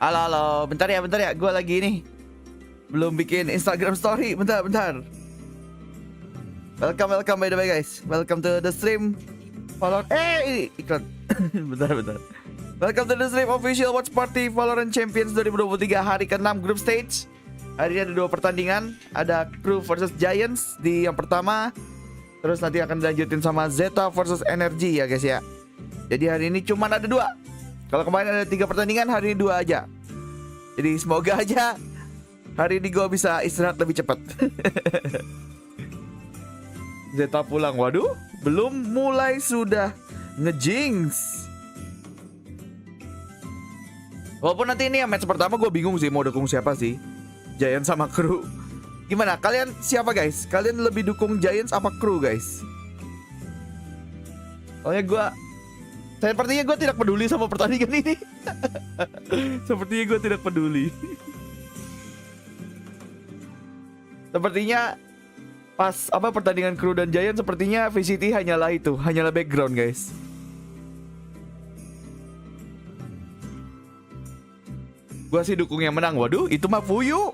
Halo, halo. Bentar ya. Gue lagi nih. Belum bikin Instagram story. Bentar. Welcome by the way guys. Welcome to the stream. Valorant. Iklan. bentar. Welcome to the stream official watch party Valorant Champions 2023 hari ke-6 group stage. Hari ini ada 2 pertandingan. Ada Crew versus Giants di yang pertama. Terus nanti akan dilanjutin sama ZETA versus NRG ya guys ya. Jadi hari ini cuma ada 2. Kalau kemarin ada 3 pertandingan, hari ini 2 aja. Jadi semoga aja hari ini gue bisa istirahat lebih cepat. Zeta pulang, waduh, belum mulai sudah ngejinx. Walaupun nanti ini ya match pertama gue bingung sih mau dukung siapa sih, Giants sama Crew. Gimana, kalian siapa guys? Kalian lebih dukung Giants apa Crew guys? Soalnya sepertinya gue tidak peduli sama pertandingan ini. Sepertinya gue tidak peduli. Sepertinya pas pertandingan Crew dan Giant, sepertinya VCT hanyalah background guys. Gue sih dukung yang menang. Waduh, itu mah fuyu.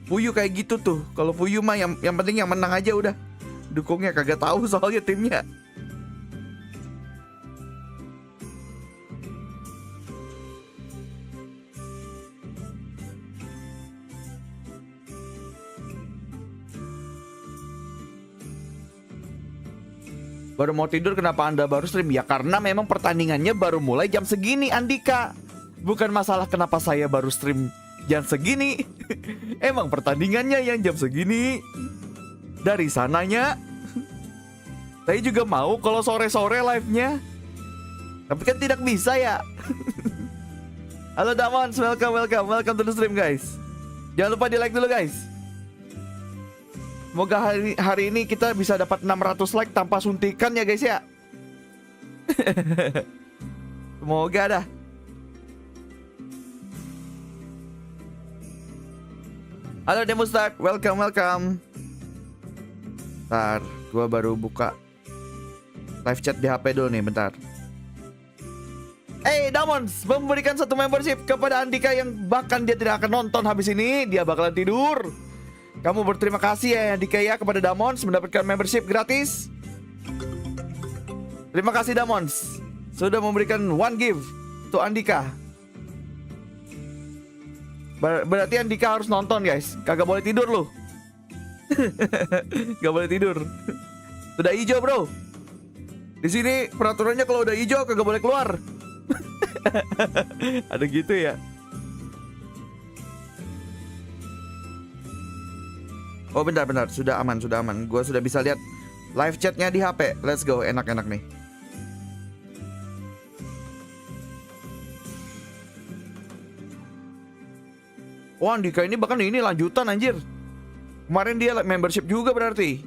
Fuyu kayak gitu tuh. Kalau fuyu mah yang penting yang menang aja udah. Dukungnya kagak tahu soalnya timnya. Baru mau tidur, kenapa Anda baru stream? Ya karena memang pertandingannya baru mulai jam segini Andika. Bukan masalah kenapa saya baru stream jam segini. Emang pertandingannya yang jam segini. Dari sananya saya juga mau kalau sore-sore live-nya. Tapi kan tidak bisa ya. Halo Damons, welcome to the stream guys. Jangan lupa di like dulu guys. Semoga hari ini kita bisa dapat 600 like tanpa suntikan ya guys ya. Semoga dah. Halo Demustad, welcome. Bentar, gua baru buka live chat di HP dulu nih, bentar. Damons memberikan 1 membership kepada Andika yang bahkan dia tidak akan nonton habis ini, dia bakalan tidur. Kamu berterima kasih ya Andika ya kepada Damons mendapatkan membership gratis. Terima kasih Damons sudah memberikan 1 gift to Andika. Berarti Andika harus nonton guys. Kagak boleh tidur loh. Gak boleh tidur. Sudah hijau bro. Di sini peraturannya kalau udah hijau kagak boleh keluar. Ada gitu ya. Oh bentar, sudah aman. Gua sudah bisa lihat live chatnya di HP. Let's go, enak-enak nih. Wah Andika ini bahkan ini lanjutan anjir. Kemarin dia membership juga berarti.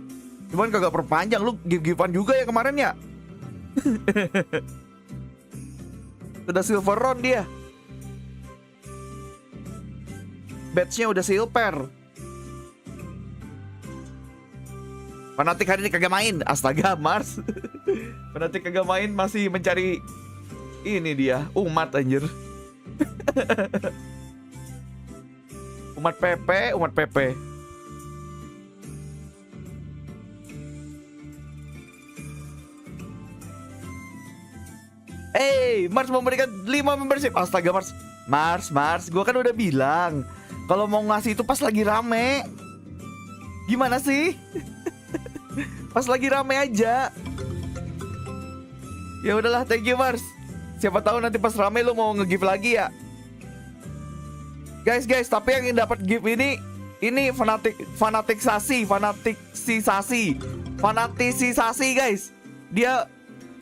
Cuman kagak perpanjang, lu give-givean juga ya kemarin ya. Sudah silver round dia. Badge-nya udah silver. Fanatik hari ini kagak main. Astaga Mars. Fanatik kagak main, masih mencari ini dia, umat anjir. Umat PP. Mars memberikan 5 membership. Astaga Mars, gua kan udah bilang kalau mau ngasih itu pas lagi rame. Gimana sih? Pas lagi rame aja. Ya udahlah, thank you Mars. Siapa tahu nanti pas rame lu mau nge-give lagi ya. Guys, tapi yang dapat gift ini fanatisasi guys. Dia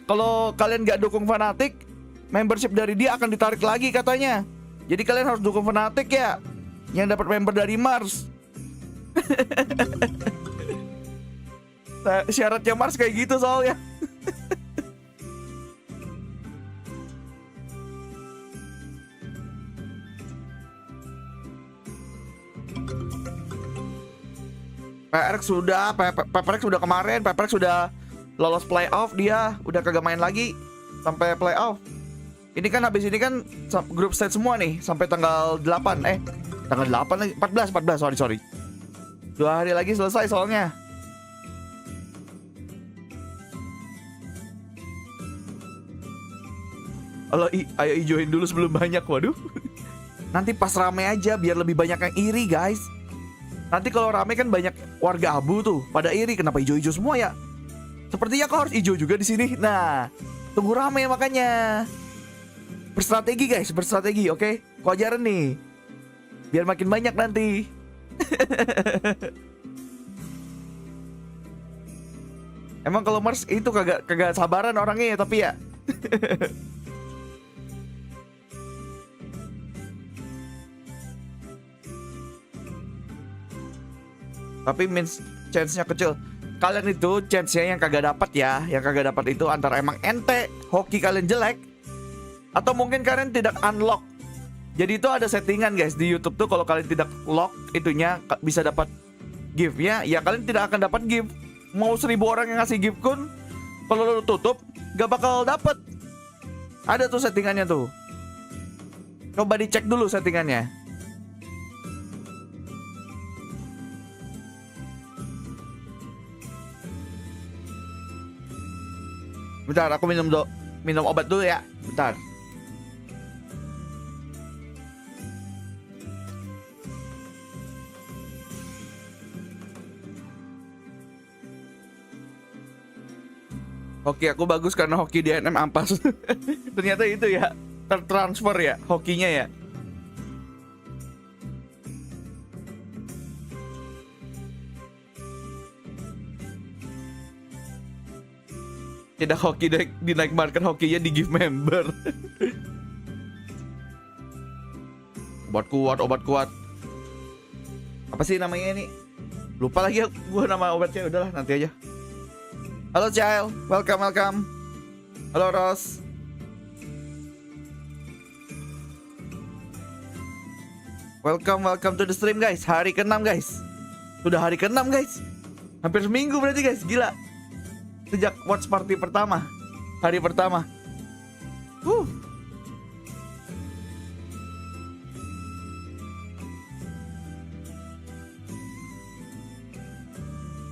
kalau kalian gak dukung fanatik, membership dari dia akan ditarik lagi katanya. Jadi kalian harus dukung fanatik ya. Yang dapat member dari Mars. Syaratnya Mars kayak gitu soalnya. PRX sudah kemarin. PRX sudah lolos playoff, dia udah kagak main lagi sampai playoff. Ini kan habis ini kan grup stage semua nih sampai tanggal 8. Tanggal 8 lagi, 14, sorry. 2 hari lagi selesai soalnya. Ayo ijoin dulu sebelum banyak, waduh. Nanti pas rame aja biar lebih banyak yang iri, guys. Nanti kalau rame kan banyak warga abu tuh, pada iri kenapa ijo-ijo semua ya? Sepertinya kau harus ijo juga di sini. Nah, tunggu rame makanya. Berstrategi guys, berstrategi, oke? Kau ajarin nih. Biar makin banyak nanti. Emang kalau Mars itu kagak sabaran orangnya ya, tapi ya. Tapi chance-nya kecil. Kalian itu chance-nya yang kagak dapat ya. Yang kagak dapat itu antara emang ente, hoki kalian jelek, atau mungkin kalian tidak unlock. Jadi itu ada settingan guys di YouTube tuh, kalau kalian tidak lock itunya bisa dapat gift-nya, ya kalian tidak akan dapat gift. Mau 1000 orang yang ngasih gift kun, kalau lo tutup gak bakal dapat. Ada tuh settingannya tuh. Coba dicek dulu settingannya. Bentar, aku minum obat dulu ya. Bentar. Hoki aku bagus karena hoki di NM ampas. Ternyata itu ya, tertransfer ya hokinya ya. Tidak hoki di naik market, hokinya di give member. Obat kuat. Apa sih namanya ini? Lupa lagi gue nama obatnya, udahlah nanti aja. Halo Child, welcome. Halo Ros. Welcome to the stream guys. Hari ke-6 guys. Sudah hari ke-6 guys. Hampir seminggu berarti guys, gila. Sejak watch party pertama, hari pertama.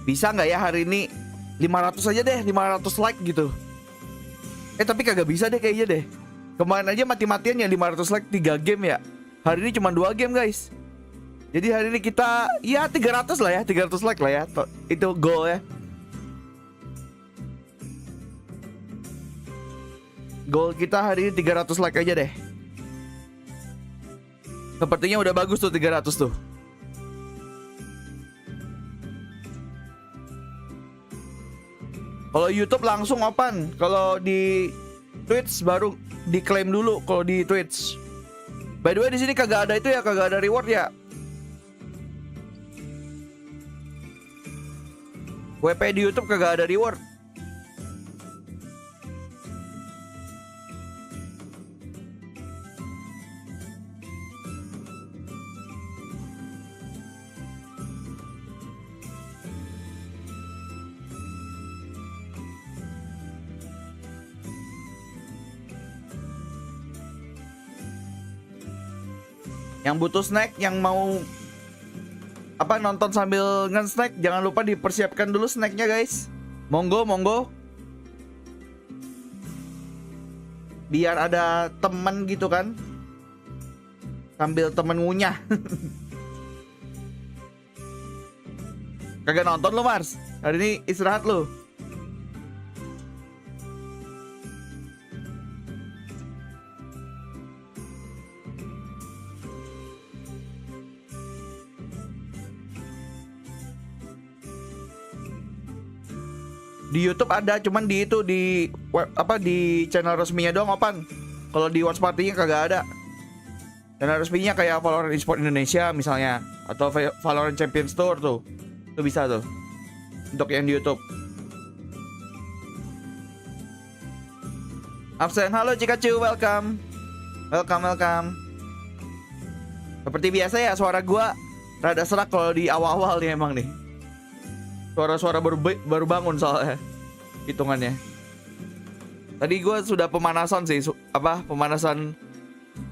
Bisa nggak ya hari ini 500 aja deh, 500 like gitu. Tapi kagak bisa deh kayaknya deh. Kemarin aja mati-matian ya 500 like 3 game ya. Hari ini cuma 2 game guys. Jadi hari ini kita ya 300 lah ya, 300 like lah ya. Itu goal ya. Goal kita hari ini 300 like aja deh. Sepertinya udah bagus tuh 300 tuh. Kalau YouTube langsung open. Kalau di Twitch baru diklaim dulu kalau di Twitch. By the way di sini kagak ada itu ya, kagak ada reward ya. WP di YouTube kagak ada reward. Yang butuh snack, yang mau nonton sambil nge-snack, jangan lupa dipersiapkan dulu snacknya guys. Monggo. Biar ada temen gitu kan, sambil temen ngunyah. Kagak nonton lu Mars? Hari ini istirahat lu. Di YouTube ada, cuman di channel resminya doang open. Kalau di watch party-nya kagak ada. Channel resminya kayak Valorant Esport Indonesia misalnya, atau Valorant Champions Tour tuh. Itu bisa tuh. Untuk yang di YouTube. Absen, halo Cikacu, welcome. Seperti biasa ya, suara gua rada serak kalau di awal-awal nih emang nih. Suara-suara baru bangun soalnya hitungannya. Tadi gue sudah pemanasan sih, pemanasan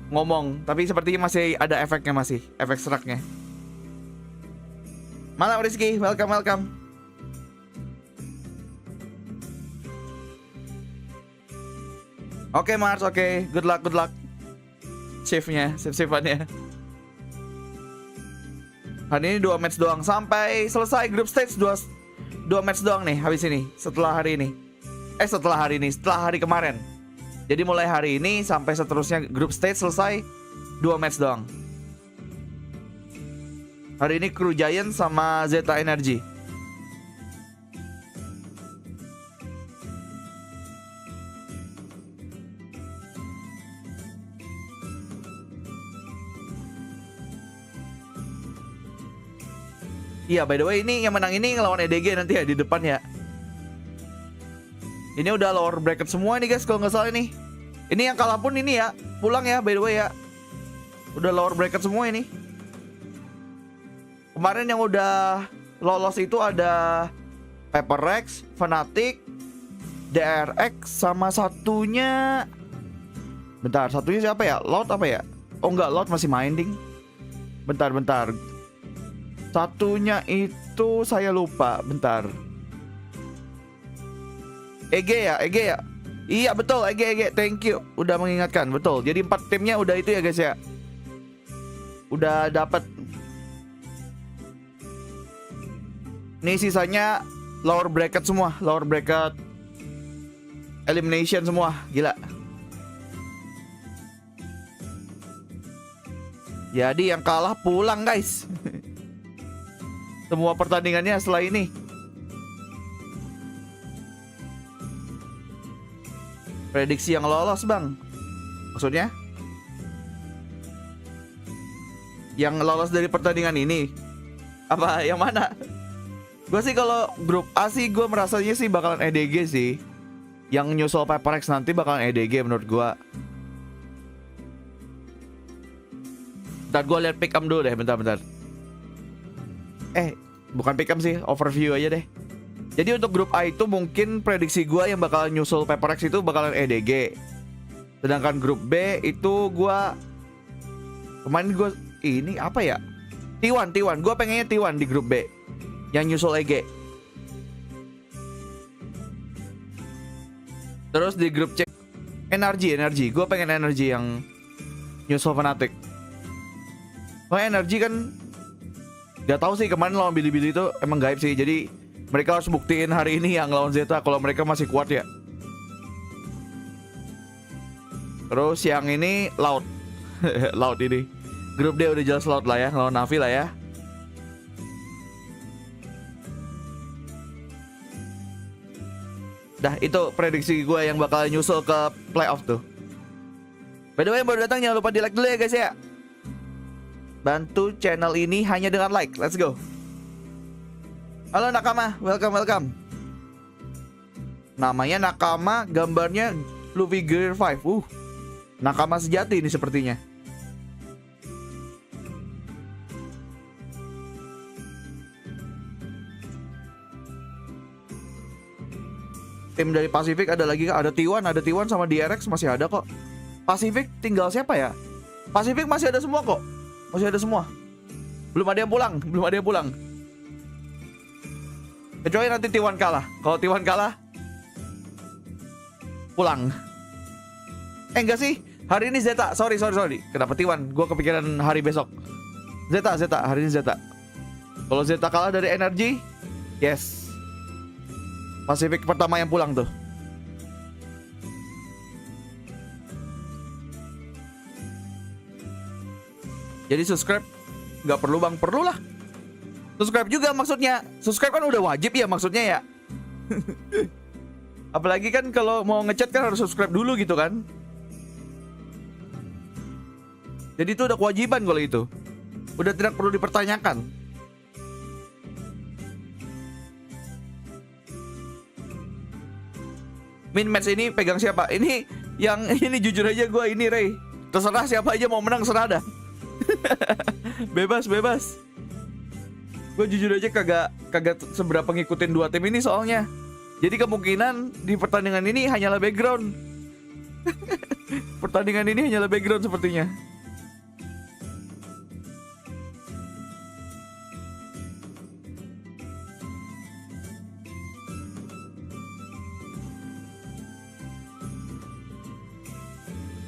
ngomong, tapi sepertinya masih ada efeknya, masih efek seraknya. Malam Rizky, welcome. Oke Mars, oke, good luck. Save-saveannya. Hari ini 2 match doang sampai selesai group stage, 2 match doang nih habis ini. Setelah hari kemarin. Jadi mulai hari ini sampai seterusnya group stage selesai 2 match doang. Hari ini Crew Giant sama ZETA NRG. Iya, by the way ini yang menang ini ngelawan EDG nanti ya di depan ya. Ini udah lower bracket semua nih guys kalau nggak salah nih. Ini yang kalah pun ini ya pulang ya, by the way ya. Udah lower bracket semua ini. Kemarin yang udah lolos itu ada Paper-Rex, Fnatic, DRX sama satunya. Bentar, satunya siapa ya? Loud apa ya? Oh enggak, Loud masih main ding. Bentar. Satunya itu saya lupa, bentar. EG ya. Iya betul, EG. Thank you, udah mengingatkan, betul. Jadi 4 timnya udah itu ya guys ya. Udah dapat. Nih sisanya lower bracket semua, lower bracket elimination semua, gila. Jadi yang kalah pulang guys. Semua pertandingannya setelah ini. Prediksi yang lolos bang, maksudnya? Yang lolos dari pertandingan ini? Apa yang mana? Gue sih kalau grup A sih gue merasanya sih bakalan EDG sih. Yang nyusul Paper-Rex nanti bakalan EDG menurut gue. Bentar gue lihat pick up dulu deh, bentar. Bukan pick up sih, overview aja deh. Jadi untuk grup A itu mungkin prediksi gue yang bakalan nyusul Paper-Rex itu bakalan EDG. Sedangkan grup B itu gue kemarin gue ini apa ya? T1. Gue pengennya T1 di grup B yang nyusul EG. Terus di grup C NRG. Gue pengen NRG yang nyusul Fnatic. Soalnya NRG kan gak tahu sih, kemarin lawan Bilibili itu emang gaib sih. Jadi mereka harus buktiin hari ini yang lawan ZETA kalau mereka masih kuat ya. Terus yang ini Loud. Loud ini grup D udah jelas Loud lah ya, lawan Navi lah ya. Dah itu prediksi gue yang bakal nyusul ke playoff tuh. By the way yang baru datang jangan lupa di like dulu ya guys ya. Bantu channel ini hanya dengan like. Let's go. Halo Nakama, welcome. Namanya Nakama, gambarnya Luffy Gear 5. Nakama sejati ini sepertinya. Tim dari Pasifik ada lagi, ada T1 sama DRX masih ada kok. Pasifik tinggal siapa ya? Pasifik masih ada semua kok. Masih ada semua. Belum ada yang pulang. Kecuali nanti T1 kalah. Kalau T1 kalah pulang. Enggak sih. Hari ini ZETA. Sorry. Kenapa T1? Gue kepikiran hari besok. ZETA. Hari ini ZETA. Kalau ZETA kalah dari NRG, yes. Pasifik pertama yang pulang tuh. Jadi subscribe nggak perlu bang, perlu lah. Subscribe juga maksudnya. Subscribe kan udah wajib ya maksudnya ya. Apalagi kan kalau mau ngechat kan harus subscribe dulu gitu kan. Jadi itu udah kewajiban kalau itu. Udah tidak perlu dipertanyakan. Min match ini pegang siapa? Ini yang ini jujur aja gue ini Ray. Terserah siapa aja mau menang serah dah. bebas. Gue jujur aja kagak seberapa ngikutin dua tim ini soalnya. Jadi kemungkinan di pertandingan ini hanyalah background. Pertandingan ini hanyalah background sepertinya.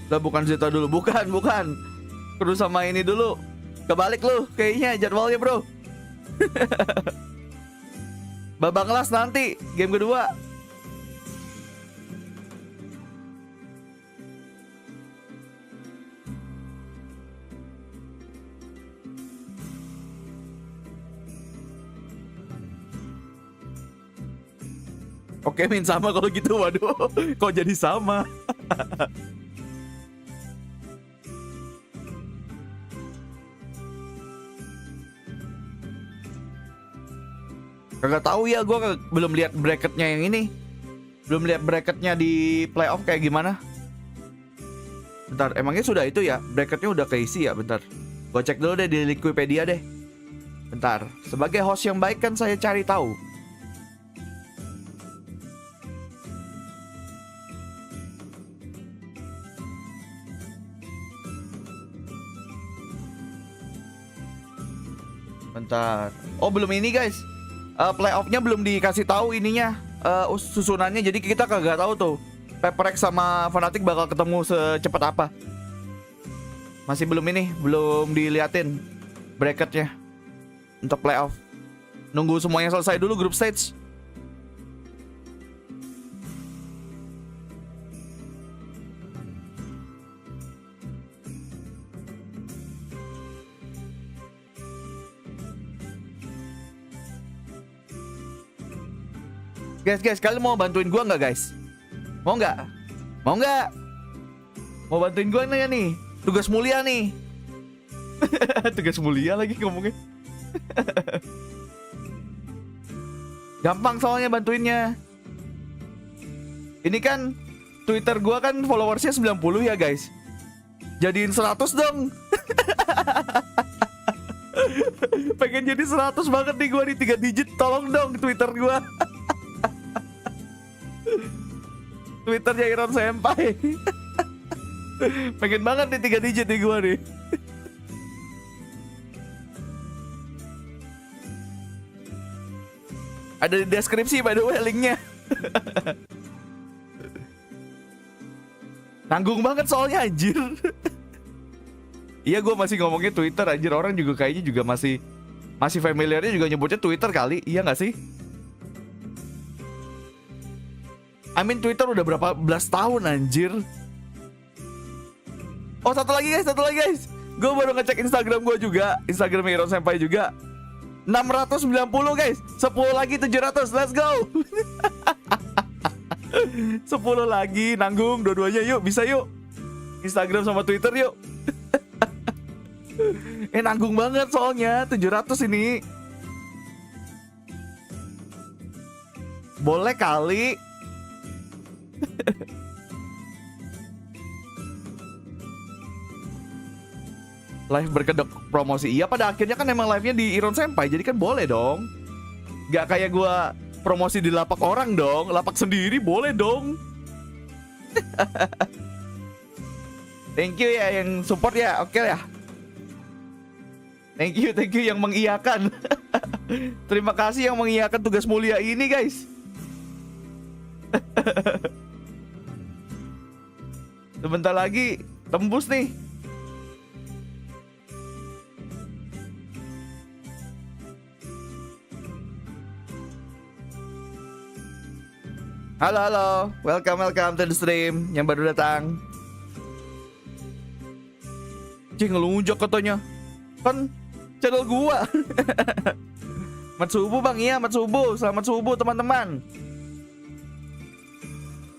Lah bukan ZETA dulu, bukan. Kudu sama ini dulu. Kebalik lu kayaknya jadwalnya, bro. Babak kelas nanti game kedua. Oke, Min, sama kalau gitu. Waduh, kok jadi sama? Kagak tahu ya, gue belum lihat bracketnya yang ini. Belum lihat bracketnya di playoff kayak gimana. Bentar, emangnya sudah itu ya? Bracketnya udah keisi ya? Bentar, gue cek dulu deh di Wikipedia deh. Bentar, sebagai host yang baik kan saya cari tahu. Bentar. Oh, belum ini guys. Playoffnya belum dikasih tahu ininya, susunannya. Jadi kita kagak tahu tuh Paper X sama Fnatic bakal ketemu secepat apa. Masih belum diliatin bracketnya untuk playoff. Nunggu semuanya selesai dulu group stage. Guys, kalian mau bantuin gua nggak, guys? Mau nggak? Mau bantuin gua nih? Tugas mulia nih. Tugas mulia lagi ngomongnya. Gampang soalnya bantuinnya. Ini kan Twitter gua kan followersnya 90 ya, guys. Jadiin 100 dong. Pengen jadi 100 banget nih gua nih, 3 digit. Tolong dong Twitter gua. Twitternya ironsenpai. Pengen banget nih 3 digit nih gue nih. Ada di deskripsi by the way linknya. Nanggung banget soalnya anjir. Iya, gue masih ngomongin Twitter anjir. Orang juga kayaknya juga masih familiarnya juga nyebutnya Twitter kali. Iya gak sih? Twitter udah berapa belas tahun anjir. Oh, satu lagi guys. Gue baru ngecek Instagram gue juga. Instagram ironsenpai juga 690 guys. 10 lagi 700. Let's go. 10 lagi. Nanggung dua-duanya yuk. Bisa yuk. Instagram sama Twitter yuk. Nanggung banget soalnya 700 ini. Boleh kali. Live berkedok promosi. Iya, pada akhirnya kan emang live-nya di ironsenpai. Jadi kan boleh dong. Gak kayak gua promosi di lapak orang dong. Lapak sendiri boleh dong. Thank you ya yang support ya. Oke ya. Thank you yang mengiyakan. Terima kasih yang mengiyakan tugas mulia ini guys. Sebentar lagi tembus nih. Halo, welcome to the stream yang baru datang. Cih, ngelunjak katanya. Kan channel gua. Mat subuh bang, iya mat subuh. Selamat subuh teman-teman.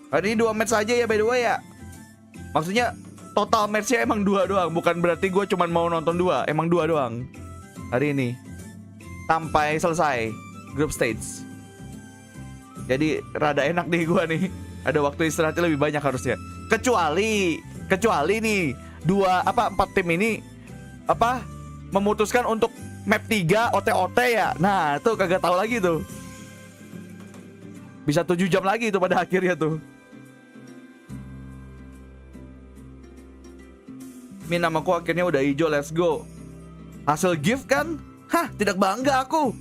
Hari ini 2 match aja ya by the way ya. Maksudnya total matchnya emang 2 doang. Bukan berarti gue cuma mau nonton 2. Emang 2 doang hari ini sampai selesai group stage. Jadi rada enak nih gue nih. Ada waktu istirahatnya lebih banyak harusnya. Kecuali nih 4 tim ini memutuskan untuk map 3 OT-OT ya. Nah, tuh kagak tahu lagi tuh. Bisa 7 jam lagi itu pada akhirnya tuh. Min, namaku akhirnya udah hijau, let's go. Hasil gift kan? Hah, tidak bangga aku.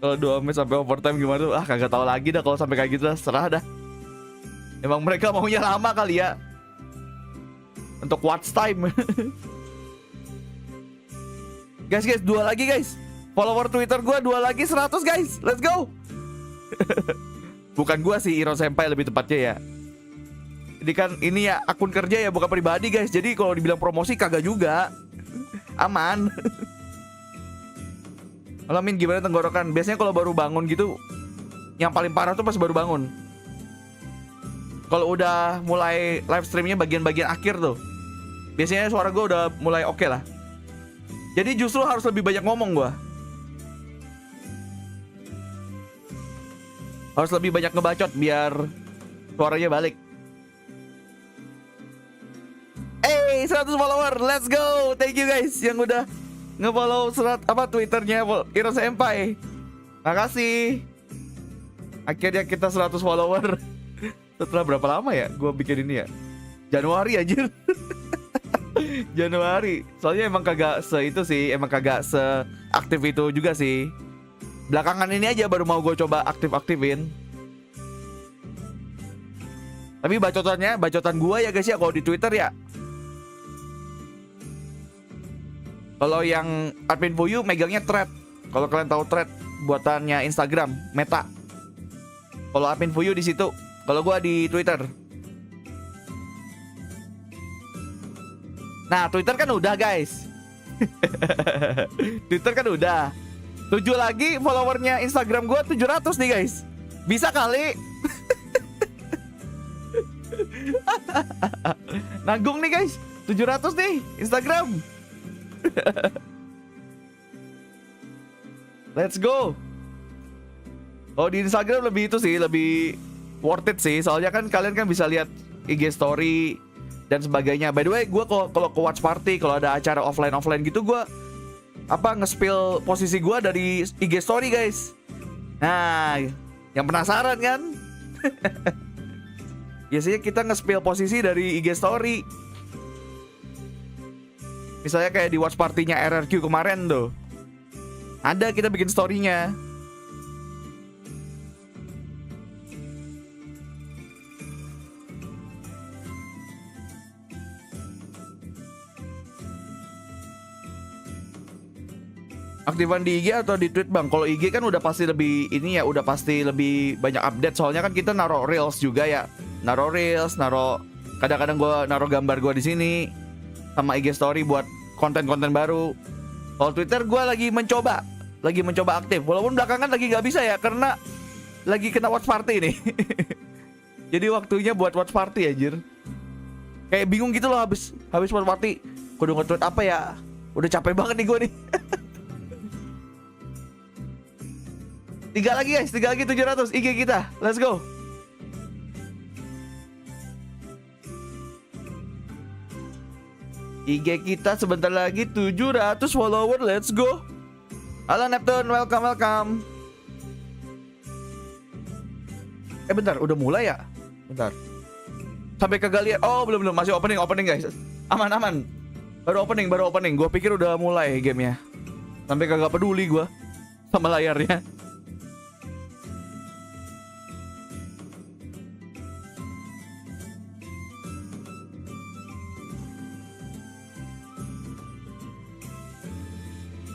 Kalau 2 match sampai overtime gimana tuh? Ah, kagak tahu lagi dah kalau sampai kayak gitu dah, serah dah. Emang mereka maunya lama kali ya. Untuk watch time. Guys, 2 lagi guys. Follower Twitter gue 2 lagi 100 guys. Let's go. Bukan gue sih, Senpai lebih tepatnya ya. Jadi kan ini ya akun kerja ya, bukan pribadi guys. Jadi kalau dibilang promosi kagak juga. Aman. Halo Min, gimana tenggorokan? Biasanya kalau baru bangun gitu, yang paling parah tuh pas baru bangun. Kalau udah mulai live streamnya bagian-bagian akhir tuh, biasanya suara gue udah mulai oke lah. Jadi justru harus lebih banyak ngomong gue. Harus lebih banyak ngebacot biar suaranya balik. 100 follower, let's go. Thank you guys yang udah nge-follow Twitternya Irsen Senpai. Makasih. Akhirnya kita 100 follower. Setelah berapa lama ya gue bikin ini ya? Januari aja. Januari. Soalnya emang kagak itu sih, emang kagak seaktif itu juga sih. Belakangan ini aja baru mau gue coba aktif-aktifin. Tapi bacotan gue ya guys ya, kalau di Twitter ya. Kalau yang admin fuyu megangnya thread. Kalau kalian tahu thread buatannya Instagram, Meta. Kalau admin fuyu di situ. Kalau gua di Twitter. Nah, Twitter kan udah, guys. Twitter kan udah. 7 lagi followernya Instagram gua 700 nih, guys. Bisa kali. Nanggung nih, guys. 700 nih Instagram. Let's go. Oh, di Instagram lebih itu sih, lebih worth it sih. Soalnya kan kalian kan bisa lihat IG story dan sebagainya. By the way, gue kalau ke watch party, kalau ada acara offline gitu, gue nge-spill posisi gue dari IG story guys. Nah, yang penasaran kan? Biasanya kita nge-spill posisi dari IG story. Misalnya kayak di watch party-nya RRQ kemarin tuh, ada kita bikin story-nya. Aktifan di IG atau di tweet bang? Kalau IG kan udah pasti lebih ini ya, udah pasti lebih banyak update. Soalnya kan kita naruh reels juga ya, naruh reels, kadang-kadang gue naruh gambar gue di sini sama IG story buat konten-konten baru. Kalau Twitter gue lagi mencoba aktif. Walaupun belakangan lagi nggak bisa ya, karena lagi kena watch party nih. Jadi waktunya buat watch party anjir. Kayak bingung gitu loh habis watch party. Kudu nge-tweet apa ya? Udah capek banget nih gue nih. 3 lagi guys, 700 IG kita. Let's go. IG kita sebentar lagi 700 follower, let's go. Halo Neptune, welcome. Bentar, udah mulai ya? Bentar. Sampai kagak lihat. Oh, belum, masih opening guys. Aman. Baru opening. Gua pikir udah mulai gamenya. Sampai kagak peduli gua sama layarnya.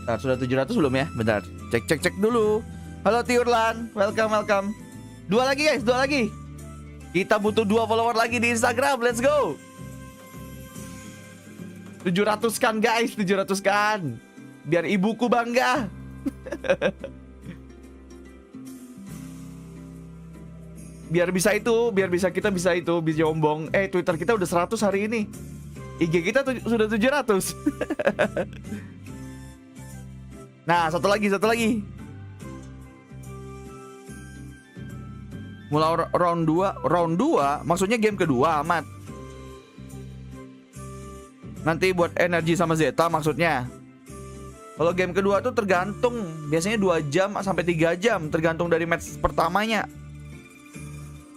Nah, sudah 700 belum ya? Bentar, cek dulu. Halo Tiurlan, welcome. 2 lagi guys, 2 lagi. Kita butuh 2 follower lagi di Instagram, let's go. 700 kan guys, 700 kan. Biar ibuku bangga. Biar kita bisa nyombong. Twitter kita udah 100 hari ini. IG kita sudah 700. Nah, satu lagi. Mulai round 2, maksudnya game kedua amat. Nanti buat NRG sama ZETA maksudnya. Kalau game kedua tuh tergantung, biasanya 2 jam sampai 3 jam, tergantung dari match pertamanya.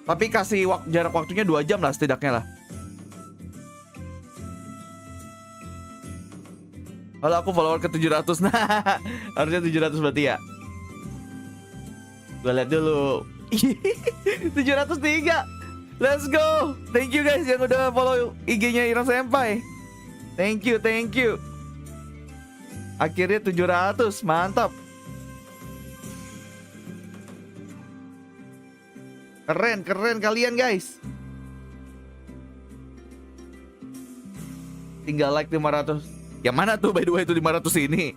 Tapi kasih jarak waktunya 2 jam lah setidaknya lah. Kalau aku follower ke 700, nah harusnya 700 berarti ya. Gue lihat dulu. 703. Let's go. Thank you guys yang udah follow IG-nya Ironsenpai. Thank you, thank you. Akhirnya 700, mantap. Keren, keren kalian guys. Tinggal like 500. Yang mana tuh by the way itu 500 ini?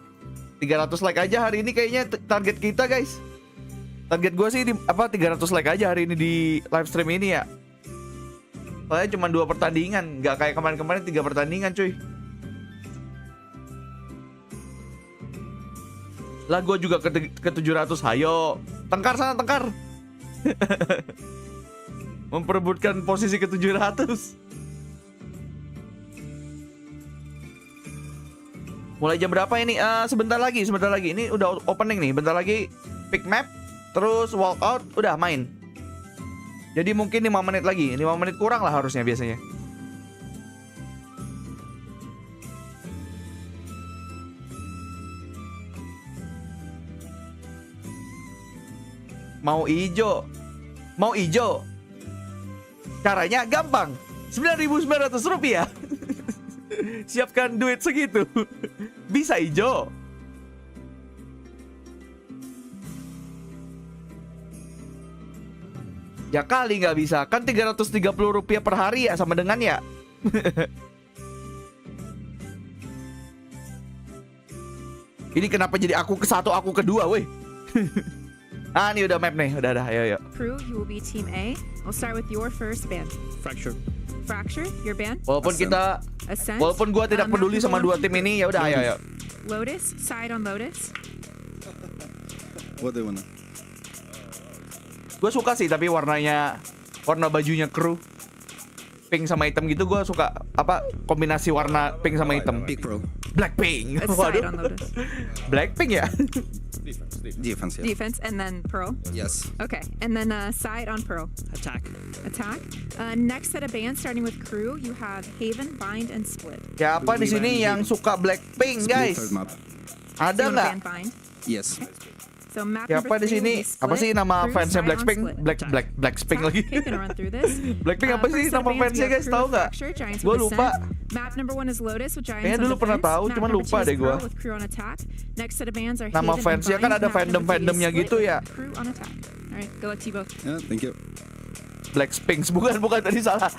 300 like aja hari ini kayaknya target kita guys. Target gue sih 300 like aja hari ini di live stream ini ya. Soalnya cuma 2 pertandingan, nggak kayak kemarin-kemarin 3 pertandingan cuy. Lah gue juga ke 700. Hayo, tengkar sana tengkar. Memperebutkan posisi ke 700. Mulai jam berapa ini? Sebentar lagi. Ini udah opening nih. Bentar lagi pick map, terus walkout, udah main. Jadi mungkin 5 menit lagi. 5 menit kurang lah harusnya biasanya. Mau ijo. Caranya gampang. 9.900 rupiah. Siapkan duit segitu. Bisa ijo. Ya kali nggak bisa. Kan 330 rupiah per hari ya, sama dengan ya. Ini kenapa jadi aku ke satu, aku kedua, weh. Ini udah map nih, udah, ayo. Crew, you will be team A. We'll start with your first band. Fracture, your band. Walaupun gua tidak peduli sama 2 tim ini, ya udah, ayo. Lotus, side on Lotus. What they wanna? Gue suka sih tapi warna bajunya kru pink sama hitam gitu, gue suka kombinasi warna pink sama hitam. Big pro. Blackpink. Side on Lotus. Blackpink ya. Defense, yeah. Defense and then Pearl. Yes. Okay, and then side on Pearl. Attack. Next set of bands starting with Crew, you have Haven, Bind, and Split. Siapa di sini yang suka Blackpink, guys? Ada nggak? Yes. So map siapa di sini? Apa sih nama fansnya Blackpink? Blackpink lagi. Blackpink apa sih nama fansnya, guys? Tahu nggak? Gue lupa. Map number 1 is Lotus with Giants. Kayaknya dulu pernah tahu, cuman lupa deh gue. Nama fansnya kan ada fandomnya gitu ya. Alright, good luck to you both. Yeah, thank you. Blackpink, bukan tadi salah.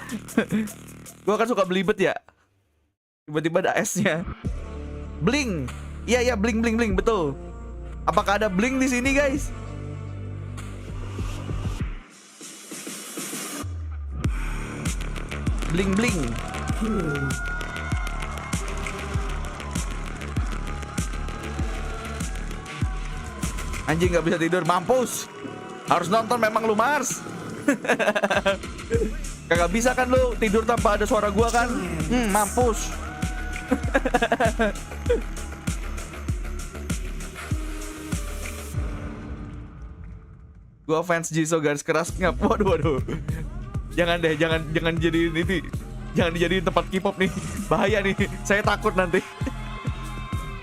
Gue kan suka belibet ya. Tiba-tiba ada S-nya. Bling. Iya, bling, betul. Apakah ada bling di sini, guys? Bling. Anjing nggak bisa tidur, mampus. Harus nonton memang lu, Mars. Kagak bisa kan lu tidur tanpa ada suara gua kan? Mampus. Gua fans Jisoo garis keras ngap. Waduh. Jangan deh, jangan jadiin ini. Jangan dijadiin tempat K-pop nih. Bahaya nih. Saya takut nanti.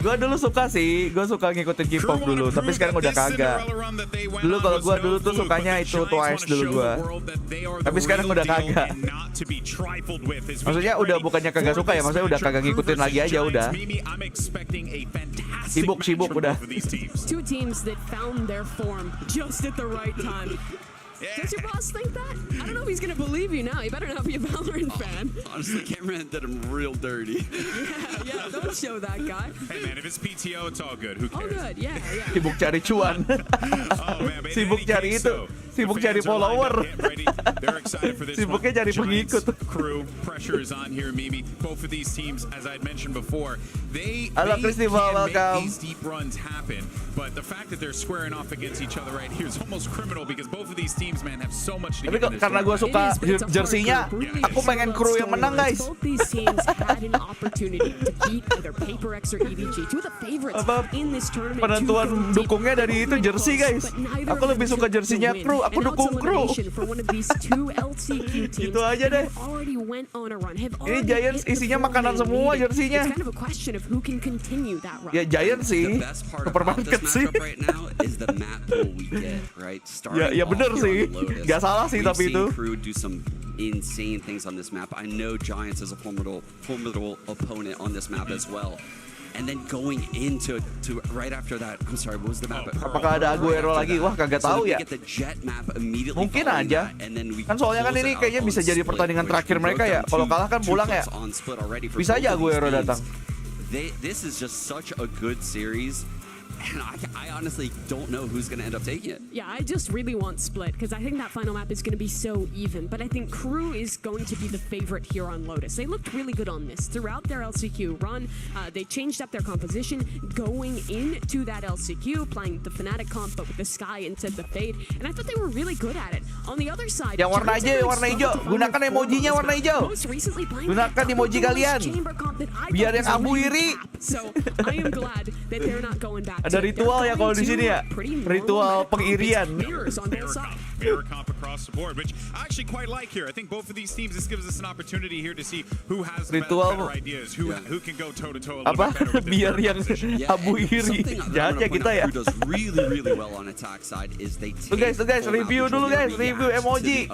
Gua dulu suka sih, gua suka ngikutin K-pop dulu, tapi sekarang udah kagak. Dulu kalau gua dulu tuh sukanya itu Twice dulu gua. Tapi sekarang udah kagak. Maksudnya udah bukannya kagak suka ya, maksudnya udah kagak ngikutin lagi aja udah. Sibuk udah. Two teams that found their form just at the right time. Does your boss think that? I don't know if he's gonna believe you now. You better not be a Valorant fan. Honestly, cameraman did him real dirty. Yeah, don't show that guy. Hey man, if it's PTO, it's all good. Who All cares? good, yeah. Sibuk cari cuan. Sibuk cari itu. Sibuk cari follower. Sibuknya cari pengikut. Crew, pressure is on here, Mimi. Both of these teams, as I'd mentioned before, they Halo Christopher, can make welcome. these deep runs happen. But the fact that they're squaring off against each other right here is almost criminal because both of these teams, man, have so much to Tapi give in this karena gue tournament. suka It is, but it's a hard jersinya, group. Really aku pengen kru yang menang, guys. Both these teams had an opportunity to beat beat either Paper X or EDG, two of the favorites in this tournament. Penentuan dukungnya dari itu jersey, guys. Aku lebih suka jersinya Crew. Aku dukung Crew. Gitu aja deh. Ini Giants isinya makanan semua jersinya. Ya Giants sih, supermarket sih. Ya bener sih, gak salah sih tapi itu. Insane things on this map. I know Giants is a formidable opponent on this map as well. And then going into right after that, I'm sorry, what was the map? Apakah ada Aguero lagi? Wah, kagak tahu ya. Mungkin aja. Kan soalnya kan ini kayaknya bisa jadi pertandingan terakhir mereka ya. Kalau kalah kan pulang ya. Bisa aja Aguero datang. This is just such a good series. And I honestly don't know who's going to end up taking it. Yeah, I just really want split because I think that final map is going to be so even. But I think Crew is going to be the favorite here on Lotus. They looked really good on this throughout their LCQ run. They changed up their composition going into that LCQ, playing the Fnatic comp but with the Sky instead of the Fade. And I thought they were really good at it. On the other side, yang warna aja, warna hijau. Gunakan emojinya warna hijau. Gunakan emoji kalian. Biar yang abu iri. So I am glad that they're not going back. Ada ritual ya kalau di sini ya. Ritual pengirian. Mirror comp across the board, which I actually quite like here. I think both of these teams, this gives us an opportunity here to see who has the better ideas, who can go toe to toe a little bit better with this. Biar yang abu iri. Jahat ya kita ya. Really well on attack side is they take guys, review dulu guys, review emoji.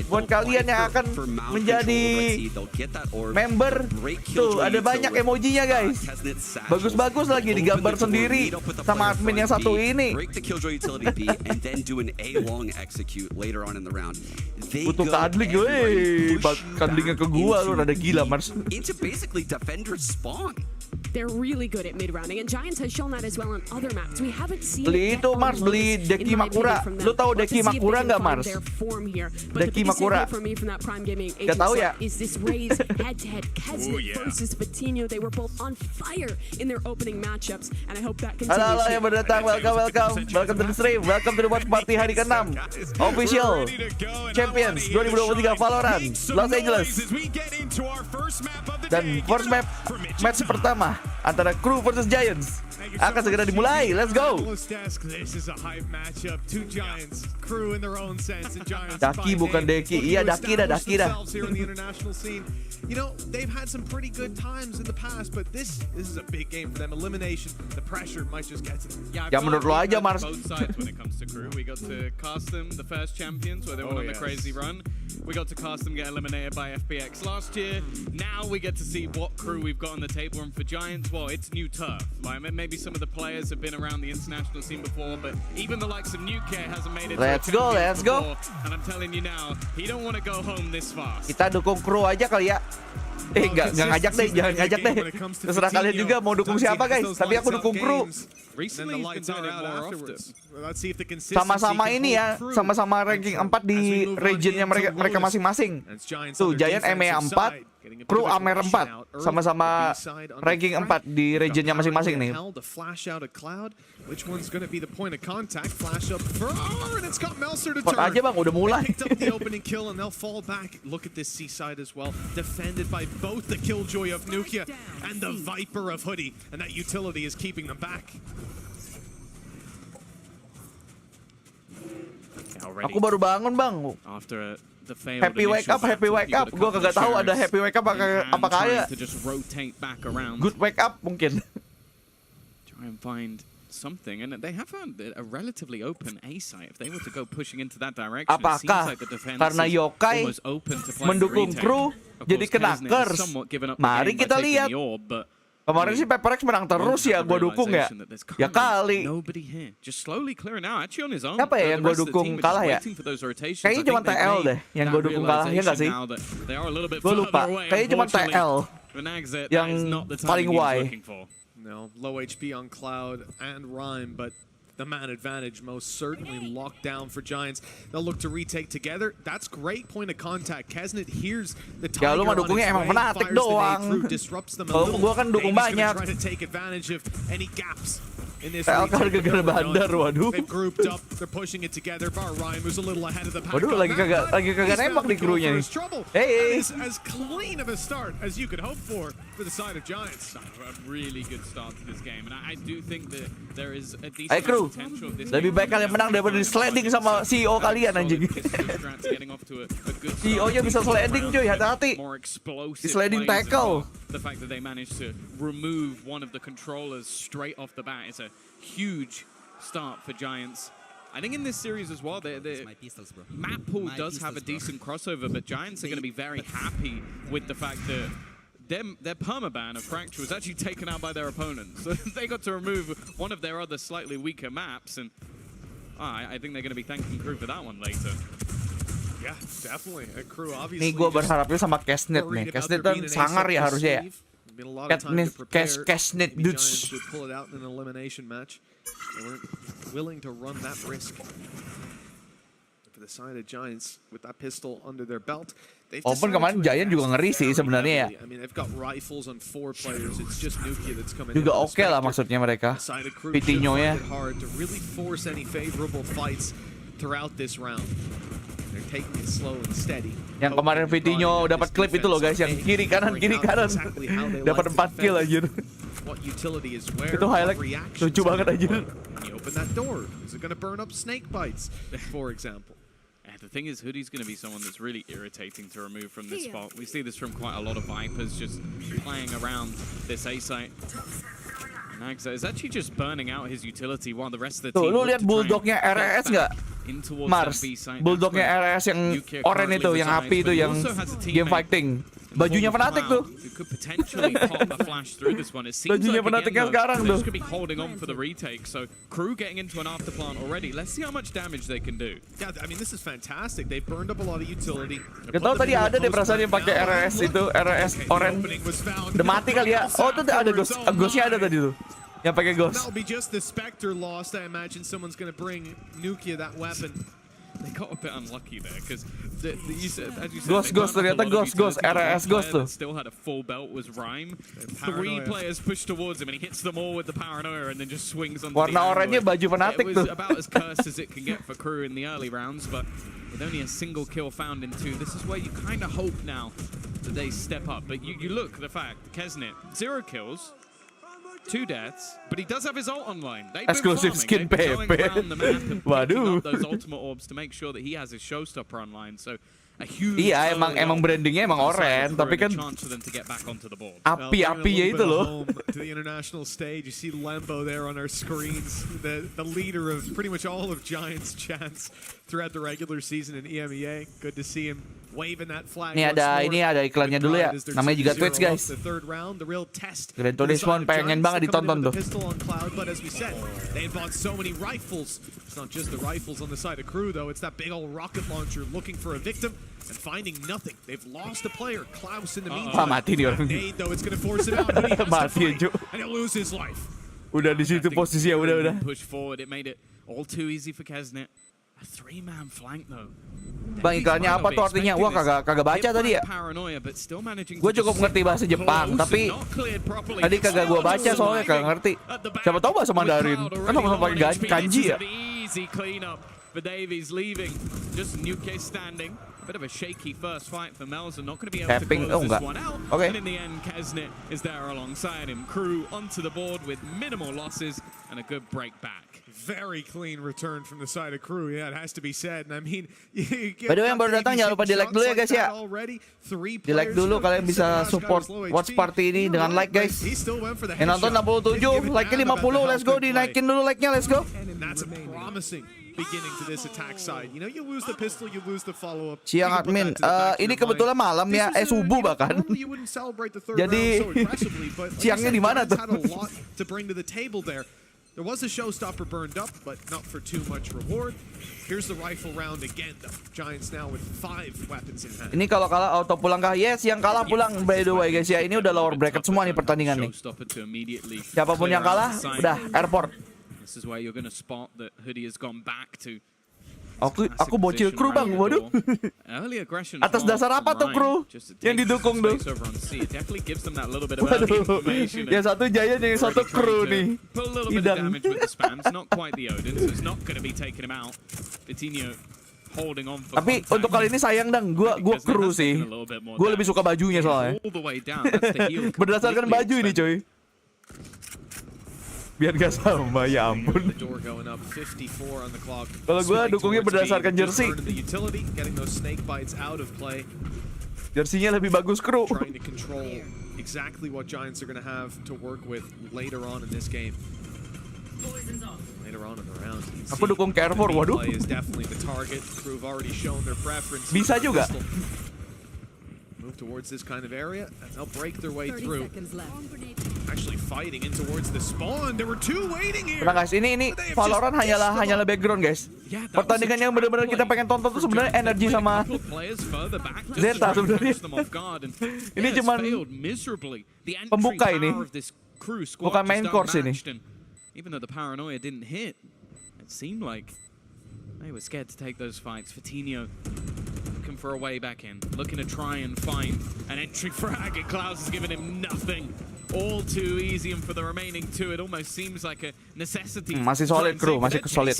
Buat kalian yang akan menjadi member, tuh ada banyak emojinya guys. Bagus-bagus lagi digambar sendiri sama admin yang satu ini. Butuh kadling gue, kadlingnya ke gua lu rada gila Mars. They're really good at mid-rounding, and Giants has shown that as well on other maps. We haven't seen beli itu Mars, beli Deki Makura. Lu tahu Deki Makura nggak Mars? Deki Makura. Gak tahu ya? Is this Raze head-to-head Kesnet versus Patino? They were both on fire in their opening matchups, and I hope that continues. Halo yang berdatang, welcome to the stream, welcome to the watch party hari ke-6 official Champions 2023 Valorant Los Angeles. Dan first match pertama antara Crew versus Giants akan segera dimulai. Let's go. Daki bukan Deki. Iya Daki dah. You know, they've had some pretty good times in the past, but this is a big game for them. Elimination, the pressure might just get to them. Ya menurut lo aja Mars. Both sides when it comes to Crew. We got to cast them the first champions where they went on the crazy run. We got to cast them get eliminated by FPX last year. Now we get to see what Crew we've got on the table, and for Giants, well, it's new turf. Like maybe some of the players have been around the international scene before, but even the likes of Nuke hasn't made it. Let's go. And I'm telling you now, he don't want to go home this fast. Kita dukung Crew aja kali ya. Nggak ngajak deh, jangan ngajak deh. Terserah kalian juga mau dukung siapa guys. Tapi aku dukung Crew. Sama-sama ini ya, sama-sama ranking 4 di regionnya mereka masing-masing. Tuh Giant ME 4, Crew Amer 4, sama-sama ranking 4 di regionnya masing-masing nih. Pot aja bang, udah mulai. Both the Killjoy of Nukia and the Viper of Hoodie, and that utility is keeping them back. Aku baru bangun bang. Happy wake up. Gua kagak tahu ada happy wake up apakah ada good wake up mungkin. Try and find something, and they have a relatively open A site. If they were to go pushing into that direction, apakah karena yokai mendukung Crew jadi kena curse? Mari kita lihat. Kemarin sih Paper X menang terus ya, gua dukung ya. Ya kali. Siapa ya yang gua dukung kalah ya? Kayaknya cuma TL deh yang gua dukung kalah, ya nggak sih? Gua lupa. Kayaknya cuma TL yang paling Y. No, low HP on Cloud and Rhyme, but the man advantage most certainly locked down for Giants. They'll look to retake together. That's great point of contact. Kesnet hears the Tiger ya lu mah dukungnya emang Fnatic doang. Kalau gua kan dukung banyak. TL kan gara-gara bandar, waduh. Waduh, lagi kagak nembak di krunya nih. Hey. for the side of Giants. A really good start to this game, and I do think that there is a decent Hey crew, potential of this lebih baik kalian menang daripada di sliding sama CEO kalian anjing. CEO-nya bisa sliding cuy, hati-hati. Di sliding tackle. The fact that they managed to remove one of the controllers straight off the bat is a huge start for Giants. I think in this series as well, the map pool does have a decent crossover, but Giants are going to be very happy with the fact that their permaban of Fracture was actually taken out by their opponents. So they got to remove one of their other slightly weaker maps, and I think they're going to be thanking Crew for that one later. Yeah, definitely. Crew obviously. Nih gue berharapnya sama Kesnet nih. Kesnet kan sangar ya harusnya ya. Kesnet dudes. Would pull it out in an elimination match. They weren't willing to run that risk. For the side of Giants with that pistol under their belt. Open kemarin Giant juga ngeri sih sebenarnya ya. I mean, they've got rifles on 4 players. It's just Nukia that's coming juga oke lah maksudnya mereka. Vitinho-nya hard to really force any favorable fights throughout this round. They're taking it slow and steady. Yang kemarin Vitinho dapat klip itu loh guys, yang kiri kanan dapat 4 kill anjir. What utility is where? Itu highlight lucu banget anjir. You open that door. Is it going to burn up snake bites, for example? And the thing is, Hoodie's going to be someone that's really irritating to remove from this spot. We see this from quite a lot of Vipers just playing around this A site. Nagza is actually just burning out his utility while the rest of the team. Tuh, lu lihat bulldognya RS nggak? Mars, bulldognya RS yang oranye itu, yang api itu, yang game fighting. Bajunya Fnatic tuh. Bajunya Fnatic yang sekarang tuh. Could be holding on for the retake. So Crew getting into an afterplant already. Let's see how much damage they can do. Yeah, I mean this is fantastic. They burned up a lot of utility. Gak tau tadi ada deh perasaan yang pakai RS itu, RS orange. Udah mati kali ya. Oh tuh ada ghost, ghostnya ada tadi tuh. Yang pakai ghost. That'll be just the Spectre lost. I imagine someone's gonna bring Nukia that weapon. They got a bit unlucky there because Ghost ternyata Ghost RS Ghost tuh. Still had a full belt was Rhyme. 3 players push towards him and he hits them all with the paranoia and then just swings on. Warna oranye baju Fnatic tuh. It was about as cursed as it can get for Crew in the early rounds, but with only a single kill found in 2, this is where you kind of hope now that they step up. But you look the fact ke-6 0 kills. 2 deaths, but he does have his ult online. Exclusive skin PP. Waduh. Those ultimate orbs to make sure that he has his showstopper online. So a huge. Iya, emang brandingnya emang orange, tapi kan api-apinya itu loh. To the international stage, you see Lembo there on our screens, the leader of pretty much all of Giants' chants throughout the regular season in EMEA. Good to see him waving that flag. Ini ada iklannya dulu ya. Namanya juga Twitch guys. Grand Turismo pengen banget ditonton tuh. But as we said, they bought so many rifles. It's not just the rifles on the side of Crew though. It's that big old rocket launcher looking for a victim and finding nothing. They've lost a player, Klaus in the meantime. Mati nih orang. Though it's going to force him out. Mati aja. And he'll lose his life. Udah di situ posisinya udah. Push forward. It made it all too easy for ke-6. A 3-man flank though. Bang iklannya apa tuh artinya? Wah kagak baca tadi ya. Gue cukup ngerti bahasa Jepang, tapi tadi kagak gue baca soalnya kagak ngerti. Siapa tahu bahasa Mandarin? Kan sama pakai kanji ya. Bit of a shaky first fight for Melza, not going to be able Tapping. to close this one out. Okay. And in the end, ke-6 is there alongside him. Crew onto the board with minimal losses and a good break back. Very clean return from the side of Crew. Yeah, it has to be said. And I mean, by the way, yang baru datang jangan lupa di like dulu ya guys ya. Di like dulu, kalian bisa support Watch Party ini dengan like guys. Yang nonton 67, like-nya 50. Let's go, dinaikin dulu like-nya, let's go. And that's a promising beginning to this attack side. You know, you lose the pistol, you lose the follow-up. Siang admin, ini kebetulan malam ya, subuh bahkan. Jadi siangnya di mana tuh? There was a showstopper burned up, but not for too much reward. Here's the rifle round again, though. Giants now with 5 weapons in hand. Ini kalau kalah auto pulang kah? Yes, yang kalah pulang by the way guys ya. Ini udah lower bracket semua nih pertandingan nih. Siapapun yang kalah, udah airport. This is where you're going to spot that Hoodie has gone back to. Aku bocil Crew bang, waduh. Atas dasar apa tuh Crew yang didukung tuh? Waduh, yang satu Giant, yang satu Crew nih. Idang. holding on for Tapi contact. untuk kali ini sayang dang, gua kru sih. Gua lebih suka bajunya soalnya. All the way down. That's the heel. Berdasarkan baju ini coy. Biar gak sama, ya ampun. The door going up, 54 on the clock. Kalau gua dukungnya berdasarkan jersey. Just burning the utility, getting those snake bites out of play. Jersinya lebih bagus kru. Trying to control exactly what Giants are going to have to work with later on in this game. Later on in the round. Aku dukung Carrefour, waduh. Play is definitely the target. Crew have already shown their preference. Bisa juga. Move towards this kind of area and they'll break their way through. Actually fighting in towards the spawn. There were two waiting here. Tenang guys, ini Valorant hanyalah background guys. Pertandingan yang benar-benar kita pengen tonton tuh sebenarnya NRG sama ZETA sebenarnya. Ini cuman pembuka ini, bukan main course ini. Even though the paranoia didn't hit, it seemed like they were scared to take those fights. Fatinho looking for a way back in, looking to try and find an entry frag, and Klaus has given him nothing. All too easy, and for the remaining two, it almost seems like a necessity. Masih solid crew, masih solid.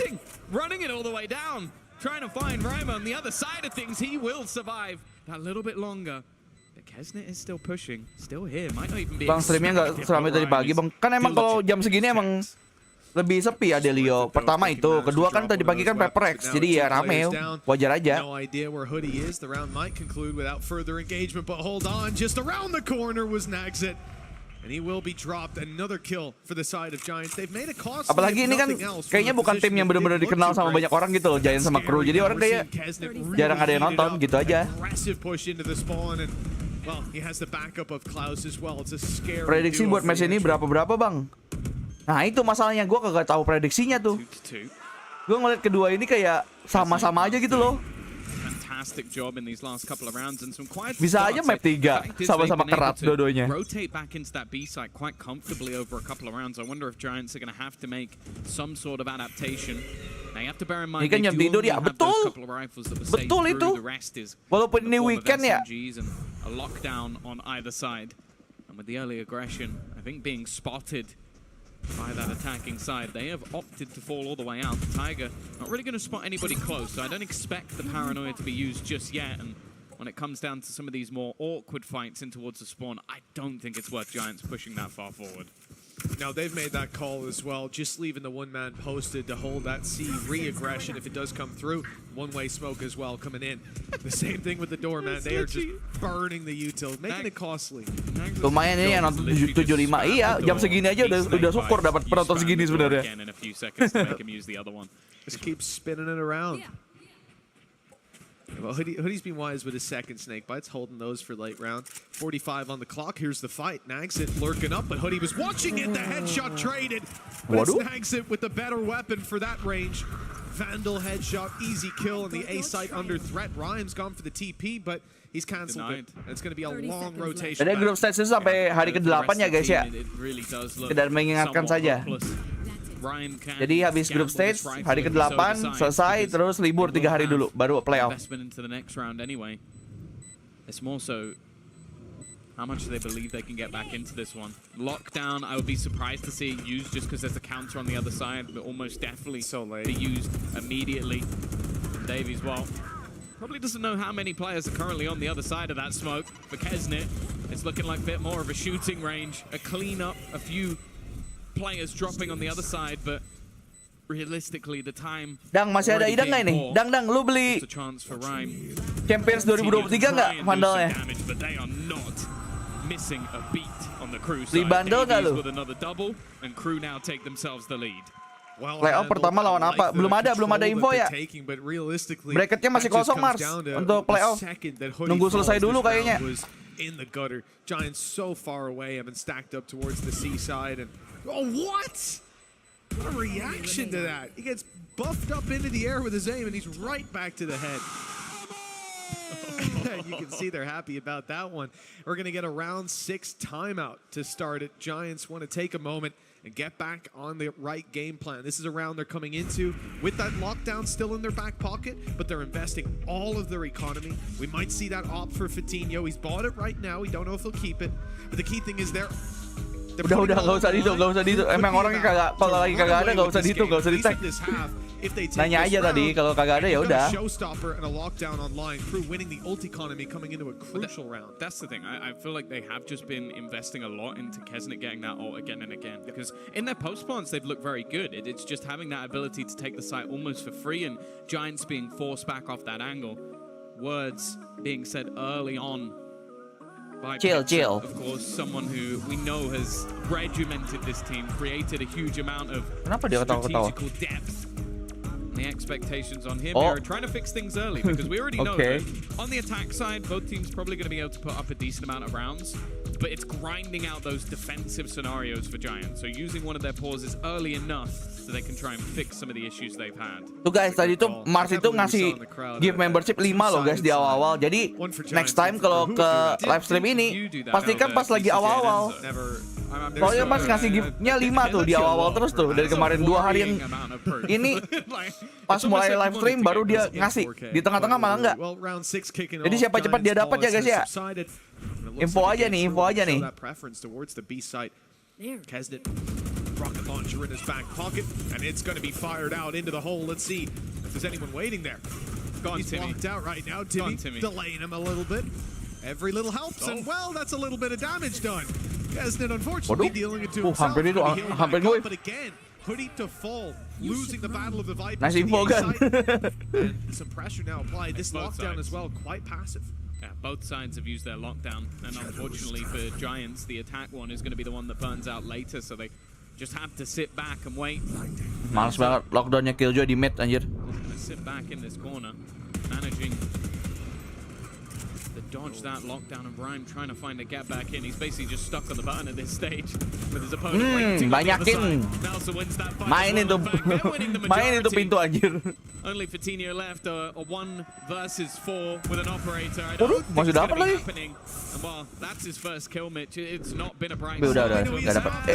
Running it all the way down, trying to find Rhyme on the other side of things. He will survive that little bit longer. But Kesnet is still pushing, still here. Might not even be. Bang, streamnya nggak seramai tadi pagi bang. Kan emang kalau jam segini emang lebih sepi ya Delio. Pertama itu, kedua kan tadi pagi kan Pepper X, jadi ya rame, wajar aja. No idea where Hoodie is. The round might conclude without further engagement, but hold on, just around the corner was Nagzit. And he will be dropped. Another kill for the side of Giants. They've made a cost. Apalagi ini kan kayaknya bukan tim yang benar-benar dikenal sama banyak orang gitu loh, Giants sama Crew. Jadi orang kayak jarang ada yang nonton gitu aja. Aggressive push into the spawn and well, he has the backup of Klaus as well. It's a scary. Prediksi buat match ini berapa bang? Nah itu masalahnya, gue kagak tahu prediksinya tuh. Gue ngeliat kedua ini kayak sama-sama aja gitu loh. Fantastic job in these last couple of rounds and some quite Bisa aja map 3 sama-sama kerat dua-duanya. Rotate back into that B site quite comfortably over a couple of rounds. I wonder if Giants are going to have to make some sort of adaptation. Now you have to bear in mind ini kan jam tidur ya, betul itu. Walaupun ini weekend ya. And a lockdown on either side. And with the early aggression, I think being spotted by that attacking side, they have opted to fall all the way out. Tiger not really going to spot anybody close, so I don't expect the paranoia to be used just yet. And when it comes down to some of these more awkward fights in towards the spawn, I don't think it's worth Giants pushing that far forward. Now they've made that call as well, just leaving the one-man posted to hold that C re-aggression if it does come through. One-way smoke as well coming in. The same thing with the door, man. They are just burning the util, making it costly. Lumayan ini yang nonton 775. Iya, jam segini aja udah syukur dapat penonton segini sebenarnya. Just keep spinning it around. Well, Hoodie's been wise with his second snake bites, holding those for late round. 45 on the clock. Here's the fight. Nagzit lurking up, but Hoodie was watching it. The headshot traded. But it's Nagzit with the better weapon for that range. Vandal headshot, easy kill, and the A site under threat. Rhyme's gone for the TP, but he's cancelled it. It's going to be a long rotation. Jadi group stage itu sampai hari ke-8 ya guys ya. Sekedar mengingatkan saja. Jadi habis group stage, hari ke-8 selesai, terus libur 3 hari dulu, baru playoff. It's more so how much do they believe they can get back into this one. Lockdown, I would be surprised to see it used just because there's a counter on the other side, but almost definitely be used immediately. Davies, well, probably doesn't know how many players are currently on the other side of that smoke. For Kesnet, it's looking like a bit more of a shooting range, a clean up, a few players dropping on the other side, but realistically the time. Dang, masih ada idang nggak ini? Dang, lu beli Champions 2023 nggak vandalnya? Beli bundle nggak lu? Playoff pertama lawan apa? Belum ada info ya. Bracketnya masih kosong Mars untuk playoff. Nunggu selesai dulu kayaknya. In the gutter, Giants so far away, have been stacked up towards the seaside, and oh, what a reaction to that! He gets buffed up into the air with his aim, and he's right back to the head. You can see they're happy about that one. We're gonna get a round 6 timeout to start it. Giants want to take a moment and get back on the right game plan. This is a round they're coming into with that lockdown still in their back pocket, but they're investing all of their economy. We might see that opt for Fatinho. He's bought it right now. We don't know if he'll keep it. But the key thing is they're Udah nggak usah dihitung. Emang orangnya kagak, kalau lagi kagak ada nggak usah dihitung, nggak usah dicek. Nanya aja tadi, kalau kagak ada ya udah. That's the thing. I feel like they have just been investing a lot into ke-6 getting that ult again and again. Because in their post plants, they've looked very good. It's just having that ability to take the site almost for free, and Giants being forced back off that angle. Words being said early on by Chill. of course, someone who we know has regimented this team, created a huge amount of Kenapa dia ketawa-ketawa? strategical depth. The expectations on him here are trying to fix things early, because we already know that on the attack side, both teams probably going to be able to put up a decent amount of rounds, but it's grinding out those defensive scenarios for Giants. So using one of their pauses early enough so they can try and fix some of the issues they've had. Tuh guys, tadi tuh Mars itu ngasih gift membership 5 loh guys di awal-awal. Jadi next time kalau ke live stream ini pastikan pas lagi awal-awal. Soalnya pas ngasih giftnya 5 tuh di awal-awal terus tuh. Dari kemarin 2 hari yang ini pas mulai live stream baru dia ngasih. Di tengah-tengah malah enggak. Jadi siapa cepat dia dapat ya guys ya. Info aja nih. Rocket launcher in his back pocket, and it's going to be fired out into the hole. Let's see if there's anyone waiting there. He's blocked out right now. Timmy delaying him a little bit. Every little helps, and well, that's a little bit of damage done. Kesnet unfortunately dealing it to himself. But again, putting to fall, losing the battle of the Vipers. Nice info, gun. And some pressure now applied. This lockdown as well, quite passive. Yeah, both sides have used their lockdown, and unfortunately for Giants, the attack one is going to be the one that burns out later, so they just have to sit back and wait. Males banget lockdownnya Killjoy di mid anjir. Sit back in this corner, managing to dodge that lockdown, and Rhyme trying to find a gap back in. He's basically just stuck on the button at this stage with his opponent waiting on the other side. Nelson wins that fight. Main itu pintu anjir. Only Fatinho left, a 1 versus 4 with an operator. I don't think masih it's dapat gonna be lagi. happening. And well, that's his first kill, Mitch. It's not been a bright Udah, side. nggak dapat.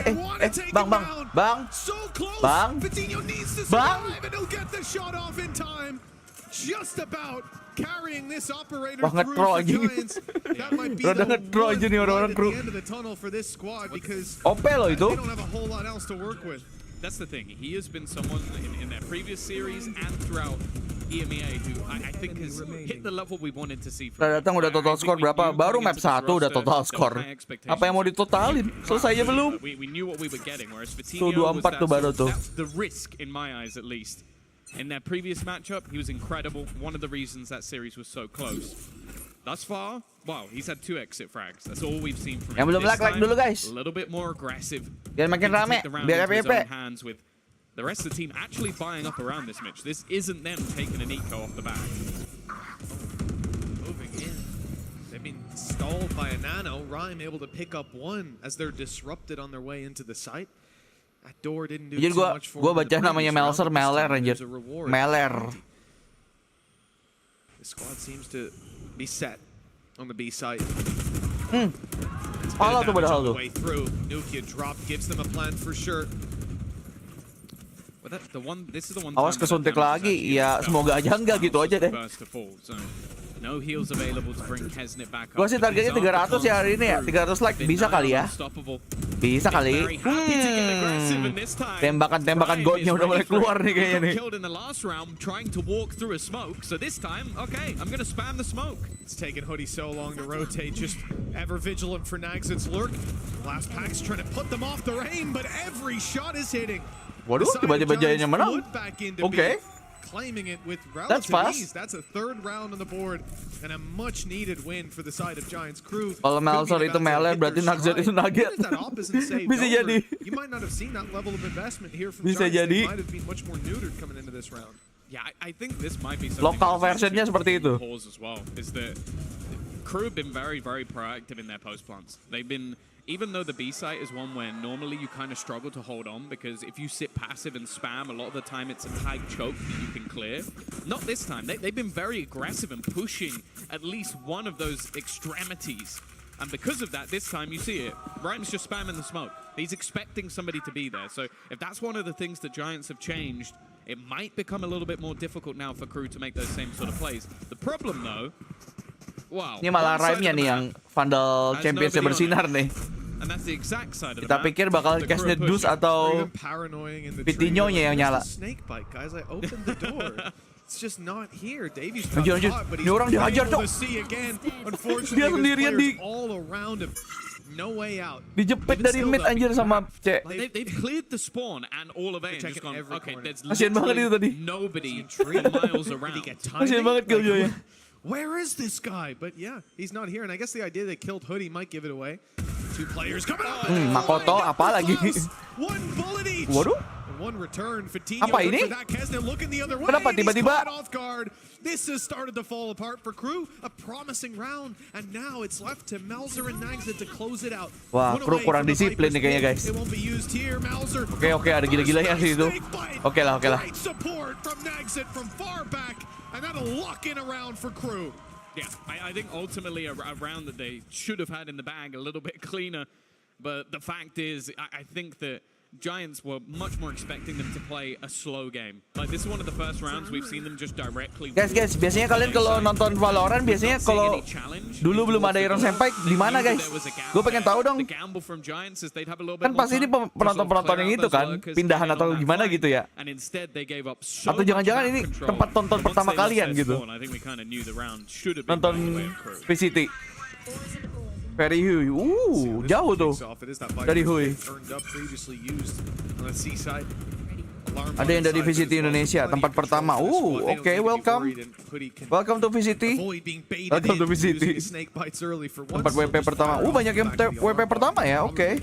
Bang. So close. Bang. Fatinho needs to survive, and he'll get the shot off in time. Just about carrying this operator through for Giants. That might be the one aja nih orang-orang at kru. the end of the tunnel for this squad, because OP loh itu. they don't have a whole lot else to work with. That's the thing. He has been someone in their previous series and throughout EMEA who I think has hit the level we wanted to see. Udah datang udah total score berapa? Baru map 1 udah total score. Apa yang mau ditotalin? Selesai aja belum? We knew what we were getting, whereas Tuh Fatinho was 24 tuh baru tuh. that's the risk in my eyes at least. In their previous matchup, he was incredible. One of the reasons that series was so close. Thus far, wow, he's had 2 exit frags. That's all we've seen from him. Yang belum This like time, dulu guys. A little bit more aggressive. Biar makin rame, biar FVP. Hands with the rest of the team actually buying up around this Mitch. This isn't them taking an eco off the back. Moving in. They've been stalled by a nano. Rhyme able to pick up 1 as they're disrupted on their way into the site. That door didn't do Jadi too much for gua them in the baca namanya previous round, but this Meler time anjir. there's a reward. Meler. The squad seems to be set on the B site. Pala tuh padahal tuh. Way through. Nukia drop gives them a plan for sure. Well, this is the one. Awas kesuntik lagi, ya semoga aja enggak gitu aja deh. No heals available to bring ke-6 back up. Gua sih targetnya 300 ya hari ini ya. 300 like bisa kali ya. Bisa kali. Tembakan godnya udah mulai keluar nih kayaknya nih. Killed in the last round trying to walk through a smoke. So this time, okay, I'm going to spam the smoke. It's taken Hoodie so long to rotate, just ever vigilant for Nagsit's lurk. Last pack's trying to put them off their aim, but every shot is hitting. Waduh, tiba-tiba Giants menang. Oke. Claiming it with That's relative fast. ease. That's a 3rd round on the board and a much needed win for the side of Giants crew. Kalau Melser itu Meler berarti Nugget itu Nugget. Bisa jadi. You might not have seen that level of investment here from Bisa Giants. jadi. They might have been much more neutered coming into this round. Yeah, I think this might be something Lokal versionnya seperti itu. As well, is that crew have been very, very proactive in their post plants. They've been, even though the B site is one where normally you kind of struggle to hold on because if you sit passive and spam, a lot of the time it's a tight choke that you can clear. Not this time. They've been very aggressive and pushing at least one of those extremities. And because of that, this time you see it. Rhyme's just spamming the smoke. He's expecting somebody to be there. So if that's one of the things that Giants have changed, it might become a little bit more difficult now for crew to make those same sort of plays. The problem though, wow. Ini malah Rhyme-nya nih yang Vandal Champions-nya bersinar nih. And that's the exact side of the Kita map. pikir bakal The crew Casnet are Dus pushing. atau Pitinho-nya yang nyala. Snake bite, guys. I opened the door. It's just not here. Davies Anjir, anjir. Ini orang dihajar, Cok. Dia sendirian di all around him. No way out. dijepit dari mid anjir sama C. Like, they've cleared the spawn and all of A and just gone, okay, there's Kasian banget itu tadi. literally nobody miles around. Kasian banget Killjoy-nya. Where is this guy? But yeah, he's not here. And I guess the idea they killed Hoodie might give it away. Two players coming up. Makoto apa lagi? One bullet each. Waduh. And one return. Fatinho Apa ini? for that. Kesnet looking the other way. Kenapa He's tiba-tiba? caught off guard. This has started to fall apart for Crew. A promising round. And now it's left to Malzer and Nagza to close it out. Wah, One Crew away kurang from the disiplin nih Viper's kayaknya, pit. guys. It won't be used here. Malzer. Oke, ada gila-gilanya sih itu. Oke lah. Great support from Nagza from far back. And that'll lock in a round for Crew. Yeah, I think ultimately a round that they should have had in the bag a little bit cleaner. But the fact is, I think that Giants were much more expecting them to play a slow game. Like, this is one of the first rounds we've seen them just directly. Guys, biasanya kalian kalau nonton Valorant biasanya kalau dulu belum ada Ironsenpai di mana, guys? Gue pengen tahu dong. Kan pasti ini penonton-penonton yang itu kan, pindahan atau gimana gitu ya? Atau jangan-jangan ini tempat tonton pertama kalian gitu? Nonton VCT. Very Hui. Jauh tuh dari Hui. Ada yang dari VCT Indonesia, tempat pertama. Oke, welcome. Welcome to VCT. Welcome to VCT. Tempat WP pertama. Banyak yang WP pertama ya, oke.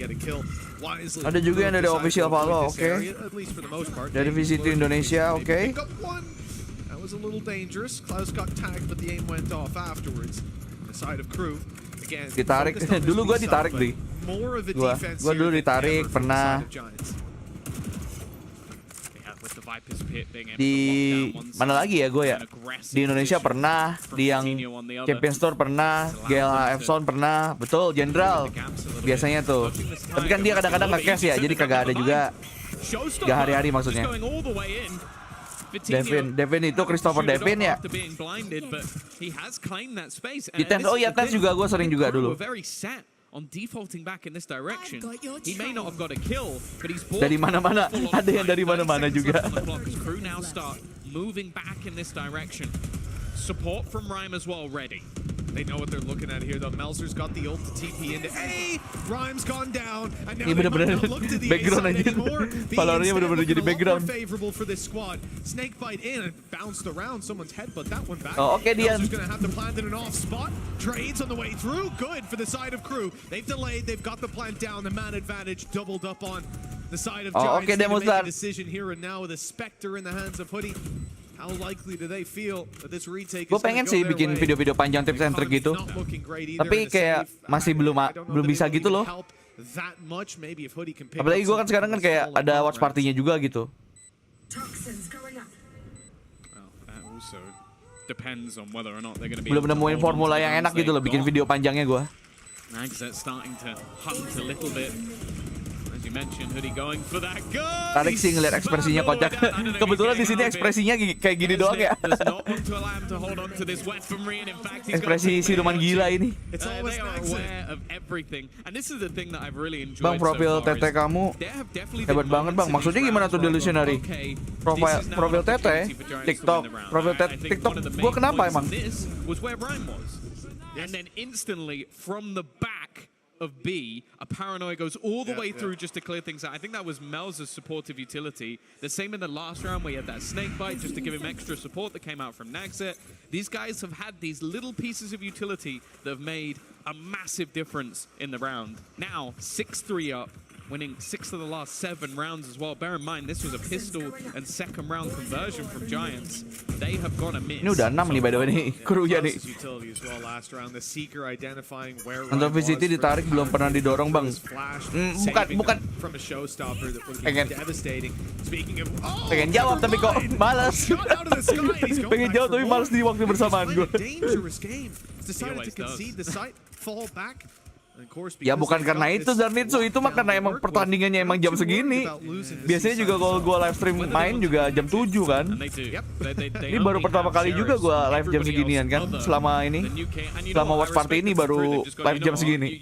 Ada juga yang dari official Valo, oke. Dari VCT Indonesia, oke. That was a little dangerous. Klaus got tagged, but the aim went off afterwards. The side of Crew. Ditarik, dulu gue ditarik deh. Gue dulu ditarik, pernah di mana lagi ya gue ya? Di Indonesia pernah, di yang Champion Store pernah, GLHF Zone pernah, betul, Jenderal biasanya tuh. Tapi kan dia kadang-kadang nge-cash ya, jadi kagak ada juga, gak hari-hari maksudnya. Devin itu Christopher Devin ya. Di Tens, oh iya Tens juga gue sering juga dulu. Dari mana-mana, ada yang dari mana-mana juga. Support from Rhyme as well ready. They know what they're looking at here though. Melzer's got the ult to TP into A. Rhyme's gone down and now ini bener-bener background aja. Valorantnya bener-bener jadi background. Favorable for this squad. Snake bite in and bounced around someone's head, but that one back. Oh, oke, Dian. Melzer's gonna have to plant in an off spot. Trades on the way through. Good for the side of Crew. They've delayed. They've got the plant down. The man advantage doubled up on the side of Giants. Oke, They make Demostar. a decision here and now with a Spectre in the hands of Hoodie. How likely do they feel that this retake is Gue pengen sih bikin video-video panjang tips and trick gitu, tapi kayak masih belum bisa gitu loh. Apalagi gue kan sekarang kan kayak ada watch party-nya juga gitu. Belum nemuin formula yang enak gitu loh bikin video panjangnya gue. Tarik sih ngeliat ekspresinya kocak. Kebetulan di sini ekspresinya kayak gini doang ya. Ekspresi siluman gila ini. Bang, profil TT kamu hebat banget bang. Maksudnya gimana tuh delusionary? Profil TT, TikTok, profil TikTok. Gua kenapa emang? And then instantly from the back of B, a paranoia goes all the way through just to clear things out. I think that was Melzer's supportive utility. The same in the last round where he had that snake bite just to give him extra support that came out from Nagset. These guys have had these little pieces of utility that have made a massive difference in the round. Now, 6-3 up, winning 6 of the last 7 rounds as well. Bear in mind, this was a pistol and second round conversion from Giants. They have gone amiss. Ini udah 6 nih by the way nih, krunya nih. Untuk VCT ditarik belum pernah didorong bang. Bukan. Pengen jawab tapi kok malas. Pengen jawab tapi malas di waktu bersamaan gue. Ya bukan karena itu Zarnitsu, itu mah karena emang pertandingannya emang jam segini. Biasanya juga kalau gue live stream main juga jam 7 kan. Ini baru pertama kali juga gue live jam seginian kan. Selama watch party ini baru live jam segini.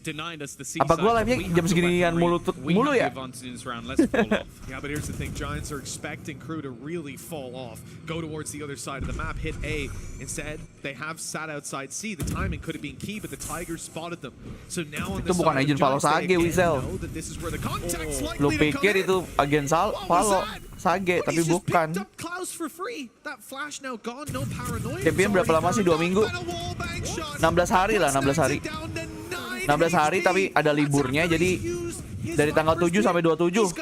denied us the C Apa side. gua live-nya We jam have the seginian weaponry. mulu We ya? have the advantage in this round. Let's fall off. Yeah, but here's the thing. Giants are expecting Crew to really fall off, go towards the other side of the map, hit A. Instead, they have sat outside C. The timing could have been key, but the Tigers spotted them. So now on Itu the bukan side agen of Valo Giants, they Sage, again Wisel. know that this is where the contact's Lu likely to come pikir in. itu agen Valo Sage, tapi He's just bukan. picked up Klaus for free. That flash now gone, no paranoia. Champion berapa lama sih? 2 minggu? 16 hari lah, 16 hari. 16 hari tapi ada liburnya, jadi dari tanggal 7 sampai 27.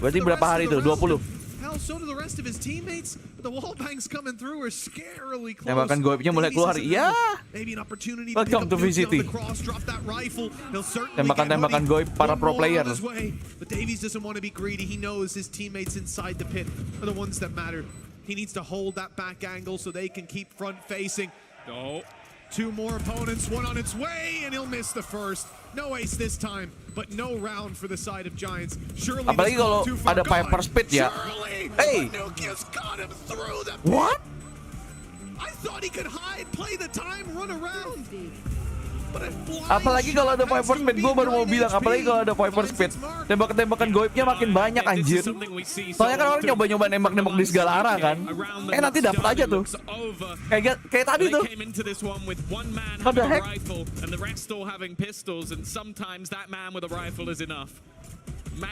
Berarti berapa hari itu? 20. So do the rest of his teammates, but the wall bangs coming through are scarily close. Tembakan goibnya mulai keluar. Ya. Maybe an opportunity to Welcome to pick up Nuki on VCT. the cross, drop that rifle. He'll certainly Tembakan-tembakan get goib Hoodie. para pro One more player. on his way, but Davies doesn't want to be greedy. He knows his teammates inside the pit are the ones that matter. He needs to hold that back angle so they can keep front facing. Oh. 2 more opponents, one on its way, and he'll miss the first. No ace this time, but no round for the side of Giants. Surely Apalagi this kalau gone too far. ada Piper Gone. Speed ya. Surely, Hey. Nuki's got him through the pit. What? I thought he could hide, play the time, run around. But a blind Apalagi kalau ada shot Piper has Speed, to gue be baru mau great bilang. Apalagi HP. kalau ada Piper Finds Speed, its mark. tembakan goibnya makin banyak anjir. Soalnya kan orang nyoba-nyoba nembak-nembak di segala arah kan. Nanti dapat aja tuh. Kayak tadi tuh. What the heck?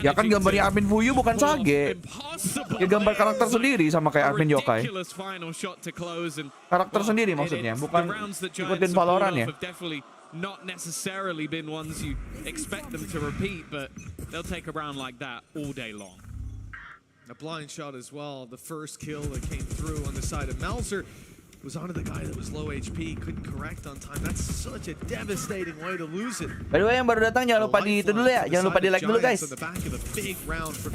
Ya kan gambarnya admin Fuyu bukan Sage. Ya gambar karakter sendiri sama kayak admin yokai. Karakter sendiri maksudnya, bukan ikutin Valorant ya. Not necessarily been ones you expect them to repeat, but they'll take a round like that all day long. A blind shot as well. The first kill that came through on the side of Melzer was onto the guy that was low HP, couldn't correct on time. That's such a devastating way to lose it. By the way, yang baru datang jangan lupa di itu dulu ya, jangan lupa di like dulu guys.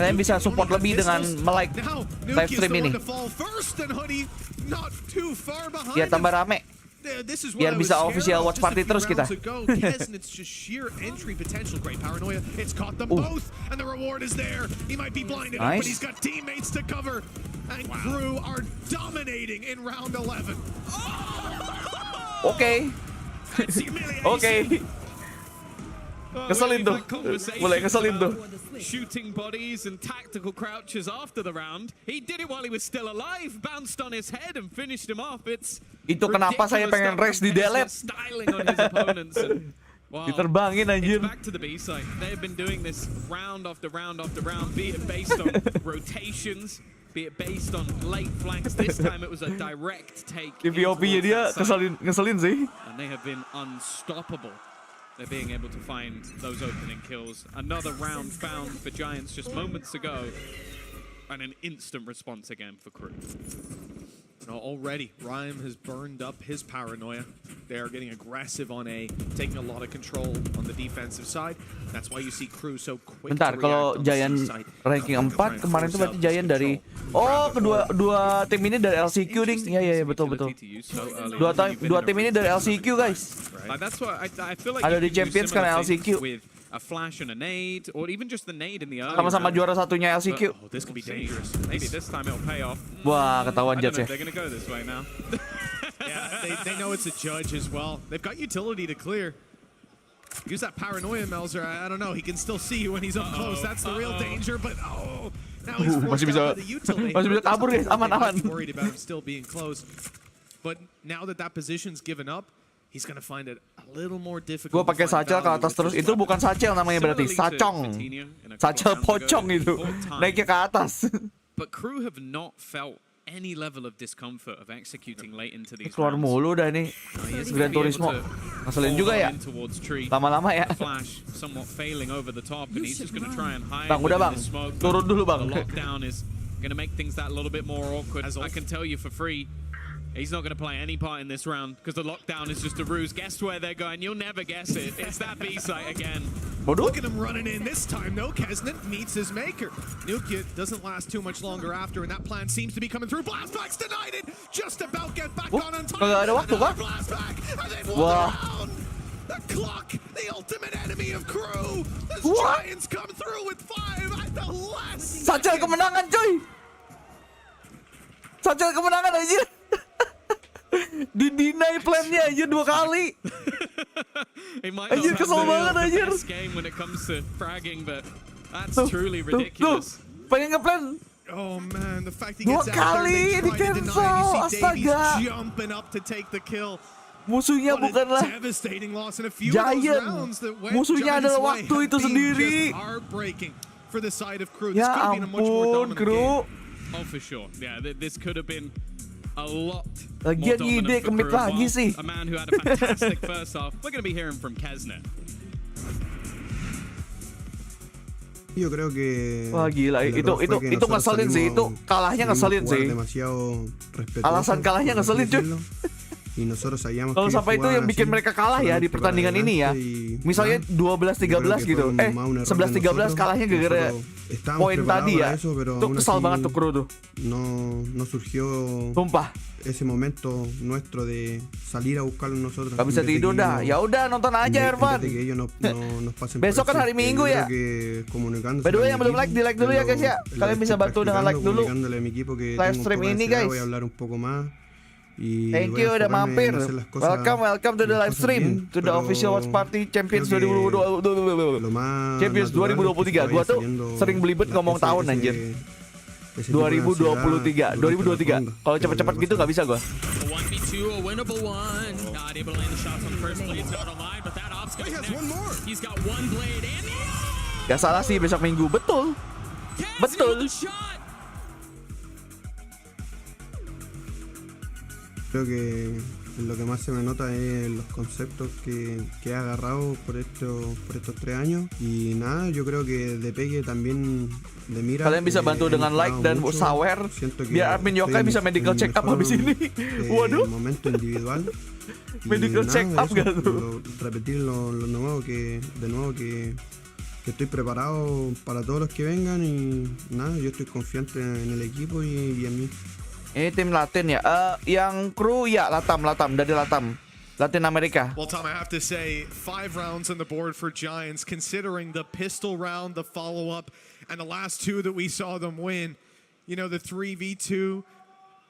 Kalian bisa support lebih dengan like live stream ini. Biar tambah rame. Biar bisa official watch party terus kita. Nice. Oke. Oke. Keselin tuh. Mulai keselin tuh. Shooting bodies and tactical crouches after the round. He did it while he was still alive, bounced on his head and finished him off. Itu kenapa saya pengen race di delete. Styling on his opponents. Wow. Diterbangin anjir. It's back to the B side. They've been doing this round after round after round, be it based on rotations, be it based on late flanks. This time it was a direct take. Di POV-nya dia ngeselin sih. And they have been unstoppable. They're being able to find those opening kills. Another round found for Giants just moments ago. And an instant response again for Crew. No, already, Rhyme has burned up his paranoia. They are getting aggressive on A, taking a lot of control on the defensive side. That's why you see Crew so quick. Bentar, kalau Giant ranking 4, kemarin tuh berarti Giant dari... Oh, kedua tim ini dari LCQ, ding. Iya, betul. Dua tim ini dari LCQ, guys. Ada di Champions karena LCQ. A flash and a nade, or even just the nade in the early Sama-sama juara satunya LCQ. Oh, this could be dangerous. Maybe this time it'll pay off. Wah, ketahuan Jets ya. They're gonna go this way now. Yeah, they know it's a judge as well. They've got utility to clear. Use that paranoia, Melzer. I don't know. He can still see you when he's up close. That's the real danger. But now he's forced out of the utility. Masih bisa kabur guys, aman. Worried about him still being close. But now that position's given up, he's gonna find it a little more difficult. Gue pakai satchel ke atas terus. Itu bukan satchel namanya berarti, sacong. Satchel pocong itu. Naiknya ke atas. But Crew have not felt any level of discomfort of executing late into these Keluar mulu dah nih. Gran Turismo. Ngeselin juga ya. Lama-lama ya. Flash somewhat failing over the top and he's just going to try and hide. Bang, udah bang. Turun dulu bang. The lockdown is going to make things that a little bit more awkward. I can tell you for free, he's not going to play any part in this round because the lockdown is just a ruse. Guess where they're going? You'll never guess it. It's that B site again. Look at him running in this time, though. Kesnet meets his maker. Nukia doesn't last too much longer after, and that plan seems to be coming through. Blastback's denied it. Just about get back on time. Kagak ada waktu kah? Blastback, and they've won the round. The clock, the ultimate enemy of Crew. The Giants come through with 5 at the last. Satchel kemenangan, coy. Satchel kemenangan anjir. Di-deny plan-nya aja 2 kali. He might Anjir, not kesel have banget, the anjir. best game when it comes to fragging, but that's Tuh, truly tuh, ridiculous. pengen ngeplan. Oh man, the fact he 2 gets out there kali and they try to di-cancel, deny. You see Davies astaga. jumping up to take the kill. Musuhnya What a bukanlah devastating loss in a few of those Giant. rounds that went Musuhnya Giants' adalah way waktu have itu been sendiri. just heartbreaking for the side of Crew. This ya could have been a much more ampun, dominant game. Kru. Oh, for sure. Yeah, this could have been a lot Lagian more dominant ide for kemit Crew. lagi While sih. A man who had a fantastic first half. We're going to be hearing from ke-6. Yo creo que Wah gila, el error fue que itu nosotros ngeselin sih, itu salimos- kalahnya salimos ngeselin jugar sih. demasiado respetuosos, Alasan kalahnya por así ngeselin, cuy. decirlo. Y nosotros sabíamos Kalau que sampai itu jugar yang bikin así, mereka kalah ya di solamente pertandingan para ini ya. adelante y Misalnya nada. 12-13 Yo gitu. creo que fue más un error de 11-13 nosotros. kalahnya gara-gara Nosotros estábamos poin preparados tadi ya. para eso, pero Tuh aún kesal así banget tuh Kru tuh. no surgió Sumpah, ese momento nuestro de salir a buscarlo nosotros. gak bisa en vez de tidur que dah. ellos- Ya udah nonton aja en vez Irfan. de que ellos nos pasen Besok por kan hari encima. Minggu Yo ya. creo que comunicándose By the way, a mi yang belum equipo, like, di like dulu ya guys ya. es lo Kalian que bisa estoy bantu dengan like practicando, dulu. comunicándole a mi equipo que Live tengo un stream poco de ini, ansiedad, guys. voy a hablar un poco más. Y Thank voy a you udah enfocarme mampir. en hacer las cosas- Welcome to the las live cosas stream, bien, to the pero official watch party Champions creo que 2022. lo más Champions natural es que 2023. vaya Gua tuh saliendo sering belibet ngomong tahun anjir. ese tipo de 2023, ansiedad 2023. durante la Kalau ronda. cepet-cepet gitu nggak bisa gua. A 1v2, a winnable one. Not able to land the shots on the first blade. Not online, but that op's going to connect. He's got one blade in. Gak salah sih besok Minggu, betul. Betul. Creo que lo que más se me nota es los conceptos que he agarrado por estos 3 años. Y nada, yo creo que de pegue también de mira. Kalian bisa bantu dengan like dan sawer biar admin yokai bisa medical check up habis ini. Waduh. Momento individual. Y Medical nada, check up eso, gak tuh? repetir lo nuevo que estoy preparado para todos los que vengan y nada, yo estoy confiante en el equipo y en mí. Ini tim Latin ya. Yang Kru ya Latam dari Latam. Latin Amerika. Well, Tom, I have to say, 5 rounds on the board for Giants, considering the pistol round, the follow-up, and the last 2 that we saw them win. You know, the 3v2,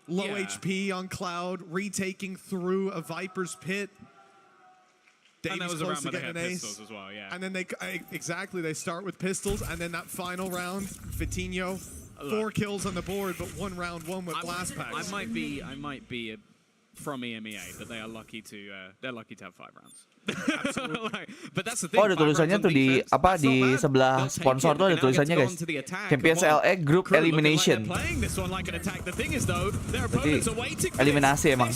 low HP on Cloud, retaking through a Viper's pit. And that Davies was close around to when they getting had an ace. pistols as well, yeah. And then they start with pistols, and then that final round, Vitinho, 4 kills on the board, but 1 round 1 with blast packs. I might be from EMEA, but they're lucky to have 5 rounds. But that's the thing. Oh, ada tulisannya tuh di apa di sebelah sponsor tuh ada tulisannya guys. Champions LA Group Elimination. Berarti eliminasi emang.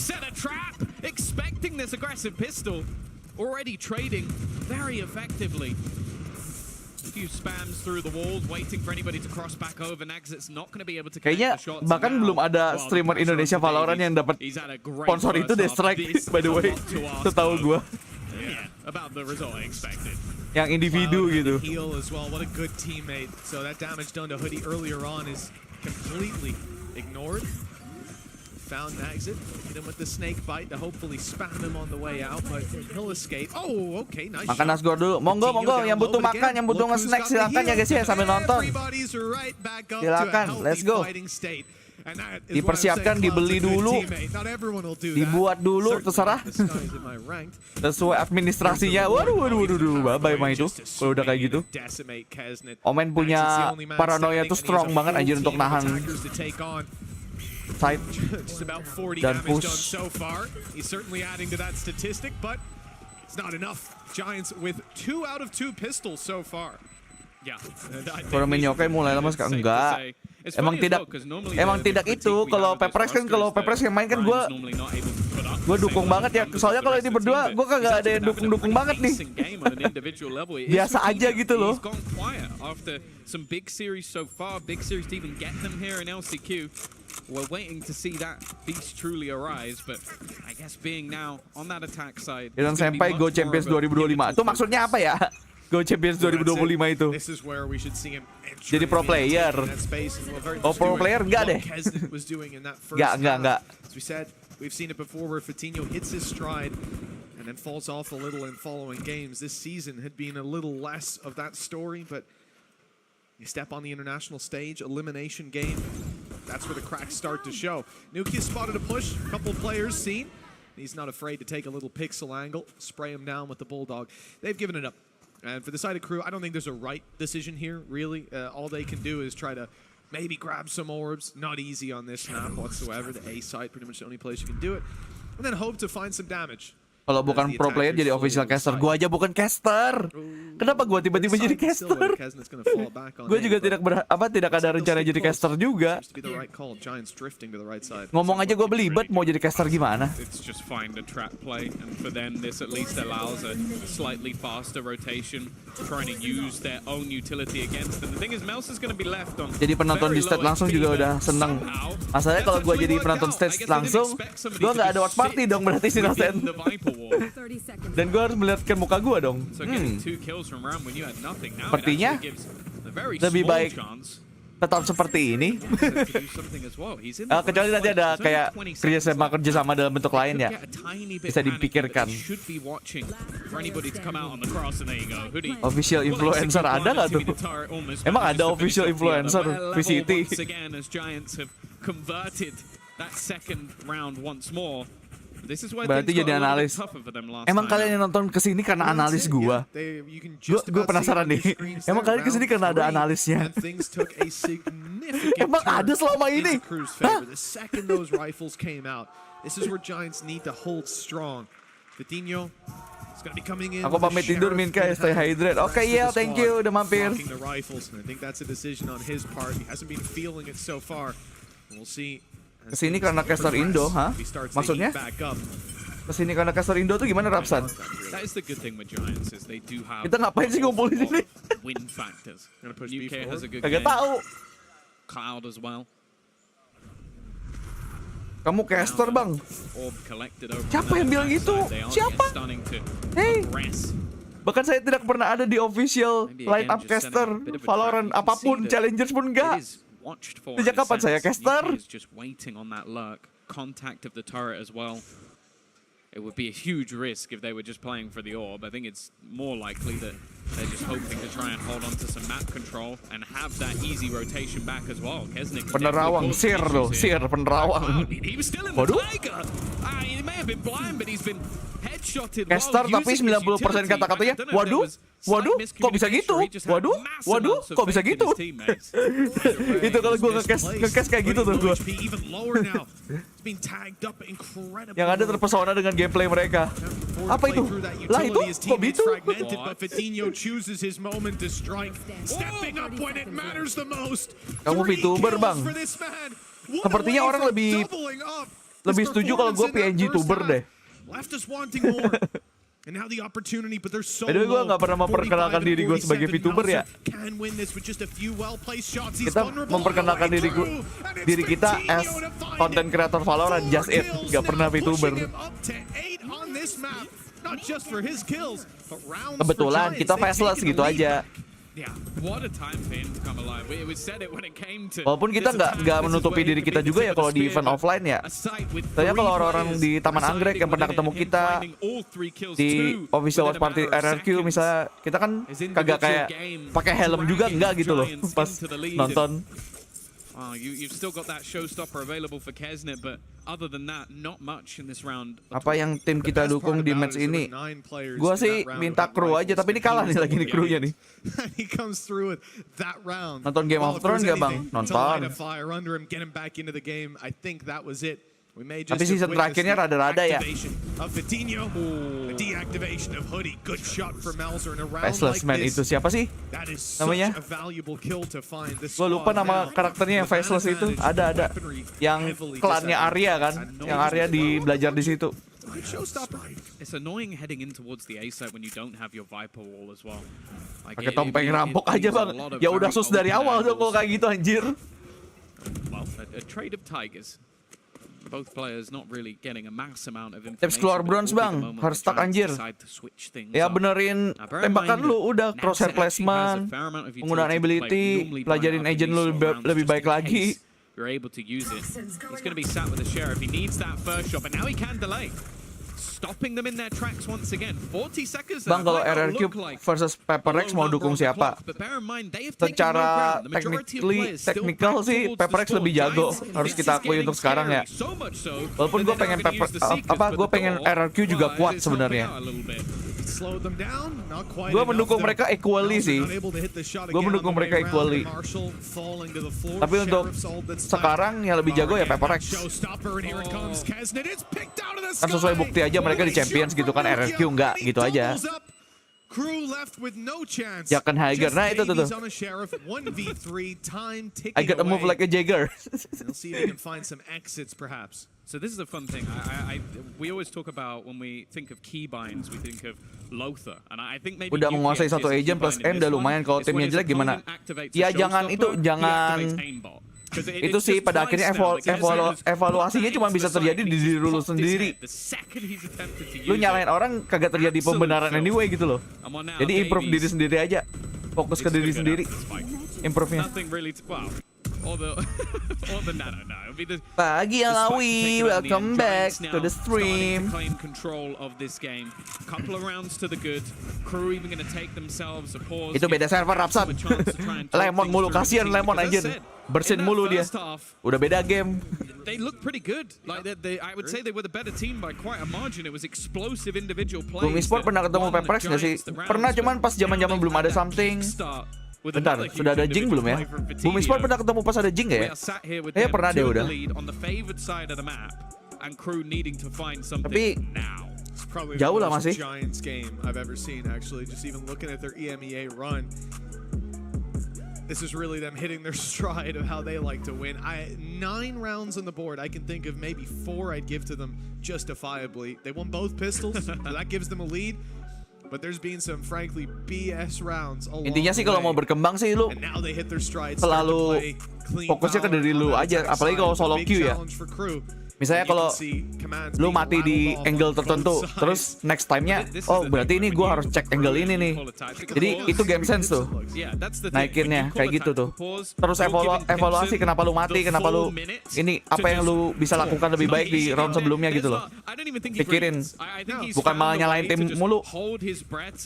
Expecting this aggressive pistol, already trading very effectively. Few spams through the walls, waiting for anybody to cross back over. Nagzit's not going to be able to connect Kayaknya the shots. bahkan belum ada streamer Indonesia Valorant yang dapat sponsor itu deh, strike by the way. Setahu gua. About the result I expected. Yang individu Cloud gitu. and the heal as well. What a good teammate. So that damage done to Hoodie earlier on is completely ignored. Found Nagzit, hit him with the snake bite to hopefully spam him on the way out, but he'll escape. Oh, okay, nice Makan shot. nasgor dulu. Monggo, yang butuh makan, yang butuh nge-snack silakan ya guys ya sambil nonton. Silakan, let's go. Dipersiapkan, dibeli dulu, dibuat dulu, terserah. Sesuai administrasinya. Waduh, bye mah itu. Kalau udah kayak gitu. Omen punya paranoia tuh strong banget anjir untuk nahan side Just about 40 dan damage done push. so far. He's certainly adding to that statistic, but it's not enough. Giants with 2 out of 2 pistols so far. Yeah. Kalau main yokai mulai lama sekarang enggak. Emang tidak itu. Kalau Peprex yang main kan gue dukung banget ya. Soalnya kalau ini berdua gue kagak ada yang dukung banget nih. Biasa aja gitu loh. Some big series so far, big series to even get them here in LCQ. We're waiting to see that beast truly arise, but I guess being now on that attack side. Irsen Senpai Go Champions 2025. Itu maksudnya apa ya? Go Champions 2025 itu. Jadi pro player. Oh, pro player enggak deh. Enggak. As we said, we've seen it before where Vitinho hits his stride and then falls off a little in following games. This season had been a little less of that story, but you step on the international stage, elimination game, that's where the cracks start to show. Nukia spotted a push, a couple players seen. He's not afraid to take a little pixel angle, spray him down with the Bulldog. They've given it up. And for the side of Crew, I don't think there's a right decision here, really. All they can do is try to maybe grab some orbs. Not easy on this map whatsoever. The A side, pretty much the only place you can do it. And then hope to find some damage. Kalau bukan pro player jadi official caster, gua aja bukan caster. Kenapa gua tiba-tiba jadi caster? Gua juga tidak ada rencana jadi caster juga. Ngomong aja gua belibet mau jadi caster gimana? It's just find a trap play, and for them this at least allows a slightly faster rotation, trying to use their own utility against them. The thing is, Mel's is going to be left on. Jadi penonton di stage langsung juga udah seneng. Masalahnya kalau gua jadi penonton stage langsung, gua nggak ada watch party dong berarti si Nosen. Dan gue harus melihatkan muka gue dong. Sepertinya lebih baik tetap seperti ini. Kecuali nanti ada kayak kerjasama dalam bentuk lain ya. Bisa dipikirkan. Official influencer ada nggak tuh? Emang ada official influencer VCT? Berarti jadi analis. Emang kalian yang nonton kesini karena analis gua? Gua penasaran nih. Emang kalian kesini karena ada analisnya? Emang ada selama ini? Hah? Aku pamit tidur, Minka, stay hydrated. Oke, ya, thank you udah mampir. Kesini karena caster Indo, hah? Maksudnya? Kesini karena caster Indo tuh gimana, Rapsan? Kita ngapain sih ngumpul di sini? Kagak tahu. Kamu caster, Bang? Siapa yang bilang gitu? Siapa? Hey. Bahkan saya tidak pernah ada di official line up caster Valorant apapun, challengers pun enggak. Sejak kapan saya caster? It would be a huge risk if they were just playing for the orb. I think it's more likely that they're just hoping to try and hold on to some map control and have that easy rotation back as well. Penerawang, Sir loh, Sir penerawang. Waduh. He may have been blind, but he's been headshotted. Caster tapi 90% kata-katanya, waduh, waduh, kok bisa gitu? Waduh, waduh, kok bisa gitu? Itu kalau gue nge-cast kayak gitu tuh gue. Yang ada terpesona dengan gameplay mereka. Apa itu? Lah itu, kok gitu? Kamu VTuber, Bang. Sepertinya orang lebih setuju kalau gue PNG tuber deh. Aduh, gue gak pernah memperkenalkan diri gue sebagai VTuber ya. Kita memperkenalkan diri kita as content creator Valorant, just it. Gak pernah VTuber. Kebetulan kita faceless gitu aja. Walaupun kita nggak menutupi diri kita juga ya kalau di event offline ya. Soalnya kalau orang-orang di Taman Anggrek yang pernah ketemu kita di official watch party NRG misalnya, kita kan kagak kayak pakai helm juga enggak gitu loh pas nonton. You've still got that showstopper available for Kesnet, but other than that, not much in this round. Apa yang tim kita dukung di match ini? Gua sih minta crew aja, tapi ini kalah nih lagi nih crewnya nih. Nonton Game of Thrones gak, Bang? Nonton. Tapi season terakhirnya rada-rada ya. Faceless Man itu siapa sih namanya? Gue lupa nama karakternya yang Faceless itu. Ada yang klannya Arya kan, yang Arya belajar di situ. It's annoying heading in towards the A site when you don't have your Viper wall as well. Pakai topeng rampok aja, Bang. Ya udah sus dari awal dong kalau kayak gitu, anjir. Well, a trade of tigers. Both players not really getting a mass amount of information. Tips keluar bronze, Bang. Harus stuck, anjir. Ya benerin tembakan lu, udah crosshair placement, penggunaan ability, pelajarin agent lu lebih baik lagi. You're able to use it. He's going to be sat with a sheriff. He needs that first shot, but now he can delay. stopping them in their tracks once again. 40 seconds. Bang, kalau RRQ versus Paper Rex mau dukung siapa? Secara technical sih Paper Rex lebih jago, harus kita akui untuk sekarang ya. Walaupun gue pengen gue pengen RRQ juga kuat sebenarnya. Gue mendukung mereka equally sih. Gue mendukung mereka equally. Tapi untuk sekarang yang lebih jago ya Paper Rex. Kan sesuai bukti aja mereka di Champions gitu kan, RRQ enggak gitu aja. Jakan Hager, nah itu tuh. I got a move like a Jagger. So this is a fun thing. We always talk about when we think of keybinds, we think of Lothar, and I think maybe udah menguasai satu agent plus M udah lumayan. Kalau timnya jelek gimana? Ya jangan itu sih pada akhirnya evaluasinya cuma bisa terjadi di diri lu sendiri. Lu nyalain orang kagak terjadi pembenaran anyway gitu loh. Jadi improve diri sendiri aja. Fokus ke diri sendiri. Improve-nya. Pagi Alawi, welcome back to the stream. Itu beda server Rapsat. Lemon mulu, kasihan Lemon aja. Bersin mulu dia. Udah beda game. They look pretty good. Like I would say they were the better team by quite a margin. It was explosive individual plays. Mousepad pernah ketemu Paper Rex nggak sih? Pernah, cuman pas zaman-zaman belum ada something. Bentar, sudah ada Jing belum ya? Mousepad pernah ketemu pas ada Jing nggak ya? Pernah deh udah. Tapi jauh lah masih. This is really them hitting their stride of how they like to win. 9 rounds on the board. I can think of maybe 4 I'd give to them justifiably. They won both pistols, so that gives them a lead. But there's been some frankly BS rounds along Intinya sih kalau mau berkembang sih lu selalu fokusnya ke diri lu aja, apalagi kalau solo queue ya. Misalnya kalau lu mati di angle tertentu, terus next time-nya, oh berarti ini gue harus cek angle ini nih. Jadi itu game sense tuh, naikinnya kayak gitu tuh. Terus evaluasi kenapa lu mati, kenapa lu ini, apa yang lu bisa lakukan lebih baik di round sebelumnya gitu loh. Pikirin, bukan malah nyalain tim mulu.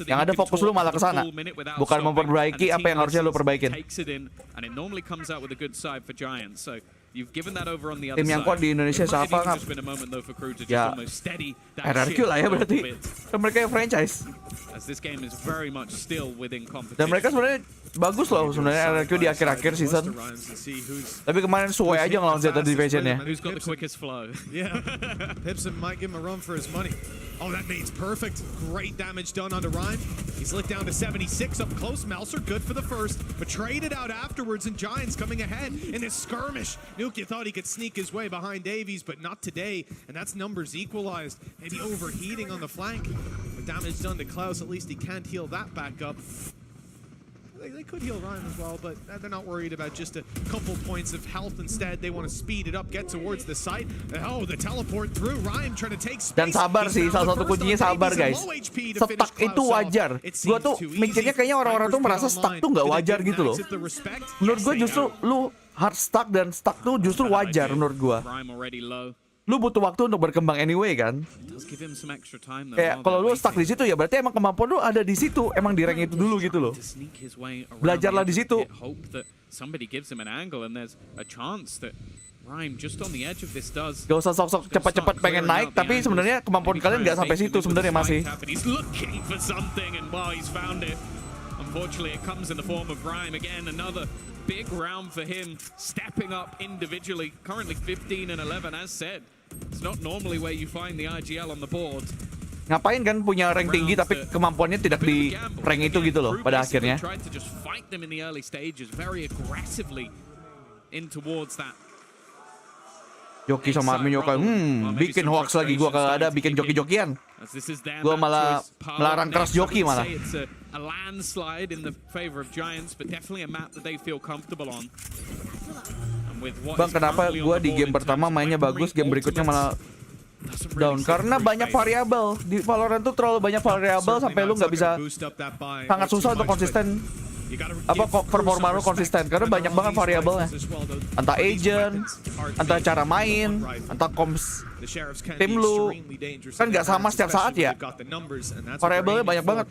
Yang ada fokus lu malah ke sana, bukan memperbaiki apa yang harusnya lu perbaikin. Tim yang kuat di Indonesia siapa kan? Ya RRQ lah ya berarti. Kan mereka yang franchise. Dan mereka sebenarnya bagus loh sebenarnya RRQ di akhir-akhir season. Tapi kemarin suwe aja ngelawan ZETA Division-nya. Oh, that nade's perfect. Great damage done onto Rhyme. He's licked down to 76 up close. Melser good for the first, but traded out afterwards, and Giants coming ahead in this skirmish. Nuki thought he could sneak his way behind Davies, but not today, and that's numbers equalized. Maybe overheating on the flank. The damage done to Klaus, at least he can't heal that back up. They could heal Rhyme as well, but they're not worried about just a couple points of health. Instead, they want to speed it up, get towards the site. Oh, the teleport through. Rhyme trying to take space. Dan sabar sih, salah satu kuncinya sabar guys. Stuck itu wajar. Gua tuh mikirnya kayaknya orang-orang tuh merasa stuck tuh nggak wajar gitu loh. Menurut gua justru lu hard stuck dan stuck tuh justru wajar menurut gua. Lu butuh waktu untuk berkembang anyway kan. Kayak kalau lu stuck di situ ya berarti emang kemampuan lu ada di situ, emang di rank itu dulu gitu loh. Belajarlah di situ. Gak usah sok-sok cepat-cepat pengen naik, tapi sebenarnya kemampuan kalian nggak sampai situ sebenarnya masih. Unfortunately, it comes in the form of Rhyme again. Another big round for him, stepping up individually. Currently 15 and 11, as said. It's not normally where you find the IGL on the board. Ngapain kan punya rank tinggi tapi kemampuannya tidak di rank itu gitu loh pada akhirnya. Tried to just fight them in the early stages very aggressively in towards that. Joki sama Armin yokai, bikin hoax lagi, gua kagak ada bikin joki-jokian. Gua malah melarang keras joki malah. A landslide in the favor of Giants, but definitely a map that they feel comfortable on. Bang, kenapa gua di game pertama mainnya bagus, game berikutnya malah down? Karena banyak variabel. Di Valorant tuh terlalu banyak variabel sampai lu nggak bisa, sangat susah untuk konsisten performa lu konsisten karena banyak banget variabelnya. Entah agent, entah cara main, entah comms tim lu, kan nggak sama setiap saat ya. Variabelnya banyak banget.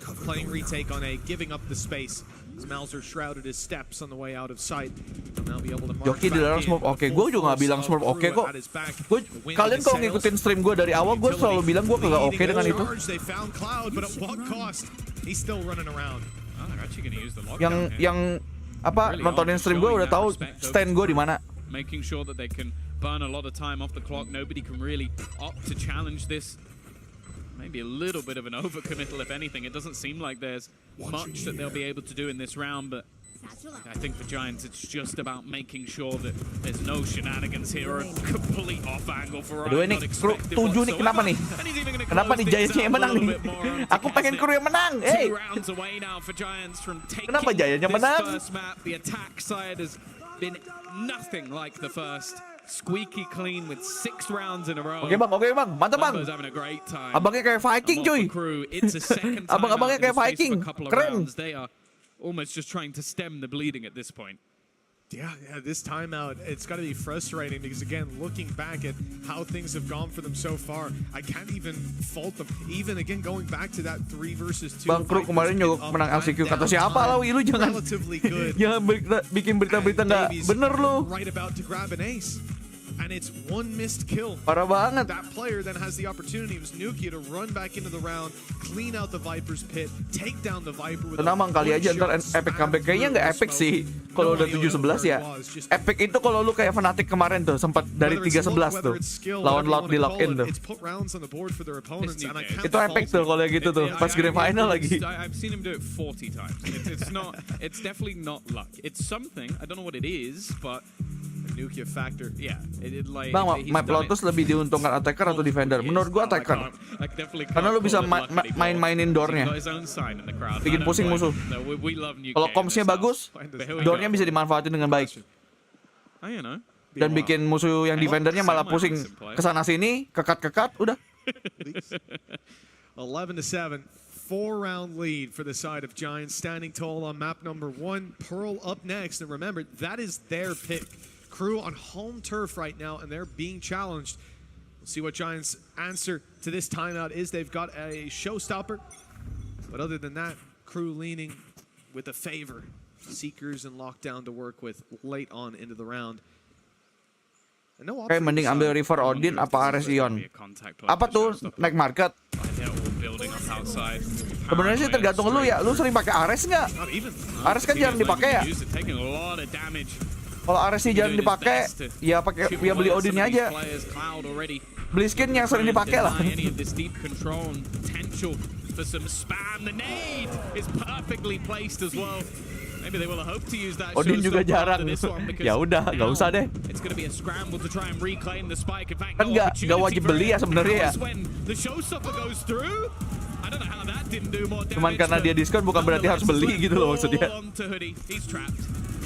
Joki di dalam smurf oke, gue juga nggak bilang smurf oke kok. Kalian kalau ngikutin stream gue dari awal, gue selalu bilang gue kagak oke dengan itu. Yang apa nontonin stream gue udah tahu stand gue di mana. Making sure that they can burn a lot of time off the clock. Nobody can really opt to challenge this. Maybe a little bit of an overcommittal, if anything. It doesn't seem like there's much that they'll be able to do in this round, but I think for Giants, it's just about making sure that there's no shenanigans here or a complete off angle for Aduh ini kru 7 nih, kenapa nih? Kenapa nih Giants yang menang nih? Aku pengen kru yang menang. Hey. Kenapa Giants yang menang? The attack side has been nothing like the first. Squeaky clean with 6 rounds in a row. Oke bang, mantap bang. Abangnya kayak Viking cuy. Abang-abangnya kayak Viking, keren. They are almost just trying to stem the bleeding at this point. Yeah, this timeout, it's got to be frustrating because, again, looking back at how things have gone for them so far, I can't even fault them. Even, again, going back to that 3 versus 2. Bang Kru kemarin juga menang LCQ. Kata siapa lah, lu jangan bikin berita-berita nggak bener lu. Right about to grab an ace. And it's one missed kill. Parah banget. That player then has the opportunity, it was Nuki, to run back into the round, clean out the Viper's pit, take down the Viper with Tenang kali aja ntar epic comeback. Kayaknya nggak epic sih kalau udah 7-11 ya. Epic itu kalau lu kayak Fnatic kemarin tuh sempat dari 3-11 tuh lawan Loud di lock in tuh. Itu epic tuh kalau gitu tuh pas grand final lagi. I've seen him do it 40 times. It's definitely not luck. It's something. I don't know what it is, but Nuki factor. Yeah, Bang, map Lotus lebih diuntungkan attacker atau defender? Menurut gua attacker. Karena lu bisa main-mainin door-nya. Bikin pusing musuh. Kalau comms-nya bagus, door-nya bisa dimanfaatin dengan baik. Dan bikin musuh yang defendernya malah pusing kesana sini, kekat-kekat, udah. 11-7. 4-round lead for the side of Giants, standing tall on map number 1. Pearl up next, and remember, that is their pick. Crew on home turf right now, and they're being challenged. We'll see what Giants' answer to this timeout is. They've got a showstopper, but other than that, Crew leaning with a favor. Seekers and Lockdown to work with late on into the round. Kayak mending ambil River Odin apa Ares Ion? Apa tuh naik market? Sebenarnya sih tergantung lu ya. Lu sering pakai Ares nggak? Ares kan jarang dipakai ya. Kalau Ares sih jarang dipakai, ya pakai ya beli Odinnya aja. Beli skin yang sering dipakai lah. Odin juga jarang. Ya udah, nggak usah deh. Kan nggak wajib beli ya sebenarnya ya. Cuman karena dia diskon bukan berarti harus beli gitu loh maksudnya.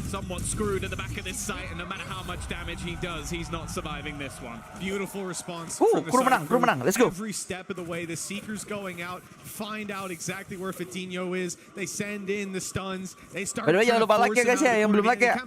Somewhat screwed at the back of this site, and no matter how much damage he does, he's not surviving this one. Beautiful response. Crew menang. Let's go. Every step of the way, the Seekers going out, find out exactly where Fatinho is. They send in the stuns. They start. By the way, jangan lupa like ya guys ya, yang belum like ya.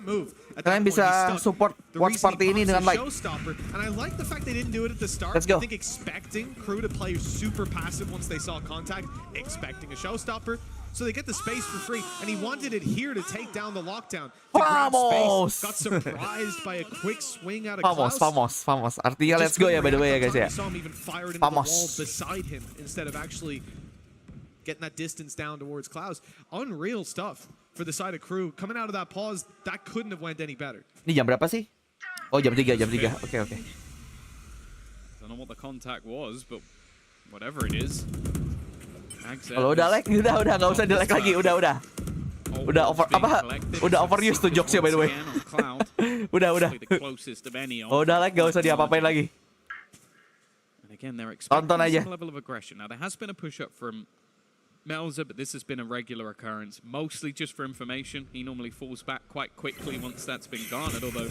Kalian bisa support watch party ini dengan like. And I like the fact they didn't do it at the start. Let's go. I think expecting Crew to play super passive once they saw contact, expecting a showstopper. So they get the space for free, and he wanted it here to take down the lockdown. Vamos! Got surprised by a quick swing out of Klaus. Vamos. Artinya let's go ya by the way ya guys ya. Saw him even fired into the wall beside him instead of actually getting that distance down towards Klaus. Unreal stuff for the side of Crew. Coming out of that pause, that couldn't have went any better. Ini jam berapa sih? Oh jam 3. Oke. Don't know what the contact was, but whatever it is. Kalau udah like, udah nggak usah di like lagi, udah overuse tuh jokesnya by the way. udah. Udah like nggak usah diapa-apain lagi. Tonton aja. Now there has been a push up from Melzer, but this has been a regular occurrence, mostly just for information. He normally falls back quite quickly once that's been garnered, although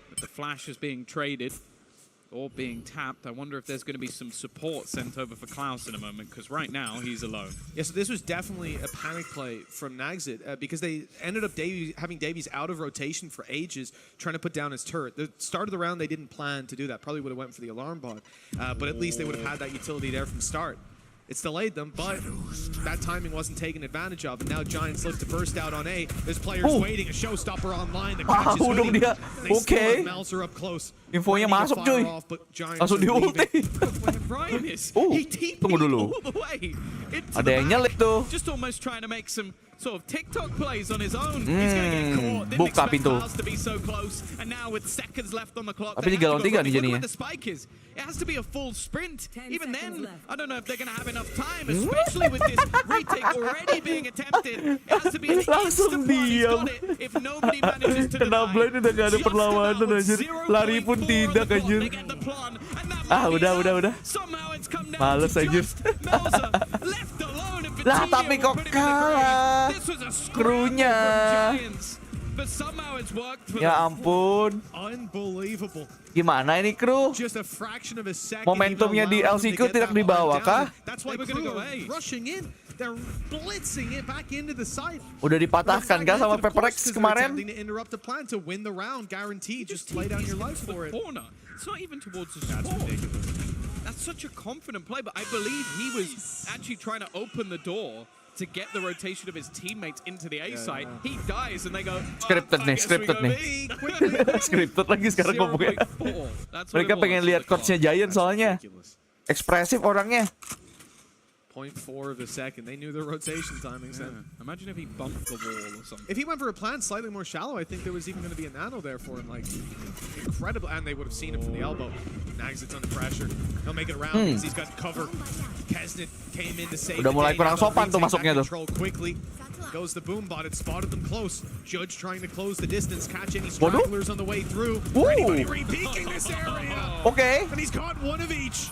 with the flash is being traded. or being tapped. I wonder if there's going to be some support sent over for Klaus in a moment, because right now he's alone. Yeah, so this was definitely a panic play from Nagzit because they ended up having Davies out of rotation for ages, trying to put down his turret. The start of the round, they didn't plan to do that. Probably would have went for the alarm bot, but at least they would have had that utility there from start. It's delayed them, but that timing wasn't taken advantage of, and now Giants look to burst out on A. There's players waiting, a showstopper online. The catch is dong waiting. dia. They still Oke. have Melzer up close. Infonya Ready to masuk, fire cuy. off, but Giants Langsung are di leaving. ulti. Ryan is, he TP'd tunggu dulu. all the way into Ada the yang back, nyelip tuh. just almost trying to make some sort of TikTok plays on his own. He's going to get caught. Didn't buka expect pintu. Klaus to be so close, and now with seconds left on the clock, Tapi they have 3 lawan 3 to go nih running. Look jadinya. where the spike is. It has to be a full sprint. 10 Even seconds then, left. I don't know if they're going to have enough time, especially with this retake already being attempted. It has to be an Langsung instant one. He's diam. got it. If nobody manages to Kena deny, blind udah gak ada just perlawanan about with anjir. Lari pun 0.4 tidak on the clock, anjir. they get the plan, and that Ah, might be udah. enough. Somehow it's come down Males to anjir. just Melzer left alone, and Lah, Vitinho tapi will kok put him in the grave. kalah This was a scramble krunya. from Giants, but somehow it's worked for Ya them. ampun. Unbelievable. Gimana ini kru? Just a fraction of a second. Momentumnya even di allowed them to LCQ get tidak that dibawa bar kah? down. That's why They were gonna crew go are A. rushing in. They're blitzing it back into the site. Udah dipatahkan kan sama Pepperex kemarin? To interrupt the plan to win the round, guaranteed. Just lay down your life for it. Corner. It's not even towards the support. That's such a confident play, but I believe he was actually trying to open the door to get the rotation of his teammates into the A site. He dies and they go, Scripted nih, scripted nih. Scripted lagi sekarang ngomongnya. Mereka pengen lihat coachnya Giant soalnya. Ekspresif orangnya. 0.4 of a second. They knew their rotation timings. Yeah. Imagine if he bumped the wall or something. If he went for a plan slightly more shallow, I think there was even going to be a nano there for him. Like, incredible. And they would have seen him from the elbow. Nagzit's under pressure. He'll make it around because he's got cover. Kesnet came in to save Udah the mulai day. kurang Now sopan tuh retake masuknya back tuh. control quickly. Goes the boom bot. It spotted them close. Judge trying to close the distance, catch any Waduh. stragglers on the way through. Woo. Anybody re-peeking this area. Oke. And he's caught one of each.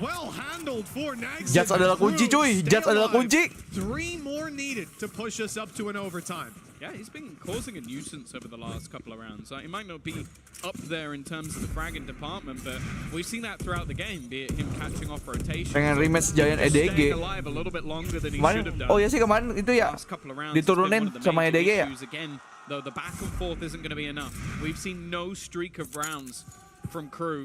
Well handled for Nagzit. Jets adalah kunci cuy. Jets adalah kunci. 3 more needed to push us up to an overtime. Yeah, he's been causing a nuisance over the last couple of rounds. He might not be up there in terms of the fragging department, but we've seen that throughout the game, be it him catching off rotation. Pengen rematch Giant Staying EDG. alive a little bit longer than he Kemarin, should have done. oh ya sih kemarin itu ya Last couple of rounds has been diturunin one of the sama major EDG ya. issues. Again, though, the back and forth isn't going to be enough. We've seen no streak of rounds from crew.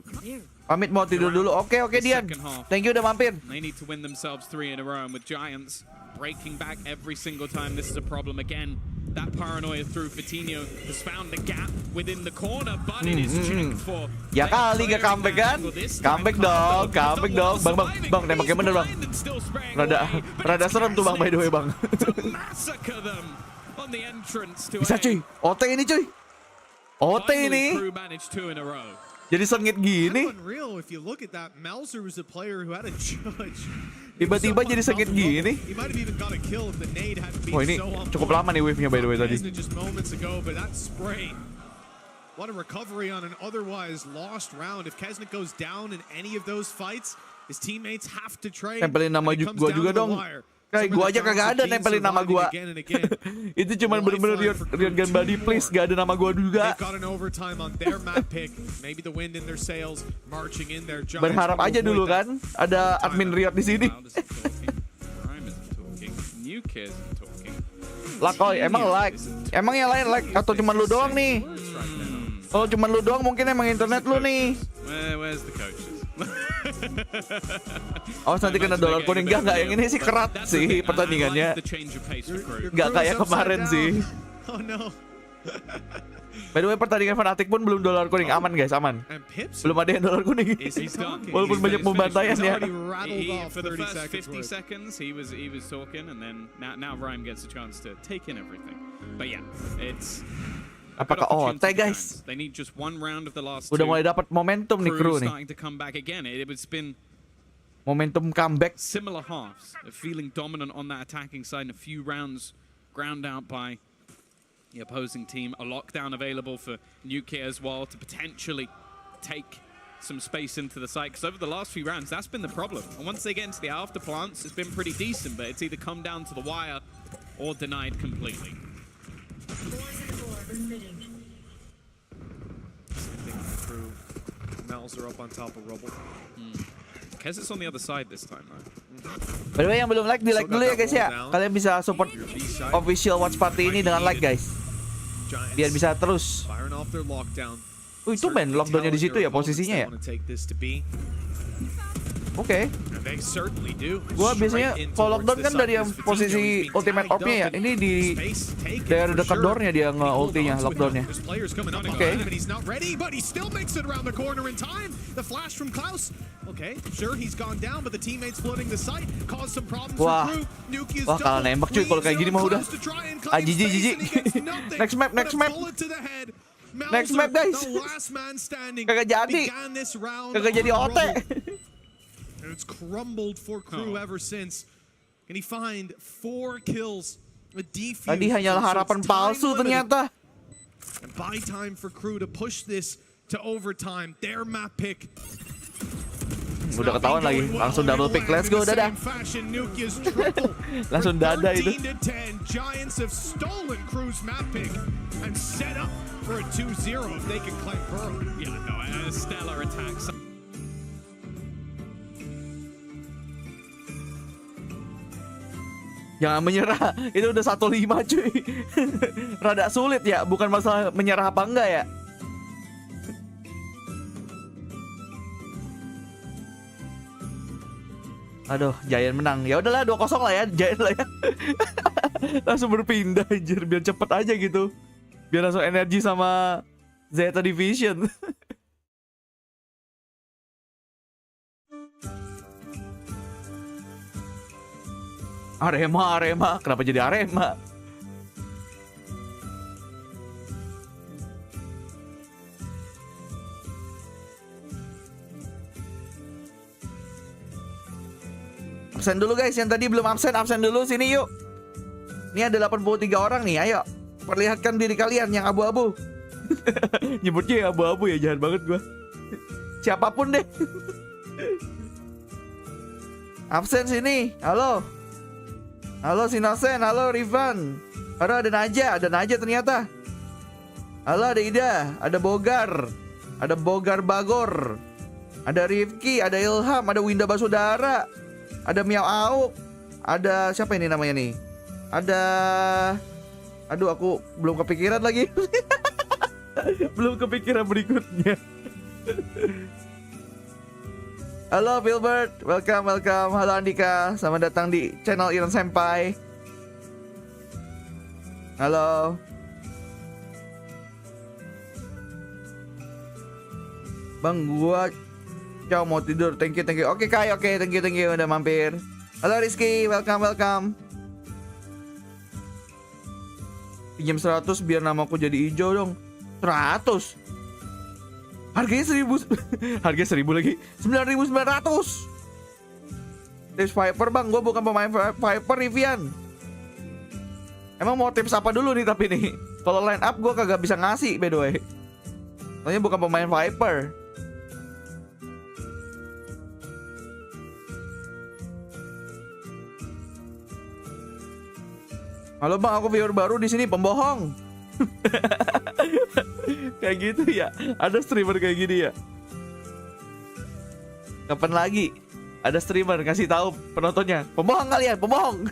Pamit mau tidur dulu. Oke Dian. Thank you udah mampir. They need to win themselves 3 in a row, and with Giants breaking back every single time, this is a problem again. That paranoia through Vitinho has found the gap within the corner, but it is checked for. Ya kali gak comeback kan? Comeback dong, Bang, tembaknya bener bang. Rada serem tuh bang, by the way bang. Bisa cuy, OT ini cuy. OT ini. Jadi sengit gini. Unreal if you look at that. Melzer was a player who had a judge. Tiba-tiba jadi sengit gini. He might have even got a kill if the nade hadn't been Oh ini so on cukup lama nih wave-nya by the way tadi. just moments ago, but that spray. What a recovery on an otherwise lost round. If Kesnet goes down in any of those fights, his teammates have to trade. Nempelin nama gua juga dong. Kayak gua aja kagak ada nempelin nama gua. Itu cuman bener-bener Riot Gun Body please, gak ada nama gua juga. Berharap aja dulu kan ada admin Riot di sini. Lakoy, emang like? Emang yang lain like atau cuman lu doang nih? Kalau cuman lu doang mungkin emang internet lu nih. Where's the coaches? Awas nanti kena dolar kuning. Enggak, yang ini sih kerat sih pertandingannya. Enggak kayak kemarin sih. Oh no. By the way, pertandingan Fnatic pun belum dolar kuning. Aman guys, aman. Belum ada yang dolar kuning. Walaupun banyak pembantaian ya. For the first 50 seconds he was talking, and then now Rhyme gets a chance to take in everything. But yeah, it's apakah OT guys? They need just one round of the last Udah mulai dapat momentum nih crew nih. Starting to come back again. It's been momentum comeback. Similar halves of feeling dominant on that attacking side, and a few rounds ground out by the opposing team. A lockdown available for Nuke as well to potentially take some space into the site, because over the last few rounds that's been the problem, and once they get into the after plants it's been pretty decent, but it's either come down to the wire or denied completely. Mauser up on top of Rubble. Kes is on the other side this time, right? By the way, yang belum like, di like dulu ya guys ya. Kalian bisa support official watch party ini dengan like guys, biar bisa terus. Firing off their lockdown. Itu men lockdownnya di situ ya posisinya ya. Oke. They certainly do. Gua biasanya kalau lockdown kan dari yang posisi ultimate orb-nya ya. Ini di daerah dekat door-nya dia nge-ultinya lockdown-nya. Oke. Wah. Wah, kalah nembak cuy kalau kayak gini mah udah. Ah, jijik. Next map. Next map guys. Kagak jadi OT. And it's crumbled for Crew ever since. Can he find 4 kills? A defuse. Tadi hanyalah harapan palsu ternyata. And buy time for Crew to push this to overtime. Their map pick. Udah ketahuan lagi, langsung double pick. Let's go, dadah. Langsung dada itu. 13-10. Giants have stolen Crew's map pick and set up for a 2-0 if they can claim Pearl. Yeah, no, a stellar attack. Jangan menyerah, itu udah 1-5 cuy. Rada sulit ya, bukan masalah menyerah apa enggak ya. Aduh, Giant menang. Ya udahlah 2-0 lah ya, Giant lah ya. Langsung berpindah anjir, biar cepet aja gitu. Biar langsung NRG sama ZETA Division. Arema, kenapa jadi Arema? Absen dulu guys, yang tadi belum absen dulu, sini yuk. Ini ada 83 orang nih, ayo. Perlihatkan diri kalian yang abu-abu. Nyebutnya yang abu-abu ya, jahat banget gua. Siapapun deh. Absen sini, halo. Halo Sinosen, halo Rivan. Halo ada Naja ternyata. Halo ada Ida, ada Bogar. Ada Bogar Bagor. Ada Rifki, ada Ilham, ada Winda Basudara. Ada Miao Auk. Ada siapa ini namanya nih? Ada, aduh aku belum kepikiran lagi. Belum kepikiran berikutnya. Halo Filbert, welcome. Halo Andika, selamat datang di channel ironsenpai. Halo. Bang, gua mau tidur. Thank you. Oke Kai, thank you udah mampir. Halo Rizky, welcome. Pinjam 100 biar namaku jadi hijau dong. 100. Harganya 1000. Harga 1000 lagi. 9.900. Tips Viper bang, gue bukan pemain Viper Rivian. Emang mau tips apa dulu nih tapi nih? Kalau line up gue kagak bisa ngasih by the way. Soalnya bukan pemain Viper. Halo bang, aku viewer baru di sini, pembohong. Kayak gitu ya. Ada streamer kayak gini ya. Kapan lagi ada streamer kasih tahu penontonnya, pembohong kalian, pembohong.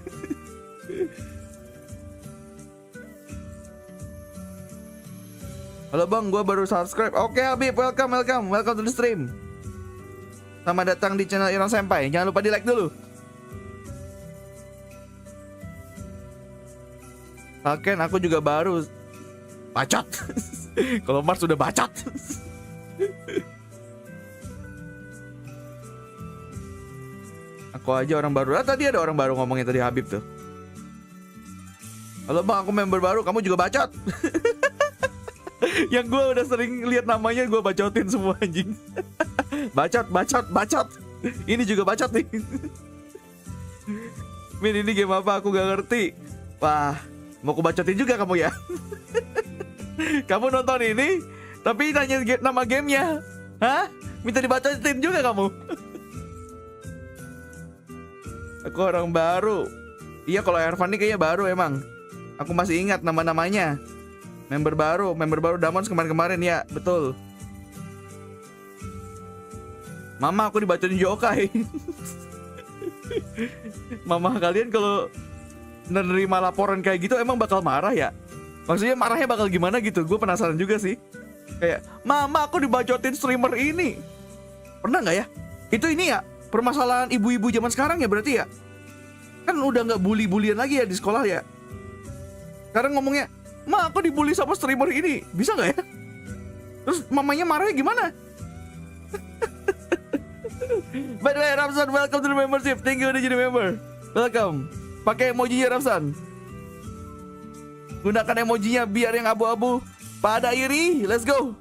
Halo bang, gua baru subscribe. Oke Habib, welcome to the stream. Selamat datang di channel ironsenpai. Jangan lupa di like dulu. Oke, aku juga baru. Bacot. Kalau Mars sudah bacot. Aku aja orang baru. Tadi ada orang baru ngomongin tadi Habib tuh. Halo bang, aku member baru. Kamu juga bacot. Yang gue udah sering lihat namanya gue bacotin semua anjing. Bacot. Ini juga bacot nih. Min, ini game apa? Aku gak ngerti. Wah, mau aku bacotin juga kamu ya. Kamu nonton ini tapi nanya nama gamenya. Hah? Minta dibacotin juga kamu. Aku orang baru. Iya, kalau Ervan ini kayaknya baru emang. Aku masih ingat nama-namanya. Member baru Damons kemarin-kemarin ya, betul. Mama aku dibacotin yokai. Mama kalian kalau menerima laporan kayak gitu emang bakal marah ya? Maksudnya marahnya bakal gimana gitu? Gue penasaran juga sih. Kayak, mama aku dibacotin streamer ini. Pernah nggak ya? Itu ini ya permasalahan ibu-ibu zaman sekarang ya berarti ya? Kan udah nggak bully-bulian lagi ya di sekolah ya? Sekarang ngomongnya, ma aku dibully sama streamer ini. Bisa nggak ya? Terus mamanya marahnya gimana? By the way, Ramsan, welcome to the membership. Thank you udah jadi member. Welcome. Pakai emojinya Ramsan. Gunakan emojinya biar yang abu-abu pada iri. Let's go.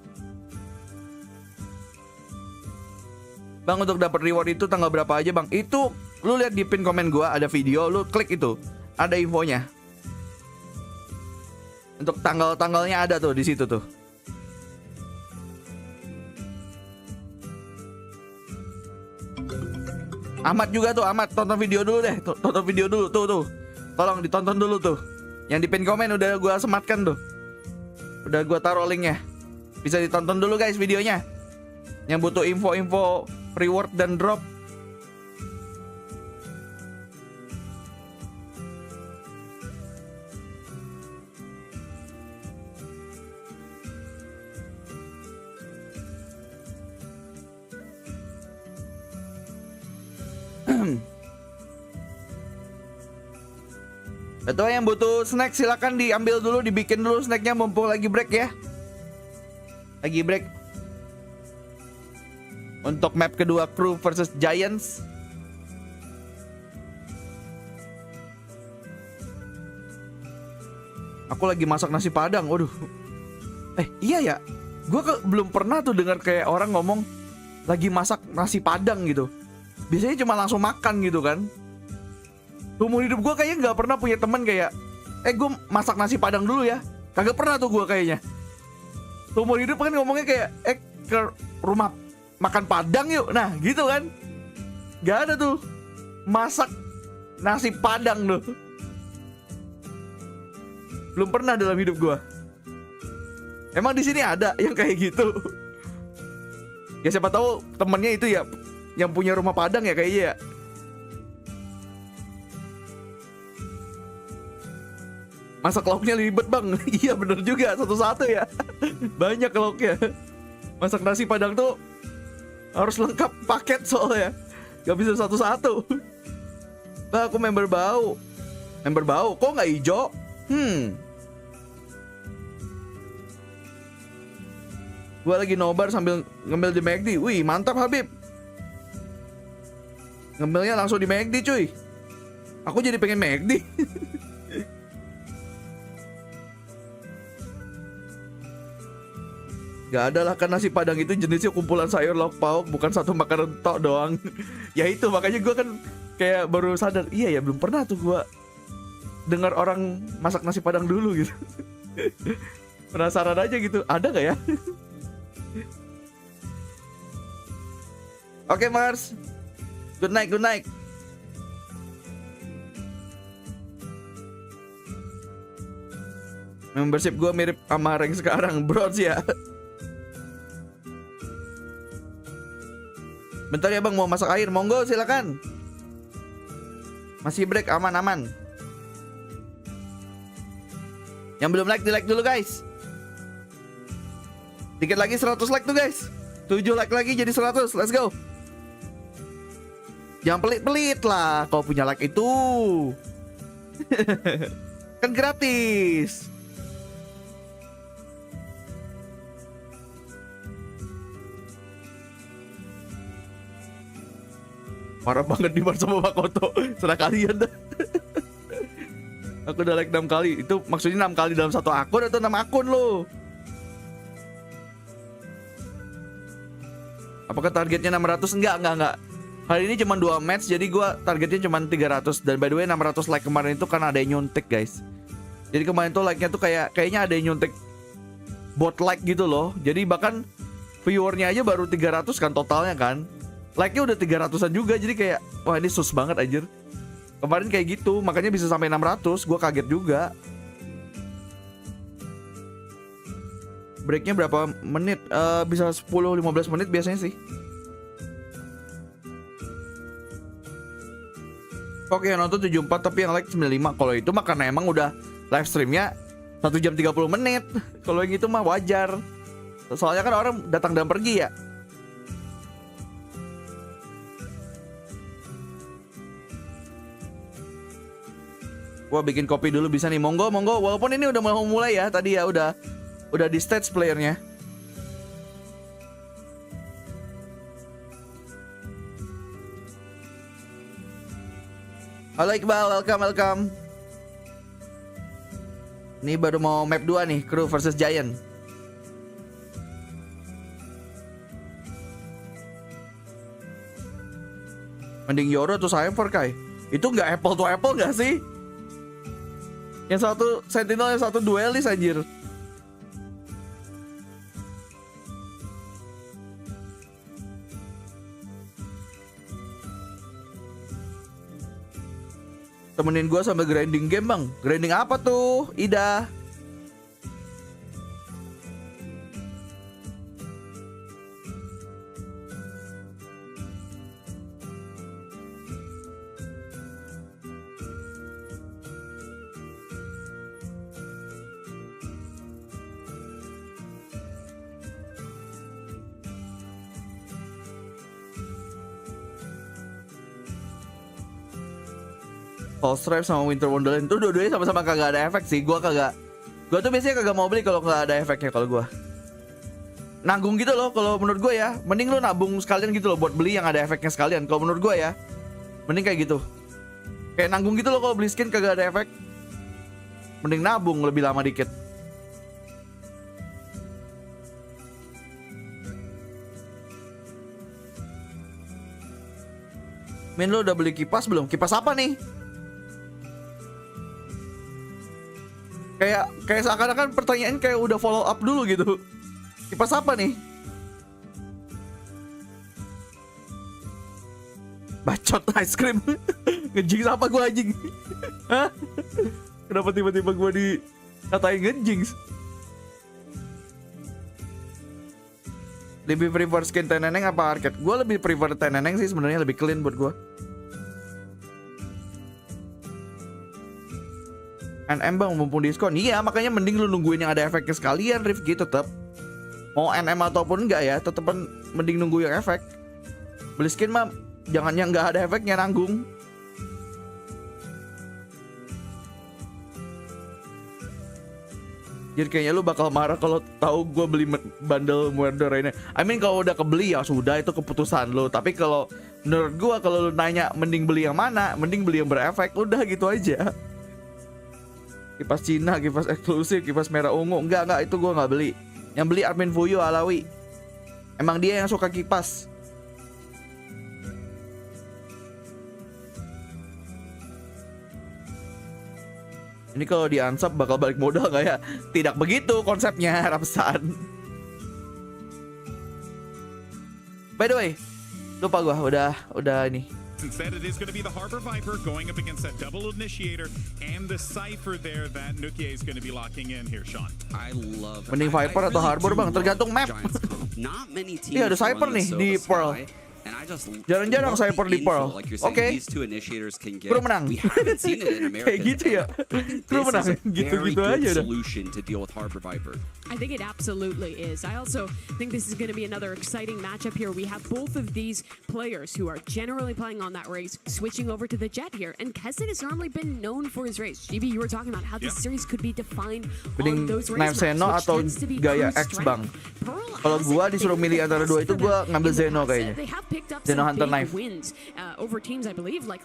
Bang, untuk dapat reward itu tanggal berapa aja bang? Itu lu lihat di pin komen gua ada video, lu klik itu. Ada infonya. Untuk tanggal-tanggalnya ada tuh di situ tuh. Ahmad juga tuh, Ahmad tonton video dulu deh. Tonton video dulu tuh. Tolong ditonton dulu tuh. Yang di pin komen udah gua sematkan tuh. Udah gua taruh linknya. Bisa ditonton dulu guys videonya. Yang butuh info-info reward dan drop. Atau yang butuh snack silakan diambil dulu, dibikin dulu snacknya mumpung lagi break ya. Lagi break. Untuk map kedua Crew versus Giants. Aku lagi masak nasi padang, waduh. Iya ya. Gue belum pernah tuh dengar kayak orang ngomong lagi masak nasi padang gitu. Biasanya cuma langsung makan gitu kan. Umur hidup gue kayaknya nggak pernah punya teman kayak gue masak nasi padang dulu ya. Kagak pernah tuh gue kayaknya. Umur hidup kan ngomongnya kayak ke rumah makan padang yuk. Nah gitu kan. Gak ada tuh masak nasi padang tuh. Belum pernah dalam hidup gue. Emang di sini ada yang kayak gitu. Ya siapa tahu temennya itu ya yang punya rumah padang ya kayaknya ya. Masak lauknya ribet bang. Iya bener juga, satu-satu ya. Banyak lauknya. Masak nasi padang tuh harus lengkap paket soalnya. Gak bisa satu-satu. Bah, aku member bau. Member bau? Kok gak hijau? Gua lagi nobar sambil ngemil di McD. Wih mantap Habib. Ngemilnya langsung di McD cuy. Aku jadi pengen McD. Gak ada lah kan nasi padang itu jenisnya kumpulan sayur lauk pauk, bukan satu makanan tok doang. Ya itu makanya gue kan kayak baru sadar, iya ya belum pernah tuh gue dengar orang masak nasi padang dulu gitu. Penasaran aja gitu, ada gak ya? Oke Mars, good night, good night. Membership gue mirip sama rank sekarang, bros ya. Bentar ya bang, mau masak air, monggo silakan. Masih break, aman-aman. Yang belum like, di like dulu guys. Dikit lagi 100 like tuh guys. 7 like lagi jadi 100, let's go. Jangan pelit-pelit lah kalau punya like itu. Kan gratis. Marah banget di bar sama Makoto. Serah kalian dah. Aku udah like 6 kali. Itu maksudnya 6 kali dalam satu akun atau 6 akun lo? Apakah targetnya 600? Enggak. Hari ini cuma 2 match, jadi gua targetnya cuma 300. Dan by the way 600 like kemarin itu kan ada yang nyuntik guys. Jadi kemarin tuh like-nya tuh kayaknya ada yang nyuntik bot like gitu loh. Jadi bahkan viewernya aja baru 300 kan totalnya kan. Like-nya udah 300-an juga, jadi kayak wah ini sus banget anjir. Kemarin kayak gitu, makanya bisa sampai 600, gue kaget juga. Breaknya berapa menit? Bisa 10-15 menit biasanya sih. Oke, yang nonton 74 tapi yang like 95. Kalau itu mah karena emang udah live streamnya 1 jam 30 menit. Kalau yang itu mah wajar. Soalnya kan orang datang dan pergi ya. Gua bikin kopi dulu bisa nih. Monggo, monggo. Walaupun ini udah mau mulai ya. Tadi ya udah di stage playernya. Halo Iqbal, welcome. Ini baru mau map 2 nih, Crew versus Giant. Mending Yoro atau Cypher Kai? Itu nggak apple to apple nggak sih? Yang satu Sentinel, yang satu duelis anjir. Temenin gue sambil grinding game bang. Grinding apa tuh, Ida? Fall Stripe sama Winter Wonderland tuh dua-duanya sama-sama kagak ada efek sih. Gua tuh biasanya kagak mau beli kalau nggak ada efeknya. Kalau gua nanggung gitu loh. Kalau menurut gua ya, mending lu nabung sekalian gitu loh buat beli yang ada efeknya sekalian. Kalau menurut gua ya, mending kayak gitu. Kayak nanggung gitu loh kalau beli skin kagak ada efek. Mending nabung lebih lama dikit. Min, lu udah beli kipas belum? Kipas apa nih? Kayak seakan-akan pertanyaan kayak udah follow up dulu gitu. Kipas apa nih? Bacot ice cream. Ngejinx apa gua anjing? Hah? Kenapa tiba-tiba gua dikatain ngejinx? Lebih prefer skin teneneng apa arcade? Gua lebih prefer teneneng sih sebenarnya, lebih clean buat gua. NM bang mumpung diskon. Iya makanya mending lu nungguin yang ada efeknya sekalian Rifki tetep. Mau NM ataupun enggak ya, tetep mending nunggu yang efek. Beli skin mah jangan yang enggak ada efeknya, nanggung. Jadi kayaknya lu bakal marah kalau tahu gue beli bundle Murder ini. I mean kalau udah kebeli ya sudah, itu keputusan lu. Tapi kalau menurut gue kalau lu nanya mending beli yang mana, mending beli yang berefek, udah gitu aja. Kipas Cina, kipas eksklusif, kipas merah ungu. Enggak, itu gue nggak beli. Yang beli admin Fuyu Alawi. Emang dia yang suka kipas. Ini kalau di-unsub bakal balik modal nggak ya? Tidak begitu konsepnya, Rapsan. By the way, lupa gue udah ini. Instead, it is going to be the Harbor Viper going up against that double initiator and the Cypher there that Nukie is going to be locking in here, Sean. I love. Mending Viper atau Harbor bang, tergantung map. Iya ada Cypher nih di Pearl. Jarang-jarang Cypher di Pearl. Oke. Kru menang. Kayak gitu ya. Kru menang. Gitu-gitu aja udah. I think it absolutely is. I also think this is going to be another exciting matchup here. We have both of these players who are generally playing on that race, switching over to the Jet here. And ke-6 has normally been known for his race. GB, you were talking about how this series could be defined on those race maps, Zeno atau gaya X bang. Kalau gua disuruh milih antara dua itu gua ngambil Zeno kayaknya. Zeno Hunter Knife.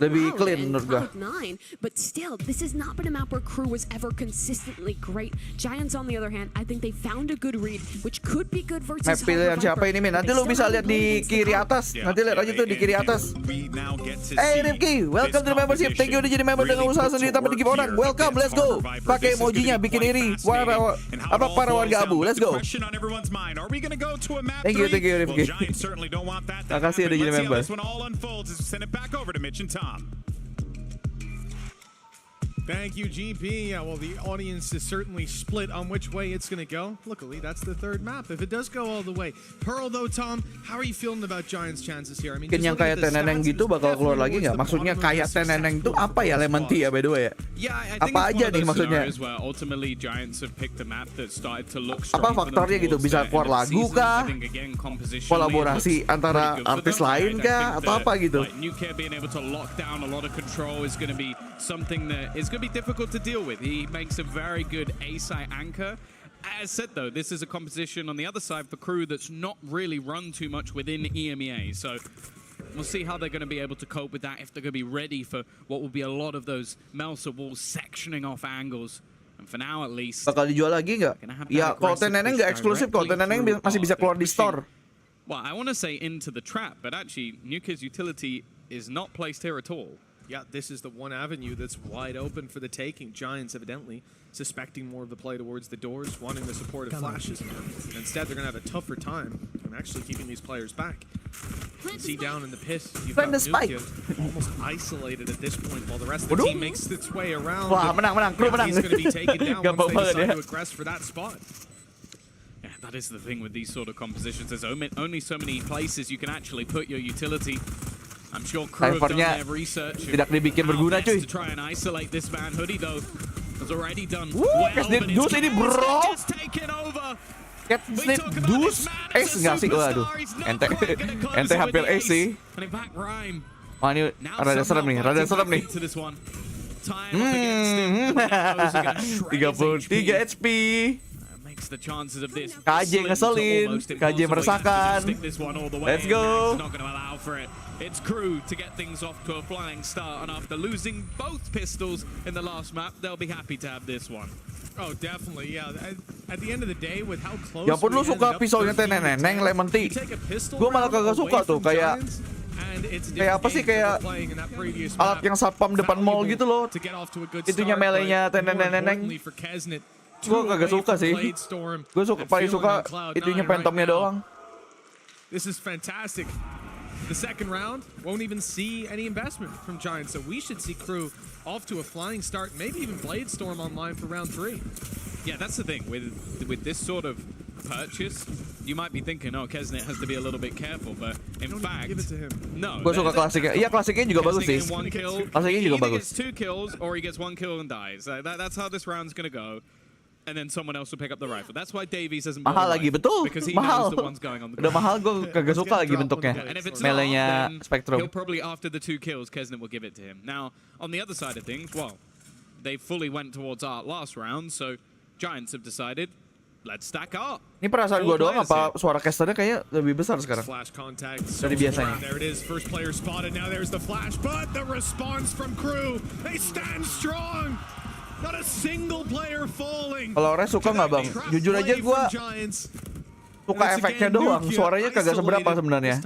Lebih clean menurut gua. But still, this has not been a map where Crew was ever consistently great. Giants on the other hand, I think they found a good read, which could be good versus map pilihan siapa ini Min? Nanti lu bisa lihat di kiri atas. Nanti lihat aja tuh di kiri atas. Hey Rifki, welcome to the membership. Thank you udah jadi member dengan usaha sendiri tanpa digip orang. Welcome, let's go. Pakai emojinya bikin iri para warga abu. Let's go. Thank you Rifki. Makasih udah jadi member. Thank you, GP. Yeah, well, the audience is certainly split on which way it's going to go. Luckily, that's the third map. If it does go all the way. Pearl, though, Tom, how are you feeling about Giants' chances here? I mean, mungkin yang kayak teneneng gitu bakal keluar lagi nggak? Maksudnya kayak teneneng itu apa ya, Lemon Tea ya, by the way ya? Apa aja nih maksudnya? Apa faktornya gitu? Bisa keluar lagu kah? Kolaborasi antara artis lain kah? Atau apa gitu? Be difficult to deal with. He makes a very good A-side anchor. As said though, this is a composition on the other side for crew that's not really run too much within EMEA. So we'll see how they're going to be able to cope with that, if they're going to be ready for what will be a lot of those Melsa walls sectioning off angles. And for now at least. Bakal dijual lagi nggak? Ya, kalau teneneng nggak eksklusif, kalau teneneng masih bisa keluar di store. Well, I want to say into the trap, but actually Nuke's utility is not placed here at all. Yeah, this is the one avenue that's wide open for the taking. Giants evidently suspecting more of the play towards the doors, wanting the support of flashes. Instead, they're going to have a tougher time and actually keeping these players back. You can see down in the pit, you've got Nuke almost isolated at this point while the rest of the team makes its way around. Wah, menang. He's going to be taken down once they decide to aggress for that spot. Yeah, that is the thing with these sort of compositions. There's only so many places you can actually put your utility. I'm sure crew have done their research. Tidak dibikin berguna, cuy. To try and isolate this man. Hoodie though has already done Catnip Dus ini bro. Catnip Dus nggak sih? Waduh, ente hampir sih. Wah, ini rada serem nih. 33 HP. KJ ngeselin, KJ meresahkan. Let's go. It's crew to get things off to a flying start, and after losing both pistols in the last map, they'll be happy to have this one. Oh, definitely, yeah. At the end of the day, with how close. Ya pun lu suka pisaunya teneneng Lemon Tea. Gue malah kagak suka tuh, kayak apa sih, kayak alat yang satpam depan mall gitu loh. Itunya melenya teneneng. Gue kagak suka sih. Gue paling suka itunya pentomnya doang. This is fantastic. The second round won't even see any investment from Giants, so we should see crew off to a flying start, maybe even Blade Storm online for round 3. Yeah, that's the thing with this sort of purchase. You might be thinking, oh, ke-6 has to be a little bit careful, but in fact, give it to him. No. Gue suka klasiknya. Iya, klasiknya juga bagus sih. Klasiknya juga bagus. He gets 2 kills or he gets 1 kill and dies. That's how this round's gonna go. And then someone else will pick up the rifle. That's why Davies hasn't been mahal lagi, betul. Because he mahal. knows the one's going on the ground. Udah mahal, gue kagak suka lagi bentuknya. Melenya Spectrum. He'll probably, after the 2 kills, ke-6 will give it to him. Now, on the other side of things, well, they fully went towards Art last round, so Giants have decided, let's stack Art. Ini perasaan gue doang apa suara casternya kayaknya lebih besar sekarang Flash contact dari biasanya. There it is, first player spotted. Now there's the flash, but the response from crew, they stand strong. Not a single player falling. Kalau Res suka nggak bang? Jujur aja gue suka efeknya doang. Suaranya kagak seberapa sebenarnya.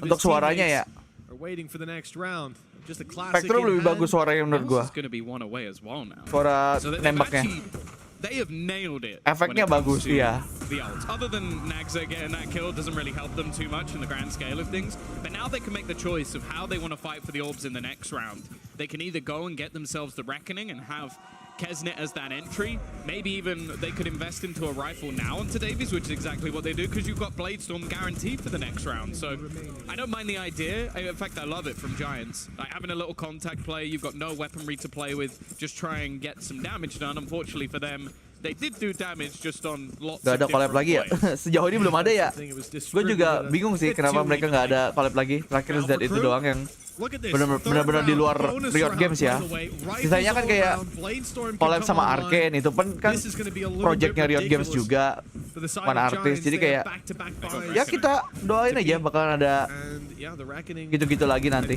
Untuk suaranya ya. Spectrum lebih bagus suaranya menurut gue. Suara nembaknya. They have nailed it. Efeknya bagus, iya. Other than Nagza getting that kill doesn't really help them too much in the grand scale of things. But now they can make the choice of how they want to fight for the orbs in the next round. They can either go and get themselves the Reckoning and have ke-6 as that entry. Maybe even they could invest into a rifle now onto Davies, which is exactly what they do, because you've got Blade Storm guaranteed for the next round. So I don't mind the idea. In fact, I love it from Giants. Like having a little contact play, you've got no weaponry to play with, just try and get some damage done. Unfortunately for them, they did do damage just on lots of different plays. Gak ada collab lagi ya? Sejauh ini belum ada ya? Gue juga bingung sih kenapa mereka nggak ada collab lagi. Terakhir Zed itu doang yang benar-benar di luar Riot Games ya. Sisanya kan kayak collab sama Arkane, itu kan projectnya Riot Games juga, bukan Arctis. Jadi kayak ya kita doain aja bakalan ada gitu-gitu lagi nanti.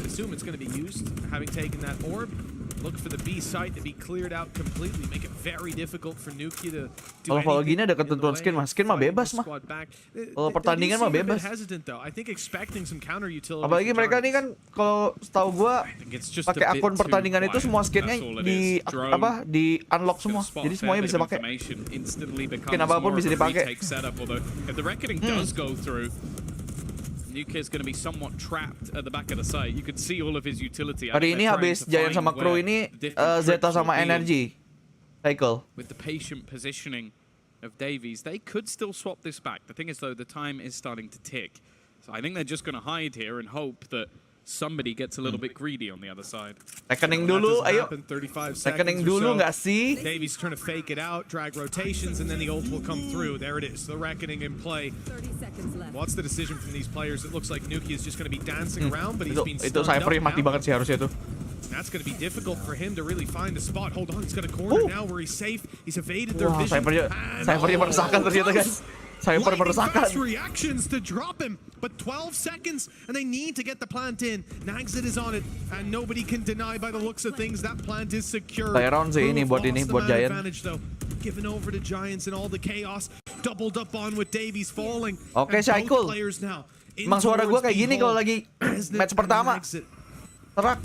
Look for the B site to be cleared out completely, make it very difficult for Nuki to do anything. Kalau gini ada ketentuan skin mah bebas mah. Kalau pertandingan mah bebas. Apalagi mereka nih kan kalau setahu gua pakai akun pertandingan itu semua skinnya di unlock semua. Jadi semuanya bisa pakai. Skin apapun bisa dipakai. Nuke is going to be somewhat trapped at the back of the site. You could see all of his utility. Hari ini habis Giant sama Crew ini Zeta sama NRG cycle. With the patient positioning of Davies, they could still swap this back. The thing is, though, the time is starting to tick. So I think they're just going to hide here and hope that somebody gets a little bit greedy on the other side. Reckoning dulu, ayo. 35 Reckoning dulu nggak sih? Davies trying to fake it out, drag rotations, and then the ult will come through. There it is, the reckoning in play. 30 seconds left. What's the decision from these players? It looks like Nuki is just going to be dancing around, but he's been Itu stunned Cypher up mati now. banget sih harusnya tuh. That's going to be difficult for him to really find a spot. Hold on, he's got a corner now where he's safe. He's evaded their vision. Cyphernya meresahkan ternyata guys. Cypher meresahkan. Fast reactions to drop him, but 12 seconds, and they need to get the plant in. Nagzit is on it, and nobody can deny by the looks of things that plant is secure. Tyron sih ini buat Giant. Given over to Giants and all the chaos, doubled up on with Davies falling. Oke, Shaikul. Emang suara gue kayak gini kalau lagi match pertama. Terak.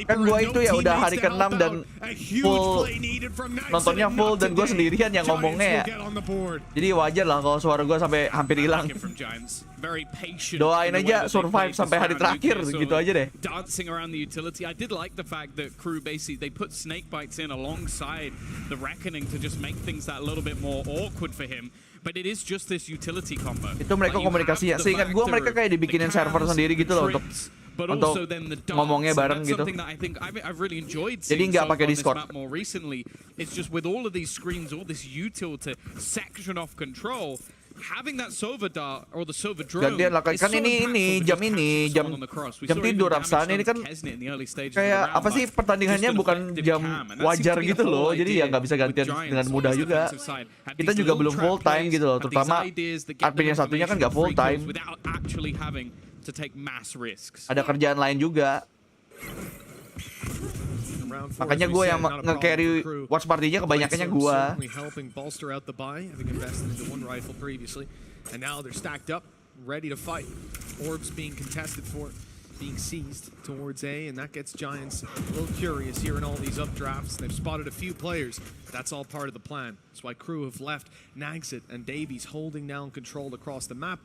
Kan gue itu ya udah hari ke-6 dan full nontonnya full dan gue sendirian yang ngomongnya ya. Jadi wajar lah kalau suara gue sampai hampir hilang. Doain aja survive sampai hari terakhir gitu aja deh. Dancing around the utility. I did like the fact that Crew basically they put snake bites in alongside the reckoning to just make things that a little bit more awkward for him. But it is just this utility combo. Itu mereka komunikasinya. Seingat gue mereka kayak dibikinin server sendiri gitu loh untuk ngomongnya bareng gitu. Jadi nggak pakai Discord. It's just with all of these screens, all this util to section off control. Having that Sova dart or the Sova drone. Gantian lah kan ini jam tidur Rapsan ini kan kayak apa sih pertandingannya bukan jam wajar gitu loh, jadi ya nggak bisa gantian dengan mudah juga. Kita juga belum full time gitu loh, terutama admin yang satunya kan nggak full time. Ada kerjaan lain juga. Makanya gue yang nge-carry watch party-nya kebanyakannya gue. Being seized towards A, and that gets Giants a little curious here in all these updrafts. They've spotted a few players. That's all part of the plan. That's why Crew have left Nagzit and Davies holding down control across the map.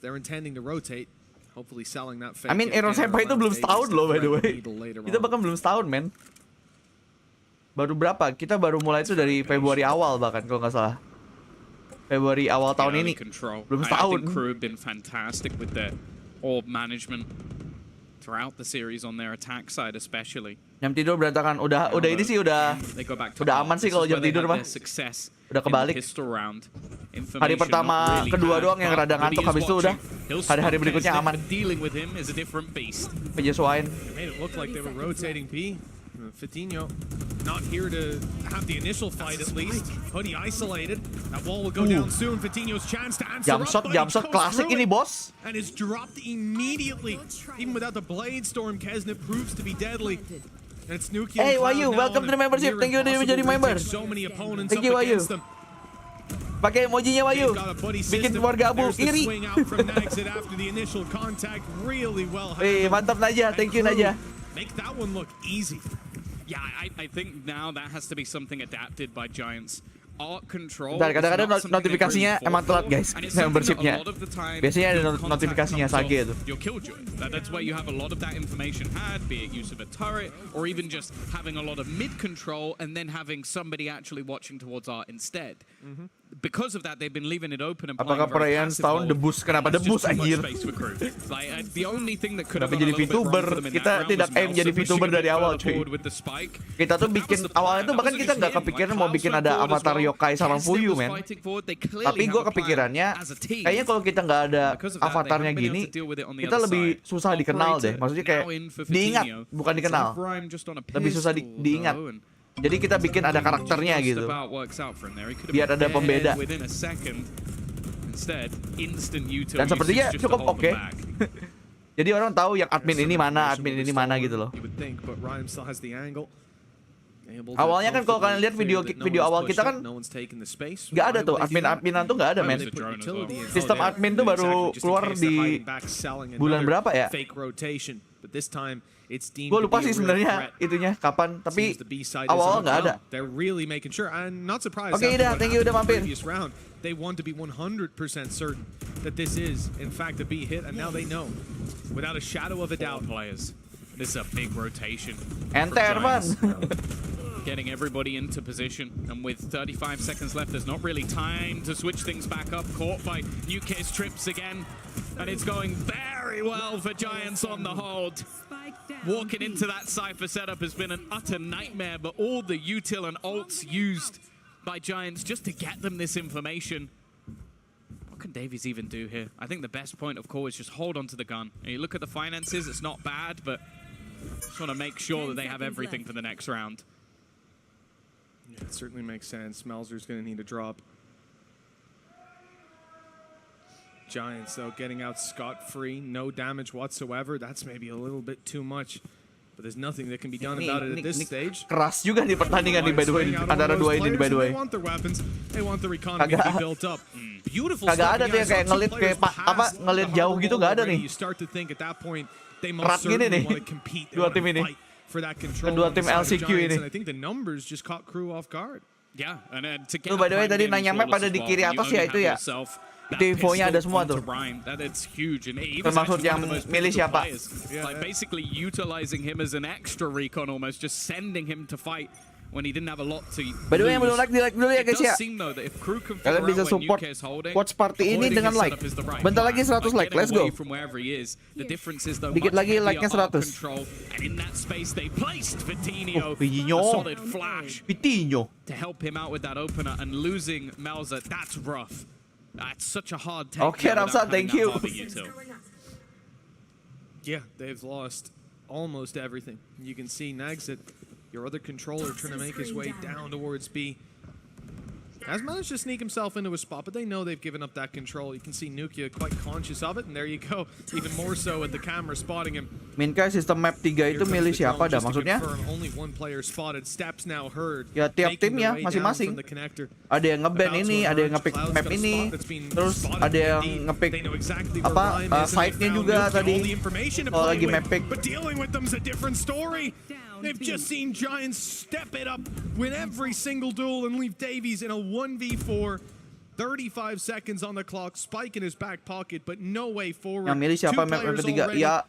They're intending to rotate, hopefully selling that fake. I mean, Senpai itu belum setahun loh, by the way. Kita bahkan belum setahun, men. Baru berapa? Kita baru mulai itu dari Februari awal bahkan kalau nggak salah. Februari awal tahun ini. Belum setahun. Crew have been fantastic with their orb management throughout the series on their attack side especially. Jam tidur berantakan. Udah ini sih udah aman sih kalau jam tidur mah. Udah kebalik. Hari pertama, kedua doang yang rada ngantuk, habis itu udah hari-hari berikutnya aman. Penyesuaian. Fatinho not here to have the initial fight at least. Hoodie isolated. That wall will go down soon. Fatinho's chance to answer jump shot klasik ini, bos. And is dropped immediately. Even without the blade storm, Kesnet proves to be deadly. And it's Nuki. Hey, Wayu, welcome to the membership. Thank you udah menjadi member. Thank you, Wayu. Pakai emojinya, Wayu. Bikin keluarga Abu iri. Mantap Naja. Thank you Naja. Make that one look easy. Yeah, I think now that has to be something adapted by Giants. Art control. Kadang-kadang notifikasinya emang telat guys, membershipnya. Biasanya ada notifikasinya Sage itu. That's where you have a lot of that information had, be it use of a turret, or even just having a lot of mid control and then having somebody actually watching towards Art instead. Because of that, they've been leaving it open and playing apakah perayaan setahun debus? Kenapa debus anjir? Kenapa jadi VTuber? Kita tidak aim jadi VTuber dari awal cuy. Kita tuh bikin awalnya tuh bahkan kita nggak kepikiran mau bikin ada avatar yokai sama fuyu men. Tapi gue kepikirannya kayaknya kalau kita nggak ada avatarnya gini, kita lebih susah dikenal deh. Maksudnya kayak diingat, bukan dikenal. Lebih susah diingat. Jadi kita bikin ada karakternya gitu, biar ada pembeda. Dan sepertinya cukup oke. Jadi orang tahu yang admin ini mana gitu loh. Awalnya kan kalau kalian lihat video awal kita kan nggak ada tuh adminan tuh nggak ada men. Sistem admin tuh baru keluar di bulan berapa ya? Gue lupa sih sebenarnya itunya kapan, tapi awal nggak ada. Oke, udah, thank you udah mampir. They want to be 100% certain that this is, in fact, a B hit, and now they know, without a shadow of a doubt. Players. This is a big rotation. Enter, man. Getting everybody into position, and with 35 seconds left, there's not really time to switch things back up. Caught by UK's trips again, and it's going very well for Giants on the hold. Walking into that Cypher setup has been an utter nightmare, but all the util and ults used by Giants just to get them this information. What can Davies even do here? I think the best point of call is just hold on to the gun. And you look at the finances, it's not bad, but just want to make sure that they have everything for the next round. Yeah, it certainly makes sense. Melzer's going to need a drop. Giants, though, getting out scot-free. No damage whatsoever. That's maybe a little bit too much. But there's nothing that can be done about it at this stage. Keras juga nih pertandingan nih, by the way. Antara dua ini, by the way. They want their weapons. They want their economy to be built up. Beautiful Kagak stuff. ada tuh yang kayak ngelit kayak ngelit jauh gitu, gak ada nih. You start to think at that point they Rat most gini certainly nih. want to compete. They Dua want tim to ini. fight for that control. Kedua on the tim side of LCQ Giants, ini. and I think the numbers just caught Crew off guard. Yeah, and to get Tuh, by the way, tadi nanya map pada di kiri atas ya itu ya. Itu infonya ada semua tuh. Termasuk yang milih siapa. Like basically utilizing him as an extra recon almost, just sending him to fight when he didn't have a lot to By the way, yang belum like, di like dulu ya guys ya. Kalian bisa support watch party ini dengan like. Bentar lagi 100 like, let's go. Dikit lagi like-nya 100. Vitinho. To help him out with that opener and losing Melzer, that's rough. That's such a hard take. Okay, Ramsa, thank you. Yeah, they've lost almost everything. You can see Nags that your other controller trying to make his way down towards B. Has managed to sneak himself into a spot, but they know they've given up that control. You can see Nukia quite conscious of it, and there you go. Even more so with the camera spotting him. Minka sistem map 3 itu milih siapa dah maksudnya? Only one player spotted. Steps now heard. Ya tiap tim ya masing-masing. Ada yang nge-ban ini, ada yang nge-pick map ini, terus ada yang nge-pick apa side-nya juga tadi. Kalau lagi map pick. But dealing with them's a different story. They've just seen Giants step it up, win every single duel, and leave Davies in a 1v4. 35 seconds on the clock, Spike in his back pocket, but no way forward. Yang milih siapa map ketiga? Ya,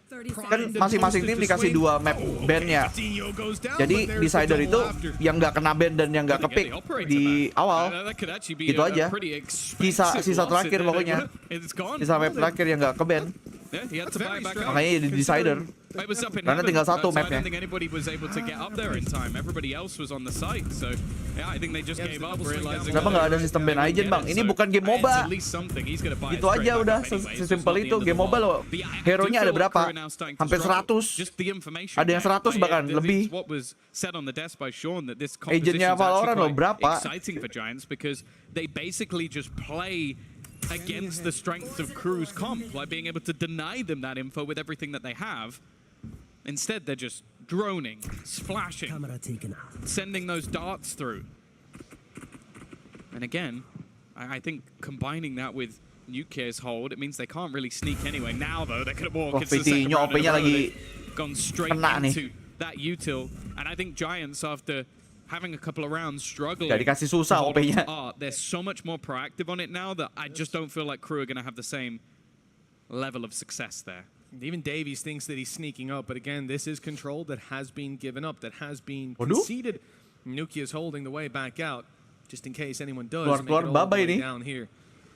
kan masing-masing tim dikasih 2 map ban-nya. Jadi decider itu yang nggak kena ban dan yang nggak kepick di awal. Gitu aja. Sisa terakhir pokoknya. Sisa map terakhir yang nggak ke-ban. Makanya jadi decider. Karena tinggal satu mapnya. Kenapa nggak ada sistem ban agent bang? Ini bukan game MOBA. Gitu aja udah, sesimpel itu. Game MOBA loh. Hero-nya ada berapa? Hampir 100. Ada yang 100 bahkan lebih. Agentnya Valorant loh berapa? Against the strength of Crew's comp, like being able to deny them that info with everything that they have. Instead, they're just droning, splashing, sending those darts through. And again, I think combining that with Nuke's hold, it means they can't really sneak anyway. Now, though, they could have walked into the second round in a row. They've gone straight into that util. And I think Giants, after having a couple of rounds struggling, dikasih susah OP-nya. They're so much more proactive on it now that I just don't feel like Crew are going to have the same level of success there. Even Davies thinks that he's sneaking up, but again, this is control that has been given up, that has been conceded. Nuki is holding the way back out, just in case anyone does make it all the way down here.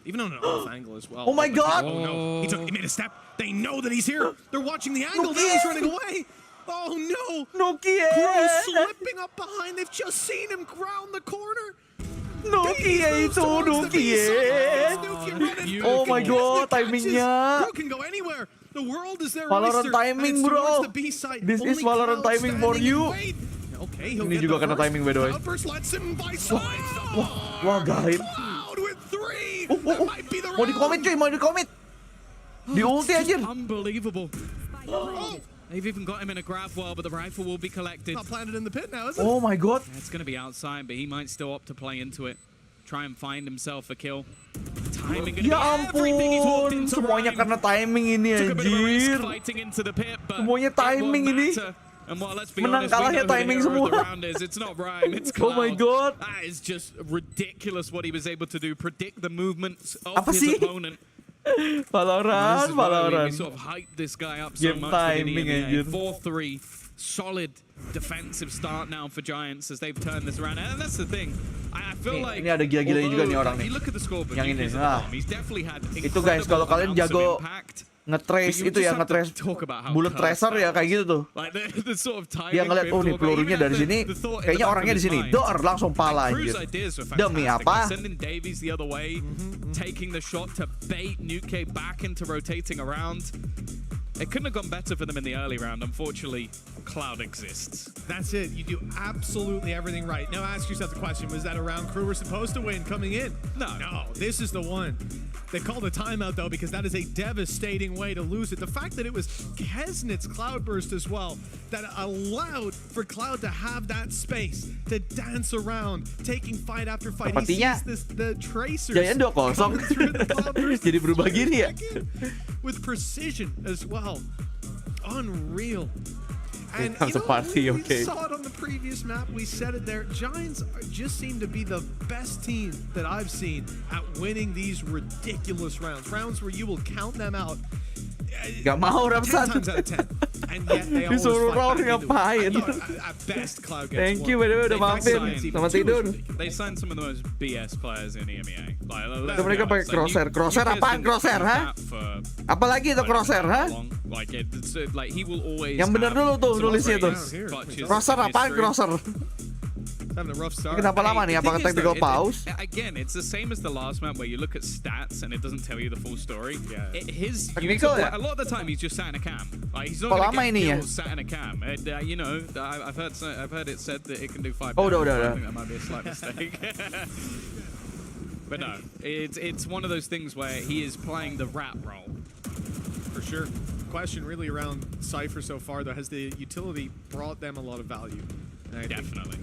Even on an off angle as well. Oh my god! Oh no, he made a step. They know that he's here. They're watching the angle. Now he's running away. Oh no! Nokia! Crew slipping up behind. They've just seen him round the corner. Nokia itu Nokia. Oh my god, timingnya. Crew can go anywhere. The world is their Valorant timing, bro. This is Valorant timing for you. Okay, ini juga kena timing by the way. Wah, gaib. Mau di-commit cuy, mau di-commit. Di ulti aja. Unbelievable. They've even got him in a grab well, but the rifle will be collected. Not planted in the pit now, is it? Oh my god. It's going to be outside, but he might still opt to play into it. Try and find himself a kill. Timing gonna ya be everything he's walked ampun, into. semuanya karena timing ini anjir. Semuanya timing ini. Menang kalahnya timing semua. Oh my god. That is just ridiculous what he was able to do. Predict the movements of his opponent This is why we Valorant. sort of hyped this guy up so Game much within timing, EMEA. anjir. 4-3, solid defensive start now for Giants as they've turned this around. And that's the thing. I feel Nih, like ini ada gila-gilanya juga nih orang although nih. you look at the scoreboard, Yang ini, he's definitely had Itu guys, kalau kalian incredible jago amounts of impact. nge-trace But you itu ya, just have to nge-trace talk about how bullet cursed tracer that ya kayak gitu tuh. Like the sort of timing Dia ngeliat, for him oh nih to go, pelurunya even dari the- sini, the thought in the kayaknya back orangnya of di his sini, mind. dor langsung pala Crew's anjir. ideas were Demi fantastic. apa? Like sending Davies the other way, taking the shot to bait Nuke back into rotating around. It couldn't have gone better for them in the early round. Unfortunately, Cloud exists. That's it. You do absolutely everything right. Now ask yourself the question, was that a round Crew were supposed to win coming in? No. No, this is the one. They called a timeout, though, because that is a devastating way to lose it. The fact that it was Kesnet's Cloudburst as well that allowed for Cloud to have that space to dance around, taking fight after fight. He Sepertinya sees the tracers Giant 2-0. coming through the Cloudburst. Jadi berubah gini ya. With precision as well. Unreal. And Comes a party, we okay. saw it on the previous map. We said it there. Giants just seem to be the best team that I've seen at winning these ridiculous rounds. Rounds where you will count them out. Gak mau 10 Ramsan. times out of 10. And yet they always Disuruh fight roll back into it. ngapain? I thought at best Cloud gets Thank one. you, by the way, udah They maafin. signed even Selamat two is tidur. ridiculous. They signed some of the most BS players in EMEA. Like, Itu mereka pakai crosshair. Crosshair apaan crosshair, ha? Apalagi itu crosshair, ha? Like, like he will always Yang bener dulu tuh nulisnya tuh. clutches Crosshair in apaan history. crosshair? Having a rough start. Kenapa lama nih? The Apakah thing is, tactical though, pause? Again, it's the same as the last map where you look at stats and it doesn't tell you the full story. Yeah. His Technical, use ya? of, a lot of the time he's just sat in a cam. Like he's not Kok going lama to ini ya? get kills sat in a cam. And, you know, I've heard it said that it can do 5. Oh, udah. I think that might be a slight mistake. But no, it's one of those things where he is playing the rat role. For sure. Question really around Cypher so far, though. Has the utility brought them a lot of value? And I think Definitely.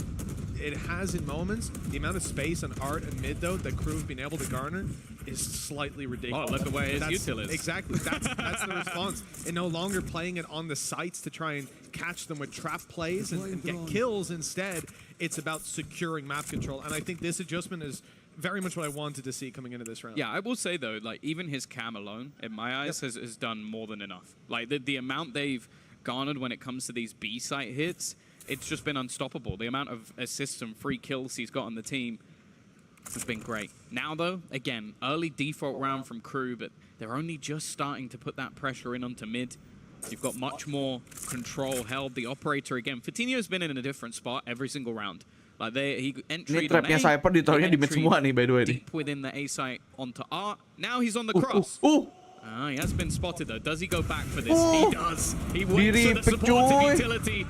it has in moments. The amount of space on Art and Mid, though, that Crew have been able to garner is slightly ridiculous. Oh, look at where his That's- util is. Exactly. That's the response. And no longer playing it on the sites to try and catch them with trap plays and get kills. Instead, it's about securing map control. And I think this adjustment is very much what I wanted to see coming into this round. Yeah, I will say though, like even his cam alone, in my eyes, has done more than enough. Like the amount they've garnered when it comes to these B site hits, it's just been unstoppable. The amount of assists and free kills he's got on the team has been great. Now though, again, early default round from Crew, but they're only just starting to put that pressure in onto mid. You've got much more control held. The operator again, Coutinho's been in a different spot every single round. Like he Ini entry trapnya Cypher ditaruhnya di mid semua nih by the way nih. deep within the A site onto Art. Now he's on the cross. He has been spotted though. Does he go back for this? He does. He waits for the supportive utility.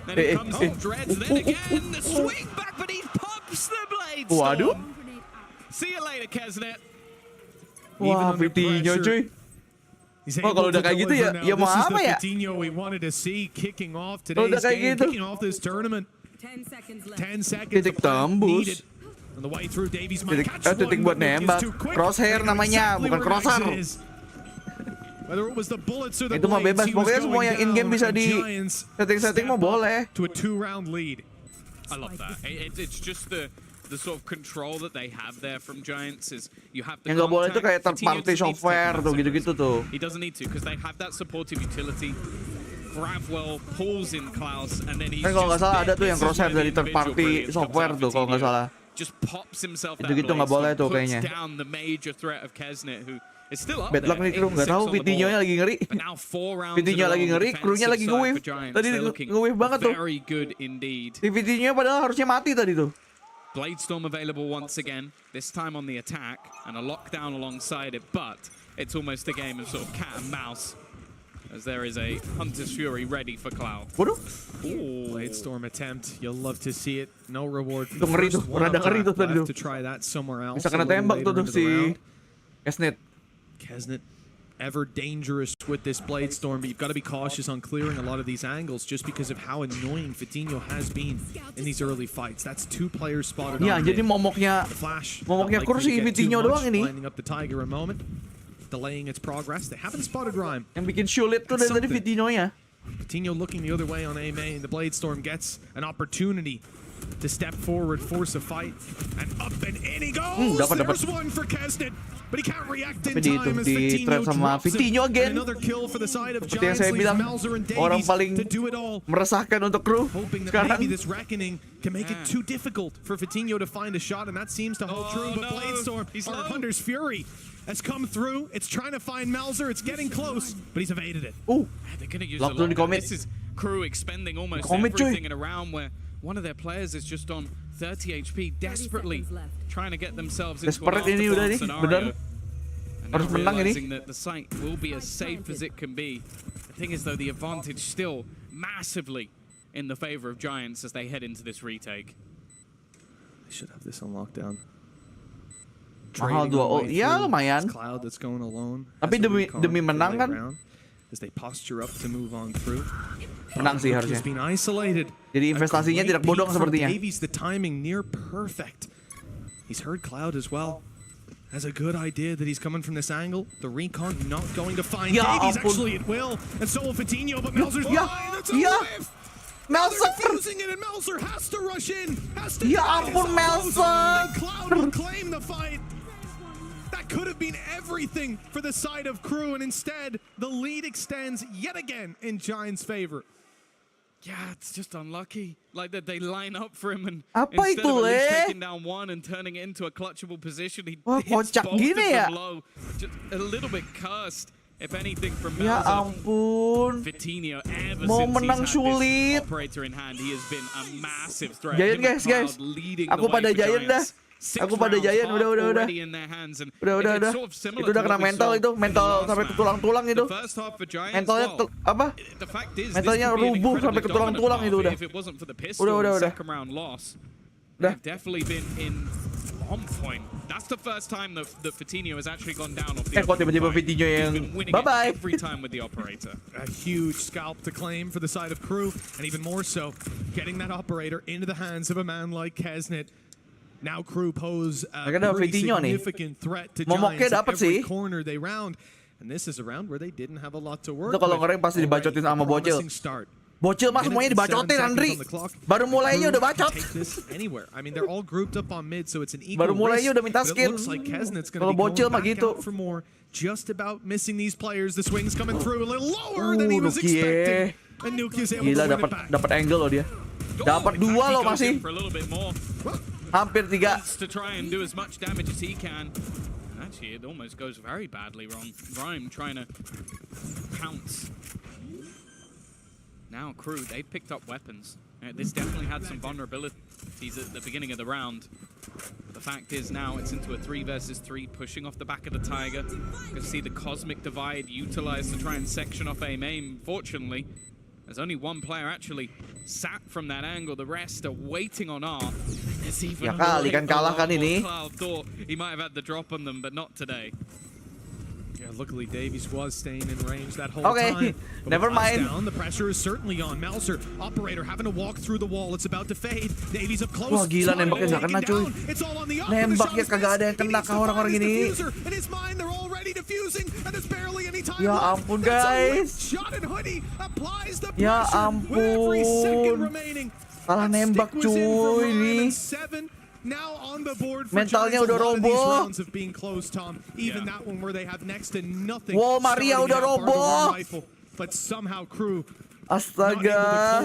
Then it comes to Dreads. Then again, the swing back, but he pops the blade. Waduh. See you later, Kesnet. Wah, Vitinho cuy. Oh, kalau udah kayak gitu ya mau apa ya? Vitinho we wanted to see kicking off Kalau udah today's kayak game, gitu. kicking off this tournament. 10 seconds left. 10 seconds. Titik tembus. On the way through, Davies might catch Titik one, buat but Nick is nembak. too quick. Crosshair They know namanya, exactly bukan where crosshair. Exit is. Whether it was the bullets or the Itu mah blades, bebas, he was pokoknya going semua yang in-game down, bisa and di Giants setting-setting step mah up boleh. To a 2-round lead. I love that. It's just the sort of control that they have there from Giants is you have the Yang nggak boleh itu kayak third Coutinho party just needs to software take tuh massive gitu-gitu risks. tuh. He doesn't need to because they have that supportive utility. Gravwell pulls in Klaus and then he's Kan kalau nggak just salah ada there. tuh yang This is crosshair where dari the third individual party brilliance comes software out tuh kalau nggak Coutinho. salah. Just pops himself that Itu-gitu nggak boleh tuh puts kayaknya. down the major threat of Kesnet who is still up Bad luck there. nih Crew, nggak 86 tahu on the Vitinho-nya board. lagi ngeri. But now 4 rounds Vitinho in a lagi row on the ngeri, Crew-nya defensive lagi side nge-wave. for Giants. Tadi They're looking nge-wave banget tuh. very good indeed. Si Vitinho padahal harusnya mati tadi tuh. Bladestorm available once again, this time on the attack, and a lockdown alongside it, but it's almost a game of sort of cat and mouse, as there is a Hunter's Fury ready for Cloud. Waduh. Bladestorm attempt. You'll love to see it. No reward. Itu ngeri tuh, rada ngeri tuh tadi tuh. To try that somewhere else. Bisa kena a little tembak tuh later into the si round. Kesnet. Kesnet, ever dangerous with this Bladestorm, but you've got to be cautious on clearing a lot of these angles just because of how annoying Vitinho has been in these early fights. That's 2 players spotted Iya, on jadi mid. momoknya The flash. momoknya not likely kursi to get too Vitinho much, doang ini. Lining up the Tiger a moment, delaying its progress. They haven't spotted Rhyme. Yang bikin sulit tuh dari tadi Something. Vitinho-nya. Vitinho looking the other way on A main. The Bladestorm gets an opportunity to step forward, force a fight, and up and in he goes. There's one for Kesnet, but he can't react in time as Vitinho drops it. Another kill for the side of Giants leaves Malzer and Davies to do it all. Meresahkan untuk Crew. Hoping that maybe this reckoning can make it too difficult for Vitinho to find a shot, and that seems to hold true. But Bladestorm, or Hunter's Fury, has come through. It's trying to find Malzer. It's getting close, but he's evaded it. They're going to use a lot. This is Crew expending almost everything in a round where one of their players is just on 30 HP, desperately trying to get themselves into an afterthought scenario. And now realizing that the site will be as safe as it can be. The thing is, though, the advantage still massively in the favor of Giants as they head into this retake. They should have this on lockdown. Mahal 2. Ya lumayan. Cloud that's going alone. Tapi demi menang kan? As they posture up to move on through. Menang sih harusnya. Jadi investasinya tidak bodong sepertinya. Davies, the timing near perfect. He's heard Cloud as well. Has a good idea that he's coming from this angle. The recon not going to find Davies. Actually, it will. And so will Vitinho, but Melzer's blind. That's a whiff. Melzer defusing it, and Melzer has to rush in. Has to Melzer. Cloud will claim the fight. That could have been everything for the side of Crew, and instead, the lead extends yet again in Giants' favor. Yeah, it's just unlucky. Like that they line up for him, and Apa instead itu, of at least taking down one and turning it into a clutchable position, he hits kocak both gini of ya? them low. Just a little bit cursed, if anything, from Ya Melzer. ampun. Vitinho, ever Mau since menang he's had sulit. this operator in hand, he has been a massive threat. Giant guys. Aku pada Giant dah. Aku pada Giant udah. Udah. Itu udah kena mental itu, mental sampai ke tulang-tulang itu. Mentalnya apa? Mentalnya rubuh sampai ke tulang-tulang itu udah. Udah. They've definitely been in on point. That's the first time that Vitinho has actually gone down off the kok tiba-tiba Vitinho yang bye-bye. every time with the operator. A huge scalp to claim for the side of Crew, and even more so, getting that operator into the hands of a man like Kesnet. Now Crew pose a pretty significant threat to Giants at every corner they round. And this is a round where they didn't have a lot to work with. Kalau ngoreng pasti dibacotin sama Bocil. Bocil mah semuanya dibacotin, Andri. Baru mulainya udah bacot. I mean, they're all grouped up on mid, so it's an equal Baru mulainya udah minta risk. skill. Kalau Bocil mah gitu. For more, just about missing these players. The swing's coming through a little lower than he was expecting. And Nuki is able to win it back. Dapat angle loh dia. Dapat 2 loh masih. Hampir 3. To try and do as much damage as he can. Actually, it almost goes very badly wrong. Rhyme trying to pounce. Now Crew, they picked up weapons. This definitely had some vulnerabilities at the beginning of the round. But the fact is now it's into a 3 versus 3, pushing off the back of the Tiger. You can see the Cosmic Divide utilized to try and section off aim. Fortunately, there's only one player actually sat from that angle. The rest are waiting on R. Ya kali kan kalah kan ini. Cloud thought he might have had the drop on them, but not today. Yeah, luckily Davies was staying in range that whole time. Never mind. Down, the pressure is certainly on. Melzer, operator, having to walk through the wall. It's about to fade. Davies up close. Wah gila nembaknya nggak kena cuy. Nembaknya kagak ada yang kena ke orang-orang ini. Ya ampun guys. Ya ampun. Salah nembak cuy ini. Mentalnya udah roboh. Wall Maria udah roboh. Astaga.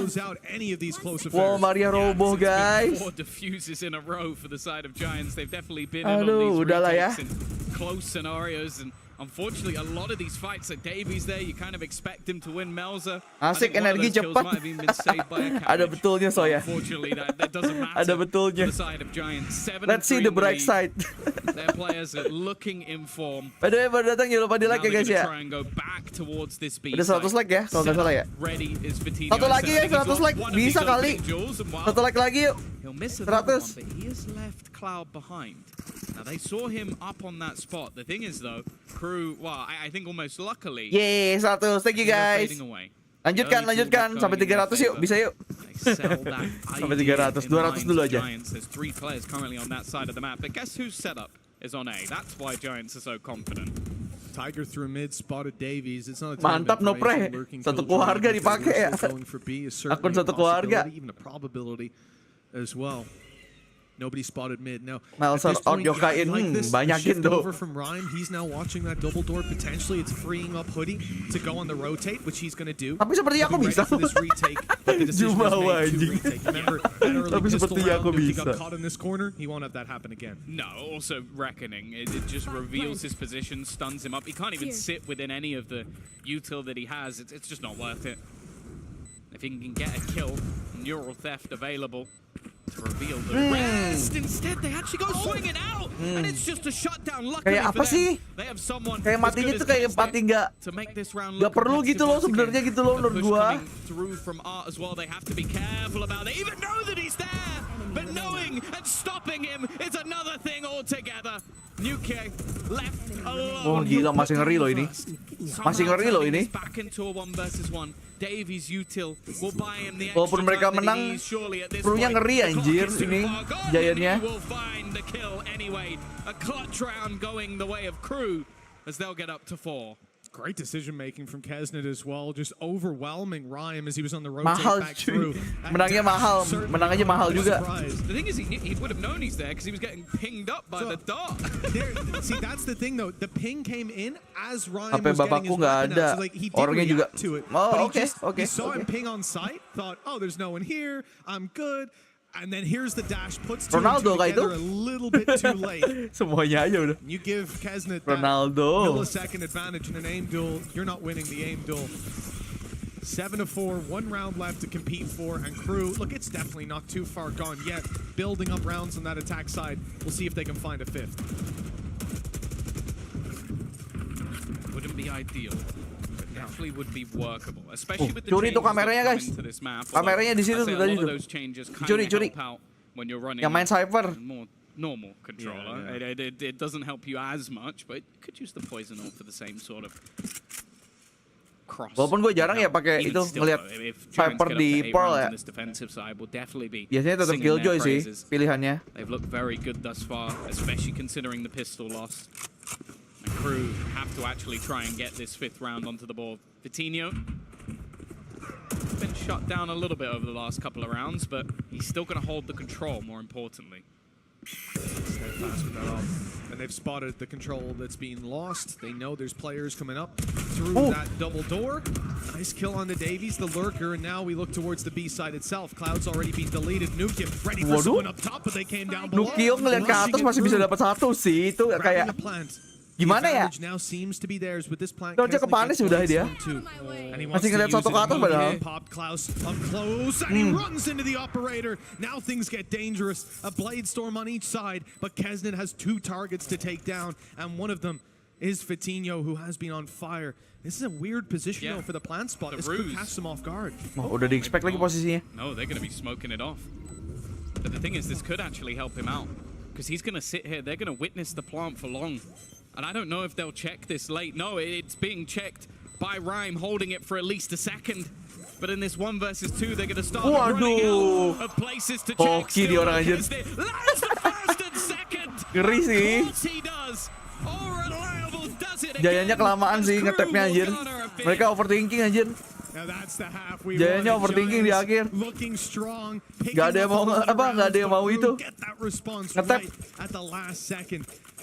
Wall Maria roboh guys. Aduh, udahlah ya. Close scenarios and unfortunately, a lot of these fights at Davies there, you kind of expect him to win Melzer. Asik, energi cepat. Ada betulnya Soya. Unfortunately, that doesn't matter. Ada betulnya. Let's see the bright side. Their players are looking in form. By the way, baru datang jangan lupa di like ya guys ya. Udah 100 like ya, kalau nggak salah ya. Satu lagi ya, 100 like. Bisa kali. Satu like lagi yuk. 100. Now they saw him up on that spot. The thing is though, Crew, well, I think almost luckily. Yeay, 100. Thank you guys. Lanjutkan sampai 300 yuk, bisa yuk. Sampai 300, 200 dulu aja. There's 3 players currently on that side of the map, but guess whose setup is on A? That's why Giants are so confident. Tiger through mid, spotted Davies. It's not a mantap no pre. Satu keluarga dipakai ya. Akun satu keluarga. Even a probability as well. Nobody spotted mid. No. Melser out yokai-in, banyakin tuh. Over from Rhyme. He's now watching that double door. Potentially, it's freeing up Hoodie to go on the rotate, which he's going to do. Tapi seperti aku bisa. Jumawa anjing. Tapi seperti aku If he bisa. got caught in this corner, he won't have that happen again. No, also reckoning. It just reveals his position, stuns him up. He can't even sit within any of the util that he has. It's just not worth it. If he can get a kill, neural theft available. To reveal the rest. Instead, they actually go swinging out, and it's just a shutdown. Luckily Kayak for apa sih? them, they have someone Kayak matinya tuh kayak mati to make this round nggak perlu gitu loh sebenarnya gitu loh menurut gua. Through from Art as well, they have to be careful about it. Even know that he's there, but knowing and stopping him is another thing altogether. Nuke left alone. Oh gila, masih ngeri loh ini. Masih ngeri loh ini. Back into a 1 versus 1. Davies util will buy him the Walaupun mereka menang, perlunya ngeri anjir ini Giant-nya. will find the kill anyway. A clutch round going the way of Crew as they'll get up to 4. Great decision making from Kesnet as well, just overwhelming Rhyme as he was on the rotate Mahal back cuy, through. menangnya mahal, menang aja mahal juga. The thing is, he would have known he's there because he was getting pinged up by the dart. See, that's the thing though. The ping came in as Rhyme HP was getting bapakku his nggak weapon ada, out. So like he did orangnya juga. react to it, Oh, but okay, he saw him ping on sight, thought, oh, there's no one here, I'm good. And then here's the dash, puts two and Ronaldo two kayak together itu. a little bit too late. Semuanya aja udah. You give Kesnet that Ronaldo. millisecond advantage in an aim duel, you're not winning the aim duel. 7-4, 1 round left to compete for, and Crew, look, it's definitely not too far gone yet. Building up rounds on that attack side. We'll see if they can find a 5th. Wouldn't be ideal. Definitely would be workable, especially with the curi tuh kameranya guys. Kameranya di situ tuh tadi tuh. Curi. When you're running Yang main Cypher. more normal controller. It doesn't help you as much, but you could use the poison orb for the same sort of cross. Walaupun gue jarang ya pakai itu ngelihat Cypher di Pearl ya. Biasanya tetap Killjoy sih pilihannya. They've looked very good thus far, especially considering the pistol loss. And Crew have to actually try and get this 5th round onto the board. Vitinho been shut down a little bit over the last couple of rounds, but he's still going to hold the control, more importantly. Steadfast with that up. And they've spotted the control that's being lost. They know there's players coming up through that double door. Nice kill on the Davies, the lurker, and now we look towards the B side itself. Cloud's already been deleted. Nuke ready for someone up top, but they came down below. Nuke ngeliat ke atas masih bisa dapat 1 sih, itu kayak gimana ya? Dia kepanis udah dia. Masih ngeliat satu ke atas padahal. Popped Klaus up close, and he runs into the operator. Now things get dangerous. A blade storm on each side, but Kesnet has 2 targets to take down, and one of them is Vitinho, who has been on fire. This is a weird position though for the plant spot. This could catch them off guard. Oh, udah di-expect lagi posisinya. No, they're going to be smoking it off. But the thing is, this could actually help him out, because he's going to sit here. They're going to witness the plant for long. And I don't know if they'll check this late. No, it's being checked by Rhyme, holding it for at least a second. But in this 1 versus 2, they're going to start running out of places to check. Hoki dia orang anjir. Lands the 1st and 2nd. Ngeri sih. Of course he does. Reliable does it again. Giant-nya kelamaan sih ngetapnya anjir. Mereka overthinking anjir. Giant-nya overthinking di akhir. Gak ada yang mau gak ada yang mau itu. Ngetap.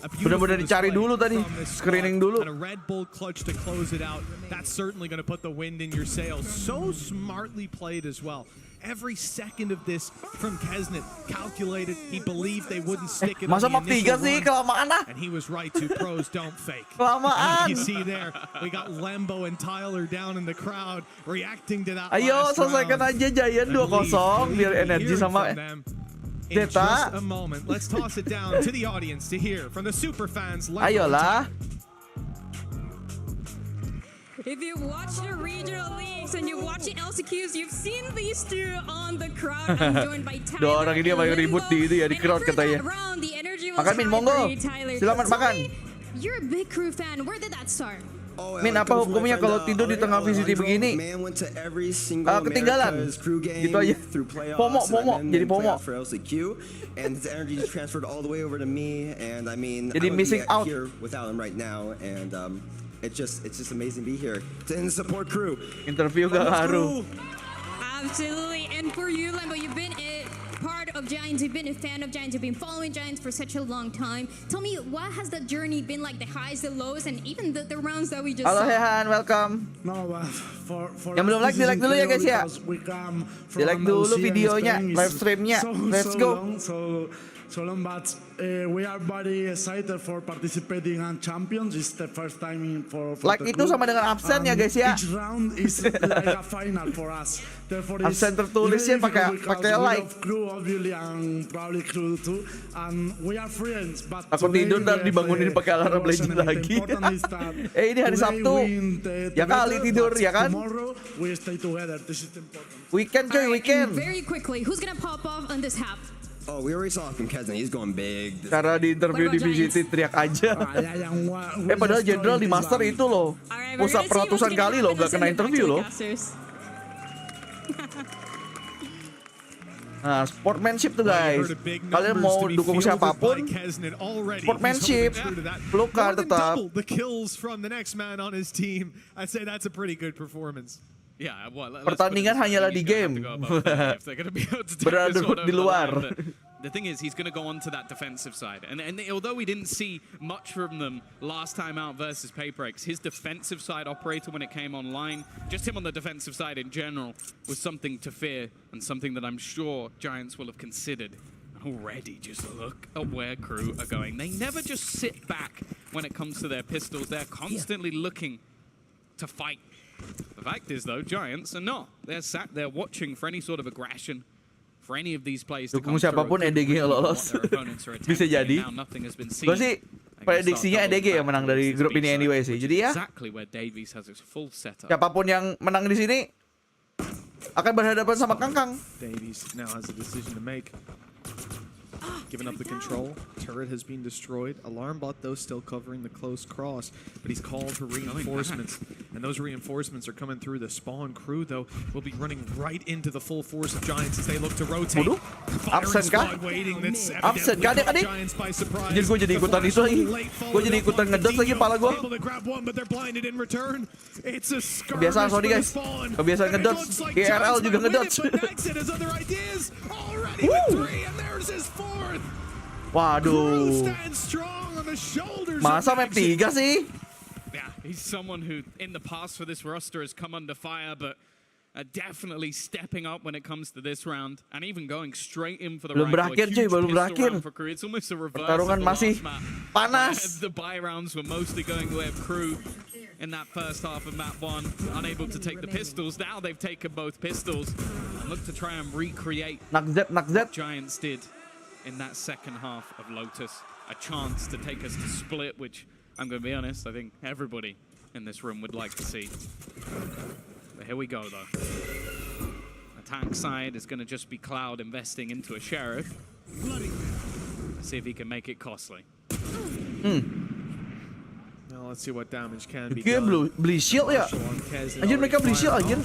Benar-benar dicari dulu tadi, screening dulu. Red Bull clutch to close it out. That's certainly going to put the wind in your sails. So smartly played as well. Every second of this from Kesnet calculated. He believed they wouldn't stick it. Masa map 3 sih, kelamaan ah. And he was right to pros don't fake. Kelamaan. You see there, we got Lembo and Tyler down in the crowd reacting to that. Ayo selesaikan aja Giant 2-0 biar NRG sama In just a moment, let's toss it down to the audience to hear from the super fans. Ayolah. If you've watched the regional leagues and you've watched the LCQs, you've seen these 2 on the crowd. I'm joined by Tyler. 2 orang ini yang paling ribut di itu ya di crowd katanya. Makan Min, monggo. Silakan makan. You're a big Crew fan. Where did that start? Min, apa hukumnya kalau tidur di tengah VCT begini? Ketinggalan. Gitu aja. Pomo, jadi pomo. And his energy just transferred all the way over to me, and I mean, jadi missing out here without him right now, and it's just amazing to be here in the support Crew. Interview gak ngaruh. Absolutely, and for you, Lembo, you've been part of Giants. You've been a fan of Giants. You've been following Giants for such a long time. Tell me, what has the journey been like? The highs, the lows, and even the rounds that we just Halo saw. Hehan, welcome. No, for Yang belum like, di like dulu ya guys ya. Di like dulu videonya, live streamnya. Let's go. So long, but we are very excited for participating on champions. It's the first time for Like the itu group. sama dengan absen ya guys ya. Each round is like a final for us. Therefore, Absen tertulisnya pakai like. Crew obviously and probably crew too. And we are friends, but Aku tidur dan dibangunin pakai alarm legend lagi. Ini hari Sabtu. Ya kali tidur ya kan. Tomorrow we stay together. This is important. Weekend coy, Alright, weekend. and very quickly, who's gonna pop off on this half? Oh, we already saw it from Kesnet. He's going big. Cara di interview di VCT teriak aja. Padahal Jenderal di Master itu loh. Pusat peratusan kali loh gak kena interview loh. Nah, sportsmanship tuh guys. Kalian mau dukung siapapun, sportsmanship, pelukar tetap. The kills from the next man on his team. I'd say that's a pretty good performance. Yeah, well, Pertandingan hanyalah di game. Berada di luar. The thing is, he's going to go on to that defensive side. And although we didn't see much from them last time out versus Paperex, his defensive side operator when it came online, just him on the defensive side in general, was something to fear and something that I'm sure Giants will have considered. Already, just look at where crew are going. They never just sit back when it comes to their pistols. They're constantly looking to fight. The fact is, though, Giants are not. They're sat there watching for any sort of aggression, for any of these plays to come Dukung siapapun EDG yang lolos. Bisa jadi. Gue sih prediksinya EDG yang menang dari grup ini anyway sih. Jadi ya, siapapun yang menang di sini akan berhadapan sama Kangkang. Davies now has a decision to make. Giving up the control. Turret has been destroyed. Alarm bot, though, still covering the close cross. But he's called for reinforcements. And those reinforcements are coming through. The spawn crew, though, will be running right into the full force of Giants as they look to rotate. Absen kah? Absen kah adik-adik? Jadi gue jadi ikutan itu lagi. Gue jadi ikutan ngedot lagi pala gue. Kebiasaan sorry guys. Kebiasaan ngedot. IRL juga ngedot. Waduh. Masa map 3 sih? Yeah, he's someone who in the past for this roster has come under fire, but definitely stepping up when it comes to this round and even going straight in for the belum berakhir cuy, belum berakhir. It's almost a reverse. Pertarungan masih panas. The buy rounds were mostly going the way of crew in that first half of map 1, unable to take the pistols. Now they've taken both pistols and look to try and recreate what Giants did in that second half of Lotus. A chance to take us to split, which I'm going to be honest, I think everybody in this room would like to see. But here we go though. Attack side is going to just be Cloud investing into a Sheriff. Let's see if he can make it costly. Now let's see what damage can be done. Beli shield ya? Anjir mereka beli shield anjir.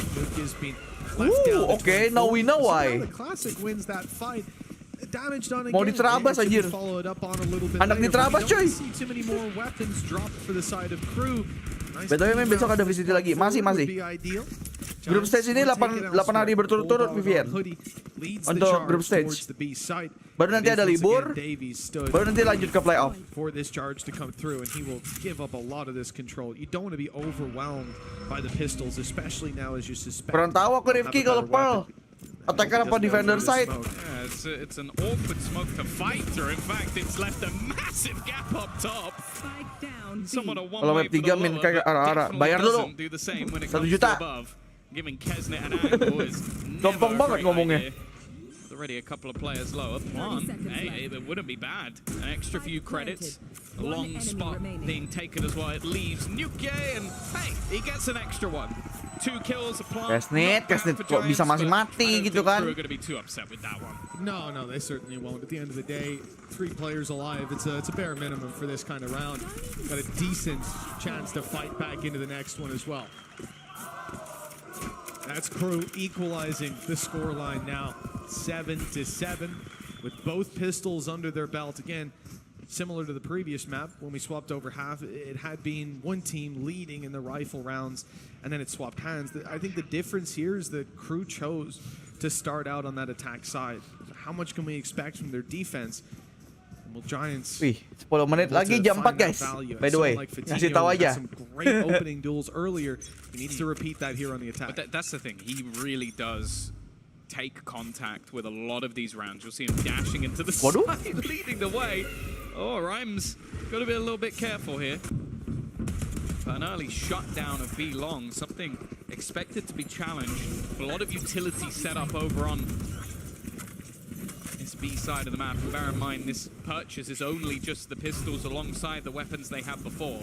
Okay, now we know why. The classic wins that fight. Damage done Mau diterabas anjir. Anak diterabas coy. BTW main besok ada VCT lagi. Masih. Group stage ini 8 hari berturut-turut Vivian. Untuk group stage. Baru nanti ada libur. Baru nanti lanjut ke playoff. For this charge to come through and he will give up a lot of this control. You don't want to be overwhelmed by the pistols, especially now as you suspect. Kurang tahu aku Rifki kalau Pearl. Attacker apa defender side? Yeah, it's an awkward smoke to fight through. In fact, it's left a massive gap up top. Someone a Kalau one-way map 3 main kayak arah-arah. Bayar dulu. 1 juta. Giving Kesnet an angle is Gampang banget ngomongnya. Already a couple of players lower. One, hey, it wouldn't be bad. An extra few credits. A long spot being taken as well. It leaves Nuke and hey, he gets an extra one. 2 kills applied. Kesnet kok bisa masih mati gitu kan? No, they certainly won't. At the end of the day, 3 players alive. It's a bare minimum for this kind of round. Got a decent chance to fight back into the next one as well. That's crew equalizing the scoreline now, 7-7, with both pistols under their belt. Again, similar to the previous map, when we swapped over half, it had been one team leading in the rifle rounds, and then it swapped hands. I think the difference here is that crew chose to start out on that attack side. how much can we expect from their defense? Well, Giants. Wih, 10 menit lagi jam 4 guys. By the way, ngasih tahu aja. Some great opening duels earlier. He needs to repeat that here on the attack. But that's the thing. He really does take contact with a lot of these rounds. You'll see him dashing into the side, leading the way. Oh, Rhymes got to be a little bit careful here. But an early shutdown of B long, something expected to be challenged. A lot of utility set up over on this B side of the map. And bear in mind, this purchase is only just the pistols alongside the weapons they had before.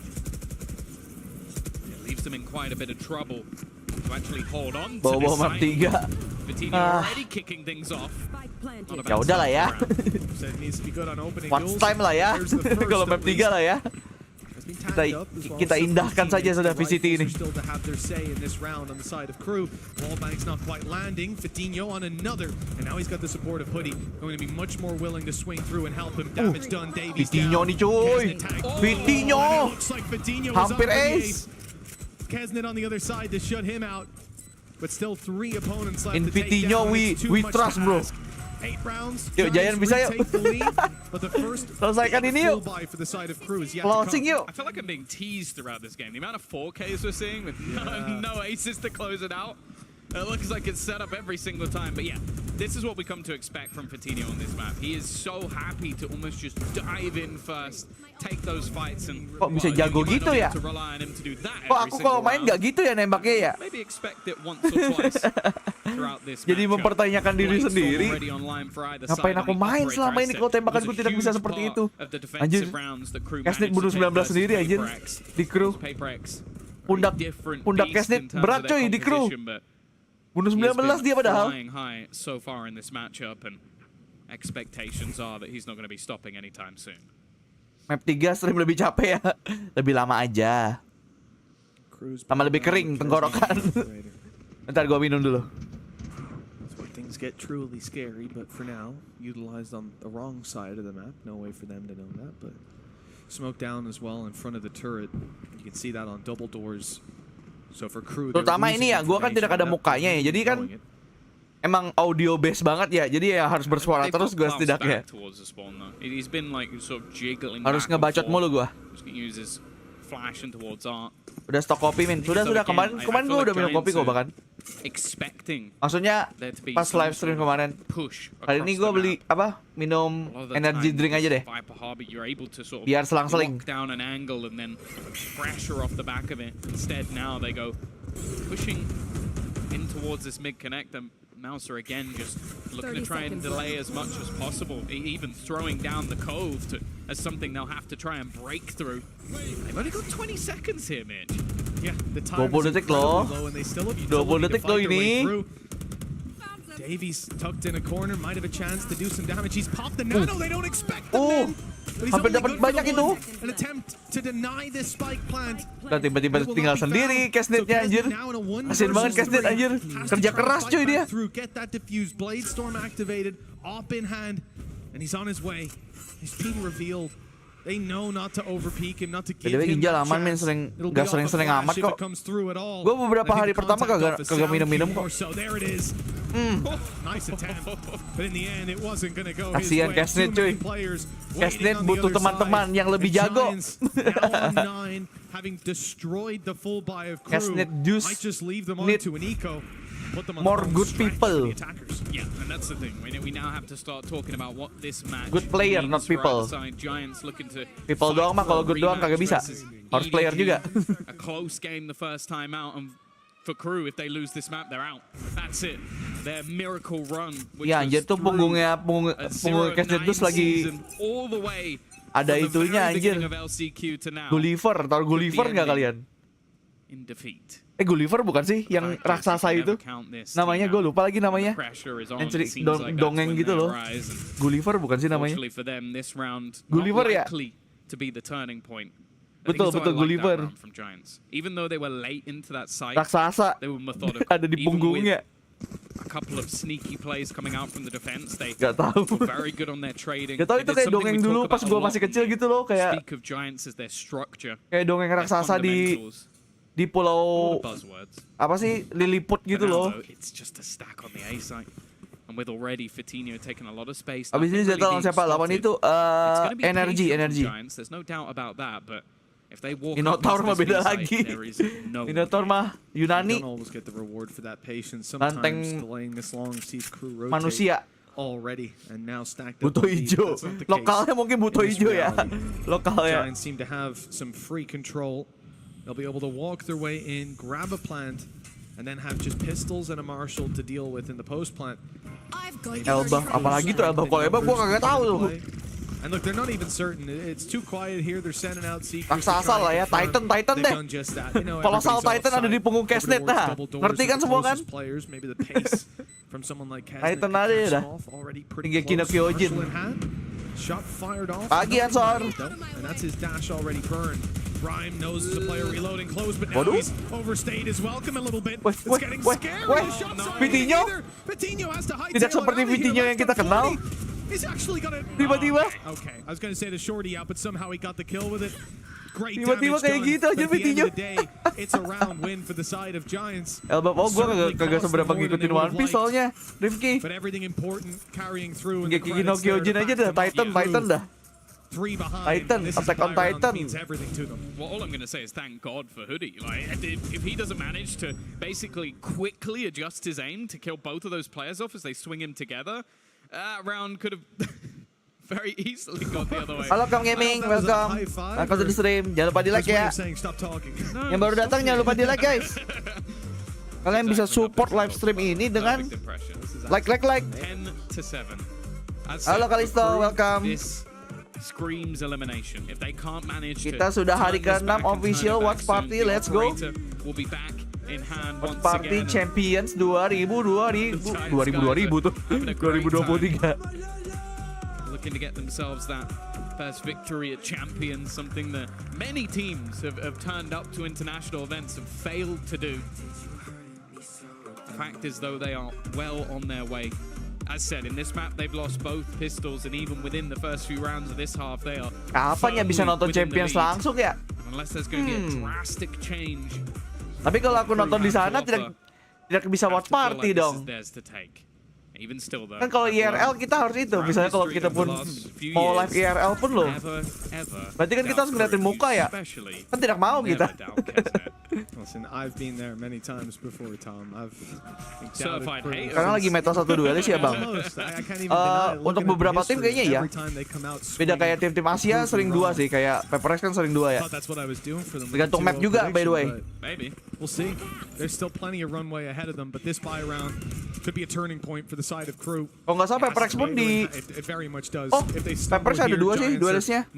It leaves them in quite a bit of trouble to actually hold on to this site. Vitinho already kicking things off. Ya udah lah ya. Watch time lah ya. Kalau map 3 lah ya. Kita indahkan saja sudah VCT ini. Vitinho nih cuy. Vitinho. Hampir ace. Kesnet on the other side to shut him out. But still 3 opponents left. In Vitinho we trust, bro. 8 rounds. Yuk, Giant bisa yuk. Selesaikan ini yuk. Closing yuk. I feel like I'm being teased throughout this game. The amount of 4Ks we're seeing with no aces to close it out. It looks like it's set up every single time. But yeah, this is what we come to expect from Vitinho on this map. He is so happy to almost just dive in first, take those fights, and kok bisa jago gitu ya? Kok aku kalau main nggak gitu ya nembaknya ya? Maybe expect it once or twice throughout this. Jadi mempertanyakan diri sendiri. Ngapain aku main selama ini kalau tembakanku tidak bisa seperti itu? Anjir, Kesnet bunuh 19 sendiri anjir di kru. Pundak Kesnet berat coy di kru. Bunuh 19 dia padahal. So far in this matchup, and expectations are that he's not going to be stopping anytime soon. Map 3 stream lebih capek ya. Lebih lama aja. Sama lebih kering tenggorokan. Ntar gua minum dulu. Things get truly scary, but for now, utilized on the wrong side of the map. No way for them to know that, but smoke down as well in front of the turret. You can see that on double doors. So for crew, terutama ini ya, gua kan tidak ada mukanya ya, jadi kan emang audio base banget ya, jadi ya harus bersuara terus gua setidaknya. Harus ngebacot mulu gua. Udah stok kopi min, sudah kemarin gua udah minum kopi kok bahkan. Maksudnya pas live stream kemarin. Kali ini gua beli apa? Minum energy drink aja deh. Biar selang-seling. Mouser again just looking to try and delay as much as possible, even throwing down the cove as something they'll have to try and break through. They've only got 20 seconds here, Mitch. Yeah, the time 20 detik loh. 20 detik loh ini. Davies tucked in a corner, might have a chance to do some damage. He's popped the nano, they don't expect the hampir dapat banyak itu. An attempt to deny this spike plant. Dan tiba-tiba tinggal sendiri Kesnetnya anjir. Kasian banget Kesnet anjir. Kerja keras cuy dia. Get that diffuse blade storm activated, op in hand, and he's on his way. He's being revealed. They know not to overpeak him, not to give him Ginjal aman men, gak sering-sering amat kok. Gue beberapa hari pertama kagak minum-minum kok. Kasian Kesnet cuy. Kesnet butuh teman-teman yang lebih jago. Kesnet just need more good people. Yeah, and that's the thing. We now have to start talking about what this match good player, not people. People doang mah, kalau good doang kagak bisa. Harus player juga. A close game the first time out, and for crew, if they lose this map, they're out. That's it. Their miracle run. Ya anjir tuh punggungnya Kesnet terus lagi ada itunya anjir. Gulliver, tau Gulliver nggak kalian? In defeat. Gulliver bukan sih yang raksasa itu? Namanya gue lupa lagi namanya. Yang dongeng gitu loh. Gulliver bukan sih namanya? Gulliver ya? Betul Gulliver. Raksasa ada di punggungnya. A couple of sneaky plays coming out from the defense. They gak tahu. were very good on their trading. Gak tahu itu kayak dongeng dulu pas gue masih kecil gitu loh, kayak speak of giants as their structure. Kayak dongeng raksasa di pulau apa sih Lilliput gitu loh. It's just a stack on the A side. And with already Coutinho taking a lot of space. Abis ini ZETA lawan siapa? Lawan itu NRG. There's no doubt about that, but if they walk Minotaur mah beda lagi. Minotaur mah Yunani. Banteng manusia. Butuh hijau. Lokalnya mungkin butuh hijau ya. Lokalnya. Giants seem to have some free control. They'll be able to walk their way in, grab a plant, and then have just pistols and a marshal to deal with in the post plant. Elba, apalagi tuh Elba. Kalau Elba gua kagak tahu tuh. And look, they're not even certain. It's too quiet here. They're sending out secrets. Raksasa lah ya, Titan deh. Kolosal Titan ada di punggung Kesnet dah. Ngerti kan semua kan? Titan ada dah. Tinggi Kino Kyojin. Pagi Ansor. And that's his dash already burned. Rhyme knows as a player reloading close, but now he's overstayed his welcome a little bit. It's getting scary. Coutinho has to hide. Tidak seperti Coutinho yang kita kenal. He's actually gonna. Tiba-tiba. Okay, I was gonna say the shorty out, but somehow he got the kill with it. Great Tiba-tiba damage kayak done. gitu aja But at the end Coutinho. of the day, it's a round win for the side of Giants. Elba, gua kagak seberapa ngikutin One Piece soalnya. Rifki. But everything important carrying through. Tinggi Kino Kyojin aja dah. Titan dah. Titan, Attack on Titan. Well, all I'm going to say is thank God for Hoodie. Like, if he doesn't manage to basically quickly adjust his aim to kill both of those players off as they swing him together, that round could have very easily gone the other way. Halo Kam Gaming, welcome. Welcome to the stream. Jangan lupa di like ya. Yang baru datang jangan lupa di like guys. Kalian bisa support live stream ini dengan like. 10 to 7. Halo Kalisto, welcome. Screams elimination. If they can't manage Kita sudah hari ke-6 official Watch Party, let's go. Watch Party Champions 2023. Looking to get themselves that first victory at Champions, something that many teams have turned up to international events and failed to do. The fact is though, they are well on their way. As said, in this map they've lost both pistols, and even within the first few rounds of this half they are kapan ya bisa nonton Champions langsung ya? Unless there's going to be a drastic change. Tapi kalau aku nonton di sana tidak bisa watch party dong. Kan kalau IRL kita harus itu. Misalnya kalau kita pun mau live IRL pun loh. Berarti kan kita harus ngeliatin muka ya. Kan tidak mau kita. Listen, I've been there many times before, Tom. Karena lagi meta 1 duelis ya bang. Untuk beberapa tim kayaknya ya. Beda kayak tim-tim Asia sering 2 sih. Kayak Pepper X kan sering 2 ya. Tergantung map juga by the way. We'll see. There's still plenty of runway ahead of them, but this buy round could be a turning point for the side of Crew. Oh nggak salah Pepper X pun di. Oh Pepper X ada 2 sih duelisnya.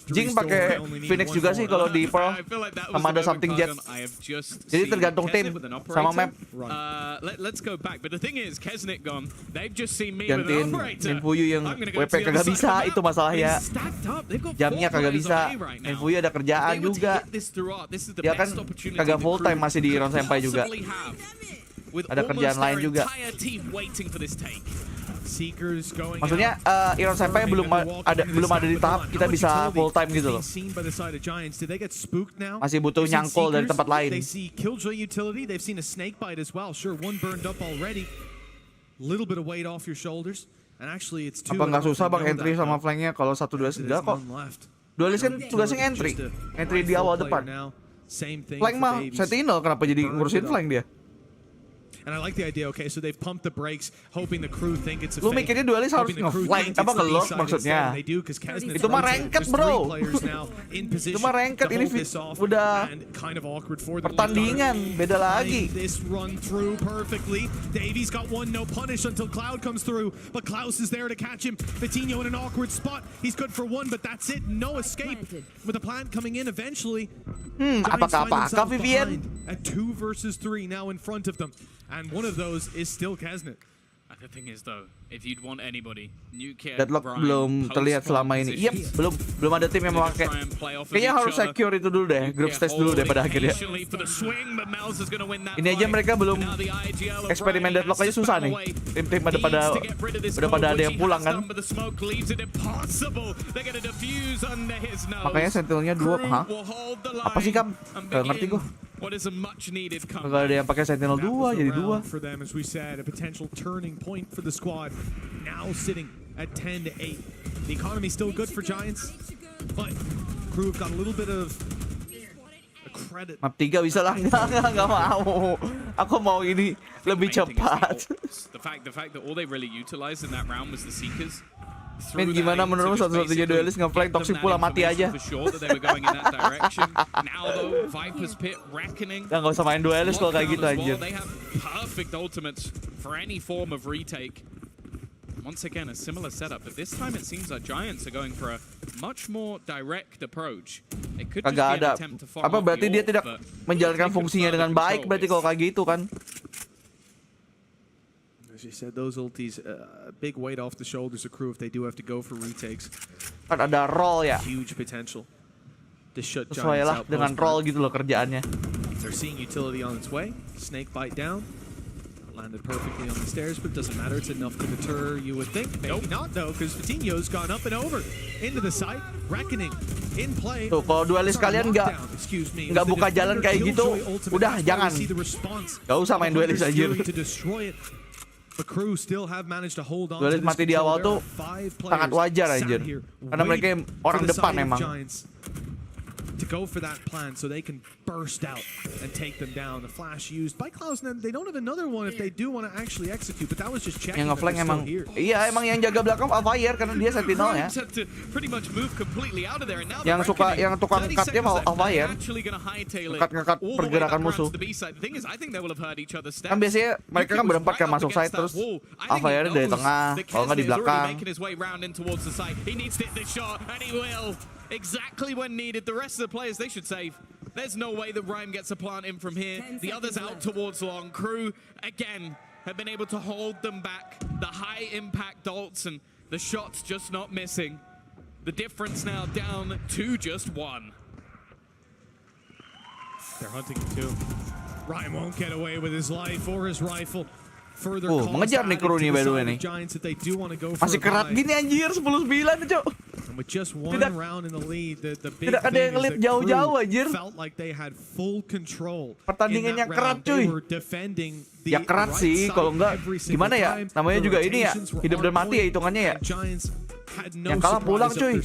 Jing pakai Phoenix juga sih kalau di Pearl. Sama ada Something Jet. Jadi tergantung tim sama map. Let's go back. But the thing is, Kesnet gone. They've just seen me with an operator. Fuyu yang WP kagak bisa itu masalahnya. Jamnya kagak bisa. Fuyu ada kerjaan juga. Dia kan kagak full time masih di ironsenpai juga. Ada kerjaan lain juga. Maksudnya ironsenpai belum ada di tahap kita bisa full time gitu loh. Masih butuh nyangkul dari tempat lain. Apa nggak susah bang entry sama flanknya kalau 1-2 enggak kok. Duelis kan tugasnya entry di awal depan. Flank mah Sentinel kenapa jadi ngurusin flank dia? And I like the idea. Okay, so they've pumped the brakes, hoping the crew think it's a Lu fake. mikirnya duelis harus nge-flank apa nge-lock maksudnya? Itu mah ranked bro. Itu mah ranked, ini udah pertandingan, beda lagi. This run through perfectly. Davies got one no punish until Cloud comes through, but Klaus is there to catch him. Coutinho in an awkward spot. He's good for one, but that's it. No escape. With the plant coming in eventually. Apakah Vivian? At 2 versus 3 now in front of them. And one of those is still Kesnet. The thing is though, if you'd want anybody, Deadlock belum terlihat selama ini. Yep, belum ada tim yang memakai. Kayaknya harus secure itu dulu deh, group stage dulu deh pada akhirnya. Ini aja mereka belum eksperimen Deadlock aja susah nih. Tim-tim udah pada ada yang pulang kan. Makanya sentinelnya 2, hah? Apa sih Kam? Gak ngerti gua. What is a much needed Kalau comeback. ada yang pakai Sentinel 2 jadi 2. For them, as we said, a potential turning point for the squad. Now sitting at 10 to 8. The economy still good for Giants, but Crew have got a little bit of a credit. Map 3 bisa lah, nggak mau. Aku mau ini lebih cepat. The fact that all they really utilized in that round was the Seekers. Men, gimana menurutmu satu-satunya duelis nge-flank toxic pula mati aja. Nggak usah main duelis kalau kayak gitu anjir. They have perfect ultimates for any form of retake. Once again, a similar setup, but this time it seems like Giants are going for a much more direct approach. It could just be Kagak an ada. attempt to farm Apa off berarti the dia orb, tidak but menjalankan fungsinya dengan baik berarti kalau kayak gitu kan? As you said, those ultis, big weight off the shoulders of Crew if they do have to go for retakes. Kan ada roll ya. Huge potential to shut Sesuai Giants lah out. dengan roll gitu loh kerjaannya. They're seeing utility on its way. Snake bite down. Landed perfectly on the stairs, but it doesn't matter. It's enough to deter, you would think. Maybe not, though, because Vitinho's gone up and over. Into the site. Reckoning in play. Tuh, kalau duelis kalian nggak buka jalan kayak gitu, udah jangan. Nggak usah main duelis anjir. Duelis mati di awal tuh sangat wajar anjir. Karena mereka orang depan emang. To go for that plan so they can burst out and take them down. The flash used by Klaus, and they don't have another one if they do want to actually execute, but that was just checking. Yang nge-flank emang, iya emang yang jaga belakang Alfire karena dia sentinel ya. Yang suka, yang tukang cut-nya Alfire, ngekat pergerakan musuh. Kan biasanya mereka kan berempat kan masuk side terus Alfire dari tengah, kalau nggak di belakang. Exactly when needed. The rest of the players, they should save. There's no way that Rhyme gets a plant in from here. The others out towards long. Crew, again, have been able to hold them back. The high impact ults and the shots just not missing. The difference now down to just 1. They're hunting him too. Rhyme won't get away with his life or his rifle. Mengejar nih Crew nih by the way nih. Masih kerat gini anjir 10-9 cok. Tidak ada yang ngelit jauh-jauh anjir. Pertandingan yang kerat cuy. Ya kerat sih, kalau enggak gimana ya? Namanya juga ini ya, hidup dan mati ya hitungannya ya. Yang kalah pulang cuy.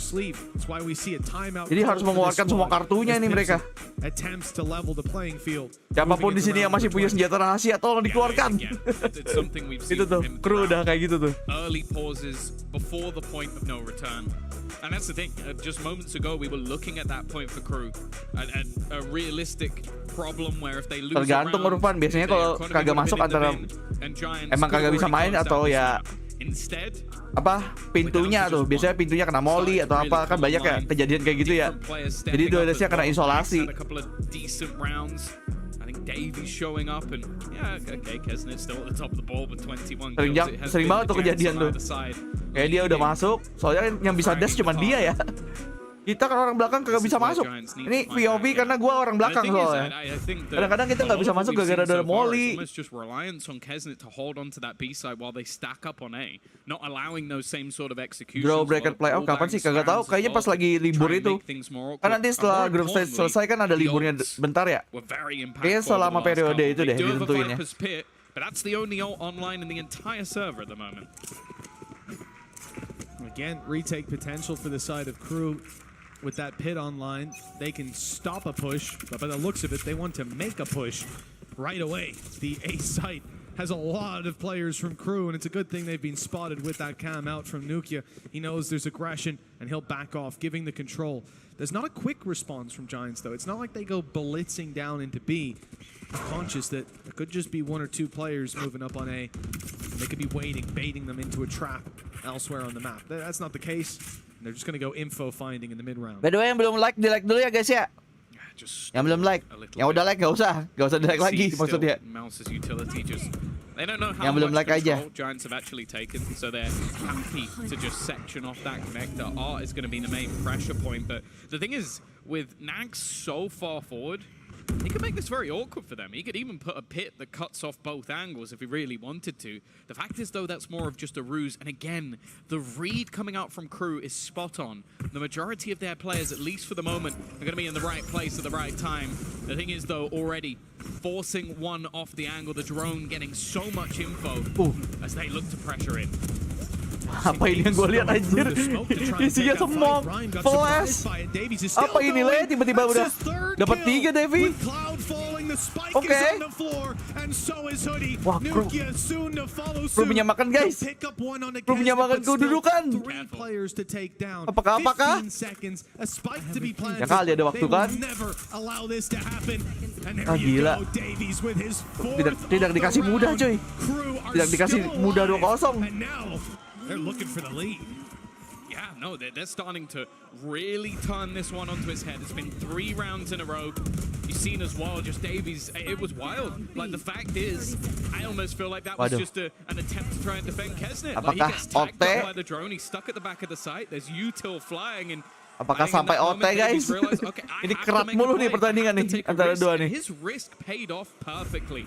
Jadi harus mengeluarkan semua kartunya ini mereka. Siapapun di sini yang masih punya senjata rahasia tolong dikeluarkan. Itu tuh, Crew udah kayak gitu tuh. Early pauses before the point of no return. And that's the thing, just moments ago we were looking at that point for Crew. A realistic problem where if they lose tergantung Urban, biasanya kalau kagak masuk antara emang kagak bisa main atau ya apa pintunya tuh, biasanya pintunya kena molly atau apa, kan banyak ya kejadian kayak gitu ya. Jadi duelisnya kena isolasi. Sering banget tuh kejadian tuh. Kayak dia udah masuk, soalnya yang bisa dash cuma dia ya. Kita kan orang belakang kagak bisa masuk. Ini POV karena gua orang belakang soalnya. Kadang-kadang kita nggak bisa masuk gara-gara ada molly. Draw bracket playoff kapan sih? Kagak tahu. Kayaknya pas lagi libur itu. Kan nanti setelah group stage selesai kan ada liburnya bentar ya. Kayaknya selama periode itu deh ditentuin ya. Again, retake potential for the side of Crew. With that pit online, they can stop a push, but by the looks of it, they want to make a push right away. The A site has a lot of players from Crew, and it's a good thing they've been spotted with that cam out from Nukia. He knows there's aggression, and he'll back off, giving the control. There's not a quick response from Giants, though. It's not like they go blitzing down into B. They're conscious that there could just be 1 or 2 players moving up on A. They could be waiting, baiting them into a trap elsewhere on the map. That's not the case. They're just gonna go info finding in the mid round. By the way, yang belum like, di like dulu ya guys ya. Yang belum like, yang udah like nggak usah di like lagi maksudnya. Yang belum like aja. Giants have actually taken, so they're happy to just section off that connector. Art is going to be the main pressure point, but the thing is, with Nags so far forward, he could make this very awkward for them. He could even put a pit that cuts off both angles if he really wanted to. The fact is, though, that's more of just a ruse. And again, the read coming out from Crew is spot on. The majority of their players, at least for the moment, are going to be in the right place at the right time. The thing is, though, already forcing one off the angle, the drone getting so much info as they look to pressure in. Apa ini yang gue lihat anjir? Isinya semua flash. Apa ini Le? Tiba-tiba udah dapat 3 Devi. Oke. Wah, Crew menyamakan guys. Crew menyamakan kedudukan. Apakah? Ya kali ada waktu kan? Ah gila. Tidak dikasih mudah cuy. Tidak dikasih mudah 2-0. They're looking for the lead. Yeah, no, they're starting to really turn this one onto his head. It's been 3 rounds in a row. You've seen as well, just Davies, it was wild. Like, the fact is, I almost feel like that was just an attempt to try and defend ke-6. Like, he gets tagged up by the drone, he's stuck at the back of the site, there's util flying, and apakah sampai OT guys? Ini kerat mulu nih pertandingan nih antara dua nih. His risk paid off perfectly.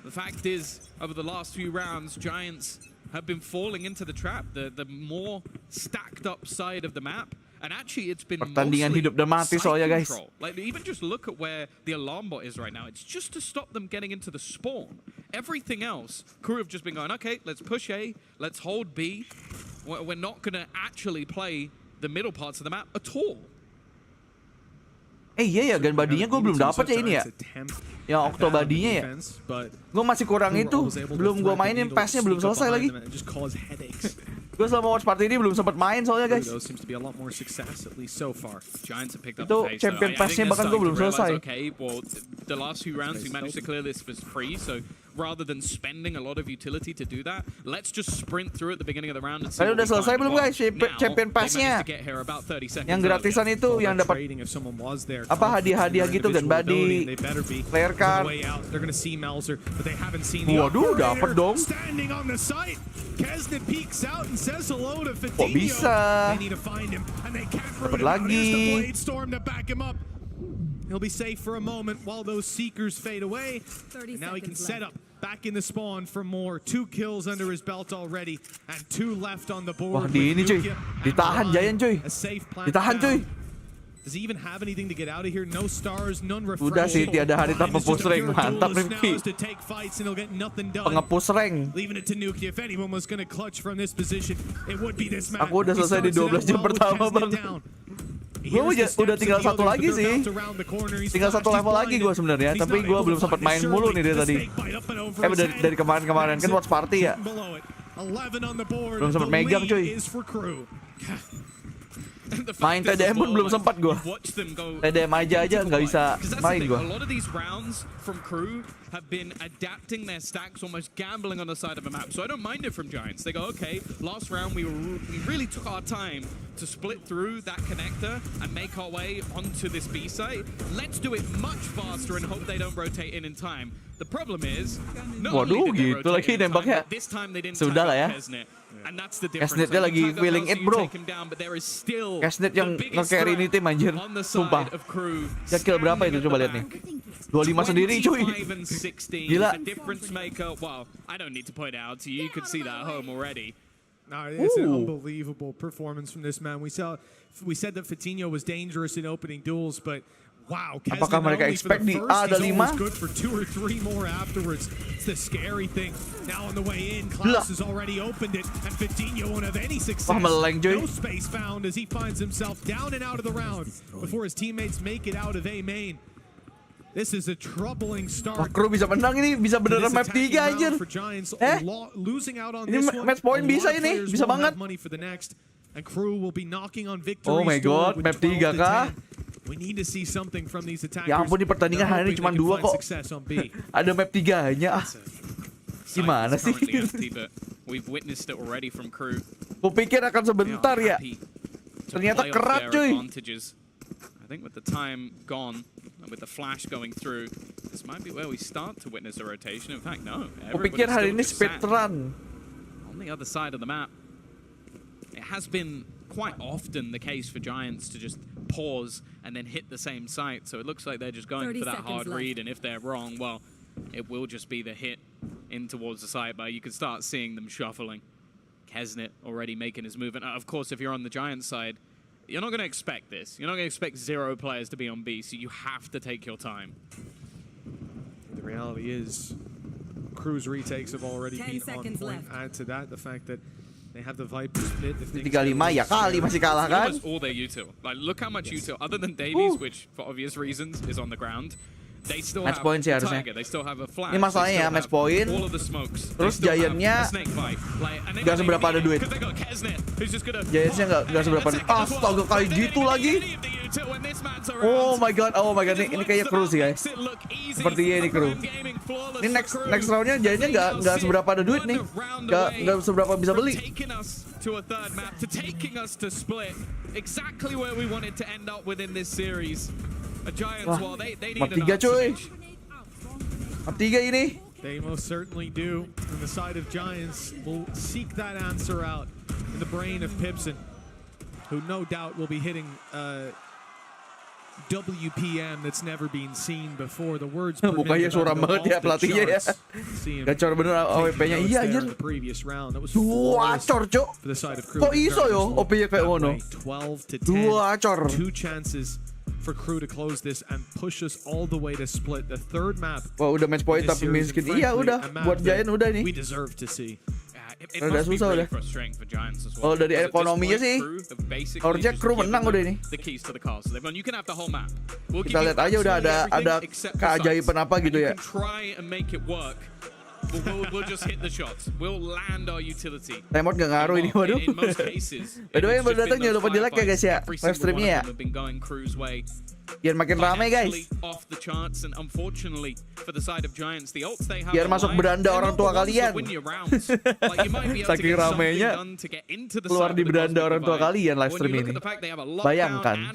The fact is, over the last few rounds, Giants have been falling into the trap, the more stacked up side of the map, and actually it's been pertandingan hidup dan mati soalnya guys. Like, even just look at where the alarm bot is right now. It's just to stop them getting into the spawn. Everything else, Crew have just been going, okay, let's push A, let's hold B. We're not gonna actually play the middle parts of the map at all. Iya ya, gun badinya gue belum dapat ya ini ya. Yang Octo badinya ya. Gue masih kurang itu. Belum gue mainin, pass-nya belum selesai lagi. Gue selama watch party ini belum sempat main soalnya guys. Itu champion pass-nya bahkan gue belum selesai. The last few rounds we managed to clear this for free, so rather than spending a lot of utility to do that, let's just sprint through at the beginning of the round and see. Kalian udah selesai belum guys champion pass-nya? Yang gratisan itu yang dapat apa hadiah-hadiah gitu kan, body, player card. Waduh, dapat dong. Kok bisa? Dapat lagi. He'll be safe for a moment while those seekers fade away. And now he can set up back in the spawn for more. 2 kills under his belt already and 2 left on the board. Wah, di ini cuy. Ditahan Giant cuy. Ditahan cuy. Does he even have anything to get out of here? No stars, none refresh. Udah sih, tiada hari tanpa push rank. Mantap Rifki. Pengepus rank. Leaving it to Nuki. If anyone was going to clutch from this position, it would be this man. Aku udah selesai di 12 jam pertama bang. Gue udah tinggal 1 lagi sih. Tinggal 1 level lagi gue sebenarnya. Tapi gue belum sempat main mulu nih dari tadi. Dari kemarin-kemarin kan watch party ya. Belum sempat megang cuy. Main TDM pun belum sempat gue. TDM aja nggak bisa main gue. A lot of these rounds from Crew have been adapting their stacks, almost gambling on the side of a map. So I don't mind it from Giants. They go, okay, last round we really took our time to split through that connector and make our way onto this B site. Let's do it much faster and hope they don't rotate in time. The problem is, waduh gitu lagi nembaknya. Sudah lah ya. ke-6-nya lagi feeling it bro. ke-6 yang nge-carry ini tim anjir. Sumpah. Ya kill berapa itu coba lihat nih. 25 sendiri cuy. Gila. No, it's an unbelievable performance from this man. We said that Fatinho was dangerous in opening duels, but wow, apakah mereka expect di A ada 5? Good for 2 or 3 more afterwards. It's the scary thing. Now on the way in, Klaus has already opened it, and Fatinho won't have any success. No space found as he finds himself down and out of the round before his teammates make it out of A main. This is a troubling start. Wah, Crew bisa menang ini, bisa beneran map 3 anjir. Losing out on ini this one. Match point bisa ini, bisa banget. And Crew will be knocking on victory. Oh my god, map 3 kah? We need to see something from these attackers. Ya ampun, di pertandingan hari ini cuma 2 kok. Ada map 3-nya. Gimana sih? We've witnessed it already from Crew. Kupikir akan sebentar ya. Ternyata kerat cuy. I think with the time gone, and with the flash going through, this might be where we start to witness a rotation. In fact, no. Kupikir hari ini speedrun. On the other side of the map, it has been quite often the case for Giants to just pause and then hit the same site. So it looks like they're just going for that hard read, and if they're wrong, well, it will just be the hit in towards the site, but you can start seeing them shuffling. ke-6 already making his move. And of course, if you're on the Giants side, you're not going to expect this. You're not going to expect 0 players to be on B, so you have to take your time. The reality is, Crew's retakes have already been on point. Left. Add to that the fact that they have the Viper split. 35 ya kali masih kalah kan? Almost all their util. Like, look how much util, other than Davies, which for obvious reasons is on the ground. They still Match have point sih a harusnya. Tiger, they still have a flash. Ini masalahnya ya, match point. All of the smokes. Terus Giant-nya nggak seberapa ada duit. Giants-nya nggak seberapa duit. Astaga, kayak gitu lagi. Oh my god, ini kayaknya Crew sih guys. Sepertinya ini Crew. Ini next roundnya Giants-nya nggak seberapa ada duit nih. Nggak seberapa bisa beli. To a third map, to taking us to split. Exactly where we wanted to end up within this series. A Giants, well, they need map an 3 cuy. answer. Map 3 ini. They most certainly do. And the side of Giants will seek that answer out in the brain of Pipson, who no doubt will be hitting WPM that's never been seen before. The words mukanya suram banget ya pelatihnya ya. Gacor bener AWP-nya. Iya anjir. 2 acor cok. Kok iso yo OP-nya kayak ngono? 2 acor. 2 chances for Crew to close this and push us all the way to split the third map. Wah, udah match point tapi miskin. Iya udah, buat Giant udah nih. We deserve to see. Udah susah udah. Kalau dari ekonominya sih, harusnya Crew menang udah ini. Kita lihat aja udah ada keajaiban apa gitu ya. We'll just hit the shots. We'll land our utility. Timeout gak ngaruh ini, waduh. By the way, yang baru datang jangan lupa di like ya guys ya, live streamnya ya. Biar makin rame guys. Biar masuk beranda orang tua kalian. Saking ramenya keluar di beranda orang tua kalian live stream ini. Bayangkan.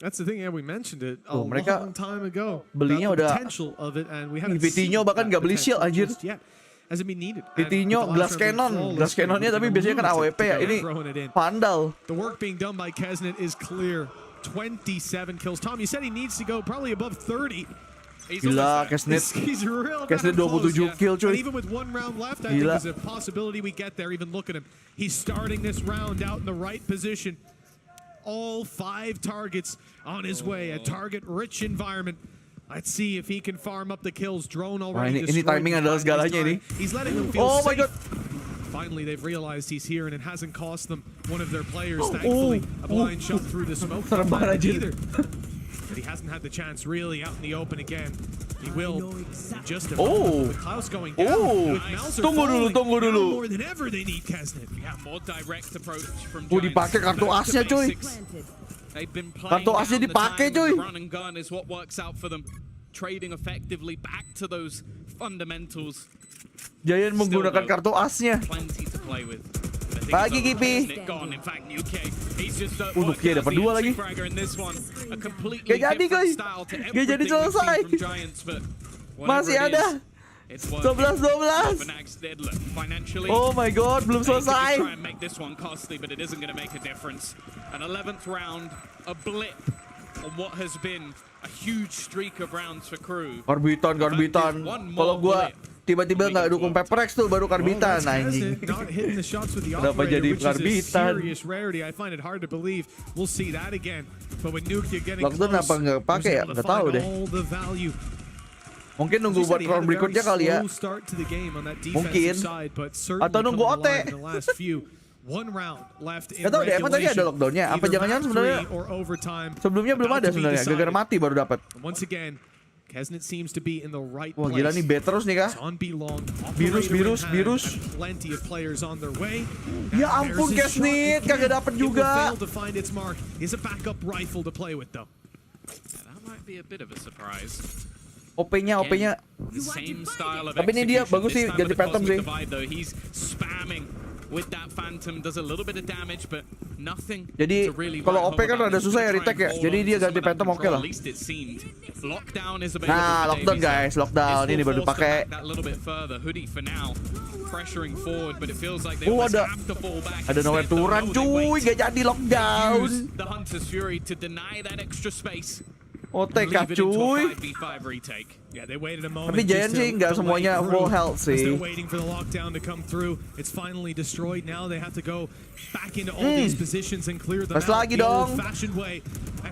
That's the thing, yeah, we mentioned it a mereka long time ago. Belinya udah Vitinho bahkan gak beli shield anjir. Vitinho glass cannonnya tapi biasanya kan AWP ya. Ini Vandal. The work being done by ke-6 is clear. 27 kills. Tom, you said he needs to go probably above 30. Gila, ke-6 27 kill cuy. And even with 1 round left, I think there's a possibility we get there. Even look at him. He's starting this round out in the right position. All 5 targets on his way. A target-rich environment. Let's see if he can farm up the kills. Drone already ini timing adalah segalanya ini. He's letting them feel my god. Finally, they've realized he's here, and it hasn't cost them one of their players. Thankfully, a blind shot through the smoke. Either. But he hasn't had the chance really out in the open again. He will just about. With Klaus going down, with Mauser tunggu dulu. More than ever, they need ke-6. Yeah, more direct approach from dipakai kartu asnya cuy. Kartu asnya dipakai cuy. Run and gun is what works out for them. Trading effectively back to those fundamentals. Giant menggunakan kartu asnya. Plenty to play with. Pagi Kipi. Dia dapat 2 lagi. Gak jadi guys. Gak jadi selesai. Masih ada. 12. Oh my god, belum selesai. An 11th round, a blip on what has been a huge streak of rounds for Crew. Karbitan. Kalau gua tiba-tiba nggak dukung Pepper X tuh baru karbitan anjing. Kenapa jadi karbitan? Lockdown apa nggak pakai ya? Nggak tahu deh. Mungkin nunggu buat round berikutnya kali ya. Mungkin. Atau nunggu OT. Gak tau deh, emang tadi ada lockdownnya? Apa jangan-jangan sebenarnya sebelumnya belum ada sebenarnya, gara-gara mati baru dapat. Wah gila nih, bet terus nih kah? Virus. Ya ampun, ke-6 kagak dapet juga. OP-nya. Tapi ini dia bagus sih, ganti pattern sih. with that Phantom does a little bit of damage, but nothing. Jadi kalau OP kan rada susah ya retake ya. Jadi dia ganti Phantom oke lah. Nah, lockdown guys, lockdown ini baru dipakai. Ada nowhere to run cuy, gak jadi lockdown. OTK cuy. Tapi Giant sih nggak semuanya full health sih. Pas lagi dong.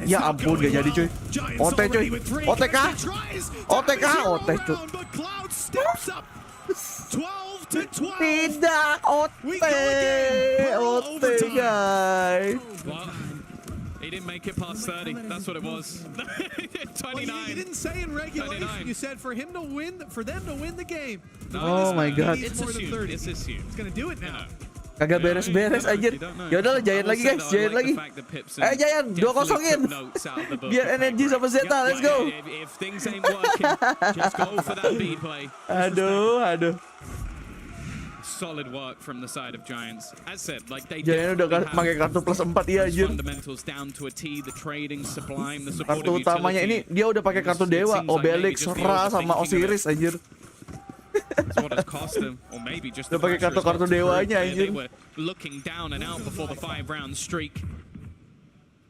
Ya ampun gak jadi cuy. OT cuy. OTK. OTK. OT cuy. Tidak OT. OT guys. He didn't make it past 30. That's what it was. 29. Well, you didn't say in regulation. 29. You said for him to win, for them to win the game. Oh my god. It's assumed. It's assumed. He's gonna do it now. Kagak beres-beres anjir. Ya udahlah Giant lagi guys, Giant lagi. Giant 2-0-in. Biar NRG sama ZETA, let's go. If things ain't working, just go for that B play. Aduh. Solid work from the side of Giants. As said, like they Giant udah pakai kartu plus 4 ya anjir. Fundamentals down to a T, the trading, sublime, the kartu utamanya ini dia udah pakai kartu dewa, Obelix, Ra sama Osiris anjir. Udah pakai kartu dewanya anjir. Looking down and out before the 5-round streak.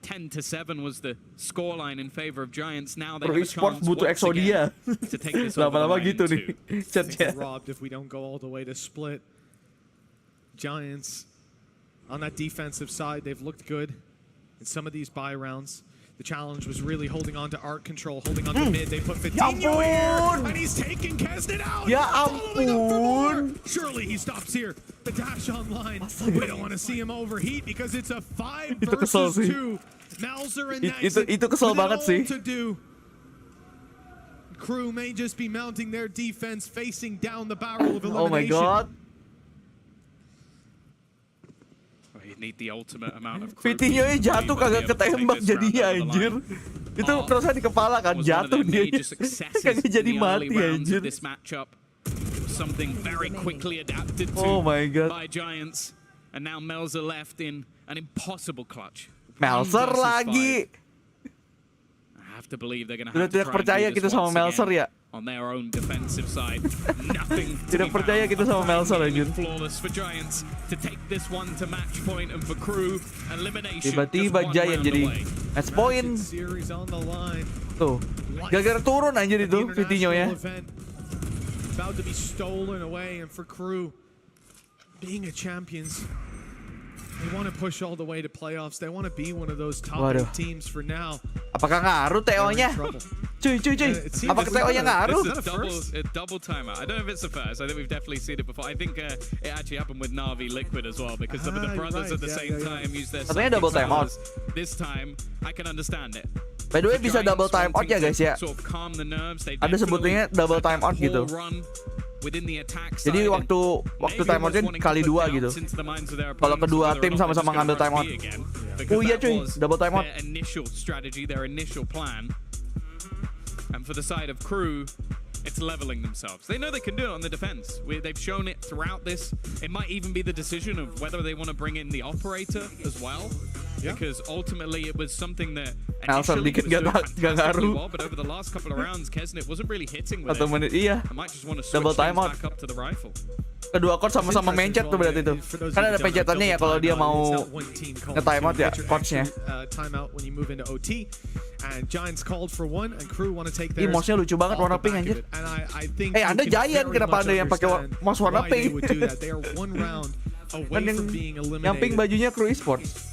10-7 was the scoreline in favor of Giants. Now they have a chance butuh Exodia. To take this over lama-lama gitu nih. Chatnya. Robbed if we don't go all the way to split. Giants on that defensive side, they've looked good in some of these buy rounds. The challenge was really holding on to art control, holding on to mid. They put Vitinho here, and he's taking Kesnet out. Ya ampun. Surely he stops here. The dash online. We don't want to see him overheat because it's a 5 versus 2. Malzer and itu kesel banget sih. Crew may just be mounting their defense, facing down the barrel of elimination. Oh my god. Vitinho jatuh kagak ketembak jadinya anjir. Itu crosshair di kepala kan jatuh dia. Kagak jadi mati anjir. Something very quickly adapted to by Giants, and now Melzer left in an impossible clutch. Melzer lagi. I have to believe they're gonna have to tidak percaya kita sama Melzer ya. On their own defensive side, nothing. Tidak percaya kita sama Melzer anjir. Flawless for Giants to take this one to match point, and for Crew elimination. Tiba-tiba Giant jadi match point. Tuh, gara-gara turun anjir itu Vitinho ya. About to be stolen away, and for Crew, being a champions, they want to push all the way to playoffs. They want to be one of those top 8 teams for now. Apakah ngaruh TO-nya? Cuy. Apakah TO-nya ngaruh? It's a double timeout. I don't know if it's the first. I think we've definitely seen it before. I think it actually happened with Na'Vi Liquid as well, because the brothers at the same time used their. Katanya double timeout. This time, I can understand it. By the way, bisa double timeout ya guys ya. Ada sebutnya double timeout gitu. Jadi waktu timeoutnya kali 2 gitu. Kalau kedua tim sama-sama ngambil timeout. Oh iya cuy, double timeout. Their initial plan. And for the side of Crew, it's leveling themselves. They know they can do it on the defense. They've shown it throughout this. It might even be the decision of whether they want to bring in the operator as well. Yeah. Because ultimately it was something that initially was doing fantastically well, but over the last couple of rounds, Kesnet wasn't really hitting with it. Iya. I might just want to switch back up to the rifle. Kedua coach sama-sama mencet tuh berarti tuh. Kan ada pencetannya ya kalau dia mau nge-timeout ya coachnya. Timeout when you move into OT. And Giants called for one, and Crew want to take their. Mouse-nya lucu banget warna pink anjir. Anda Giant kenapa ada yang pakai mouse warna pink? Kan yang pink bajunya Crew Esports.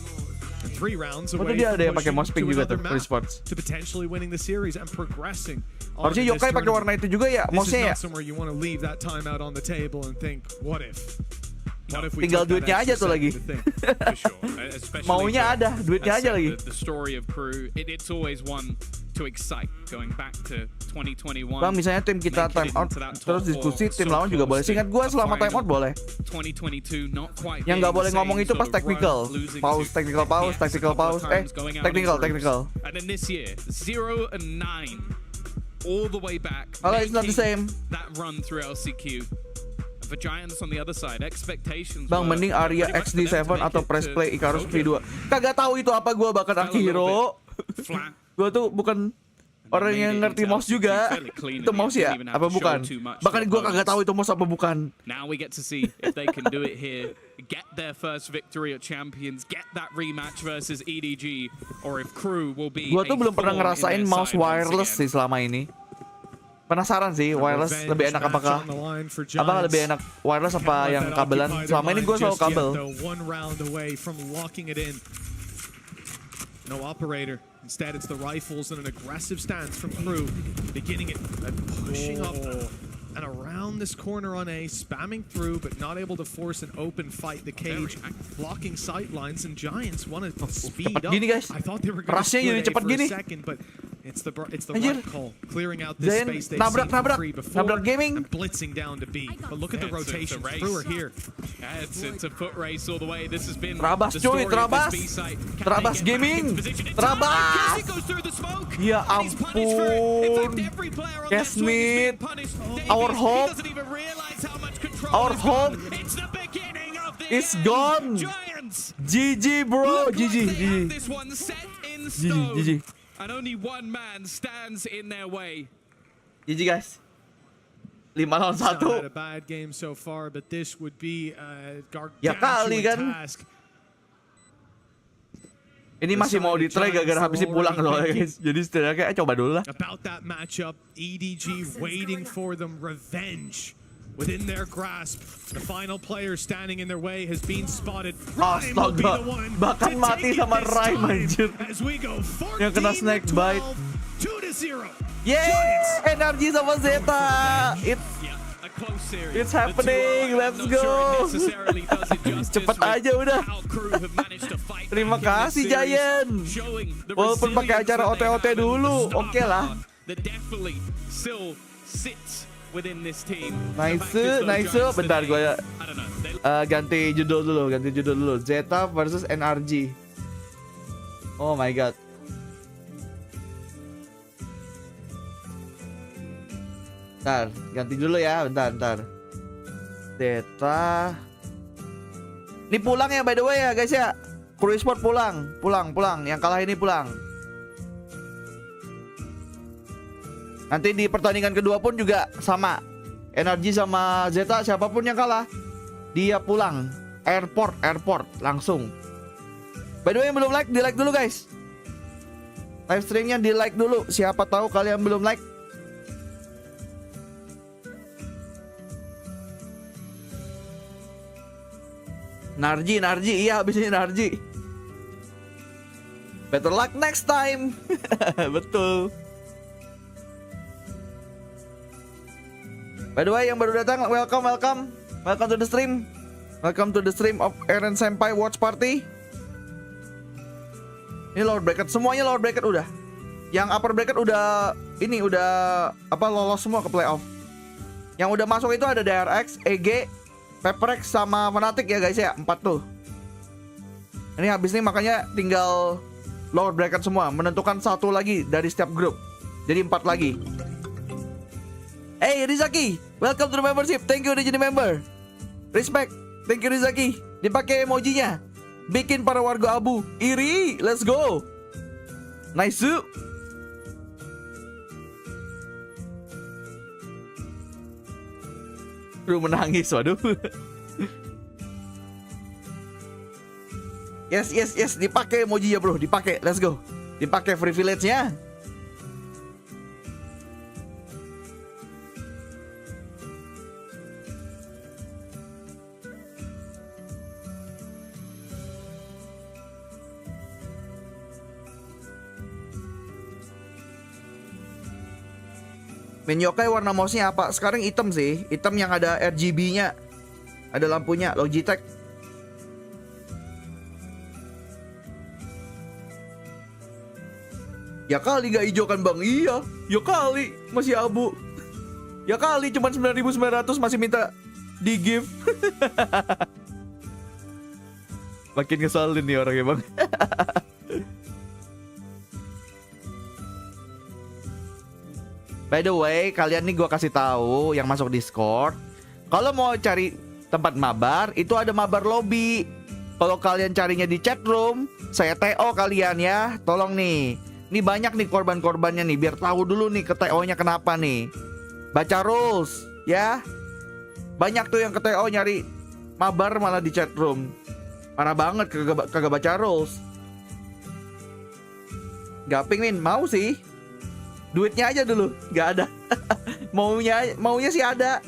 3 rounds away. Betul dia ada yang pakai mouse pink juga tuh, Crew Esports. To potentially winning the series and progressing. Harusnya yokai pakai warna itu juga ya, mouse-nya ya. Somewhere you want to leave that timeout on the table and think, what if? Tinggal duitnya aja tuh lagi. Maunya ada, duitnya aja lagi. The story of Crew, it's always one to excite going back to 2021. Bang, misalnya tim kita time out terus diskusi, tim lawan juga boleh. Seingat gue selama time out boleh. 2022 not quite. Yang nggak boleh ngomong itu pas technical. Technical pause. Technical. And then this year, 0 and 9 all the way back. Oh, it's not the same. That run through LCQ. for Giants on the other side, expectations. Bang, mending Arya XD7 atau Press Play Icarus V2. Kagak tahu itu apa, gua bakat Akihiro. Gua tuh bukan orang yang ngerti mouse juga. Itu mouse ya? Apa bukan? Bahkan gua kagak tahu itu mouse apa bukan. Now we get to see if they can do it here. Get their first victory at Champions, get that rematch versus EDG, or if Crew will be. Gua tuh belum pernah ngerasain mouse wireless sih selama ini. Penasaran sih, wireless lebih enak apakah lebih enak wireless apa yang kabelan? Selama ini gue selalu kabel. No operator. Instead, it's the rifles and an aggressive stance from Crew, beginning it and pushing up and around this corner on A, spamming through, but not able to force an open fight. The cage blocking sight lines, and Giants want to speed up. Gini guys, I thought they were going to split A for a second, but it's the right call, clearing out this space they've seen for free before gaming. and blitzing down to B. But look at the rotation. Crew are here. It's a foot race all the way. This has been Trabas coy, Trabas. Trabas gaming. Trabas. Ya ampun. Kesmit. Our hope. Our hope is gone. GG bro. GG. And only one man stands in their way. GG guys. 5 lawan 1. Had a bad game so far, but this would be a Ya kali kan. task. Ini masih mau di-try gara-gara habis pulang soalnya guys. Jadi setidaknya kayak coba dulu lah. About that matchup, EDG waiting for them revenge within their grasp. The final player standing in their way has been spotted. Astaga, bahkan mati sama Rhyme anjir. Yang kena snake bite. 2-0. Yeay, NRG sama ZETA. It's happening, let's go. Cepet aja udah. Terima kasih Giant. Walaupun pakai acara OT-OT dulu, oke lah. Nice. Bentar gue ganti judul dulu. ZETA versus NRG. Oh my god. Bentar, ganti dulu ya, bentar. ZETA. Ini pulang ya by the way ya guys ya. Crew Esport pulang. Yang kalah ini pulang. Nanti di pertandingan kedua pun juga sama. NRG sama ZETA, siapapun yang kalah, dia pulang. Airport langsung. By the way yang belum like, di like dulu guys. Live streamnya di like dulu. Siapa tahu kalian belum like. Narji, iya habis ini Narji. Better luck next time. Betul. By the way yang baru datang, welcome to the stream. Welcome to the stream of Senpai Watch Party. Ini lower bracket, semuanya lower bracket udah. Yang upper bracket udah lolos semua ke playoff. Yang udah masuk itu ada DRX, EG, Pepperex sama Fnatic ya guys ya, 4 tuh. Ini habis nih makanya tinggal lower bracket semua, menentukan 1 lagi dari setiap grup. Jadi 4 lagi. Hey Rizaki, welcome to the membership. Thank you udah jadi member. Respect. Thank you Rizaki. Dipakai emojinya. Bikin para warga abu iri. Let's go. Nice. Lu menangis, waduh. Yes, dipakai emoji ya bro, dipakai, let's go. Dipakai free village-nya. Main yokai warna mouse-nya apa? Sekarang hitam sih, hitam yang ada RGB-nya. Ada lampunya, Logitech. Ya kali gak hijau kan bang? Iya, ya kali masih abu. Ya kali cuma 9.900 masih minta di give. Makin ngeselin nih orangnya bang. By the way, kalian nih gue kasih tahu yang masuk Discord, Kalau mau cari tempat mabar, itu ada mabar lobby. Kalau kalian carinya di chat room, saya TO kalian ya. Tolong nih. Ini banyak nih korban-korbannya nih, biar tahu dulu nih ke TO-nya kenapa nih. Baca rules ya. Banyak tuh yang ke TO nyari mabar malah di chat room. Parah banget kagak baca rules. Gaping Min, mau sih. Duitnya aja dulu, nggak ada. maunya sih ada.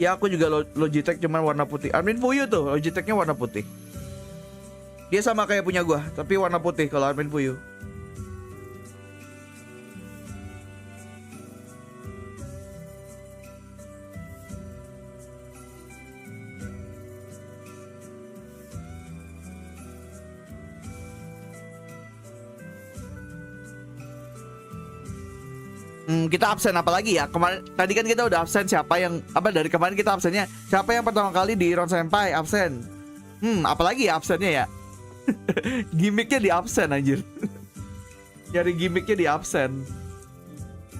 Ya aku juga Logitech cuman warna putih. Admin Fuyu tuh, Logitechnya warna putih. Dia sama kayak punya gua, tapi warna putih kalau Admin Fuyu. Kita absen apa lagi ya? Tadi kan kita udah absen dari kemarin kita absennya siapa yang pertama kali di Senpai absen? Apalagi ya absennya ya? Gimmicknya di absen anjir. Nyari gimmicknya di absen.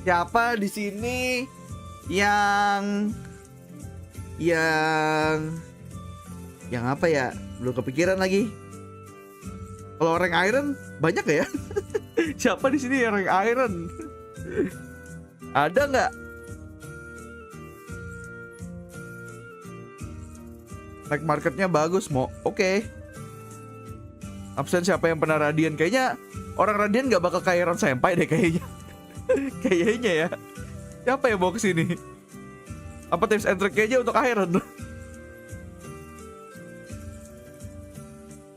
Siapa di sini yang apa ya? Belum kepikiran lagi. Kalau rank iron banyak ya? Siapa di sini yang rank iron? Ada nggak? Like marketnya bagus mau, oke. Absen siapa yang pernah radian? Kayaknya orang radian nggak bakal kayak Irsen Senpai deh kayaknya. Kayaknya ya. Siapa yang bawa kesini? Apa tips and trick aja untuk Iron?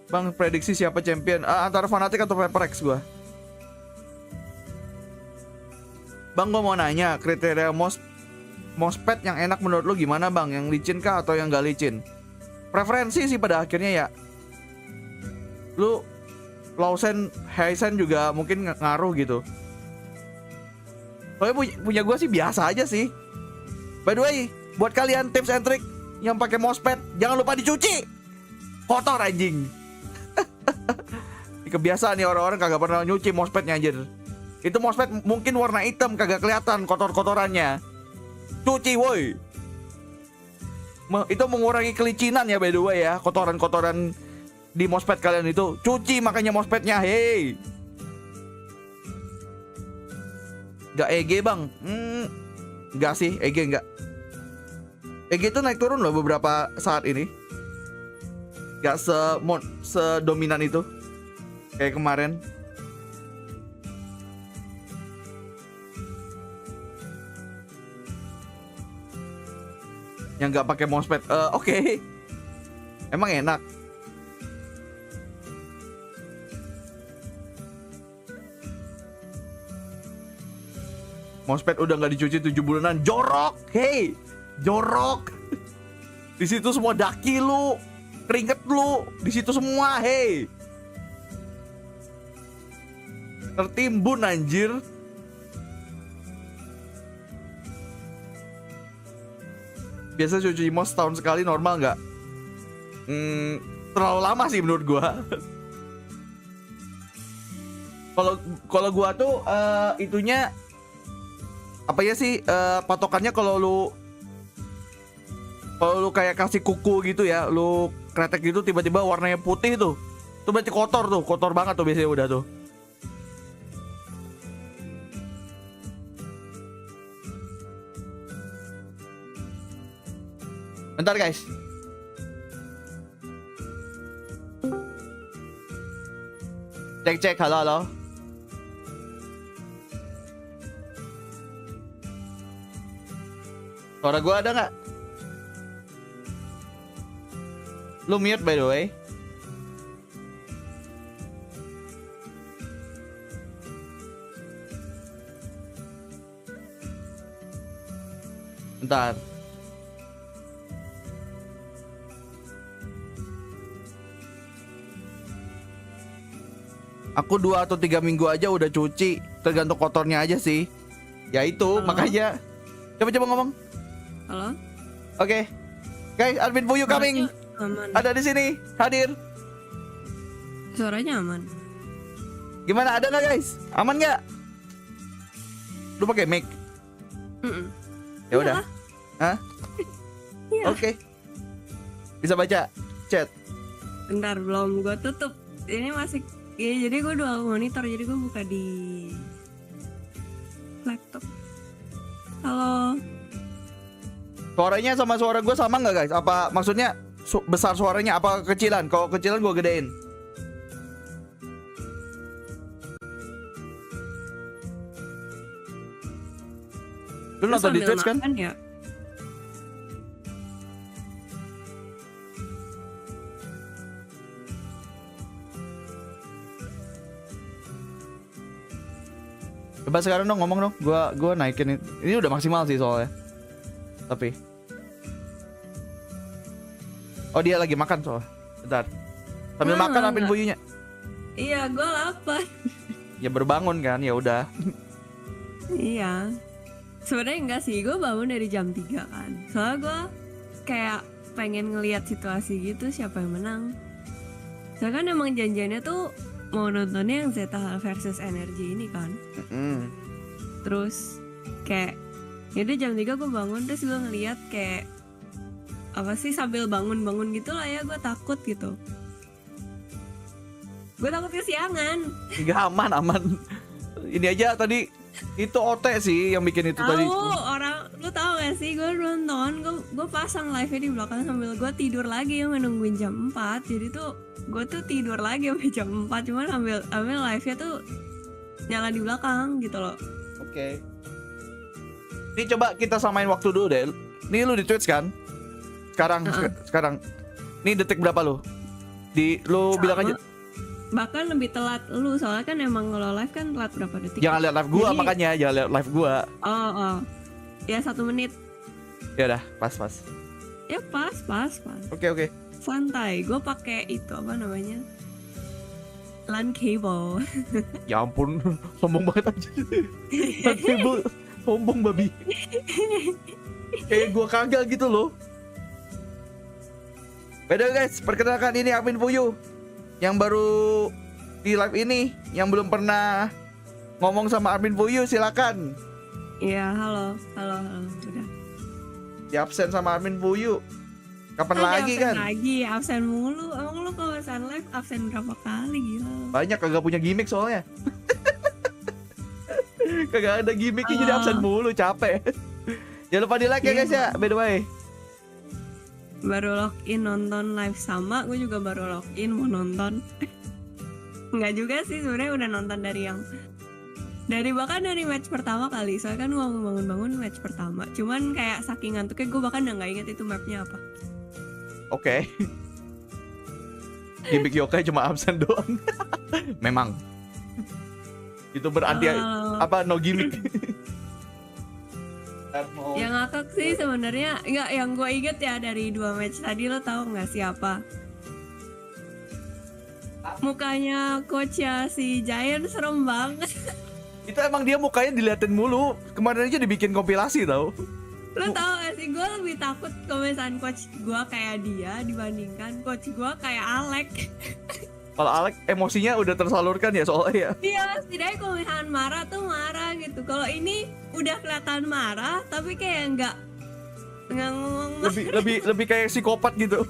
Bang, prediksi siapa champion? Antara Fnatic atau Viperex gua. Bang, gue mau nanya, kriteria Mousepad yang enak menurut lu gimana bang? Yang licin kah atau yang gak licin? Preferensi sih pada akhirnya ya. Lu low sen, high sen juga mungkin ngaruh gitu. Soalnya punya gue sih biasa aja sih. By the way, buat kalian tips and trick yang pakai Mousepad, jangan lupa dicuci. Kotor anjing. Kebiasaan nih orang-orang kagak pernah nyuci Mousepadnya anjir. Itu Mousepad mungkin warna hitam kagak kelihatan kotor-kotorannya. Cuci woi. Itu mengurangi kelicinan ya by the way ya. Kotoran-kotoran di Mousepad kalian itu. Cuci makanya Mousepadnya, hey. Gak EG bang? Gak sih, EG enggak. EG itu naik turun loh beberapa saat ini. Gak sedominan itu kayak kemarin. Yang nggak pakai Mousepad, oke. Emang enak. Mousepad udah nggak dicuci 7 bulanan, jorok, hey, jorok. Di situ semua daki lu, keringet lu, di situ semua, hey. Tertimbun anjir. Biasa cuci mouse setahun sekali normal nggak? Terlalu lama sih menurut gua. Kalau gua tuh itunya apa ya sih patokannya kalau lu kayak kasih kuku gitu ya, lu kretek gitu tiba-tiba warnanya putih tuh berarti kotor banget tuh biasanya udah tuh. Bentar guys. Cek, halo. Suara gua ada nggak? Lu mute by the way. Bentar. Aku 2 atau 3 minggu aja udah cuci, tergantung kotornya aja sih. Ya itu, makanya. Coba ngomong. Halo. Oke. Guys, admin Fuyu coming. Aman. Ada di sini, hadir. Suaranya aman. Gimana, ada nggak guys? Aman nggak? Lu pakai mic? Ya udah. Hah? Iya. Oke. Bisa baca chat. Bentar, belum gue tutup. Ini masih ya, jadi gue dual monitor, jadi gue buka di laptop. Halo. Suaranya sama suara gue sama nggak guys? Apa maksudnya besar suaranya apa kecilan? Kalau kecilan gue gedein. Lu nonton di Twitch kan? Ya? Coba sekarang dong ngomong dong. Gua naikin ini udah maksimal sih soalnya. Tapi oh dia lagi makan soalnya. Bentar. Sambil makan apin buyunya. Iya, gue lapar. Ya berbangun kan, ya udah. Iya. Sebenarnya enggak sih, gue bangun dari jam 3 kan. Soalnya gue kayak pengen ngelihat situasi gitu siapa yang menang. Soalnya kan emang janjiannya tuh mau nontonnya yang ZETA versus NRG ini kan. Terus kayak yaudah jam 3 gue bangun, terus gue ngeliat kayak apa sih sambil bangun-bangun gitu lah ya, gue takut gitu. Gue takut kesiangan. Enggak, aman. Ini aja tadi itu OT sih yang bikin itu tadi. Orang lu tahu gak sih, gue nonton, gue pasang live-nya di belakang sambil gue tidur lagi yang nungguin jam 4. Jadi tuh gue tuh tidur lagi sampai jam 4, cuman ambil live-nya tuh nyala di belakang gitu loh. Oke. Ini coba kita samain waktu dulu deh. Ini lu di Twitch kan? Sekarang. Ini detik berapa lu? Lu bilang aja. Bahkan lebih telat lu, soalnya kan emang kalau live kan telat berapa detik. Jangan lihat live gua. Jadi, makanya jangan lihat live gua. Oh. Ya 1 menit. Ya udah, pas. Ya pas. Oke. Santai. Gue pakai itu apa namanya? LAN cable. Ya ampun, sombong banget aja. LAN cable, sombong babi. Kayak gua kagak gitu loh. Beda guys, perkenalkan ini admin Fuyu yang baru di live ini, yang belum pernah ngomong sama admin Fuyu, silakan. Iya, halo, udah. Di absen sama admin Fuyu. Kapan lagi kan? Absen mulu. Emang lu kalau absen live absen berapa kali gila? Banyak, kagak punya gimmick soalnya. Kagak ada gimmicknya jadi absen mulu, capek. Jangan lupa di like ya guys ya, by the way. Baru login nonton live sama, gue juga baru login mau nonton. Enggak juga sih, sebenarnya udah nonton bahkan dari match pertama kali. Soalnya kan gue mau bangun match pertama. Cuman kayak saking ngantuknya gue bahkan udah nggak inget itu mapnya apa. Oke. Gimmick yokai cuma absen doang. Memang. Itu berarti apa no gimmick. Yang ngakak sih sebenarnya nggak, yang gue inget ya dari 2 match tadi, lo tahu nggak siapa? Mukanya coachnya si Giant serem banget. Itu emang dia mukanya diliatin mulu. Kemarin aja dibikin kompilasi tau. Lo tau gak sih, gue lebih takut kalau misalnya coach gue kayak dia dibandingkan coach gue kayak Alek. Kalau Alek emosinya udah tersalurkan ya soalnya ya. Iya, setidaknya kalau misalnya marah tuh marah gitu. Kalau ini udah kelihatan marah tapi kayak nggak ngomong. Lebih kayak psikopat gitu.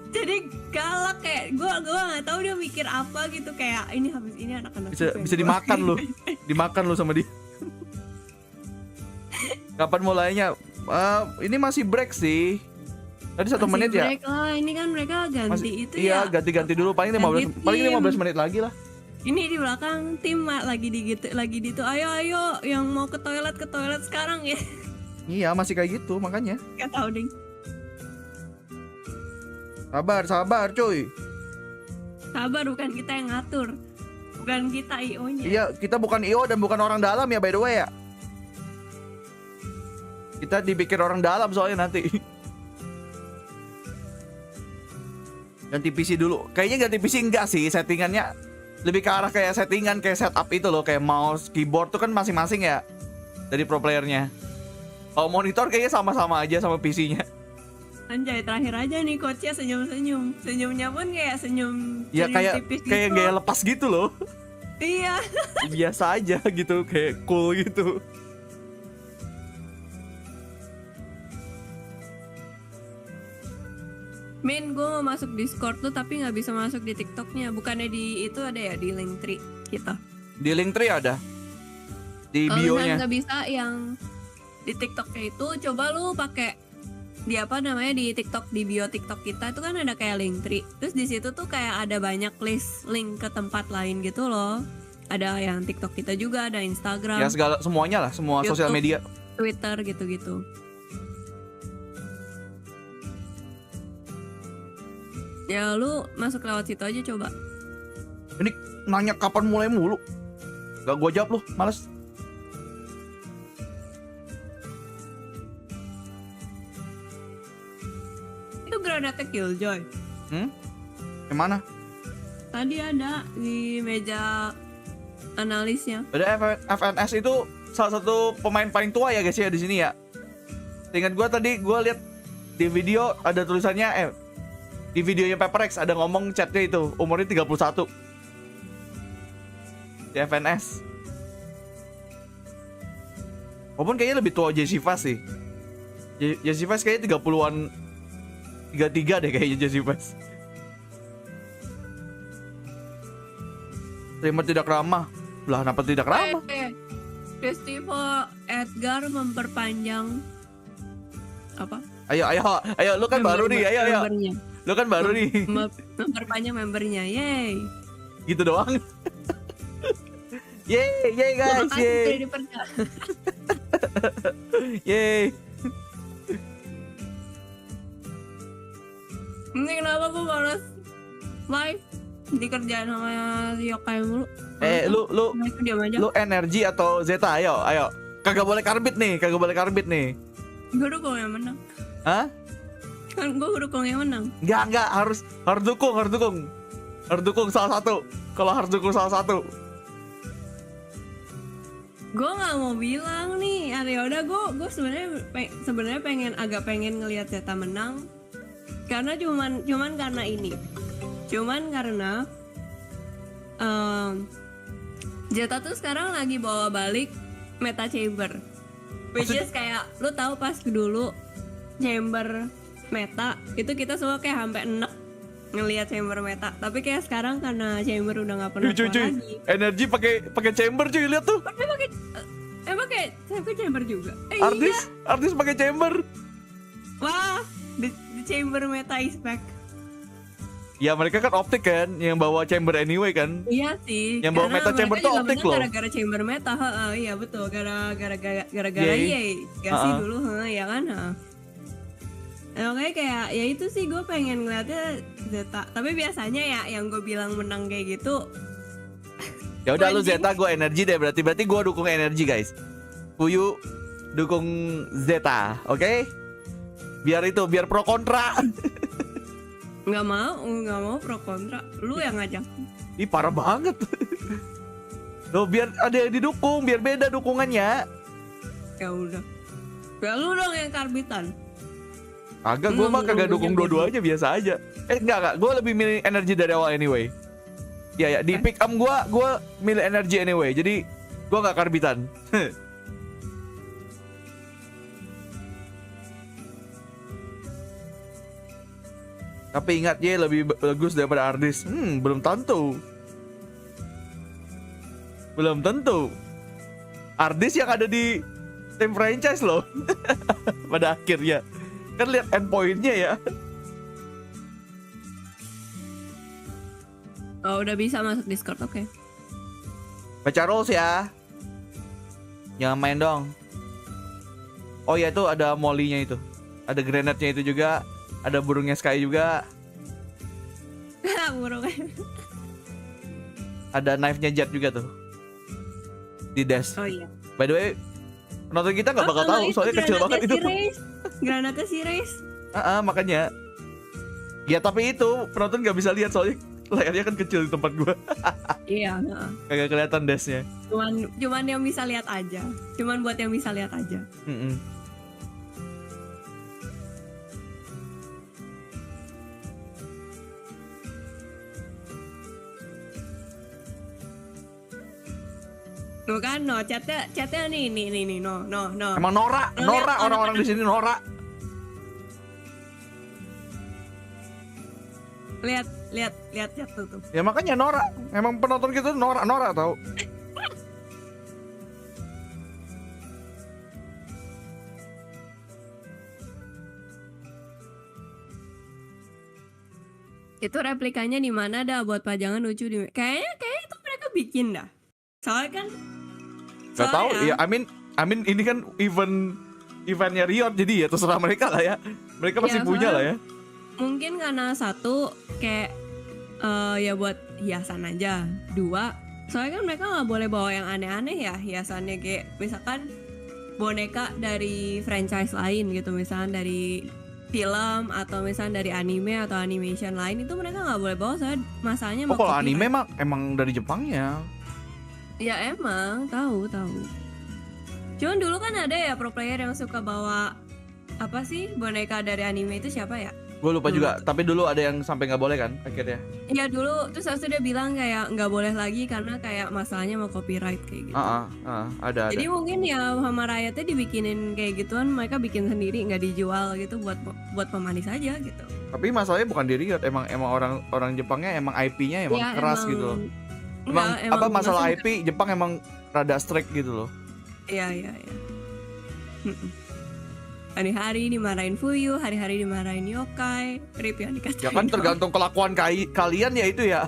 Jadi galak, kayak gue nggak tahu dia mikir apa gitu, kayak ini habis ini anak-anak bisa dimakan lo. Dimakan lo sama dia. Kapan mulainya? Ini masih break sih. Tadi 1 menit ya? Break lah, ini kan mereka ganti itu iya, ya. Iya, ganti dulu. Paling 15 menit lagi lah. Ini di belakang tim lagi di itu. Ayo yang mau ke toilet sekarang ya. Iya, masih kayak gitu makanya. Gak tau ding. Sabar cuy. Sabar, bukan kita yang ngatur. Bukan kita IO-nya. Iya, kita bukan IO dan bukan orang dalam ya, by the way ya. Kita dibikin orang dalam soalnya nanti. Ganti PC dulu. Kayaknya ganti PC enggak sih, settingannya lebih ke arah kayak settingan, kayak setup itu loh, kayak mouse, keyboard tuh kan masing-masing ya dari pro playernya. Kalau monitor kayaknya sama-sama aja sama PC-nya. Anjay, terakhir aja nih coachnya senyum-senyum. Senyumnya pun kayak senyum ya kayak tipis kayak gitu. gaya lepas gitu loh. Iya. Biasa aja gitu, kayak cool gitu. Min, gue mau masuk Discord tuh tapi nggak bisa masuk di TikToknya. Bukannya di itu ada ya di Linktree kita? Di Linktree ada. Di bio-nya. Kalau nggak bisa yang di TikToknya itu, coba lu pakai di apa namanya di TikTok, di bio TikTok kita itu kan ada kayak Linktree. Terus di situ tuh kayak ada banyak link ke tempat lain gitu loh. Ada yang TikTok kita juga, ada Instagram. Ya segala semuanya lah, semua YouTube, sosial media. Twitter gitu-gitu. Ya lu masuk lewat situ aja coba. Ini nanya kapan mulai mulu. Gak gua jawab lu, males. Itu granatnya Killjoy. Yang mana? Tadi ada di meja analisnya. Ada FNS itu salah satu pemain paling tua ya guys ya di sini ya. Ingat gua tadi gua lihat di video ada tulisannya di videonya Paper X ada ngomong chatnya itu umurnya 31 di FNS. Walaupun kayaknya lebih tua Jessica sih. Jessica kayaknya 30-an 33 deh kayaknya Jessica. Streamer tidak ramah. Lah kenapa tidak ramah? Festival Edgar memperpanjang apa? Ayo lu kan baru nih, ayo. Lu kan baru nih. Memperpanjang membernya, yay. Gitu doang. Yay guys, yay. Yay. Ini kenapa gue males live dikerjain sama yokai mulu? Lu NRG atau ZETA, ayo. Kagak boleh karbit nih. Gue dukung yang menang. Hah? Kan gue dukung yang menang. Enggak, harus dukung. Harus dukung salah satu. Kalau harus dukung salah satu. Gue nggak mau bilang nih. Udah gue sebenarnya pengen ngelihat Zeta menang. Karena cuman karena ini. Cuman karena Zeta tuh sekarang lagi bawa balik meta chamber. Which is kayak lu tahu pas dulu chamber meta itu kita semua kayak sampai enek ngelihat chamber meta, tapi kayak sekarang karena chamber udah nggak pernah keluar lagi. Energi pakai chamber cuy, lihat tuh. pakai chamber juga. Artis pakai chamber. Wah, the chamber meta is back. Ya mereka kan optik kan, yang bawa chamber anyway kan. Iya sih. Yang bawa meta chamber tuh optik loh. Gara-gara chamber meta, iya betul. Gara-gara yay. Sih dulu, ya kan. Oke, kayak ya itu sih gue pengen ngeliatnya Zeta. Tapi biasanya ya yang gue bilang menang kayak gitu. Ya udah lu Zeta, gue energi deh. Berarti gue dukung energi guys. Fuyu dukung Zeta, oke? Biar pro kontra. Nggak mau pro kontra. Lu yang ngajak. Ih parah banget. Loh biar ada yang didukung, biar beda dukungannya. Ya udah. Ya lu dong yang karbitan. Agak, gue mah kagak dukung dua-duanya, biasa aja. Enggak, gue lebih milih energi dari awal anyway. Ya, di pick up gue milih energi anyway, jadi gue gak karbitan. Tapi ingat ya, lebih bagus daripada Arctis. Belum tentu. Arctis yang ada di tim franchise loh. Pada akhirnya. Kan lihat endpointnya ya. Oh udah bisa masuk Discord, oke. Baca rules ya. Jangan main dong. Oh ya itu ada molly-nya itu. Ada granate-nya itu juga. Ada burungnya Sky juga. Burungnya. Ada knife-nya Jet juga tuh. Di dash. Oh iya. By the way, penonton kita nggak bakal tahu soalnya kecil banget itu. Granatnya si Race. Makanya. Ya tapi itu penonton nggak bisa lihat soalnya layarnya kan kecil di tempat gua. Iya. Kagak kelihatan dashnya. Cuman yang bisa lihat aja. Cuman buat yang bisa lihat aja. Tuh kan, chatnya nih, no. Emang Nora orang-orang di sini Nora. Lihat tuh. Ya makanya norak. Emang penonton kita tuh norak tau. Itu replikanya di mana dah buat pajangan lucu di kayaknya itu mereka bikin dah. Soalnya kan Gak tahu ya. I mean ini kan eventnya Riot, jadi ya terserah mereka lah ya. Mereka masih Ya, punya lah ya. mungkin karena satu kayak ya buat hiasan aja. Dua, soalnya kan mereka nggak boleh bawa yang aneh-aneh ya hiasannya, kayak misalkan boneka dari franchise lain gitu, misalkan dari film atau misalkan dari anime atau animation lain, itu mereka nggak boleh bawa soalnya masanya Oh, kalau anime emang dari Jepangnya. ya emang tahu. Cuman dulu kan ada ya pro player yang suka bawa apa sih boneka dari anime itu siapa ya? Gue lupa juga, tapi dulu ada yang sampai nggak boleh kan akhirnya. Iya dulu, terus habis itu dia bilang kayak nggak boleh lagi karena kayak masalahnya mau copyright kayak gitu. Ada. Jadi mungkin ya sama rakyatnya dibikinin kayak gituan, mereka bikin sendiri nggak dijual gitu buat pemanis aja gitu. Tapi masalahnya bukan di Riot, emang orang Jepangnya emang IP-nya emang Ya, keras emang- gitu loh. Enggak, Apa masalah maksudnya- IP Jepang emang rada strict gitu loh. Iya. Hari-hari dimarahin fuyu, hari-hari dimarahin yokai, rip yang dikatain. Ya kan tergantung kelakuan kalian ya itu ya.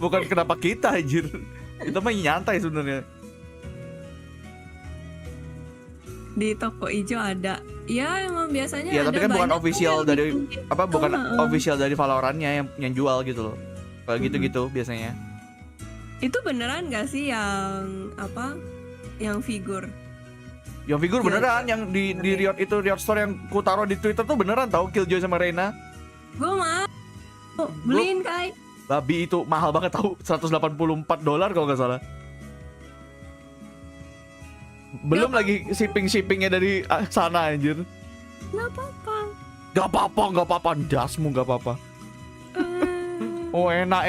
Bukan kenapa kita anjir. Itu mah nyantai sebenarnya. Di toko hijau ada. Ya emang biasanya Ya tapi ada kan bukan banyak official yang dari bikin gitu. apa bukan official dari Valorantnya yang jual gitu loh. Kayak gitu-gitu biasanya. Itu beneran gak sih yang apa? Yang figur? Yang figur Iya, beneran yang di Riot itu, Riot Store yang ku taruh di Twitter tuh beneran tau, Killjoy sama Reina. Gue mau beliin Kai. Babi itu mahal banget tau, $184 kalau nggak salah. Belum lagi shippingnya dari sana anjir. Gak apa-apa. Gak apa-apa, dasmu gak apa-apa. Oh enak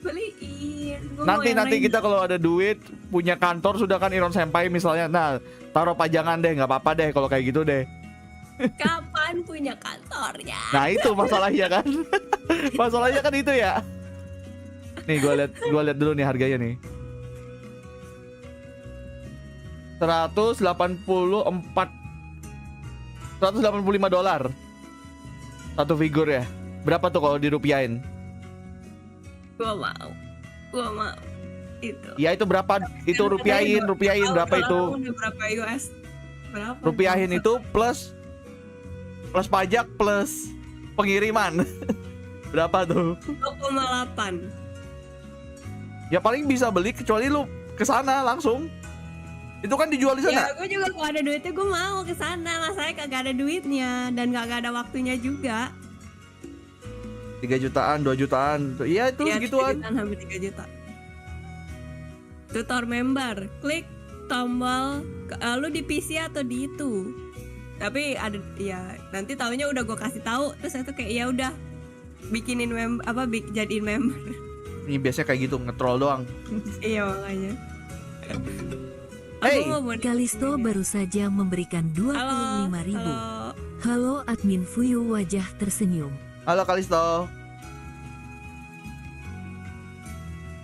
Beliin. Gua mau yang Nanti lain. kita kalau ada duit punya kantor sudah kan Ironsenpai misalnya. Nah, taruh pajangan deh, nggak apa-apa deh kalau kayak gitu deh. Kapan punya kantornya? Nah, itu masalahnya kan. Masalahnya kan itu ya. Nih gua lihat dulu nih harganya nih. $185 satu figur ya. Berapa tuh kalau dirupiahin? Gua mau. Itu. Ya itu berapa? Itu rupiahin berapa itu? Berapa US? Berapa? Rupiahin itu plus pajak plus pengiriman. Berapa tuh? 2,8. Ya paling bisa beli kecuali lu kesana langsung. Itu kan dijual di sana. Ya gue juga kalau ada duitnya gue mau ke sana. Masalahnya kagak ada duitnya dan kagak ada waktunya juga. 3 jutaan, 2 jutaan. Iya itu Ya, gituan. 3 jutaan, hampir 3 juta. Tutor member, klik tombol lu di PC atau di itu. Tapi ada ya nanti taunya udah gue kasih tahu, terus itu kayak ya udah bikinin jadiin member. Ini biasanya kayak gitu, nge-troll doang. Iya makanya. Hey, Kalisto baru saja memberikan 25.000. Halo admin Fuyu, wajah tersenyum. halo Kalisto.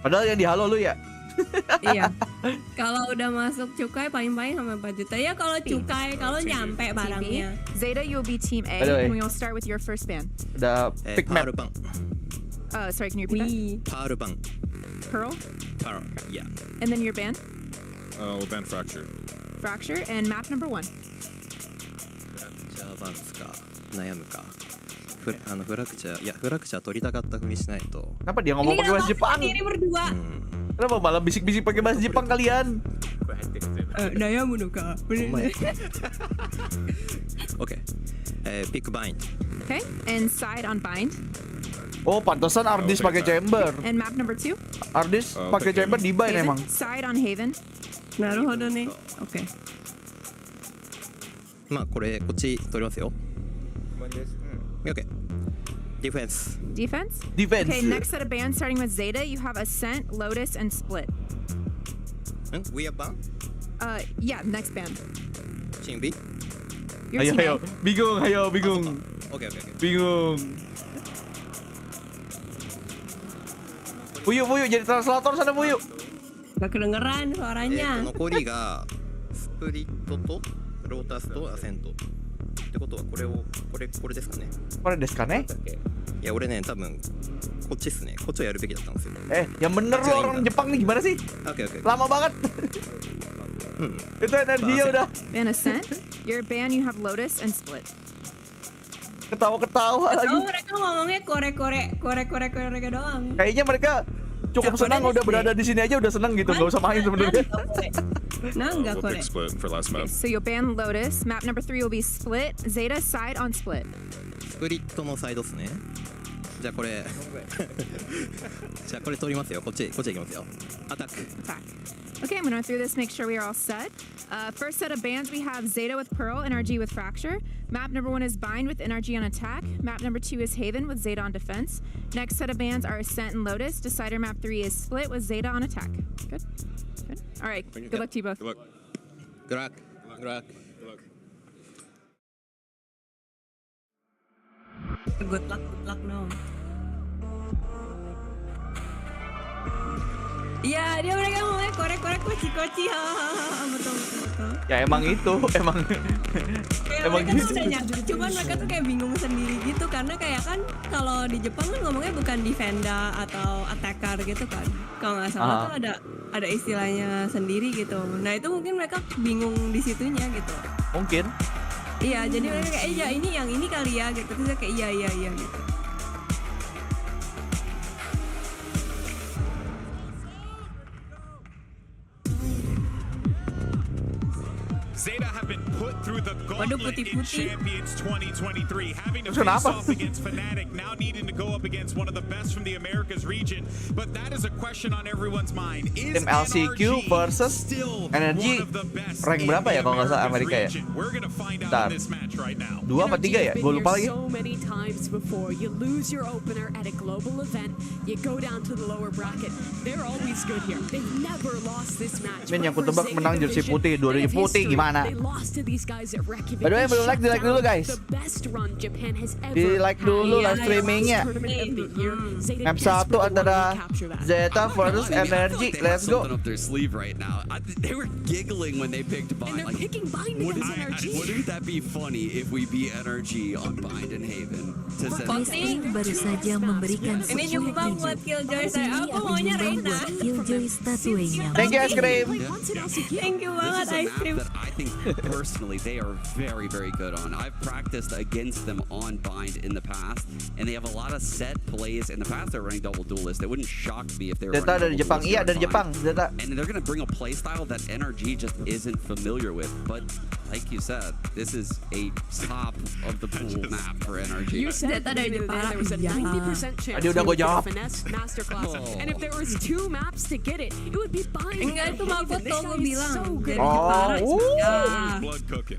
Padahal yang di halo lu ya. Iya. Kalau udah masuk cukai paling-paling sampai 4 juta. Ya kalau cukai, kalau nyampe barangnya. Zeta, you'll be team A, By the way. and we will start with your first band. Udah pick map. Sorry, can you repeat Powerbang. that? Pearl? Power. Yeah. And then your band? Oh, band fracture. Fracture, and map number 1. じゃあバンツか悩むか。フラクチャー取りたかったふりしないと。 Kenapa dia ngomong pakai bahasa Jepang? Ini berdua. Kenapa malah bisik-bisik pakai bahasa Jepang kalian? Daya munuka. Oke. Pick bind. Okay, and side on bind. Oh, pantesan Arctis pakai chamber. And map number 2. Arctis pakai chamber di bind emang. Side on Haven. Naruhodo nih. Oke. まあこれこっち取りますよ。Okay. Defense. Defense? Defense. Okay, next set of bands starting with Zeta, you have Ascent, Lotus, and Split. We are band. Yeah, next band. Team B. Your Ayo team ayo, A. bingung. Okay. Bingung. Fuyu jadi translator sana Fuyu. Gak kedengeran suaranya. 残りがスプリットとロータスとアセントってことはこれですかね。これですかね？いや俺ね多分こっちっすね。こっちをやるべきだったんですよ。yang bener lo orang Jepang nih gimana sih? Oke. Lama banget. Itu energinya udah. Ban Ascent. Your ban you have Lotus and Split. Ketawa lagi. Oh, mereka ngomongnya kore doang. Kayaknya mereka cukup senang udah berada di sini aja udah senang gitu, nggak usah main sebenarnya. Nggak kore. So you'll ban Lotus. Map number 3 will be Split. Zeta side on Split. スプリットのサイドっすね。じゃあこれ取りますよ。こっち行きますよ。アタック。Okay, I'm going to run through this, make sure we are all set. First set of bans, we have Zeta with Pearl, NRG with Fracture. Map number 1 is Bind with NRG on attack. Map number 2 is Haven with Zeta on defense. Next set of bans are Ascent and Lotus. Decider map 3 is Split with Zeta on attack. Good. All right, good luck to you both. Good luck. Good luck no. Iya, dia mereka ngomongnya korek koci, betul. Ya emang gitu. Emang gitu. Cuman mereka tuh kayak bingung sendiri gitu karena kayak kan kalau di Jepang kan ngomongnya bukan defender atau attacker gitu kan. Kalau nggak salah tuh ada istilahnya sendiri gitu. Nah itu mungkin mereka bingung di situnya gitu. Mungkin. Iya, jadi mereka kayak ya ini yang ini kali ya gitu. Terus kayak iya gitu. Zeta have been put through the gauntlet in Champions 2023, having to face off against Fnatic, now needing to go up against one of the best from the Americas region. But that is a question on everyone's mind. Is Tim LCQ versus NRG rank berapa ya kalau nggak salah Amerika ya? Bentar. 2 apa 3 ya? Gue lupa lagi. So many times before you lose your opener at a global event, you go down to the lower bracket. They're always good here. They've never lost this match. Min yang ku tebak menang jersey putih, 2 jersey putih gimana? By the way, belum like, di like dulu guys. Di like dulu live streamingnya. Map 1 antara Zeta versus NRG. Let's go. They were giggling when they picked Bind. Like, wouldn't that be funny if we beat NRG on Bind and Haven? Baru saja memberikan ini nyumbang buat Killjoy saya. Aku maunya Reina. Killjoy statuenya. Thank you, Ice Cream. Thank you banget, Ice Cream. I think personally they are very, very good on. I've practiced against them on Bind in the past, and they have a lot of set plays. In the past, they're running double duelist. It wouldn't shock me if they were Zeta running dari Jepang. Iya, dari Jepang. Zeta. And they're gonna bring a play style that NRG just isn't familiar with. But like you said, this is a top of the pool map for NRG. You said that there was a 90% chance Dia udah gue jawab. finesse masterclass. And if there was 2 maps to get it, it would be Bind. Enggak, itu mah foto gue bilang. So good. Blood cooking.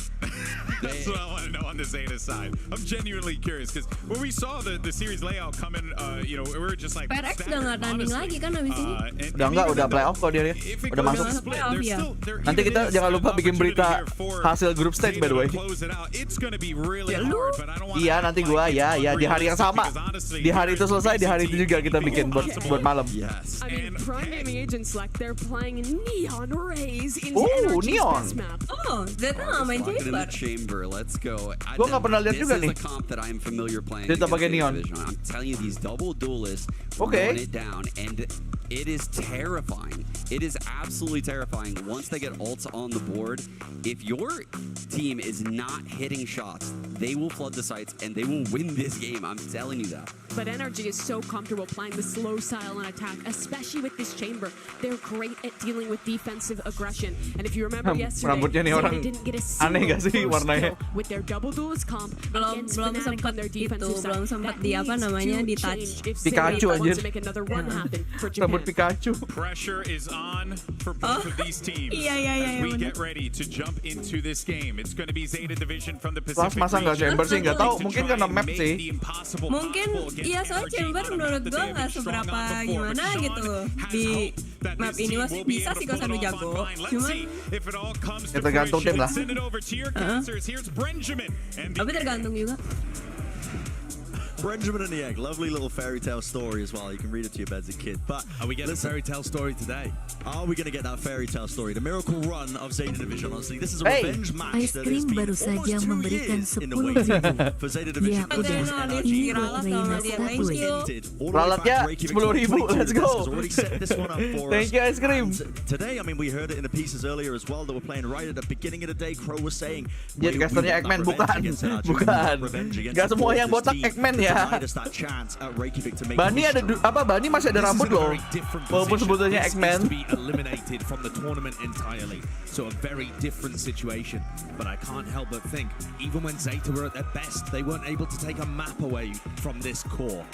That's what I want to know on the Zeta side. I'm genuinely curious because when we saw the series layout come in, we were just like. PRX udah nggak tanding lagi kan abis ini. Udah playoff kok dia. Udah masuk. Nanti kita jangan lupa bikin berita hasil grup stage by the way. Iya nanti gua ya di hari yang sama. Di hari itu selesai, di hari itu juga kita bikin buat malam. I mean, Prime Gaming Agents like they're playing Neon Rays in Neon. Oh, Zeta nggak main Chamber. Let's go. Gua nggak pernah lihat juga nih. This is a comp that I'm familiar playing. Zeta pakai Neon. I'm telling you, these double duelists run it down, and it is terrifying. It is absolutely terrifying. Once they get ults on the board, if your team is not hitting shots, they will flood the sites and they will win this game. I'm telling you that. But NRG is so comfortable playing the slow style on attack, especially with this chamber. They're great at dealing with defensive aggression. And if you remember yesterday, they didn't get a single first kill with their double duelist comp against Fnatic on their defensive side. Belum sempat di apa namanya di touch. Pikachu aja. Rambut Pikachu. Pressure is on for both of these teams as we get ready to jump into this game. It's going to be Zeta Division from the Pacific Masa nggak chamber sih, nggak tahu. Mungkin karena map sih. Mungkin iya soal chamber menurut gue nggak seberapa gimana gitu di map ini masih bisa sih kalau satu jago. Cuman ya tergantung tim lah. Tapi tergantung juga. Benjamin and the Egg, lovely little fairy tale story as well. You can read it to your bed as a kid. But are we getting a fairy tale story today? Are we going to get that fairy tale story? The miracle run of Zeta Division. Honestly, this is a revenge match that has been almost 2 years in the waiting for Zeta Division. Ralatnya 10.000, let's go. Thank you, ice cream. Today, I mean, we heard it in the pieces earlier as well that we're playing right at the beginning of the day. Crow was saying, jadi casternya Eggman, bukan. Gak semua yang botak Eggman ya. Bani ada Bani masih ada rambut loh. Walaupun sebetulnya Eggman. From the tournament entirely, so a very different situation. But I can't help but think, even when Zeta were at their best, they weren't able to take a map away from this core.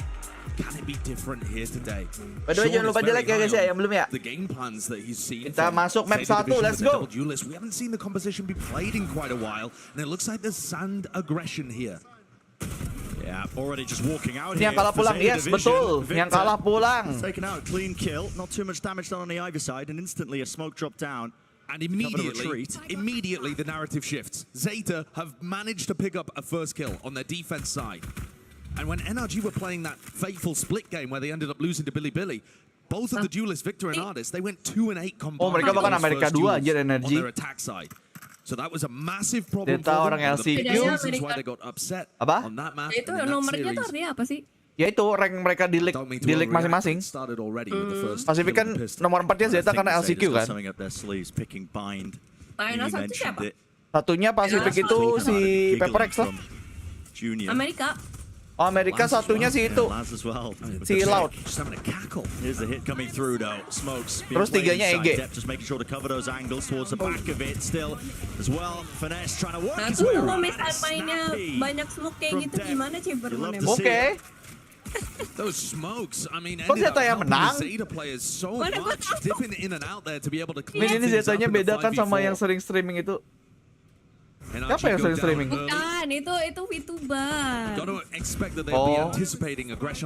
Can it be different here today? By the way, jangan lupa di like ya guys ya, yang belum ya. The game plans that he's seen. Kita masuk map 1, let's go. We haven't seen the composition be played in quite a while, and it looks like there's sand aggression here. Yeah, already just walking out here. Yang kalah pulang, yes, betul. Yang kalah pulang. Taken out, clean kill. Not too much damage done on the either side, and instantly a smoke drop down. And immediately the narrative shifts. Zeta have managed to pick up a first kill on their defense side. And when NRG were playing that fateful split game where they ended up losing to Billy, both of the duelists, Victor and Arctis, they went 2-8 combined. Oh, mereka bahkan Amerika 2 aja NRG. On their attack side. So that was a massive problem ZETA for orang them. LCQ. Why they got upset apa? On that map. Itu nomornya tuh artinya apa sih? Ya itu rank mereka di league masing-masing. Pasifik kan nomor 4-nya ZETA karena LCQ kan. Nah, satu siapa? Satunya Pasifik itu si Pepper X lah. Amerika. Oh, Amerika satunya si itu. Si Loud. Here's the hit coming through though. Smokes. Terus tiganya EG. Just making sure to cover those angles towards the back of it still as well. Finesse trying to work his way around. Kalau misal mainnya banyak smoke kayak gitu gimana sih bermainnya? Oke. Those smokes, I mean, kok ZETA yang menang? Zeta players so much dipping in and out there to be able to clean ini ZETA-nya beda kan sama yang sering streaming itu. Siapa yang sering streaming? Bukan, itu VTuber. Oh,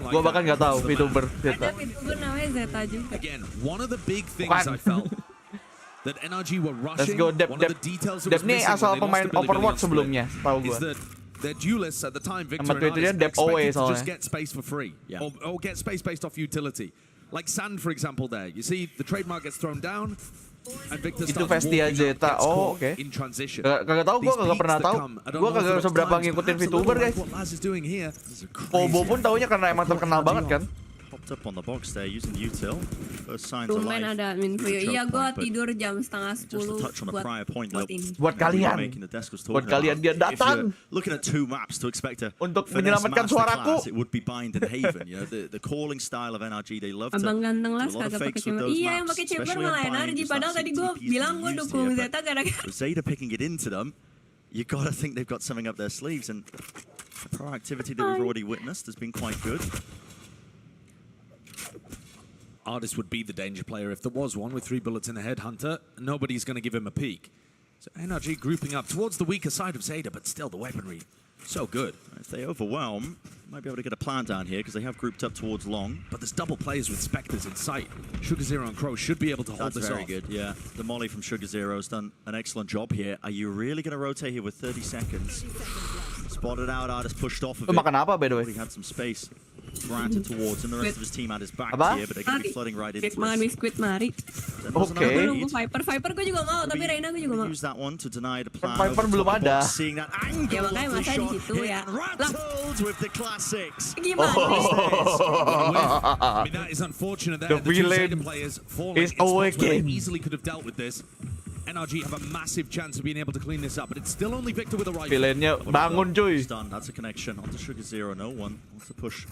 gua bahkan nggak tahu VTuber ZETA. Ada VTuber namanya ZETA juga. Again, one of the big things I felt that NRG were rushing. Let's go, Dep nih asal pemain Overwatch sebelumnya, tahu gua. Their duelists at the time, Victor and Arctis, expected to just get space for free, or get space based off utility. Like Sand, for example, there. You see, the trademark gets thrown down, and Victor itu starts Vestia ZETA. Oh, oke. Kagak tahu, gua kagak pernah tahu. Gua kagak seberapa ngikutin VTuber, guys. Kobo pun taunya karena emang terkenal banget kan. Up on the box there using util. First signs of life. Ada fuyu. Iya, gua tidur jam 9:30 buat kalian. Buat kalian dia datang. Looking at 2 maps to expect a untuk menyelamatkan suaraku. It would be Bind and Haven. You know, the calling style of NRG, they love to. Abang ganteng las kagak pakai chamber. Iya, yang pakai chamber malah NRG. Padahal tadi gua bilang gua dukung ZETA gara-gara Zeta picking it into them. You gotta think they've got something up their sleeves, and the proactivity that we've already witnessed has been quite good. Arctis would be the danger player if there was one with 3 bullets in the head. Hunter, nobody's going to give him a peek. So NRG grouping up towards the weaker side of Zeta, but still the weaponry so good. If they overwhelm, might be able to get a plan down here because they have grouped up towards long. But there's double players with Spectres in sight. Sugar Zero and Crow should be able to hold this off. That's very good, yeah. The molly from Sugar Zero's done an excellent job here. Are you really going to rotate here with 30 seconds? Spotted out, Arctis pushed off of it. Makan apa, by the way? He had some space granted towards him. The rest of his team had his back here, but they're going to be flooding right into it. Makan biskuit, mari. Oke. Nunggu Viper gue juga mau, tapi Reina gue juga mau. Use that one to deny the plan. Viper belum ada. Seeing that angle. Ya makanya masa di situ ya. Rattled with the classics. Gimana? I mean, that is unfortunate there. The villain is awakened. Easily could have dealt with this. NRG have a massive chance of being able to clean this up, but it's still only Victor with a rifle. Villainnya bangun cuy. That's a connection onto Sugar Zero. No one wants to push.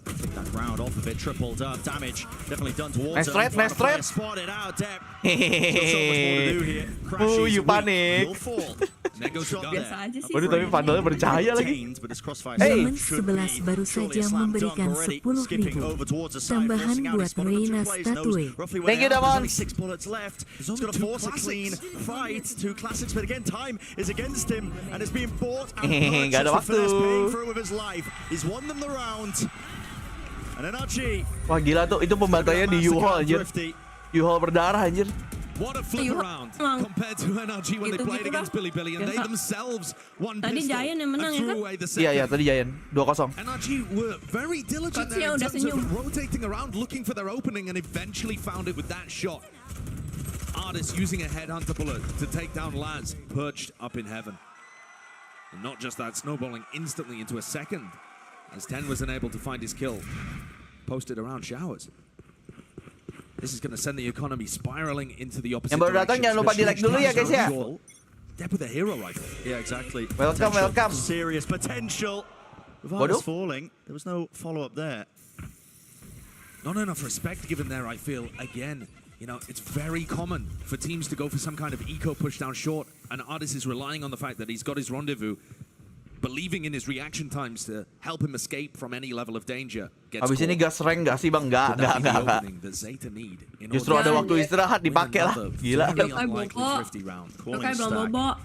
Take that round off of it, tripled up damage. Definitely done towards him. Nice threat. Spotted out, Dep. So much more to do here. Crashes, you panik. will fall. Biasa aja sih. Waduh, tapi Vandalnya bercahaya lagi. Zaman 11 baru saja memberikan 10.000 tambahan buat Reina statue. Thank you, Damon. 6 bullets left. He's going to force a clean fight. 2 classics, but again, time is against him, and it's being bought and Gak ada waktu. paying through with his life. He's won them the round. And NRG. Wah gila tuh, itu pembantainya di U-Haul anjir. U-Haul berdarah anjir. What a flip around compared to NRG when they played against Billy and they themselves won pistol and threw away the second. Iya, tadi Giant 2-0. NRG were very diligent there in terms of rotating around, looking for their opening, and eventually found it with that shot. Arctis using a headhunter bullet to take down Laz, perched up in heaven. And not just that, snowballing instantly into a second, as 10 was unable to find his kill. Posted around showers. This is going to send the economy spiraling into the opposite Yang baru datang jangan lupa di-like dulu ya guys ya. Dep with a hero rifle. Yeah, exactly. Welcome. Serious potential. With Arctis falling, there was no follow-up there. Not enough respect given there, I feel. Again, you know, it's very common for teams to go for some kind of eco push down short, and Arctis is relying on the fact that he's got his rendezvous, believing in his reaction times to help him escape from any level of danger. Habis ini gas rank gak sih bang? Enggak. Justru ada waktu istirahat dipakai lah. Gila. Yokai belum bobo.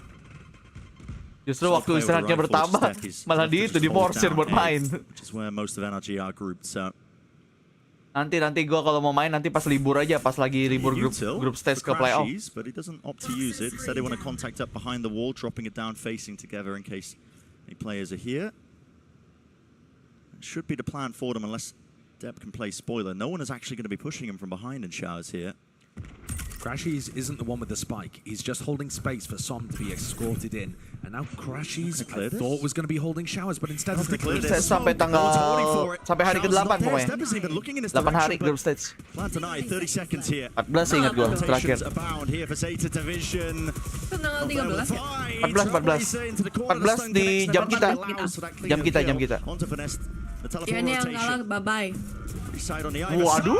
Justru waktu istirahatnya bertambah, malah di diforsir buat main. Nanti gue kalau mau main nanti pas libur aja, pas lagi libur grup stage ke playoff. But he doesn't opt to use it. Instead they want to contact up behind the wall, dropping it down, facing together in case any players are here. It should be the plan for them unless Deb can play spoiler. No one is actually going to be pushing him from behind in showers here. Crashies isn't the one with the spike. He's just holding space for Som to be escorted in. And now Crashies, I thought was going to be holding showers, but instead of sampai hari ke-8 pokoknya. 8 hari group stage. 14 ingat gue terakhir. 14 di jam kita. Ya ini yang kalah, bye-bye. Waduh.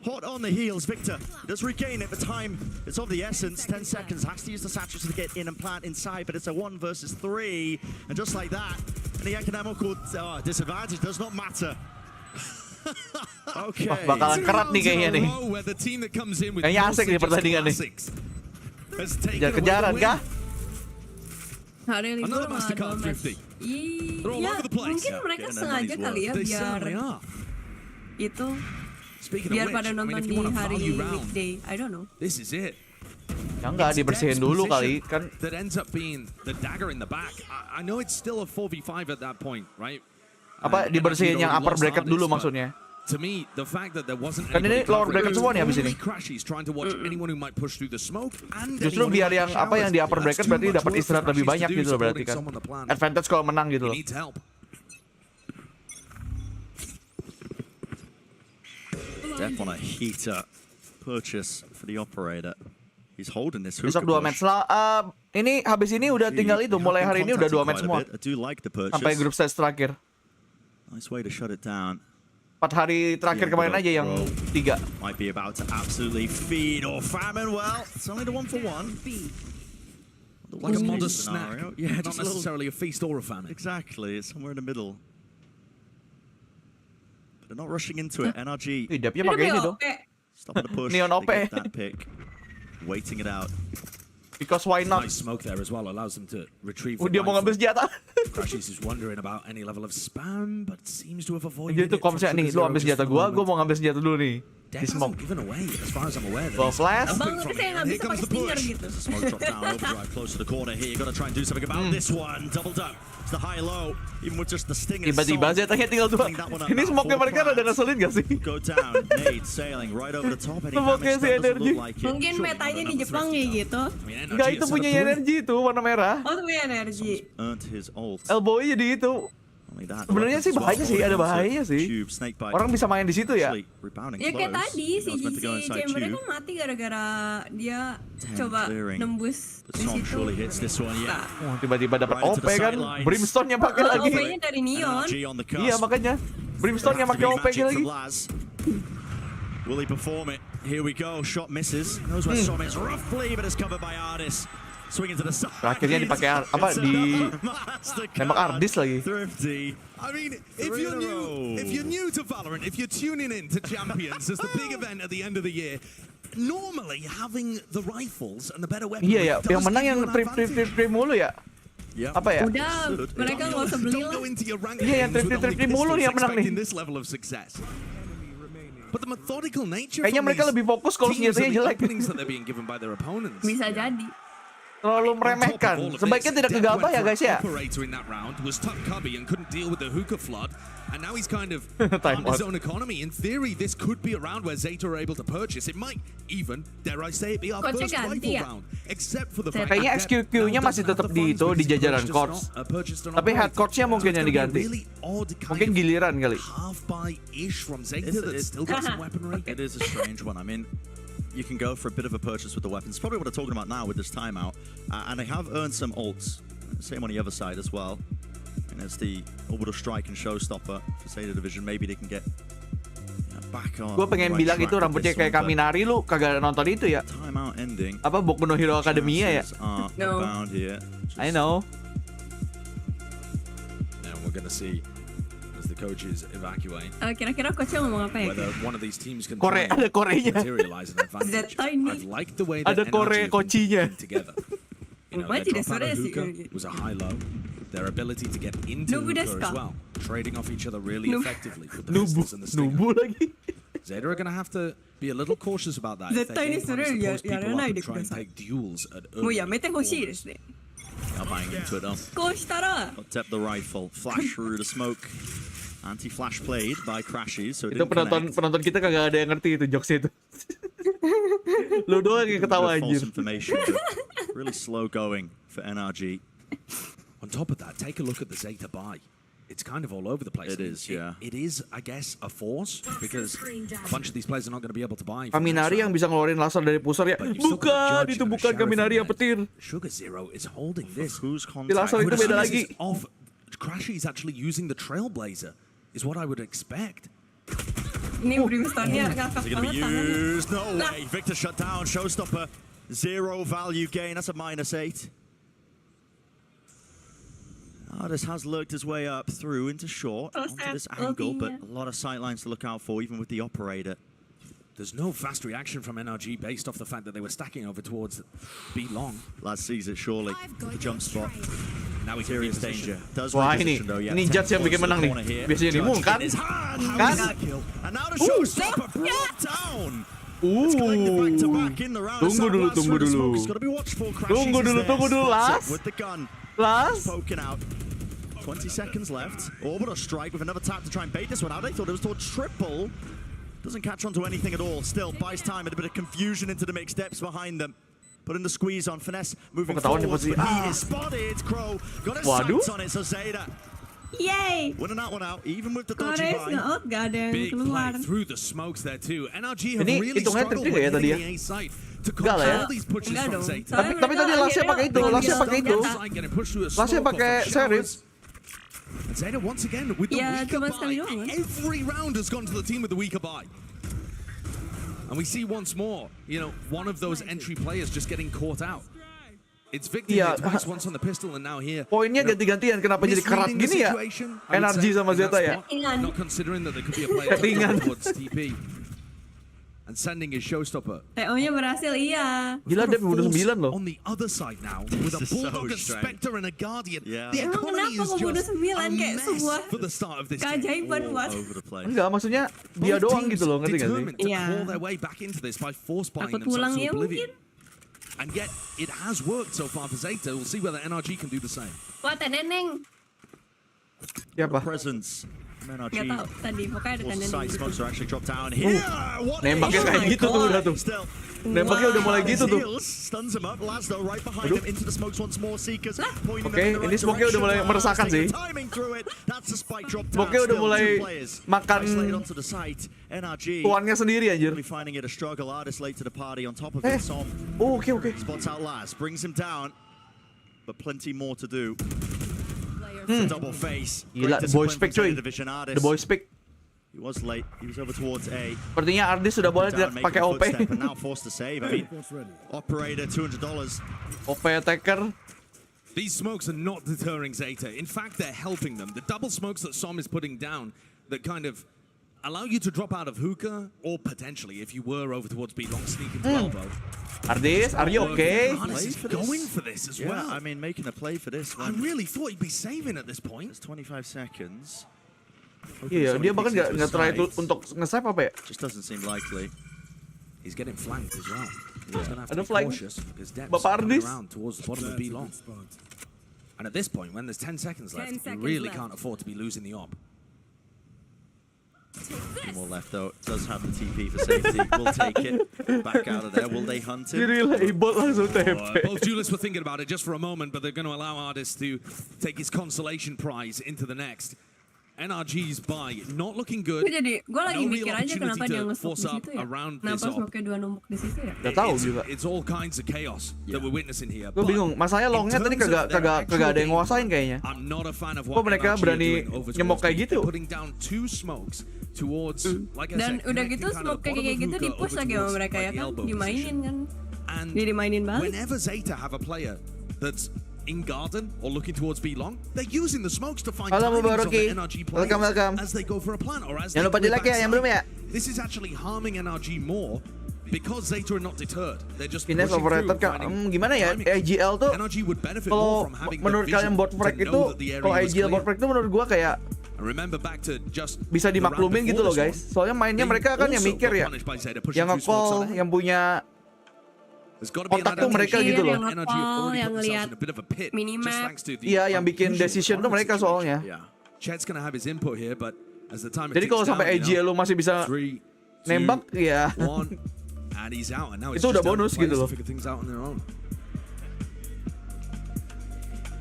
Hot on the heels, Victor does regain it, but time it's of the essence. 10 seconds, has to use the satchels to get in and plant inside, but it's a 1 versus 3, and just like that, and the economical disadvantage does not matter. Okay. Bakalan kerat nih kayaknya nih. Kayaknya asik nih pertandingan nih. Kejar-kejaran kah? Hari libur malah 2 match. Iya, mungkin mereka sengaja kali ya biar itu biar pada nonton di hari weekday. I don't know. This is it. Ya enggak, dibersihin dulu kali kan. That ends up being the dagger in the back. I know it's still a 4v5 at that point, right? Apa dibersihin yang upper bracket dulu maksudnya? To me, the fact that there wasn't kan ini lower bracket semua nih habis ini. Justru biar yang apa yang di upper bracket berarti dapat istirahat lebih banyak gitu loh berarti kan. Advantage kalau menang gitu loh. Def on a heater purchase for the operator. He's holding this. Besok 2 match lah. Ini habis ini udah tinggal itu. Mulai hari ini udah 2 match semua. Sampai grup stage terakhir. Nice way to shut it down. 4 hari terakhir kemarin aja yang 3. Might be about to absolutely feed or famine. Well, it's only the 1-for-1. Like a modest snack. Yeah, not necessarily a feast or a famine. Exactly, it's somewhere in the middle. They're not rushing into it. NRG. Dia pakai ini dong. Stopping the push. Neon OP. That pick. Waiting it out. Because why not? Nice smoke there as well allows them to retrieve. Dia mau ngambil senjata. Crashies is wondering about any level of spam, but seems to have avoided it. Jadi itu komsnya nih, lu ambil senjata gua mau ngambil senjata dulu nih. Di smoke. Given away, as far as I'm aware. Flash. Bang, tapi saya nggak bisa pakai stinger gitu. Smoke drop down, overdrive close to the corner here. You got to try and do something about this one. Doubled up. It's the high low. Even with just the stinger. Tiba-tiba zetanya tinggal 2. Ini smoke-nya mereka rada ngeselin gak sih? Go down. Nade sailing right over the top. Smoke-nya si energi. Mungkin metanya di Jepang ya gitu. Enggak, itu punya energi itu warna merah. Oh, itu punya energi. Elbow-nya jadi itu. Sebenarnya sih bahaya sih, ada bahayanya sih. Orang bisa main di situ ya. Ya kayak tadi si Chambernya kan mati gara-gara dia coba nembus di situ. Tiba-tiba dapat OP kan, Brimstone-nya pakai lagi. OP-nya dari Neon. Iya makanya, Brimstone-nya pakai OP lagi. Will he perform it? Here we go. Shot misses. Knows where Som is roughly, but it's covered by Arctis. Swinging to the side. Akhirnya dipakai apa di tembak Arctis lagi. I mean, if you're new to Valorant, if you're tuning in to Champions as the big event at the end of the year, normally having the rifles and the better weapons. Iya ya, yang menang yang trip mulu ya. Apa ya? Udah, mereka nggak usah beli lah. Iya yang trip mulu nih yang menang nih. But the methodical nature Kayaknya mereka lebih fokus kalau senjatanya jelek. that they're being given by their opponents. Bisa jadi. Terlalu meremehkan. Sebaiknya tidak gegabah ya guys ya. Operator in that round was tough cubby and couldn't deal with the hookah flood, and now he's kind of on his own economy. In theory, this could be a round where ZETA are able to purchase. It might even, dare I say, it be our first rifle round, except for the fact kayaknya XQQ-nya masih tetap di jajaran courts. Tapi head courts-nya mungkin yang diganti. Mungkin giliran kali. Half-buy-ish from ZETA that still got some weaponry. It is a strange one. I mean, you can go for a bit of a purchase with the weapons. Probably what they're talking about now with this timeout. And they have earned some ults. Same on the other side as well. And as the orbital strike and showstopper for Zeta Division, maybe they can get back on. Gue pengen bilang itu rambutnya kayak Kaminari, lu kagak nonton itu ya? Timeout ending. Apa Boku no Hero Academia ya? No. I know. And we're gonna see as the coaches evacuate. Kira-kira coachnya ngomong apa ya? Whether one of these teams can ada Korenya. materialize an advantage. I've liked the way that ada Kore kocinya. Together. You know, their drop out of hookah was a high-low. Their ability to get into hookah as well, trading off each other really effectively with the pistols and the stinger. Zeta are going to have to be a little cautious about that. If they're going to suppose people up and try and take duels at early corners. Now buying into it though. Got Tep the rifle, flash through the smoke. Anti-flash played by Crashies, so it itu penonton kita kagak ada yang ngerti itu jokes itu. Lu doang yang ketawa anjir. Really slow going for NRG. On top of that, take a look at the Zeta buy. It's kind of all over the place. It is, yeah. It is, I guess, a force because a bunch of these players are not going to be able to buy. Kaminari yang bisa ngeluarin laser dari pusar ya. Bukan, itu bukan Kaminari yang petir. Sugar Zero is holding this. Who's di laser itu beda lagi. Crashy is actually using the Trailblazer, is what I would expect. Ini Brimstone-nya ngakak banget tangannya. No way. Victor shut down. Showstopper. 0 value gain. That's a -8. Arctis has lurked his way up through into short onto this angle, but a lot of sightlines to look out for, even with the operator. There's no fast reaction from NRG based off the fact that they were stacking over towards B long. Lad sees it surely. The jump spot. Now he's serious danger. Wah ini Judge yang bikin menang nih. Biasanya nih kan? Kan? And now the showstopper brought down. Tunggu dulu. Last. Poking out. 20 seconds left. Orbital strike with another tap to try and bait this one out. They thought it was towards triple. Doesn't catch onto anything at all. Still buys time with a bit of confusion into the mix. Steps behind them. Putting the squeeze on. Finesse moving forward. But he is spotted. Crow got his sights on it. So Zeta. Yay! Winning that one out, even with the dodgy buy. Big play through the smokes there too. NRG have really struggled with the A site to control these pushes from Zeta. Tapi tadi Lasnya pakai itu. Lasnya pakai Seiren. And Zeta once again with the weaker buy. Every round has gone to the team with the weaker buy. And we see once more, you know, one of those entry players just getting caught out. It's Victor twice, once on the pistol and now here. Poinnya ganti-gantian, kenapa jadi keras gini ya? NRG sama Zeta ya. Not considering that there could be a player towards TP. And sending his showstopper. TO-nya berhasil, iya. Gila, dia udah 9 loh. On the other side now, with a Bulldog, a Spectre, and a Guardian. The economy is just a mess for the start of this keajaiban buat. Enggak, maksudnya dia doang gitu loh, ngerti gak sih? To claw their way back into this by force buying themselves to oblivion. And yet, it has worked so far for Zeta. We'll see whether NRG can do the same. Wah, Neneng. Siapa? Presence. NRG. Gak tau, tadi pokoknya ada tanda Side smokes are actually dropped down here. Nembaknya kayak gitu tuh udah tuh. Nembaknya udah mulai gitu tuh. Stuns him up. Laszlo right behind him into the smokes once more. Seekers pointing Oke, ini smoke-nya udah mulai meresahkan sih. Smoke-nya udah mulai makan tuannya sendiri anjir. Finding it a struggle. Arctis late to the party on top of it. Oke. Spots out Laz, brings him down, but plenty more to do. Double face. Gila, the boys pick coy. The boys pick. He was late. He was over towards A. Sepertinya Arctis sudah boleh tidak pakai OP. And now forced to save. I mean, operator $200. OP attacker. These smokes are not deterring Zeta. In fact, they're helping them. The double smokes that Som is putting down that kind of allow you to drop out of hookah, or potentially, if you were over towards B long, sneak into elbow. Arctis, are you okay? He's going for this as well. I mean, making a play for this I one. really thought he'd be saving at this point. It's 25 seconds. Iya, dia bahkan nggak try untuk nge-save apa ya? Just doesn't seem likely. He's getting flanked as well. Ada flank. Bapak Arctis. Towards the bottom of B long. And at this point, when there's 10 seconds left, you really can't afford to be losing the op. Two more left though. Does have the TP for safety. We'll take it. Back out of there. Will they hunt him? Both duelists were thinking about it just for a moment, but they're going to allow Arctis to take his consolation prize into the next. NRG's buy not looking good. Gue lagi mikir aja kenapa dia nge-smoke di situ ya. Kenapa smoke-nya 2 numpuk di situ ya? Gak tahu juga. It's all kinds of chaos that we're witnessing here. Gue bingung. Masalahnya longnya tadi kagak ada yang nguasain kayaknya. Kok mereka berani nyemok kayak gitu? Dan udah gitu smoke kayak gitu di-push lagi sama mereka ya kan? Dimainin kan? Dia dimainin balik. Whenever ZETA have a player that's in garden or looking towards B long, they're using the smokes to find timings on the NRG players as they go for a plan or as they Jangan lupa di like ya, yang belum ya. This is actually harming NRG more because ZETA are not deterred. They're just Finesse overrated kak. Gimana ya? IGL tuh kalau menurut kalian bot frag itu, kalau IGL bot frag itu menurut gua kayak bisa dimaklumin gitu loh guys. Soalnya mainnya mereka kan yang mikir ya, yang nge-call, yang punya otak tuh mereka gitu loh. Yang lihat minimap. Iya, yang bikin decision tuh mereka soalnya. Jadi kalau sampai AGL lu masih bisa nembak ya itu udah bonus gitu loh.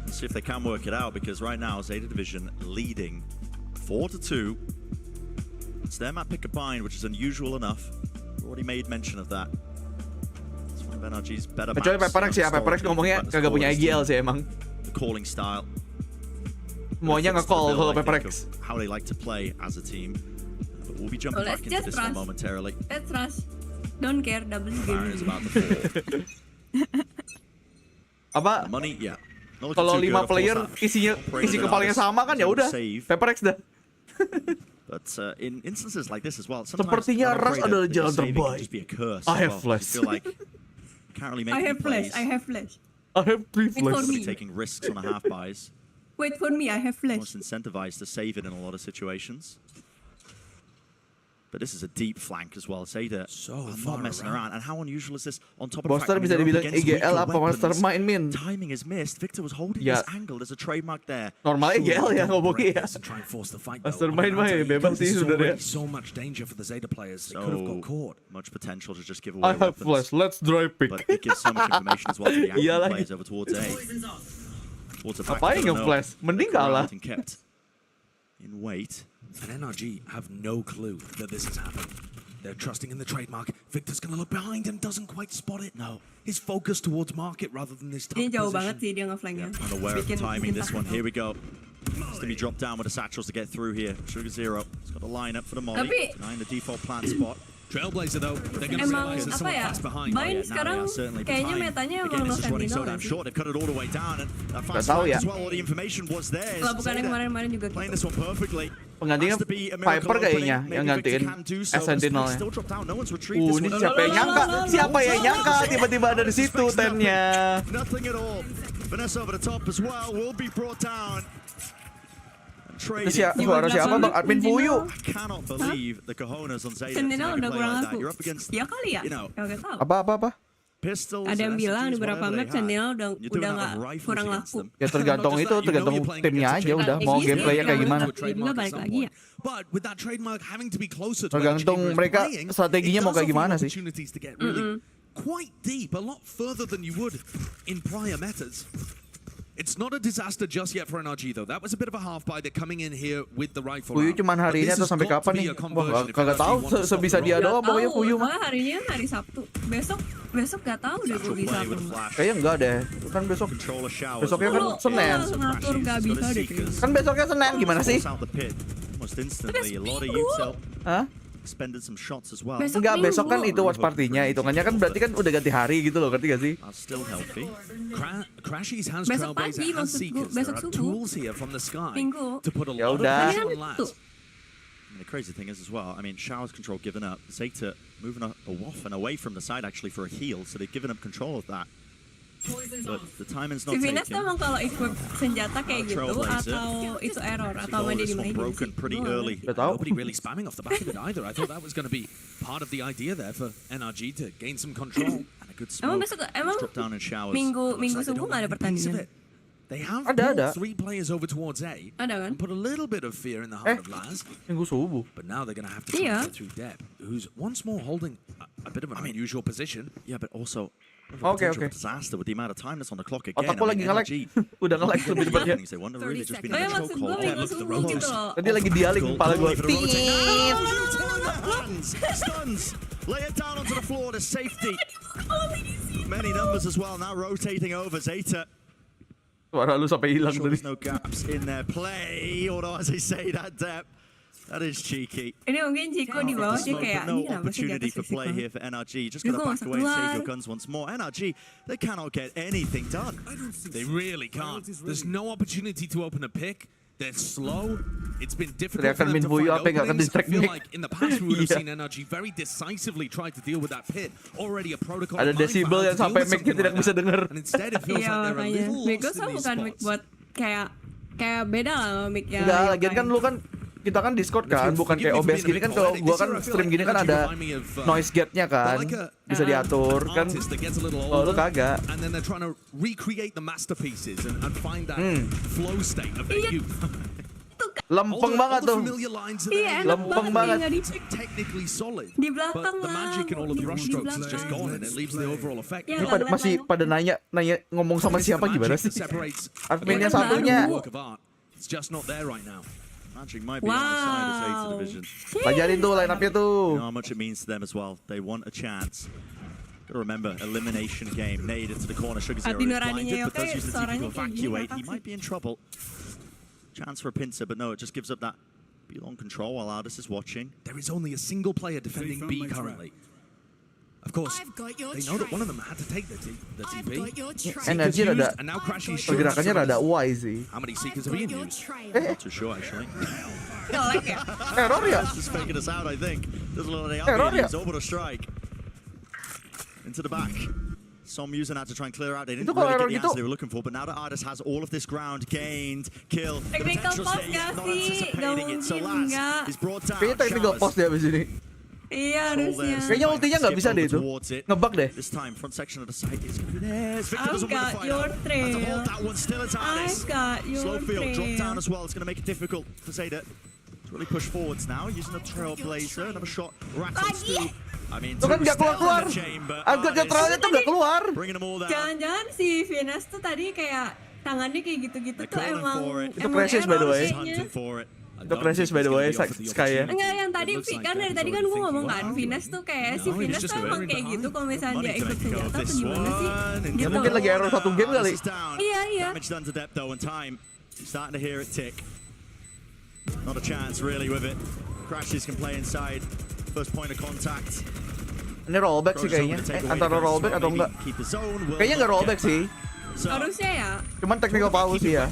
Let's see if they can work it out because right now ZETA Division leading 4-2. It's their map pick a bind, which is unusual enough. Already made mention of that. Kecuali Peperex ya, Peperex ngomongnya kagak punya IGL sih emang. The calling style. Semuanya nge-call kalau Peperex. How they like to play as a team. But we'll be jumping back into this one momentarily. Let's rush. Don't care, double Baron is about to fall. Apa? Money, yeah. Kalau 5 player isi kepalanya sama kan ya udah. Peperex dah. But in instances like this as well, sepertinya rush adalah jalan terbaik. I have flash. I have flash. I have flash. I have 3 flash. Taking risks on a half buys. Wait for me. I have flash. Almost incentivized to save it in a lot of situations. But this is a deep flank as well. ZETA not messing around. And how unusual is this? On top of Monster bisa dibilang IGL apa Monster main min. Timing is missed. Victor was holding this angle. There's a trademark there. Normal IGL ya ngomongnya ya. Monster main bebas sih sebenarnya. So much danger for the ZETA players. They could have got caught. Much potential to just give away I have flash. Let's drive pick. But it gives so much information as well to the active players over towards A. Ngapain nge-flash? Mending kalah. In wait. And NRG have no clue that this has happened. They're trusting in the trademark. Victor's gonna look behind him, doesn't quite spot it. No, he's focused towards market rather than this top position. Ini jauh position. banget sih dia nge-flanknya. Unaware of the timing, this one. Here we go. Stimmy drop down with the satchels to get through here. Sugar Zero. He's got a line up for the molly. Denying the default plant spot. Trailblazer though, they're going to Emang realize there's apa someone ya? fast behind. Bind sekarang kayaknya metanya emang no Sentinel nggak sih? They've cut it all the way down and that Gak fast tahu flank ya. as well. All the information was there. Lah bukannya kemarin-kemarin juga Playing gitu. this one perfectly. Penggantinya Viper kayaknya yang gantiin Sentinel-nya. Ini siapa yang nyangka? Siapa yang nyangka tiba-tiba ada di situ tennya? Nothing at all. Vanessa over the top as well will be brought down. Itu suara siapa bang? Admin Fuyu. I cannot believe the cojones on ZETA. Sentinel udah kurang aku. Ya kali ya? Gak tahu. Apa? Ada yang bilang di beberapa map Sentinel udah nggak kurang laku. Ya tergantung timnya aja udah mau gameplaynya kayak gimana. Juga balik lagi ya. Tergantung mereka strateginya mau kayak gimana sih. Quite deep, a lot further than you would in prior metas. It's not a disaster just yet for NRG though. That was a bit of a half buy. They're coming in here with the rifle. Fuyu cuman hari ini atau sampai kapan nih? Wah, kagak tahu. Sebisa dia doang pokoknya Fuyu mah. Harinya hari Sabtu. Besok gak tahu deh gue bisa apa. Kayaknya enggak deh. Kan besoknya kan Senin. Ngatur gak bisa deh. Kan besoknya Senin gimana sih? Hah? Expended some shots as well. Enggak, besok kan itu watch party-nya. Hitungannya kan berarti kan udah ganti hari gitu loh, ngerti gak sih? Still healthy. Besok pagi maksud gue, besok subuh. Minggu. Ya udah. The crazy thing is as well, I mean, Showers control given up. ZETA moving off and away from the side actually for a heal, so they've given up control of that. But the timing's Si not Venus tuh taken. emang kalau equip senjata kayak gitu atau itu error atau emang dia dimainin broken pretty early. Nobody really spamming off the back of it either. I thought that was going to be part of the idea there for NRG to gain some control. And a good Emang smoke. besok emang Drop down in showers. minggu subuh nggak ada pertandingan? They have Ada. brought 3 players over towards A Ada kan? and put a little bit of fear in the heart of Laz. Minggu subuh. But now they're going to have to try Iya. to go through Deb, who's once more holding a bit of an unusual position. Yeah, but also Okay, potential okay. disaster with the amount of time that's on the clock again. Otakku lagi nge-lag. Udah nge-lag lebih cepatnya. They want to really just be in Oh ya a maksud gue minggu subuh gitu loh. Tadi lagi dialing kepala gue. Stuns. Lay it down onto the floor to safety. Many numbers as well. Now rotating over ZETA. Suara lu sampai hilang Sure tadi. there's no gaps in their play. Although as I say, that depth, that is cheeky. Ini mungkin Chico di bawah dia kayak no ini kenapa sih di opportunity atas for play fisik here for NRG. Just Dia gotta kok back masuk away and save keluar? your guns once more. NRG, they cannot get anything done. They really can't. There's no opportunity to open a pick. They're slow. It's been difficult for Teriakan them Min to Fuyu find apa yang nggak akan openings. I distract feel Nick. like in the past we would have Iya. seen NRG very decisively try to deal with that pit. Already a protocol. Ada in mind for desibel how yang to deal sampai with mic-nya something tidak like bisa that. dengar. And instead it feels Iya like they're a makanya. little Bego lost in tuh these bukan mic spots. buat kayak beda lah sama mic ya. Enggak, lagian kan lu kan kita kan Discord kan, bukan kayak OBS gini kan. Kalau gua kan stream gini kan ada noise gate-nya kan, bisa diatur kan. Oh, lu kagak. And then they're trying to recreate the masterpieces and find that flow state of their youth. Lempeng banget tuh. Iya, enak Lempeng banget banget. tinggal di Technically solid. Di belakang But the lah. magic and all of the brush Di strokes is just belakang. gone and it leaves the overall effect. Ya, Ini masih pada nanya ngomong sama siapa gimana sih? Adminnya satunya. It's just not there right now. Magic might be on the side of ZETA division. Pelajarin tuh line up-nya tuh. You know how much it means to them as well. They want a chance. Gotta remember, elimination game. Nade into the corner. Sugar Zero Hati is nuraninya blinded, but does Yokai use the TP to suaranya kayak gini, evacuate. He ngakak might be in trouble. Chance for a pincer, but no, it just gives up that belong control while Arctis is watching. There is only a single player defending B currently. Of course, they know that one of them had to take the TP. Energi rada, And now Crashy pergerakannya rada Y sih. How many seekers are being used? Not too sure, actually. Error ya? Just faking us out, I think. Does a lot of the Error ya? He's over to strike. Into the back. Some using that to try and clear out. They didn't Itu kalau really error get the gitu. answer they were looking for, but now that Arctis has all of this ground gained, kill, the Technical potential pause stay, nggak not sih? anticipating it. So Nggak Laz mungkin, nggak. is brought down. Kayaknya technical Showers. pause deh abis ini. Iya harusnya. Kayaknya ultinya nggak bisa deh itu. Ngebug deh. This time, front section of the site is good as Victor doesn't win the got fight. your And to trail. hold that one still as Arctis. I've got your Slow field, drop trail. down as well. It's going to make it difficult for Zeta to really push forwards now. Using the trailblazer, another shot. Rattles through. I mean, Itu kan two nggak still in keluar. the chamber. Agak netralnya tuh nggak keluar. Bringing them all down. Jangan-jangan si Venus tuh tadi kayak tangannya kayak gitu-gitu tuh emang Itu precious by the way. kayaknya. Itu precious by the way, Sky ya. Enggak, yang tadi kan dari tadi kan gue ngomong kan Venus tuh kayak si Venus tuh emang kayak gitu kalau misalnya dia ikut senjata tuh gimana sih? Ya mungkin lagi error satu game kali. Iya, iya. Damage done to depth though, and time. You're starting to hear it tick. Not a chance really with it. Crashes can play inside. First point of contact. Ini rollback sih kayaknya. Antara rollback atau enggak? Kayaknya nggak rollback sih. Harusnya ya. Cuman technical pause sih ya.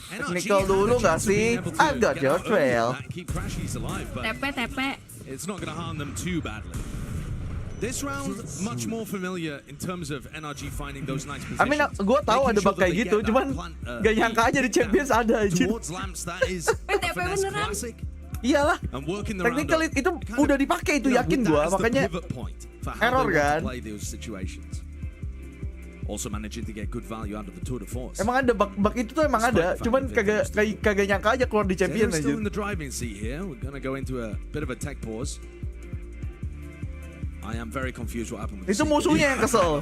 Technical dulu nggak sih? I've got your trail. TP. It's not going to harm them too badly. This round much more familiar in terms of NRG finding those nice positions. I mean, gue tahu ada bug kayak gitu, cuman gak nyangka aja di Champions ada aja. Towards lamps, that is TP beneran. Iyalah. Technical itu udah dipakai itu yakin gue, makanya error kan. Also managing to get good value out of the tour de force. Emang ada bug itu tuh emang ada, cuman kagak nyangka aja keluar di Champion They're aja. still in the driving seat here. We're gonna go into a bit of a tech pause. I am very confused what happened with Itu musuhnya yang kesel.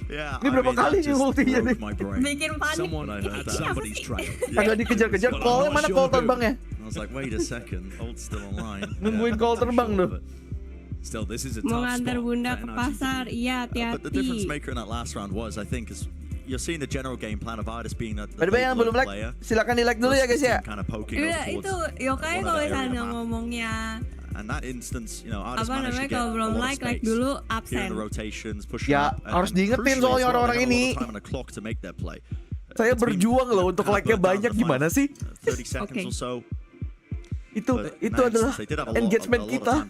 Yeah, Ini berapa kali nih ultinya nih? Bikin panik. Someone had somebody's trail. Kagak dikejar-kejar, call-nya mana call terbangnya? I was like, wait a second, Ult's still online. Nungguin call terbang tuh. Still, this is a Mau tough ngantar spot bunda for ke NRG. pasar, iya But the difference hati-hati. maker in that last round was, I think, is you're seeing the general game plan of Arctis being a By the way, yang belum like, silakan di like dulu ya guys ya. kind of poking Udah over itu towards Yokai one kalau other area misalnya map. ngomongnya And that instance, you know, Arctis apa managed to namanya get kalau a belum lot of like space dulu here in absen. the rotations, pushing Ya, up, harus diingetin crucially soalnya as well, orang-orang they had a lot ini. of time on the clock to make their play. Saya It's been berjuang loh untuk kind of like-nya burnt down banyak in the final gimana sih? 30 seconds Okay. or so. Itu adalah engagement kita.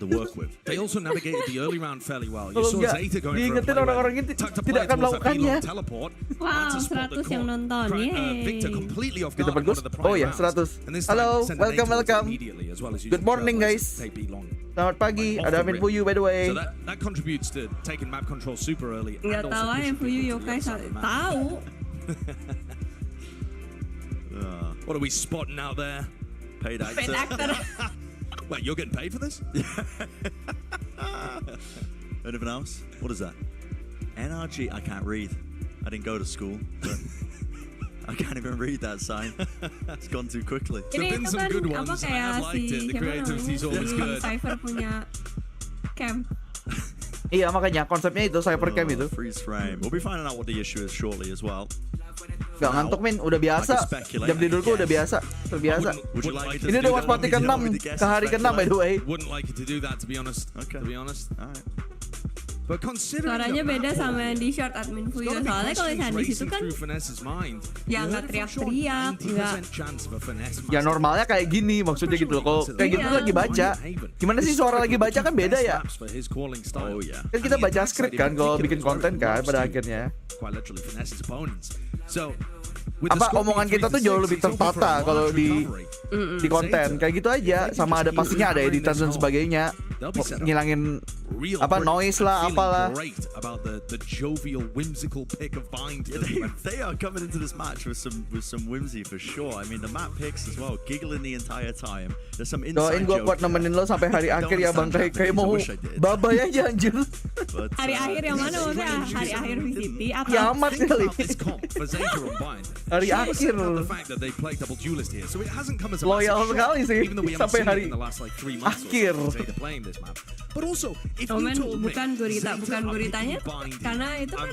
They also navigated the early round fairly well. You Kalau saw nggak ZETA going for a diingetin play orang-orang ini where tucked a tidak player akan towards that melakukannya. payload teleport. Wow, Had to spot 100 the yang core. nonton. Victor completely off Kita guard in bagus. one of the Oh prior ya, rounds. 100. And this time Halo, sent an welcome, A towards welcome. immediately, as well as Good using morning, Trailblazers guys. to take B long. Selamat pagi. Off Ada the Amin rip. Fuyu by the way. So that contributes to taking map control super early. Nggak and tahu also ya pushing Fuyu people to the yokai outside of the map. tahu. What are we spotting out there? Paid actor. Paid actor. Wait, you're getting paid for this? Anything else? What is that? NRG. I can't read. I didn't go to school, but I can't even read that sign. It's gone too quickly. Ini itu kan apa kayak si siapa namanya si Cypher punya camp. Iya makanya konsepnya itu cybercam itu. Freeze frame. We'll be finding out what the issue is shortly as well. Gak ngantuk Min, udah biasa. Jam tidurku udah biasa, terbiasa. Ini udah watchparty ke-6, ke hari ke-6 by the way. Wouldn't like you to do that, to be honest. Okay. To be honest. All right. But considering Suaranya beda sama yang di short admin Fuyu. Soalnya kalau misalnya di situ kan ya nggak teriak-teriak, nggak. Ya normalnya kayak gini maksudnya gitu loh. Kalau kayak gitu lagi baca, gimana sih suara lagi baca kan beda ya. Oh yeah. Kan kita baca skrip kan kalau bikin konten kan pada akhirnya. Apa omongan kita tuh jauh lebih tertata kalau di konten kayak gitu aja, sama ada pastinya ada editan dan sebagainya, ngilangin apa noise lah apalah. They are coming into this match with some whimsy for sure. I mean the map picks as well, giggling the entire time. There's some inside Doain gua kuat nemenin lo sampai hari akhir ya Bang, kayak mau babay aja anjir. Hari akhir yang mana maksudnya? Hari akhir VCT atau kiamat kali. Hari akhir. Loyal sekali sih sampai hari akhir. Bukan guritanya karena itu kan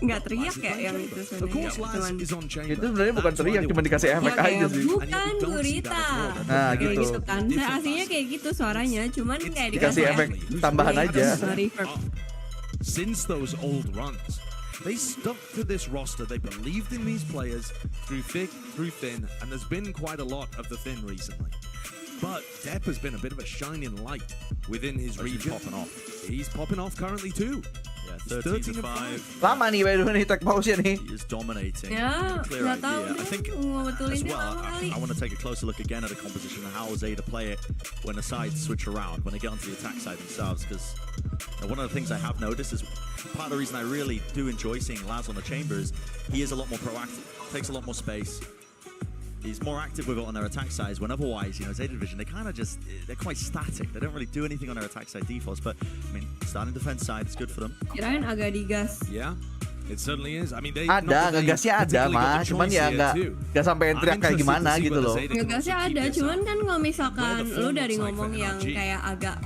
nggak teriak ya yang itu sebenarnya. Itu sebenarnya bukan teriak, cuma dikasih efek aja sih. Bukan gurita. Nah kayak gitu. gitu kan. Aslinya kayak gitu suaranya, cuman kayak dikasih efek tambahan aja. Since those old runs, they stuck to this roster. They believed in these players through thick, through thin, and there's been quite a lot of the thin recently. But Depp has been a bit of a shining light within his region. He's popping off currently too. Yeah, 13 to 5. Lama nih by the way tag pause nih. He is dominating. Ya, Clear nggak tahu. idea. I think as well, I want to take a closer look again at the composition and how ZETA play it when the sides switch around, when they get onto the attack side themselves. Because one of the things I have noticed is part of the reason I really do enjoy seeing Laz on the chamber is he is a lot more proactive, takes a lot more space. He's more active with it on their attack sides, when otherwise, ZETA Division, they're quite static. They don't really do anything on their attack side defaults, but I mean, starting defense side is good for them. Kirain agak digas. Yeah, it certainly is. I mean, ada, ngegasnya ada mah, cuman ya nggak sampai teriak kayak gimana gitu loh. Ngegasnya ada, cuman kan kalau misalkan lu dari ngomong yang kayak agak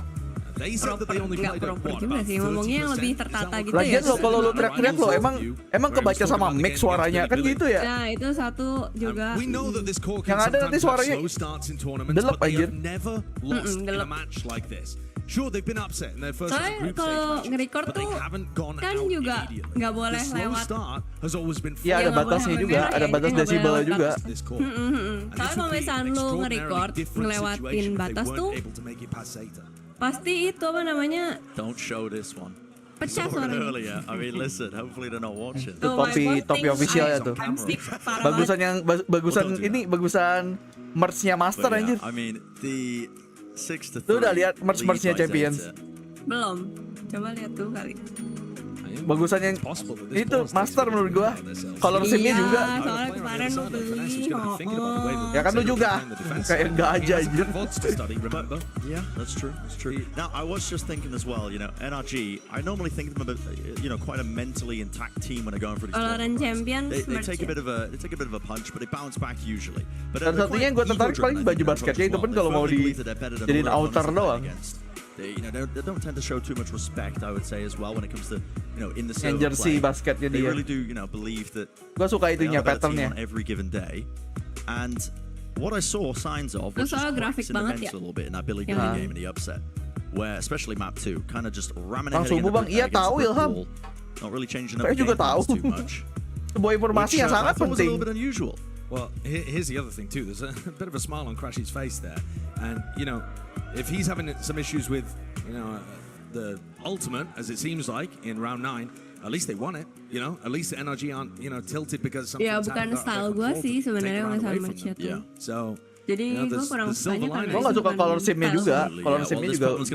nggak proper juga sih, ngomongnya yang lebih tertata gitu. Lagian lo kalau lo teriak-teriak lo emang kebaca sama mic suaranya kan gitu ya. Nah itu satu juga. Yang ada nanti suaranya delep anjir. Soalnya kalau nge-record tuh kan juga nggak boleh lewat. Iya ada batasnya juga, ada batas desibel juga. Soalnya kalau misalnya lu nge-record ngelewatin batas tuh pasti itu apa namanya? Don't show this one. Pecah suaranya. I mean, listen. Hopefully they're not watching. Itu topi official ya tuh. Bagusan merch-nya Master anjir. I mean, the 6 to 3. Lu udah lihat merch-nya Champions? Belum. Coba lihat tuh kali. Bagusan yang itu Master menurut gua. Color scheme-nya juga. Soalnya kemarin lu beli. Ya kan lu juga. Kayak enggak aja anjir. Yeah, that's true. That's true. Now, I was just thinking as well, NRG, I normally think of them as quite a mentally intact team when they're going for these VALORANT Champions. They take a bit of a punch, but they bounce back usually. But dan satunya yang gue tertarik paling baju basketnya itu pun kalau mau dijadiin outer doang. They don't tend to show too much respect, I would say, as well when it comes to in the server jersey play. basketnya They dia. really do believe that. Gue suka itunya patternnya. On every given day, and what I saw signs of was just cracks in the mental a little bit in that Billy Gunn game in the upset, where especially map 2 kind of just ramming ahead against the wall, not really changing up the game too much. Sebuah informasi yang sangat penting. A little bit unusual. Well, here's the other thing too. There's a bit of a smile on Crashy's face there, And if he's having some issues with the ultimate, as it seems like in round 9, at least they won it. At least the NRG aren't tilted because something. Ya bukan style gue sih sebenarnya masalah matchnya tuh. So. Jadi gue kurang sukanya karena gue gak suka color simnya juga. Color simnya juga gue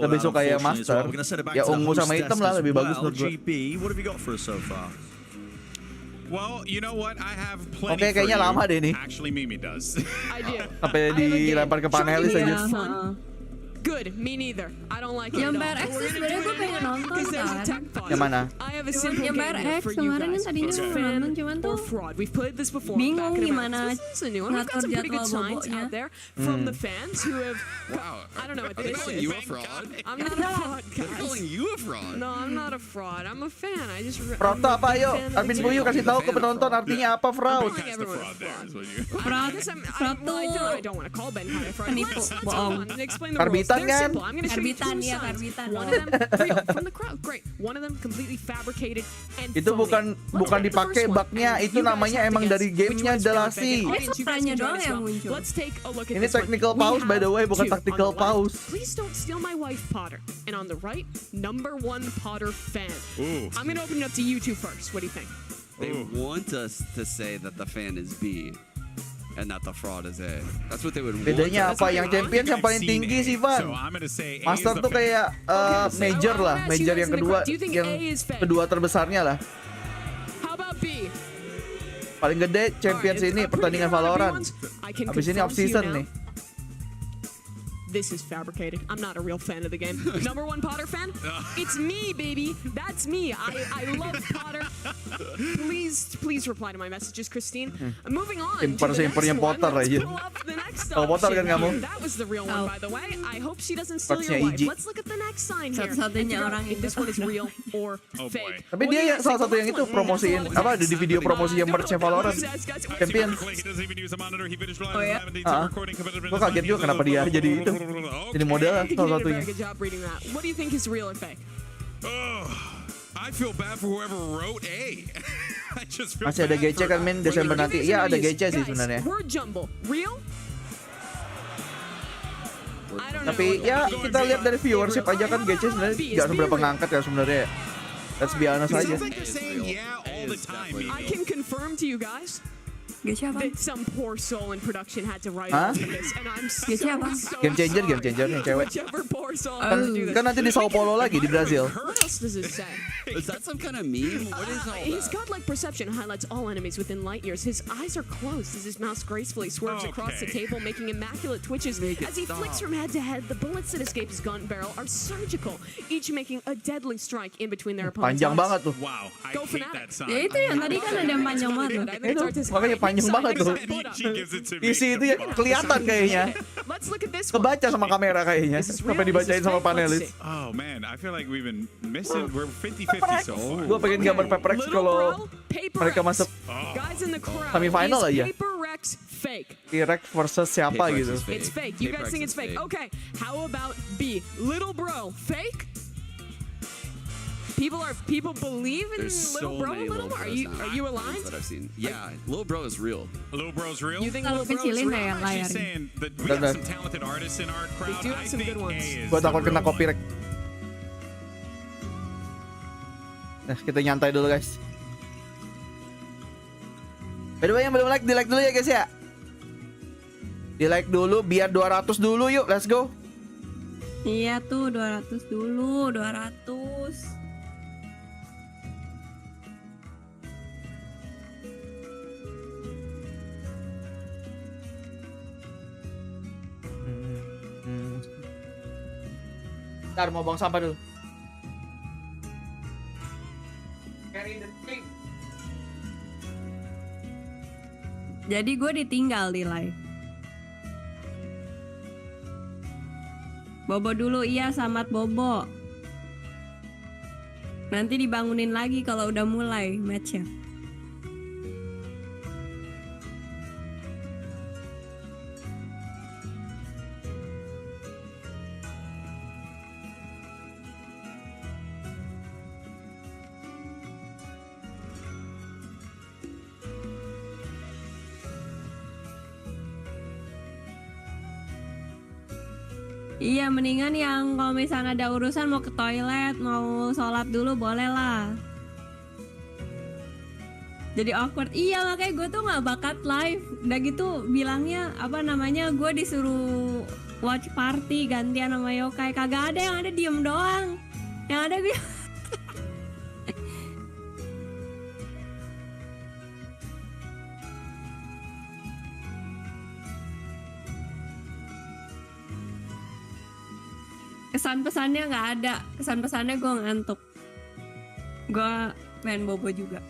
lebih suka yang master. Ya ungu sama hitam lah lebih bagus menurut gue. Well, you know what? I have plenty Oke, kayaknya lama deh nih. Actually, Mimi does. I do. Sampai dilempar ke panelis aja. Good, me neither. I don't like it. Yang BRX sih sebenarnya gue pengen nonton kan. Yang mana? Yang BRX kemarin kan tadinya mau nonton cuman tuh bingung gimana ngatur jadwal bobonya. From the fans who have, I don't know what this is. You a fraud? I'm not a fraud, guys. They're calling you a fraud. No, I'm not a fraud. I'm a fan. I just. Fraud tuh apa? Ayo, admin Fuyu kasih tahu ke penonton artinya apa fraud. Fraud tuh I don't want to call Ben a fraud. penipu, bohong. Karbitan kan? Karbitan ya, karbitan. One of them real from the crowd. Great. One of them completely fabricated and Itu bukan dipakai bugnya, itu namanya emang dari gamenya donasi. Suaranya doang yang muncul. Let's take a look at Ini this one. technical pause by the way, bukan tactical pause. Please don't steal my wife, Potter. And on the right, #1 Potter fan. Ooh. I'm gonna open it up to you two first. What do you think? They want us to say that the fan is B and that the fraud is A. That's what they would want. Bedanya apa? Yang champion yang paling tinggi sih, Van. Master tuh kayak major lah, major yang kedua terbesarnya lah. How about B? Paling gede champions ini pertandingan Valorant. Habis ini off season nih. This is fabricated. I'm not a real fan of the game. #1 Potter fan? It's me, baby. That's me. I love Potter. Please reply to my messages, Christine. Moving on. Simpernya Potter aja. Kalau Potter kan kamu. That was the real one, by the way. I hope she doesn't steal your wife. Let's look at the next sign here. Satu-satunya orang if this one is real or fake. Tapi dia salah satu yang itu promosiin apa ada di video promosi yang merch Valorant champion. Oh ya? Gue kaget juga kenapa dia jadi itu. Jadi model lah salah satunya. What do you think is real or fake? I feel bad for whoever wrote A. Masih ada GC kan min Desember nanti. Iya ada GC sih sebenarnya. Real? Tapi ya kita lihat dari viewership aja kan GC sebenarnya nggak seberapa ngangkat ya sebenarnya. Let's be honest aja. I can confirm to you guys that some poor soul in production had to write all of this, and I'm so Game changer yang cewek. whichever poor soul had to do this. Kan nanti di Sao Paulo lagi di Brazil. What else does it say? Is that some kind of meme? What is all that? His godlike perception highlights all enemies within light years. His eyes are closed as his mouse gracefully swerves across the table, making immaculate twitches. As he flicks from head to head, the bullets that escape his gun barrel are surgical, each making a deadly strike in between their opponents. Panjang banget tuh. Wow, I Go hate that sign. Ya itu yang tadi kan ada yang panjang banget tuh. Itu makanya panjang banget tuh. Isi itu ya kelihatan kayaknya. Kebaca sama kamera kayaknya. Sampai dibacain sama panelis. Oh man, I feel like we've been missing. We're 50-50 so far. Gue pengen gambar Paper X kalau mereka masuk semifinal aja. T-Rex versus siapa gitu. It's fake. You guys think it's fake? Okay. How about B? Little bro, fake? People believe in Little Bro a little more. Are you aligned? That I've seen. Yeah, Little Bro is real. Little Bro's real? You think Little Bro's real? I'm actually saying that we have some talented artists in our crowd. We do have some good ones. Gue takut kena copyright. Nah, kita nyantai dulu guys. By the way yang belum like, di like dulu ya guys ya. Di like dulu biar 200 dulu yuk, let's go. Iya tuh 200 dulu, 200. Ntar mau buang sampah dulu. Jadi gue ditinggal di live. Bobo dulu, iya selamat Bobo. Nanti dibangunin lagi kalau udah mulai matchnya. Iya, mendingan yang kalau misalnya ada urusan mau ke toilet, mau sholat dulu boleh lah. Jadi awkward. Iya, makanya gue tuh nggak bakat live. Udah gitu bilangnya apa namanya, gue disuruh watch party gantian sama yokai. Kagak ada, yang ada diem doang. Yang ada gue. Kesan pesannya nggak ada. Kesan pesannya gue ngantuk. Gue pengen bobo juga.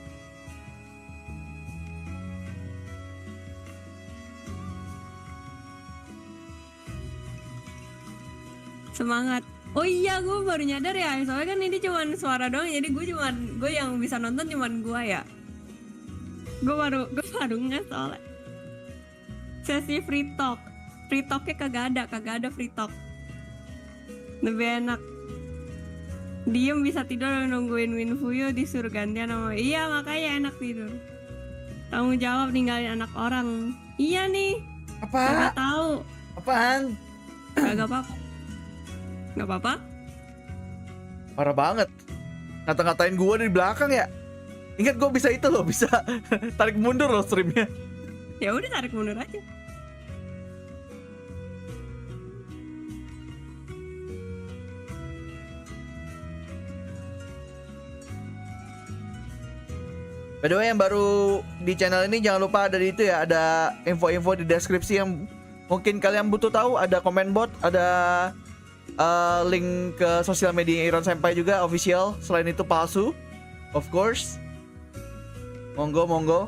Semangat. Oh iya, gue baru nyadar ya. Soalnya kan ini cuman suara doang. Jadi gue yang bisa nonton cuman gue ya. Gue baru nggak soalnya. Sesi free talk. Free talknya kagak ada free talk. Lebih enak. Diem bisa tidur nungguin win fuyu disuruh gantian sama. Iya, makanya enak tidur. Tanggung jawab ninggalin anak orang. Iya nih. Apa? Kagak tahu. Apaan? Kagak apa-apa. Gak apa-apa? Parah banget. Ngata-ngatain gue dari belakang ya. Ingat gue bisa itu loh, bisa tarik mundur loh streamnya. Ya udah tarik mundur aja. By the way, yang baru di channel ini jangan lupa ada di itu ya, ada info-info di deskripsi yang mungkin kalian butuh tahu. Ada comment bot, ada link ke sosial media Irsen Senpai juga official. Selain itu palsu, of course. Monggo.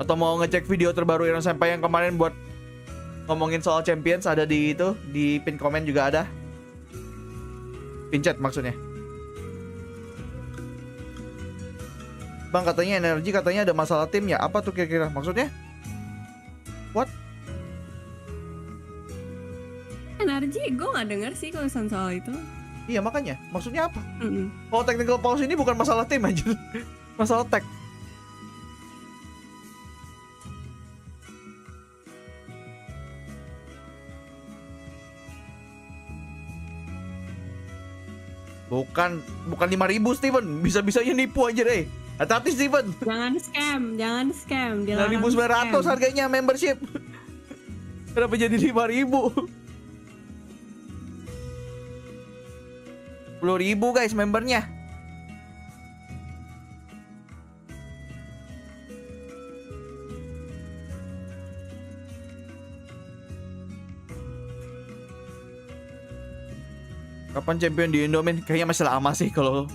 Atau mau ngecek video terbaru Irsen Senpai yang kemarin buat ngomongin soal champions, ada di itu, di pin comment juga ada. Pin chat maksudnya. Bang, katanya NRG katanya ada masalah tim ya. Apa tuh kira-kira maksudnya? What? NRG gue gak denger sih kalau soal itu. Iya makanya, maksudnya apa? Kalau technical pause ini bukan masalah tim aja. Masalah tech. Bukan 5.000 Steven, bisa-bisanya nipu aja deh. Hati-hati Steven. Jangan scam. 9.900 harganya membership. Kenapa jadi 5.000? 10.000 guys membernya. Kapan champion di Indo, men? Kayaknya masih lama sih kalau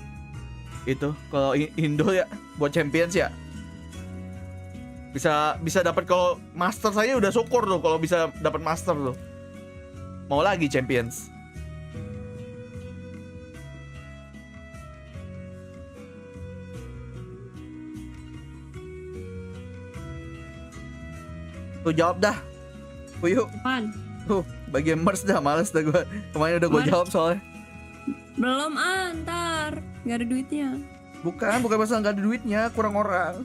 itu. Kalau Indo ya buat champions ya. Bisa dapat, kalau master saya udah syukur tuh kalau bisa dapat master tuh. Mau lagi champions. Tuh jawab dah. Fuyu. Apaan? Tuh, bagian merch dah, males dah gue. Kemarin udah gue jawab soalnya. Belum, ntar gak ada duitnya. Bukan masalah gak ada duitnya, kurang orang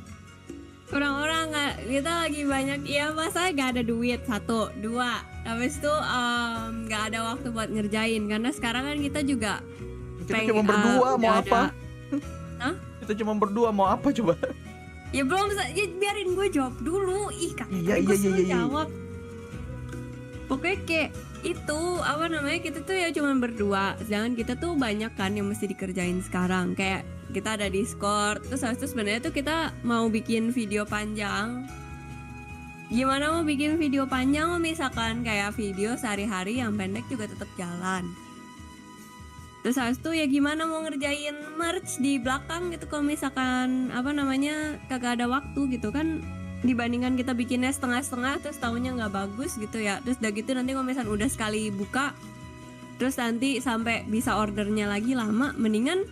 nggak, kita lagi banyak. Iya, masa gak ada duit, 1, 2. Habis itu gak ada waktu buat ngerjain. Karena sekarang kan kita juga cuma berdua, mau apa? Hah? Kita cuma berdua, mau apa coba? Ya belum bisa, ya biarin gue jawab dulu. Ih, Iya. jawab. Pokoknya kayak itu, apa namanya, kita tuh ya cuma berdua. Sedangkan kita tuh banyak kan yang mesti dikerjain sekarang. Kayak kita ada Discord. Terus habis itu sebenarnya tuh kita mau bikin video panjang. Gimana mau bikin video panjang? Misalkan kayak video sehari-hari yang pendek juga tetap jalan. Terus habis itu ya gimana mau ngerjain merch di belakang gitu kalau misalkan apa namanya kagak ada waktu gitu kan, dibandingkan kita bikinnya setengah-setengah terus tahunnya nggak bagus gitu ya. Terus udah gitu nanti kalau misalkan udah sekali buka terus nanti sampai bisa ordernya lagi lama, mendingan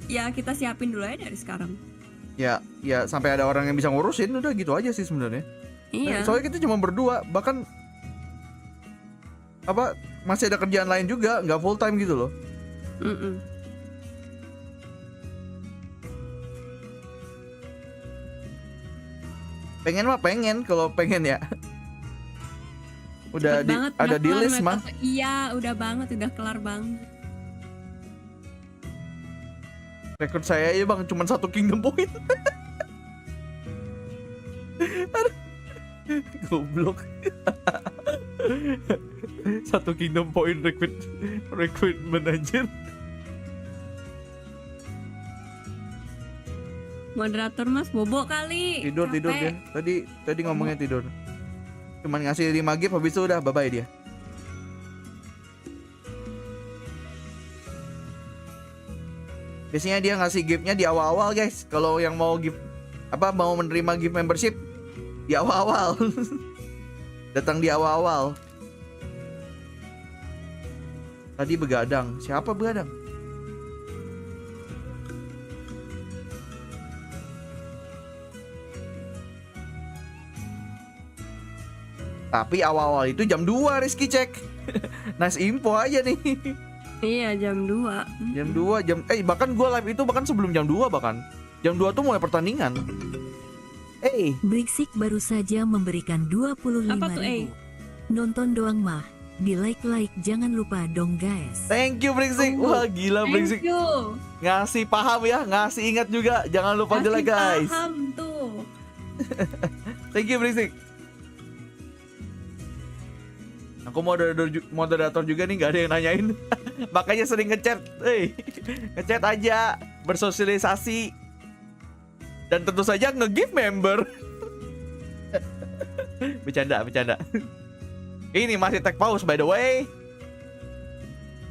ya kita siapin dulu aja dari sekarang. Ya sampai ada orang yang bisa ngurusin, udah gitu aja sih sebenarnya. Iya. Soalnya kita cuma berdua, bahkan apa masih ada kerjaan lain juga, nggak full time gitu loh. Pengen mah pengen, kalau pengen ya. Udah Cepet banget, ada udah di kelar list mah. Meta. Iya, udah banget, udah kelar banget. Rekor saya ya bang, cuman 1 kingdom point. Aduh. Goblok. 1 kingdom point recruitment anjir. Moderator Mas bobo kali. Tidur capek. dia. Tadi ngomongnya tidur. Cuman ngasih 5 gift habis itu udah bye-bye dia. Biasanya dia ngasih giftnya di awal-awal guys. Kalau yang mau gift mau menerima gift membership di awal-awal. Datang di awal-awal. Tadi begadang. Siapa begadang? Tapi awal-awal itu jam 2 Rizky cek. Nice info aja nih. Iya, jam 2. Jam 2 bahkan gua live itu bahkan sebelum jam 2 bahkan. Jam 2 tuh mulai pertandingan. Brixik baru saja memberikan 25.000. Apa tuh, Nonton doang mah. Di like jangan lupa dong guys. Thank you Brixik. Wah gila Brixik. Thank you. Ngasih paham ya, ngasih ingat juga. Jangan lupa di like guys. Paham tuh. Thank you Brixik. Aku moderator juga nih, gak ada yang nanyain. Makanya sering ngechat. Ngechat aja, bersosialisasi. Dan tentu saja nge-give member. Bercanda. Ini masih tag pause by the way.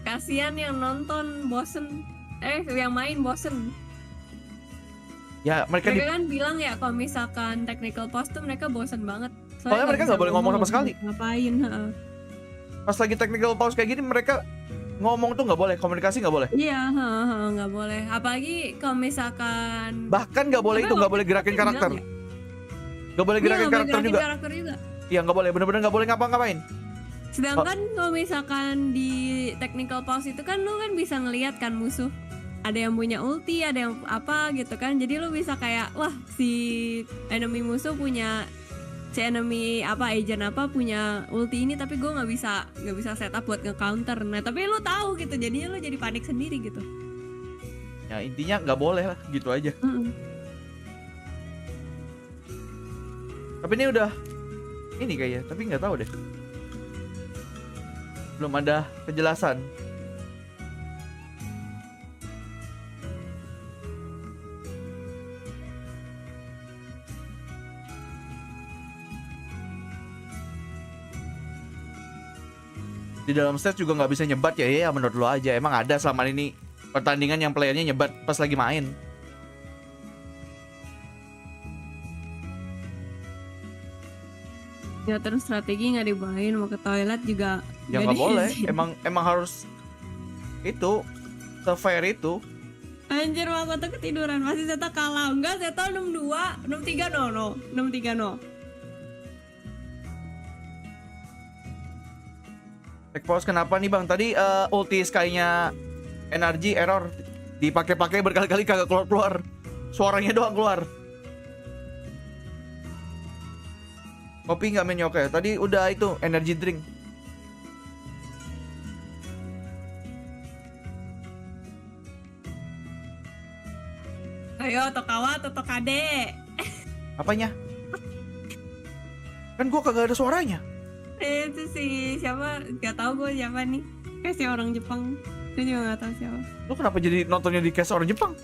Kasihan yang nonton bosen. Yang main bosen. Ya mereka kan bilang ya kalau misalkan technical pause tuh mereka bosen banget. Soalnya mereka nggak boleh ngomong sama sekali. Ngapain? Pas lagi technical pause kayak gini mereka ngomong tuh nggak boleh, komunikasi nggak boleh. Iya, nggak boleh. Apalagi kalau misalkan bahkan nggak boleh itu, nggak boleh gerakin karakter. Nggak boleh gerakin karakter juga. Iya nggak boleh, bener-bener nggak boleh ngapa-ngapain. Sedangkan kalau misalkan di technical pause itu kan lu kan bisa ngelihat kan musuh. Ada yang punya ulti, ada yang apa gitu kan. Jadi lu bisa kayak wah si enemy musuh punya enemy agent punya ulti ini tapi gue nggak bisa setup buat nge-counter. Nah tapi lu tahu gitu, jadinya lu jadi panik sendiri gitu. Ya intinya nggak boleh lah, gitu aja. Tapi ini udah ini kayaknya, tapi nggak tahu deh. Belum ada kejelasan. Di dalam stage juga nggak bisa nyebat ya menurut lo aja. Emang ada selama ini pertandingan yang playernya nyebat pas lagi main? Ya terus strategi nggak dibawain, mau ke toilet juga ya nggak boleh. Emang harus itu se-fair itu. Anjir, aku tuh ketiduran. Masih ZETA kalah. Enggak, ZETA 6-2 6-3 Tag pause kenapa nih bang? Tadi ulti Sky-nya NRG error. Dipakai-pakai berkali-kali kagak keluar. Suaranya doang keluar. Kopi nggak main yokai. Tadi udah itu energy drink. Ayo Tokawa atau Tokade. Apanya? Kan gua kagak ada suaranya. Itu sih siapa, gak tahu gue siapa nih. Kayak si orang Jepang. Gue juga gak tahu siapa. Lu kenapa jadi nontonnya di case orang Jepang?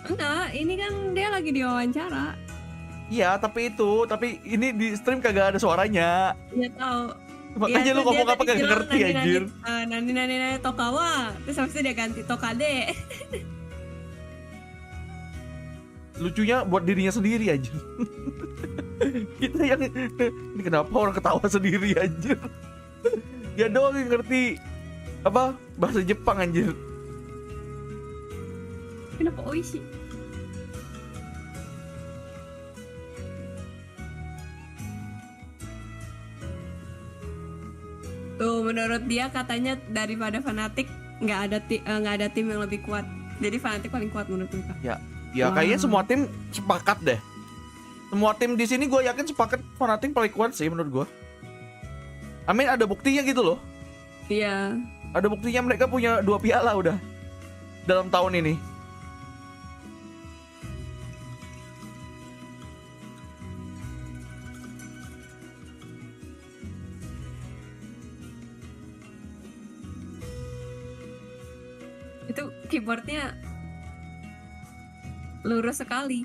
Enggak, ini kan dia lagi diwawancara. Iya, tapi ini di stream kagak ada suaranya. Iya tahu. Makanya lu ngomong apa kagak ngerti anjir. Nani Tokawa, terus habis itu dia ganti Tokade. Lucunya buat dirinya sendiri anjir. Kita yang ini kenapa orang ketawa sendiri anjir. Dia doang yang ngerti apa bahasa Jepang anjir. Kenapa oishi? Tuh menurut dia katanya daripada Fnatic nggak ada tim yang lebih kuat. Jadi Fnatic paling kuat menurut mereka. Ya kayaknya semua tim sepakat deh. Semua tim di sini gue yakin sepakat Fnatic paling kuat sih menurut gue. Amin ada buktinya gitu loh. Iya. Ada buktinya mereka punya 2 piala udah dalam tahun ini. Itu keyboardnya lurus sekali.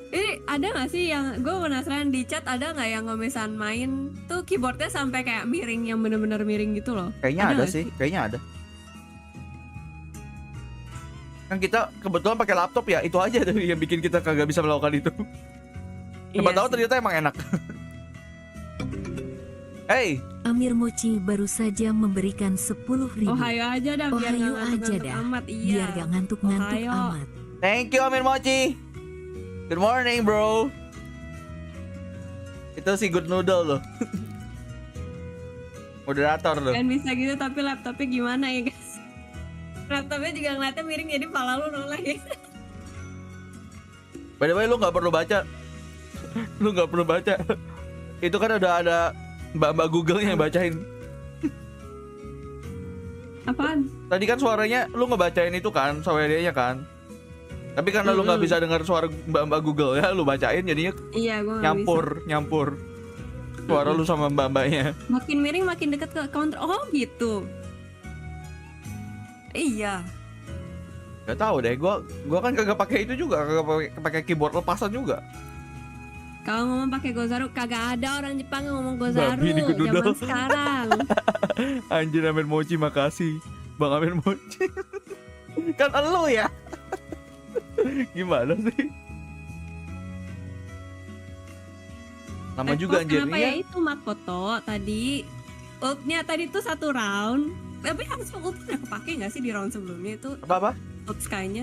Ini ada nggak sih yang gue penasaran di chat, ada nggak yang ngemisan main tuh keyboardnya sampai kayak miring, yang bener-bener miring gitu loh? Kayaknya ada nggak sih, kayaknya ada. Kan kita kebetulan pakai laptop ya, itu aja tuh yang bikin kita kagak bisa melakukan itu. Siapa tahu ternyata emang enak. Hey, Amir Mochi baru saja memberikan 10.000. Ohayo aja dah, biar Ohayo nggak aja ngantuk-ngantuk dah, amat. Iya. biar gak ngantuk-ngantuk Ohayo. amat. thank you Amir Mochi. Good morning bro. Itu si Good Noodle loh. Moderator loh. Kan bisa gitu, tapi laptopnya gimana ya guys? Laptopnya juga ngeliatnya miring, jadi pala lu noleh ya. By the way lu gak perlu baca. Lu gak perlu baca. Itu kan udah ada mbak-mbak Google yang bacain. Apaan? Tadi kan suaranya lu ngebacain itu kan, suaranya kan. Tapi karena lu nggak bisa dengar suara mbak-mbak Google ya, lu bacain jadinya Iya, gua nggak nyampur suara lu sama mbak-mbaknya. Makin miring makin deket ke counter. Oh gitu. Iya. Gak tahu deh, gua kan kagak pakai itu juga, kagak pakai keyboard lepasan juga. Kalau ngomong pakai Gozaru, kagak ada orang Jepang yang ngomong Gozaru Babi nih, Good zaman Noodle. sekarang. Anjir Amir Mochi, makasih Bang Amir Mochi. Kan elu ya. Gimana sih? Lama juga anjir. Kenapa ya itu Makoto tadi ultnya tadi tuh 1 round. Tapi harus ult udah kepake nggak sih di round sebelumnya itu? Apa? Ult Sky-nya.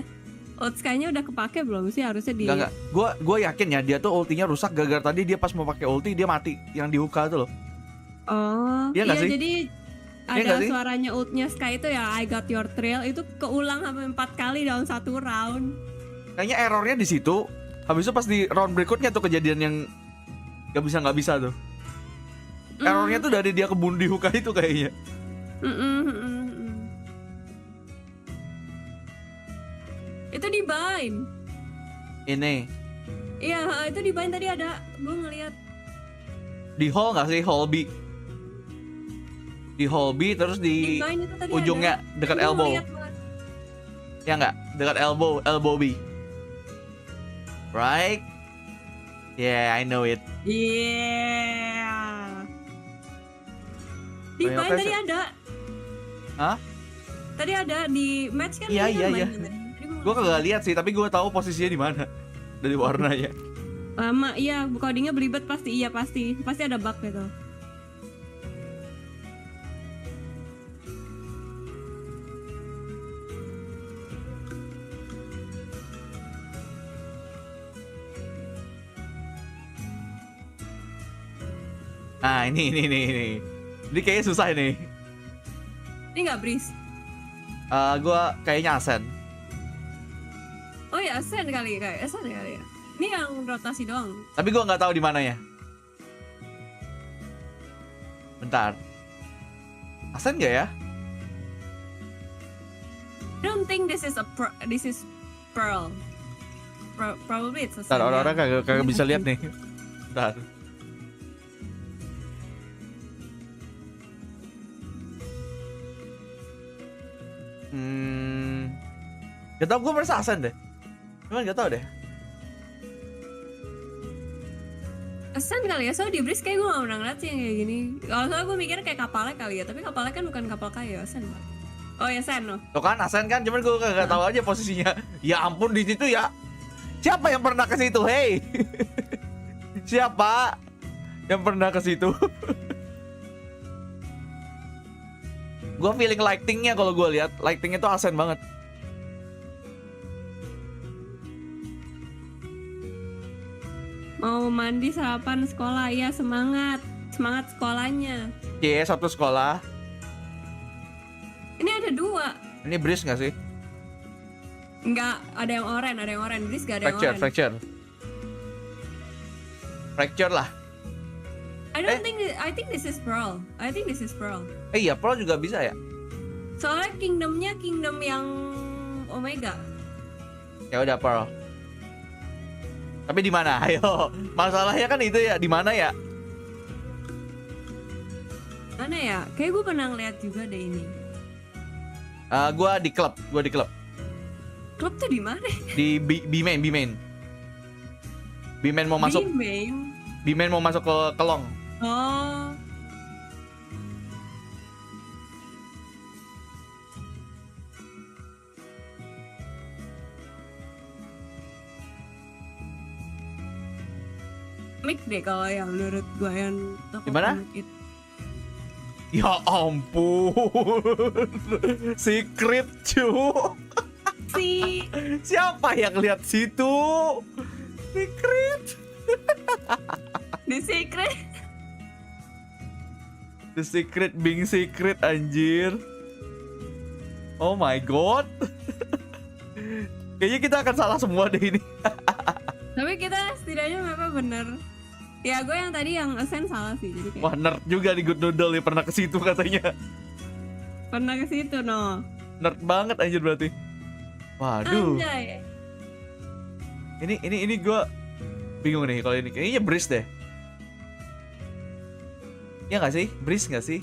Ult Sky-nya udah kepake belum sih, harusnya di Enggak. Gua yakin ya dia tuh ultinya rusak gara-gara tadi dia pas mau pakai ulti dia mati yang di hookah tuh loh. Oh, Iya nggak sih? jadi Iya ada nggak sih? suaranya ultnya Sky itu ya, I got your trail, itu keulang sampai 4 kali dalam 1 round. Kayaknya errornya di situ. Habis itu pas di round berikutnya tuh kejadian yang nggak bisa tuh. Errornya tuh dari dia kebun di hookah itu kayaknya. Itu di bind. Ini Iya, itu di bind tadi ada, gue ngeliat. di hall nggak sih, hall B? Di hall B terus di bind itu tadi ujungnya ada. dekat Gua elbow. ngeliat banget. Ya nggak? Dekat elbow B. Right? Yeah, I know it. Yeah. Di Banyak bind tadi pressure. ada. Hah? Tadi ada di match kan? Iya tadi iya kan iya. main tadi. Gue kagak lihat sih, tapi gue tahu posisinya di mana dari warnanya. Lama, iya, codingnya belibet pasti, iya pasti ada bug gitu. Nah ini. Ini kayaknya susah ini. Ini nggak breeze. Gue kayaknya Asen. Oh ya, Sens kali ya. Ini yang rotasi doang. Tapi gue nggak tahu di mananya. Bentar. Asen nggak ya? I don't think this is pearl. Probably it's a Bentar, Sen, orang-orang ya. kagak bisa lihat nih. Bentar. Gak tau, gue merasa Asen deh. Cuman gak tau deh. Sen kali ya, soalnya di breeze kayak gue gak pernah ngeliat sih yang kayak gini. Kalau soalnya gue mikirnya kayak kapalnya kali ya, tapi kapalnya kan bukan kapal kayu, Sen. Oh ya Sen loh. Tuh kan Asen kan, cuman gue gak tahu aja posisinya. Ya ampun, di situ ya. Siapa yang pernah ke situ? Hey. Siapa yang pernah ke situ? Gue feeling lightingnya kalau gue lihat, lightingnya tuh Asen banget. Mau mandi sarapan sekolah, ya semangat sekolahnya. Cie, satu sekolah. Ini ada 2. Ini breeze nggak sih? Enggak, ada yang oranye, breeze gak ada yang oranye. Fracture lah. I think this is Pearl. Iya, Pearl juga bisa ya? Soalnya kingdomnya kingdom yang Omega. Ya udah Pearl. Tapi di mana? Ayo. Masalahnya kan itu ya, di mana ya? Mana ya? Kayak gue pernah ngeliat juga deh ini. Gua di klub. Klub tuh di mana? Di B-main. B-main mau masuk. B-main mau masuk ke long. Oh. Mik deh kalau yang menurut gue yang gimana? Ya ampun. Secret cuy. Siapa yang lihat situ? Secret. The secret. The secret being secret anjir. Oh my god. Kayaknya kita akan salah semua deh ini. Tapi kita setidaknya mapnya bener. Ya gue yang tadi yang sens salah sih jadi kayak. Wah nerd juga di Good Noodle ya, pernah ke situ katanya. Pernah ke situ no. Nerd banget anjir berarti. Waduh. Anjay. Ini gue bingung nih kalau ini. Kayaknya Breeze deh. Ya nggak sih? Breeze nggak sih?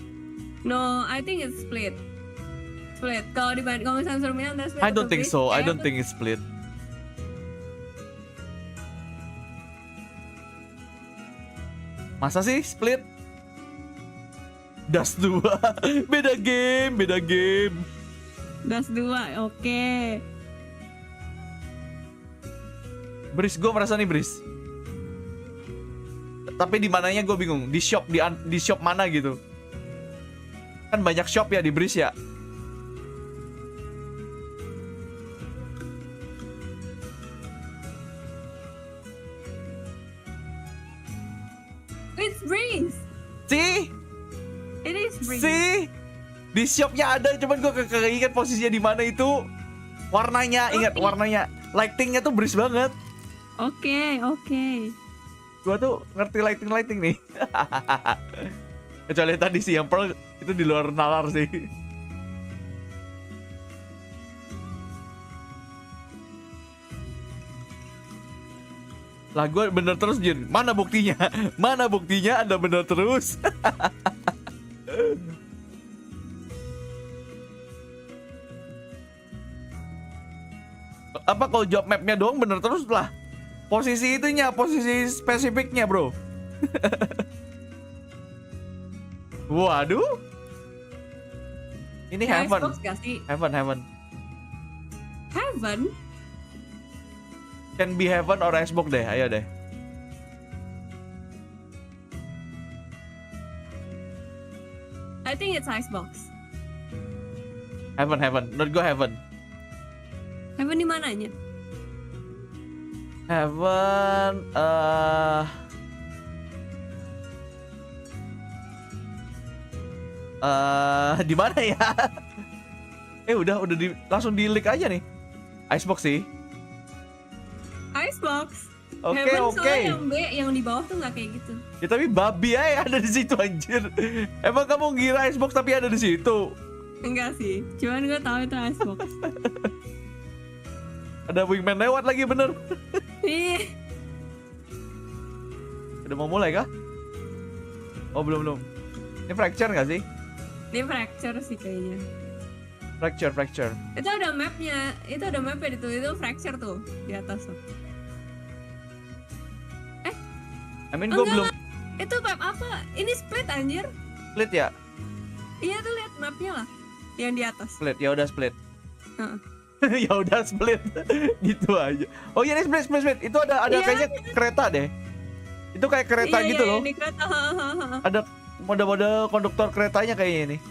No, I think it's split. Kalau misalnya suruh milih antara split I don't atau think Breeze, so. I kayak don't aku- think it's split. Masa sih split? Dust 2. Beda game. Das 2, oke. Breeze, gue merasa nih Breeze. Tapi di mananya gue bingung. Di shop mana gitu. Kan banyak shop ya di Breeze ya. It's Breeze. See? It is Breeze. See? Di shopnya ada, cuman gue keinget posisinya di mana itu. Warnanya, ingat warnanya. Lightingnya tuh Breeze banget. Oke. Gua tuh ngerti lighting nih. Kecuali tadi sih yang Pearl itu di luar nalar sih. Lah gue bener terus Jin. Mana buktinya? Mana buktinya Anda bener terus? Apa kalau job mapnya doang bener terus lah. Posisi itunya, posisi spesifiknya bro. Waduh. Ini Ya, heaven. Xbox gak sih? Heaven. Heaven? Can be heaven or Xbox deh, ayo deh. I think it's Icebox. Heaven. Menurut gue heaven. Heaven di mananya? Heaven, di mana ya? Udah langsung di leak aja nih. Icebox sih. Icebox. Oke. Soalnya yang B yang di bawah tuh nggak kayak gitu. Ya tapi babi aja ada di situ anjir. Emang kamu ngira Icebox tapi ada di situ? Enggak sih. Cuman gue tahu itu Icebox. Ada wingman lewat lagi bener. Ih. Udah mau mulai kah? Oh belum. Ini fracture nggak sih? Ini fracture sih kayaknya. Fracture. Itu ada mapnya. Itu fracture tuh di atas tuh. I mean gue belum. Itu map apa? Ini split anjir. Split ya? Iya tuh lihat mapnya lah. Yang di atas. Split, ya udah split. Heeh. Ya udah split. Gitu aja. Oh iya ini split. Itu ada Iya. kayaknya kereta deh. Itu kayak kereta gitu loh. Ini kereta. Ada mode-mode konduktor keretanya kayaknya ini.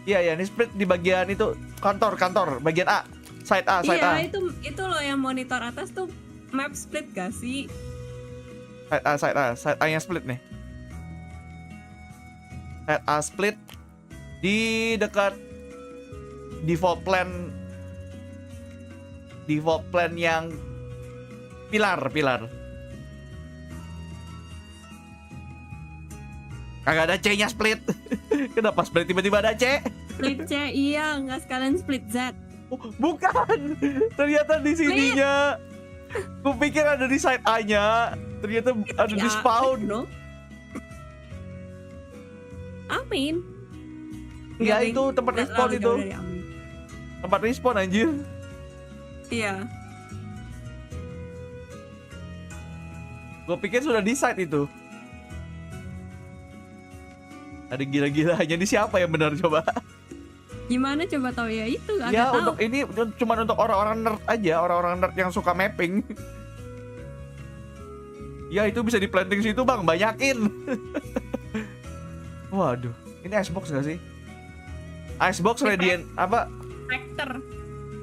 Iya, ini split di bagian itu kantor, bagian A. Side A. Iya, itu loh yang monitor atas tuh map split gak sih? Side A yang split nih. Side A split di dekat default plan yang pilar. Kagak ada C-nya split. Kenapa split tiba-tiba ada C? Split C, iya, nggak sekalian split Z. Oh, bukan. Ternyata di sininya. Gue pikir ada di side A-nya. Ternyata ada di spawn. No? Amin. Iya itu tempat respawn itu. Tempat respawn anjir. Iya. Gue pikir sudah di side itu. Ada gila-gilanya di siapa yang benar coba? Gimana coba tahu ya itu? Ya tahu. untuk ini cuma untuk orang-orang nerd aja, orang-orang nerd yang suka mapping. Ya itu bisa di planting situ bang, banyakin. Waduh, ini icebox gak sih? Icebox radiant apa? Fracture.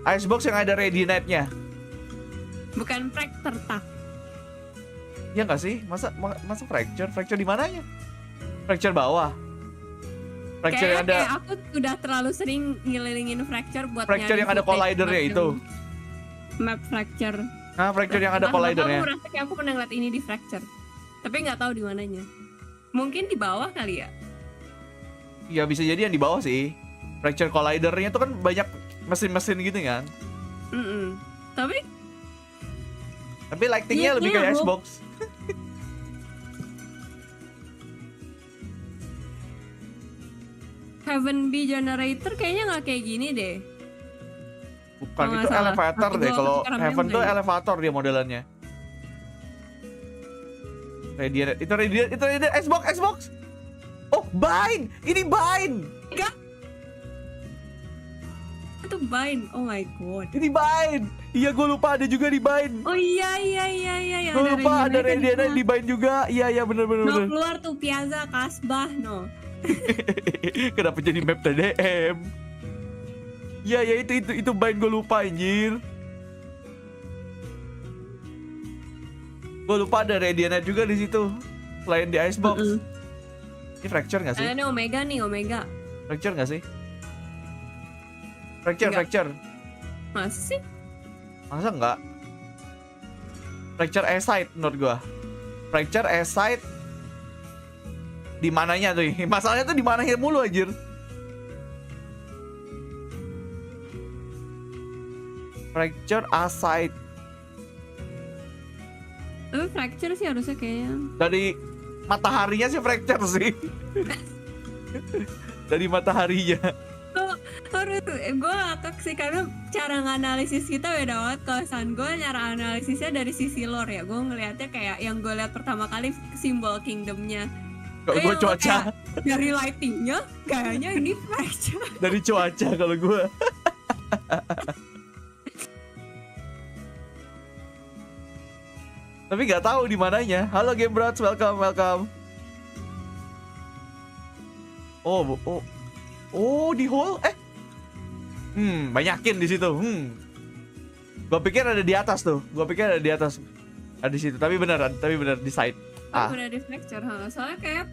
Icebox yang ada radiantnya. Bukan fracture tak. Ya nggak sih? Masa fracture? Fracture di mananya? Fracture bawah. Fracture yang ada. Kayak aku udah terlalu sering ngelilingin fracture buat Fracture yang ada collidernya itu. Map fracture. Nah, fracture yang ada collidernya. Aku merasa kayak aku pernah ngeliat ini di fracture. Tapi nggak tahu di mananya. Mungkin di bawah kali ya. Ya bisa jadi yang di bawah sih. Fracture collidernya itu kan banyak mesin-mesin gitu kan. Tapi lightingnya lebih kayak Xbox. Heaven B generator kayaknya nggak kayak gini deh. Bukan, itu elevator deh. Kalau Heaven tuh elevator dia modelannya. Radiant, itu Radiant Xbox. Oh, bind. Ini bind. Enggak. Itu bind. Oh my god. Ini bind. Iya, gue lupa ada juga di bind. Oh iya. Gue lupa ada Radiant di bind juga. Iya benar. No, keluar tuh Piazza Kasbah no. Kenapa jadi map TDM? Ya itu bind, gue lupa anjir. Gue lupa ada Radiant juga di situ. Selain di Icebox. Ini fracture nggak sih? Ini Omega nih, Omega. Fracture nggak sih? Fracture. Masa sih? Masa nggak? Fracture A-side menurut gue. Fracture A-side di mananya tuh? Masalahnya tuh di mananya mulu anjir. Fracture A-side. Tapi fracture sih harusnya kayaknya. Dari mataharinya sih fracture sih. Dari mataharinya. Gue ngakak sih karena cara nganalisis kita beda banget. Kalau gue cara analisisnya dari sisi lore ya. Gue ngelihatnya kayak yang gue lihat pertama kali simbol kingdomnya. Kalau gue cuaca. Dari lightingnya kayaknya ini fracture. Dari cuaca kalau gue. Tapi nggak tahu di mananya. Halo Game Brats, welcome. Oh di hall? Banyakin di situ. Gua pikir ada di atas tuh. Ada di situ. Tapi benar di side. Udah di fracture, soalnya kayak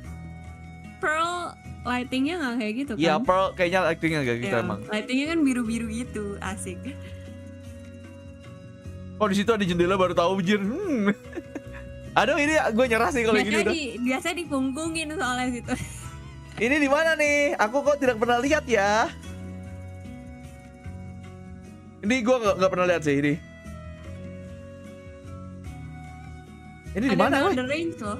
pearl lightingnya nggak kayak gitu kan? Iya, pearl kayaknya lightingnya kayak gitu emang. Lightingnya kan biru-biru gitu, asik. Oh di situ ada jendela baru tahu anjir. Aduh ini gue nyerah sih kalau gini udah. Biasanya dipunggungin soalnya situ. Ini di mana nih? Aku kok tidak pernah lihat ya. Ini gue nggak pernah lihat sih ini. Ini di mana, weh? Ada range loh.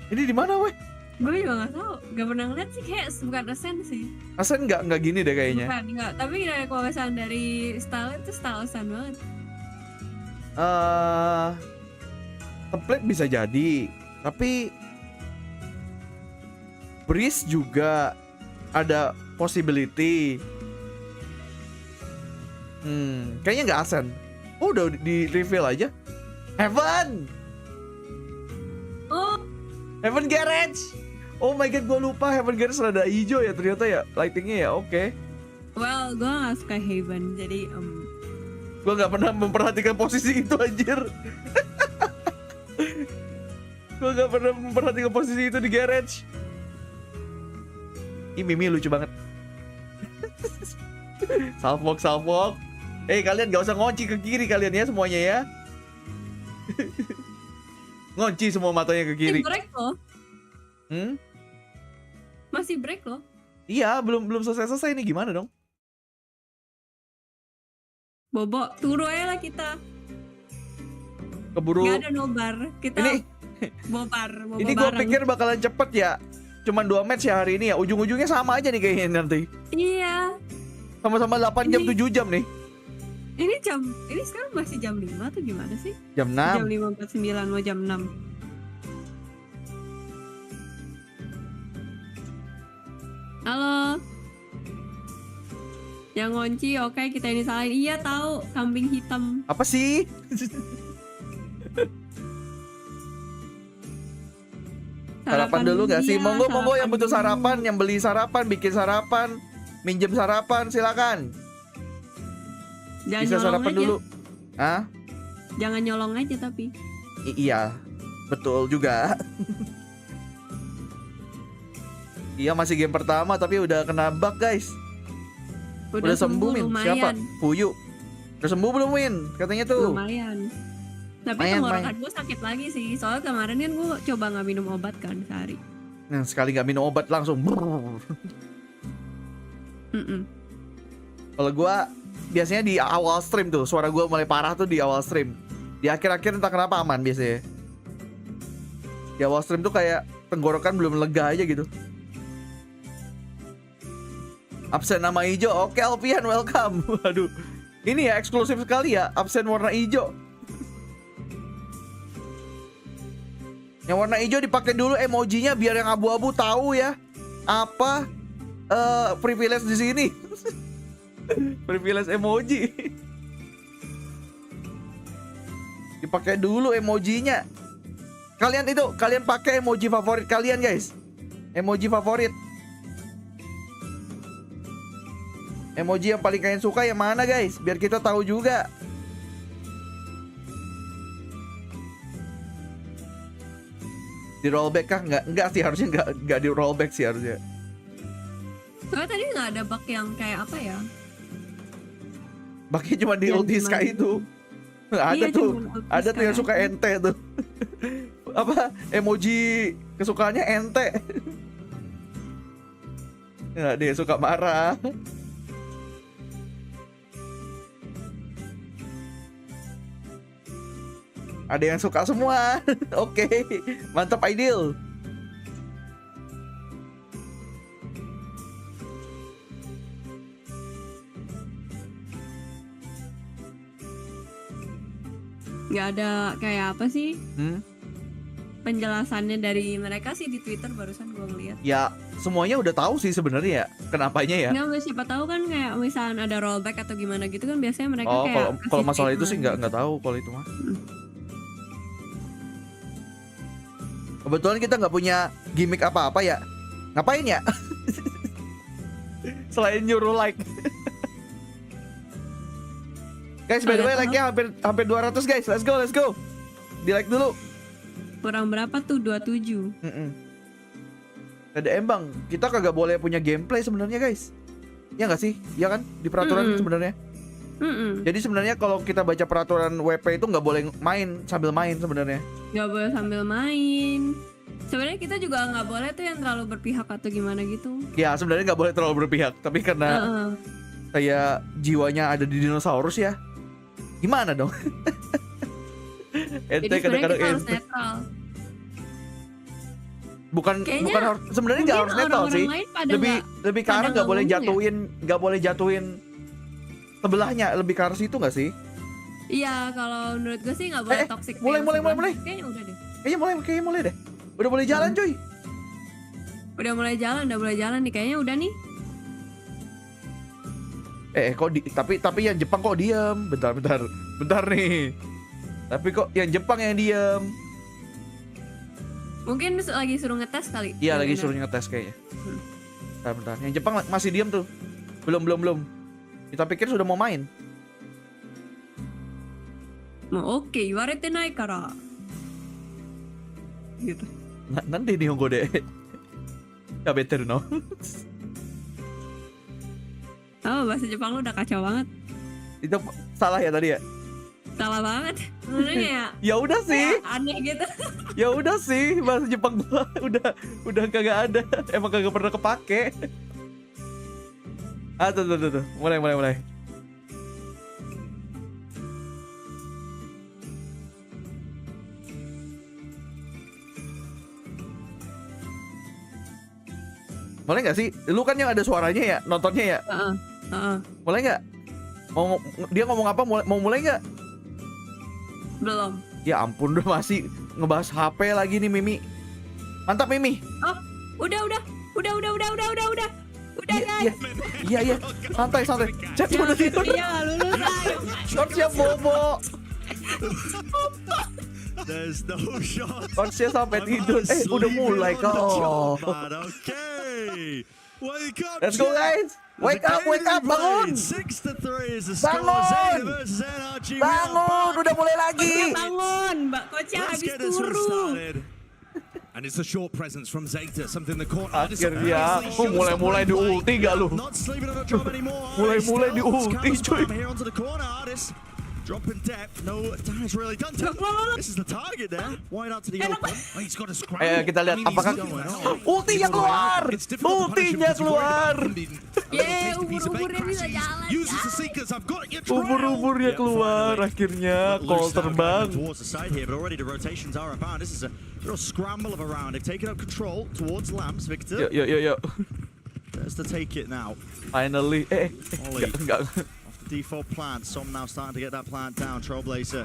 Ini di mana, weh? Gue juga nggak tahu. Nggak pernah ngeliat sih, kayak bukan Arsen sih. Arsen nggak gini deh kayaknya. Bukan, nggak. Tapi kalau misalnya dari style itu style Arsen banget. Template bisa jadi, tapi breeze juga ada possibility. Kayaknya nggak Arsen. Oh, udah di reveal aja. Heaven. Oh, Heaven Garage. Oh my god, gue lupa Heaven Garage rada hijau ya ternyata ya lightingnya ya. Oke. Well, gue nggak suka Heaven, jadi gue nggak pernah memperhatikan posisi itu anjir. Gue nggak pernah memperhatikan posisi itu di garage. Ini Mimi lucu banget. Salfok. Kalian gak usah ngonci ke kiri kalian ya semuanya ya. Ngonci semua matanya ke kiri. Break loh. Masih break loh. Iya, belum selesai nih, gimana dong? Bobo, turu aja lah kita. Keburu. Gak ada nobar. Kita bobar Ini gue pikir bakalan cepet ya. Cuman 2 match ya hari ini ya. Ujung-ujungnya sama aja nih kayaknya nanti. Iya. Sama-sama 8 jam 7 jam nih. Ini sekarang masih jam 5 atau gimana sih? Jam 6. Jam 5.49 mau jam 6. Halo. Yang ngunci, oke kita ini salahin. Iya tahu, kambing hitam. Apa sih? Sarapan dulu nggak sih? Monggo yang butuh sarapan, yang beli sarapan, bikin sarapan, minjem sarapan, silakan. Jangan bisa sarapan aja. Dulu. Hah? Jangan nyolong aja tapi. Iya, betul juga. Iya masih game pertama tapi udah kena bug guys. Udah sembuh Min. Siapa? Fuyu. Udah sembuh belum Min? Katanya tuh. Lumayan. Tapi tenggorokan gue sakit lagi sih. Soalnya kemarin kan gue coba nggak minum obat kan sehari. Nah sekali nggak minum obat langsung. Kalau gue biasanya di awal stream tuh suara gue mulai parah tuh di awal stream. Di akhir-akhir entah kenapa aman biasanya. Di awal stream tuh kayak tenggorokan belum lega aja gitu. Absen nama hijau. Oke Alfian, welcome. Waduh. Ini ya eksklusif sekali ya, absen warna hijau. Yang warna hijau dipakai dulu emojinya biar yang abu-abu tahu ya apa privilege di sini. Privilege emoji. Dipakai dulu emojinya. Kalian pakai emoji favorit kalian guys. Emoji favorit. Emoji yang paling kalian suka yang mana guys? Biar kita tahu juga. Di rollback kah? Enggak sih harusnya enggak di rollback sih harusnya. Soalnya tadi nggak ada bug yang kayak apa ya? Bugnya cuma di ulti Sky itu. Ada tuh. Ada tuh yang suka ente tuh. Apa? Emoji kesukaannya ente. Nggak, dia suka marah. Ada yang suka semua. Oke, mantap Ideal. Nggak ada kayak apa sih? Penjelasannya dari mereka sih di Twitter barusan gue ngeliat. Ya, semuanya udah tahu sih sebenarnya ya. Kenapanya ya? Nggak, siapa tahu kan kayak misalnya ada rollback atau gimana gitu kan biasanya mereka kayak kalau masalah itu sih nggak tahu kalau itu mah. Kebetulan kita nggak punya gimmick apa-apa ya. Ngapain ya? Selain nyuruh like. Guys, by the way like-nya hampir 200 guys. Let's go. Di like dulu. Kurang berapa tuh? 27. Ada embang. Kita kagak boleh punya gameplay sebenarnya guys. Ya nggak sih? Ya kan? Di peraturan sebenarnya. Jadi sebenarnya kalau kita baca peraturan WP itu nggak boleh sambil main sebenarnya. Nggak boleh sambil main. Sebenarnya kita juga nggak boleh tuh yang terlalu berpihak atau gimana gitu. Ya sebenarnya nggak boleh terlalu berpihak. Tapi karena kayak jiwanya ada di dinosaurus ya. Gimana dong? Jadi sebenarnya kita harus netral. Bukan sebenarnya nggak harus netral sih. Lebih ke arah nggak boleh jatuhin sebelahnya, lebih ke arah situ nggak sih? Iya, kalau menurut gue sih nggak boleh toxic. Mulai. Kayaknya udah deh. Kayaknya mulai deh. Udah boleh jalan cuy. Udah boleh jalan nih. Kayaknya udah nih. Tapi yang Jepang kok diam? Bentar nih. Tapi kok yang Jepang yang diam? Mungkin lagi suruh ngetes kali. Iya, lagi suruh ngetes kayaknya. Bentar. Yang Jepang masih diam tuh. Belum. Kita pikir sudah mau main. Oke, iwarete nai kara. Gitu. Nanti Nihongo de Kabeteru no. Oh, bahasa Jepang lu udah kacau banget. Itu salah ya tadi ya? Salah banget. Sebenarnya ya. Ya udah sih. Aneh gitu. Ya udah sih, bahasa Jepang gua udah kagak ada. Emang kagak pernah kepake. Ah, tuh. Mulai. Boleh nggak sih? Lu kan yang ada suaranya ya, nontonnya ya. Boleh nggak? Dia ngomong apa? Mau mulai nggak? Belum. Ya ampun, udah masih ngebahas HP lagi nih Mimi. Mantap Mimi. Oh, udah. Udah guys. Iya. Santai. Chat udah tidur. Iya, lulus ayo. Shot siap bobo. There's no shot. Shot sampai tidur. Udah mulai kok. Okay. Wake up. Let's go guys. Wake up, bangun. 6-3 is the score. ZETA versus NRG. Bangun, udah mulai lagi. Bangun, Mbak Coachnya habis turu. And it's a short presence from ZETA, something the court Akhirnya, mulai di ulti gak lu? Mulai di ulti cuy. Dropping depth, no damage really done to him. This is the target there. Wide out to the open. Oh, he's got a scramble. Kita lihat apakah ultinya keluar. Ultinya keluar. Ubur-uburnya bisa jalan. Ubur-uburnya keluar. Akhirnya call terbang. Towards the side here, but already the rotations are abound. This is a real scramble of a round. They've taken up control towards Lamps, Victor. Yo. There's the take it now. Finally. Enggak. Default plant. Some now starting to get that plant down. Trailblazer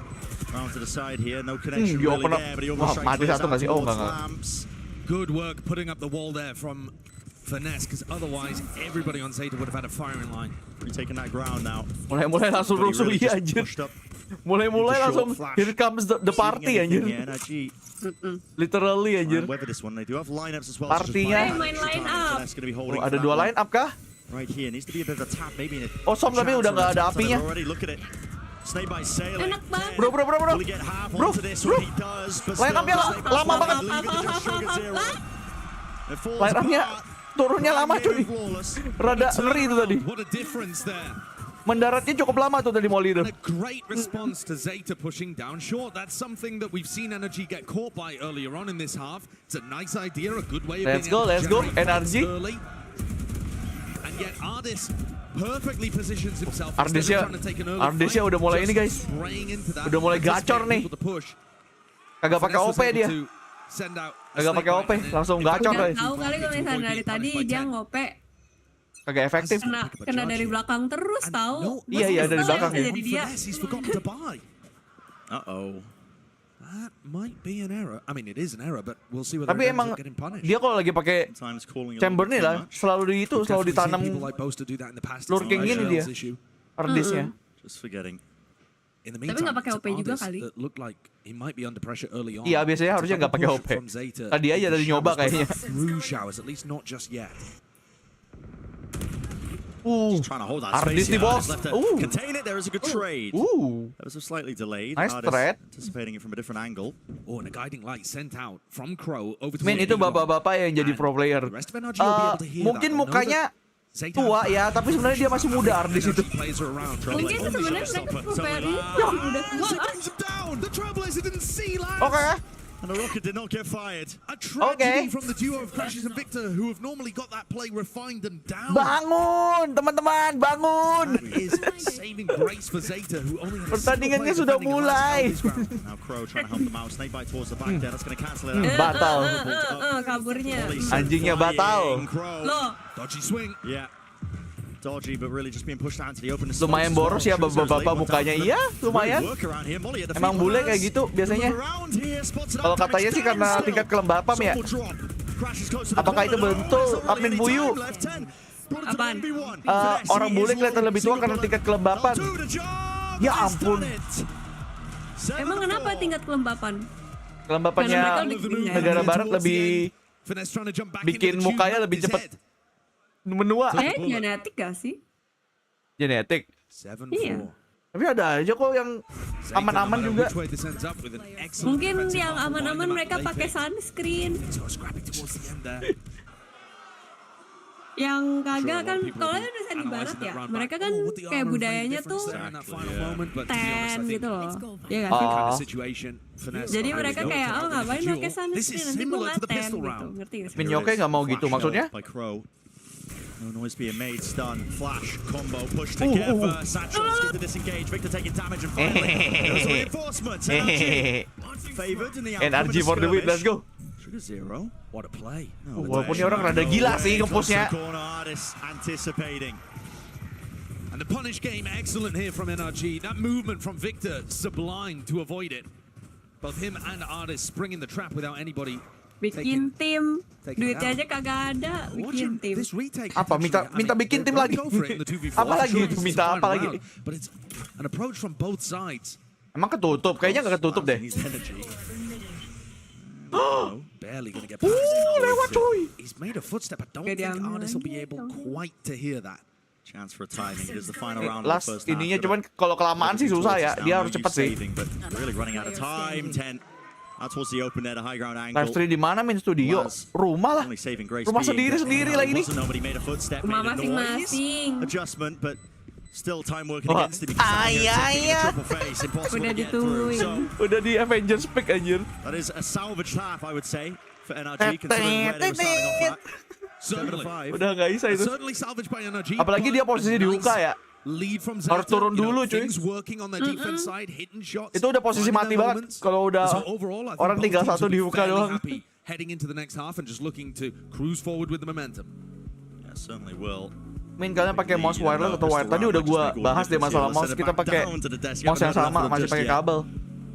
round to the side here. No connection really there, but he almost mati satu nggak sih? Oh enggak. Good work putting up the wall there from Finesse, because otherwise everybody on ZETA would have had a firing line. Retaking that ground now. Mulai langsung rusuh ya anjir. Mulai langsung here comes the party anjir. Literally anjir. Partinya. Main line up. Ada 2 line up kah? Right here needs to be a bit of a tap, maybe in a Oh, Som tapi udah nggak ada apinya. Enak banget. Bro. Line up-nya lama banget. Line up-nya turunnya lama cuy. Rada ngeri itu tadi. Mendaratnya cukup lama tuh tadi mau leader. A great response to ZETA pushing down short. That's something that we've seen NRG get caught by earlier on in this half. It's a nice idea, a good way of Let's go. NRG. And yet Arctis perfectly positions himself. Arctisnya udah mulai ini guys. Udah mulai gacor nih. Kagak pakai OP dia. Kagak pakai OP, langsung gacor guys. Tahu kali kalau misalnya dari tadi dia ngope. Kagak efektif. Kena dari belakang terus tahu. Iya dari belakang ya. Jadi dia. That might be an error. I mean, it is an error, but we'll see whether Tapi emang dia kalau lagi pakai chamber nih lah, selalu ditanam lurking gini dia. Arctisnya. Just forgetting. Tapi nggak pakai OP juga kali. Iya, biasanya harusnya nggak pakai OP. Tadi aja tadi nyoba kayaknya. Arctis nih bos. Contain it. There is a good trade. That was slightly delayed. Nice trade. Anticipating it from a different angle. Oh, and a guiding light sent out from Crow over to. Men itu bapak-bapak yang jadi pro player. Mungkin mukanya tua ya, tapi sebenarnya dia masih muda Arctis itu. Mungkin sebenarnya mereka pro player yang udah tua. Oke. And the rocket did not get fired. A tragedy from the duo of Crashes and Victor, who have normally got that play refined and down. Bangun, teman-teman, bangun. That is saving grace for ZETA, who only had pertandingannya sudah mulai. Now Crow trying to help them out. Snakebite towards the back there. That's going to cancel it out. Batal. Kaburnya. Anjingnya batal. Loh. Dodgy swing. Yeah. Dodgy, but really just being pushed out to the open. Lumayan boros ya bapak-bapak mukanya. Iya, lumayan. Emang bule kayak gitu biasanya. Kalau katanya sih karena tingkat kelembapan ya. Apakah itu bentuk admin Fuyu? Apaan? Orang bule kelihatan lebih tua karena tingkat kelembapan. Ya ampun. Emang kenapa tingkat kelembapan? Kelembapannya negara barat lebih bikin mukanya lebih cepat menua. Genetik gak sih? Genetik? Iya. Tapi ada aja kok yang aman-aman juga. Mungkin yang aman-aman mereka pakai sunscreen. Yang kagak kan, kalau kan ibarat ya, mereka kan kayak budayanya tuh ten gitu loh, ya kan? Jadi mereka kayak ngapain pakai sunscreen, nanti gue nggak ten gitu, ngerti nggak sih? Min yokai nggak mau gitu maksudnya? No noise being made, stun, flash, combo, push together. Satchel's going to disengage. Victor taking damage and finally those reinforcements. NRG favored in the NRG for the win, let's go. Sugar Zero, what a play. Walaupun ini orang rada gila sih nge-pushnya. Anticipating. And the punish game excellent here from NRG. That movement from Victor sublime to avoid it. Both him and Arctis springing the trap without anybody. Bikin tim, duitnya aja kagak ada, bikin tim. Apa minta bikin tim lagi? Apa lagi? Minta apa lagi? But it's an approach from both sides. Emang ketutup? Kayaknya nggak ketutup deh. Barely gonna get past. Lewat cuy. He's made a footstep. I don't think Arctis will be able quite to hear that. Chance for a timing. It is the final round Last of the first ininya half. cuman kalau kelamaan sih susah ya. Dia harus cepat sih. But really running out of time. 10. Out towards the open there, the high ground angle. Live stream di mana, Min? Studio? Rumah lah. Rumah sendiri lagi nih. Rumah masing-masing. Adjustment, but still time working against him. Udah ditungguin. Udah di Avengers pick anjir. That is a salvage half, I would say, for NRG considering where they were starting off at. Udah nggak bisa itu. Apalagi dia posisi di UK ya. Harus turun dulu cuy. Itu udah posisi mati banget kalau udah orang tinggal satu di UK doang. Heading into the next half and just looking to cruise forward with the momentum. Yeah, certainly will. Min, kalian pakai mouse wireless atau wire? Tadi udah gua bahas deh masalah mouse. Kita pakai mouse yang sama, masih pakai kabel.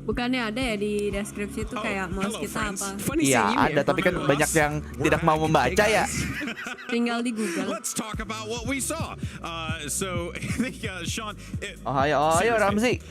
Bukannya ada ya di deskripsi itu kayak mouse kita apa? Iya ada, tapi kan banyak yang tidak mau membaca ya. Tinggal di Google. Let's talk about what we saw. So I think Sean. Ayo Ramzi.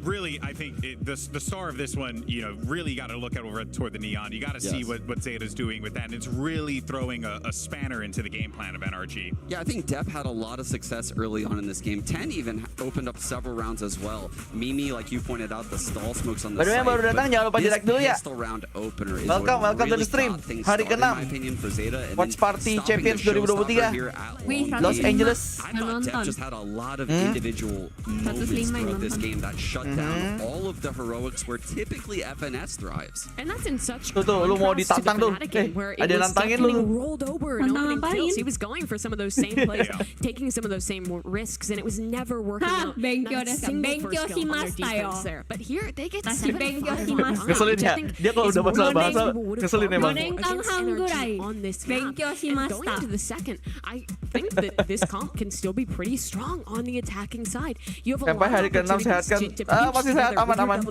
Really, I think the star of this one, really got to look at over toward the neon. You got to see what ZETA's doing with that, and it's really throwing a spanner into the game plan of NRG. Yeah, I think Def had a lot of success early on in this game. 10 even opened up several rounds as well. Mimi, like you pointed out, the stall smokes on the side. Baru datang, jangan lupa di like dulu ya. Welcome to the stream. Hari ke-6 Watch Party Champions 2023 Los Angeles. Def just had a lot of individual moments throughout this game that shut down all of the heroics where typically FNS thrives. And that's in such Tuh, lu mau ditantang tuh. Ada nantangin lu. Rolled over and opening kills. He was going for some of those same plays, taking some of those same risks, and it was never working out. Not a single first kill on their defense there. But here they get 7-5. Ngeselin ya. Dia kalau udah masalah bahasa ngeselin emang. On this map. And going into the second, I think that this comp can still be pretty strong on the attacking side. You have a lot of opportunities to masih sehat, aman.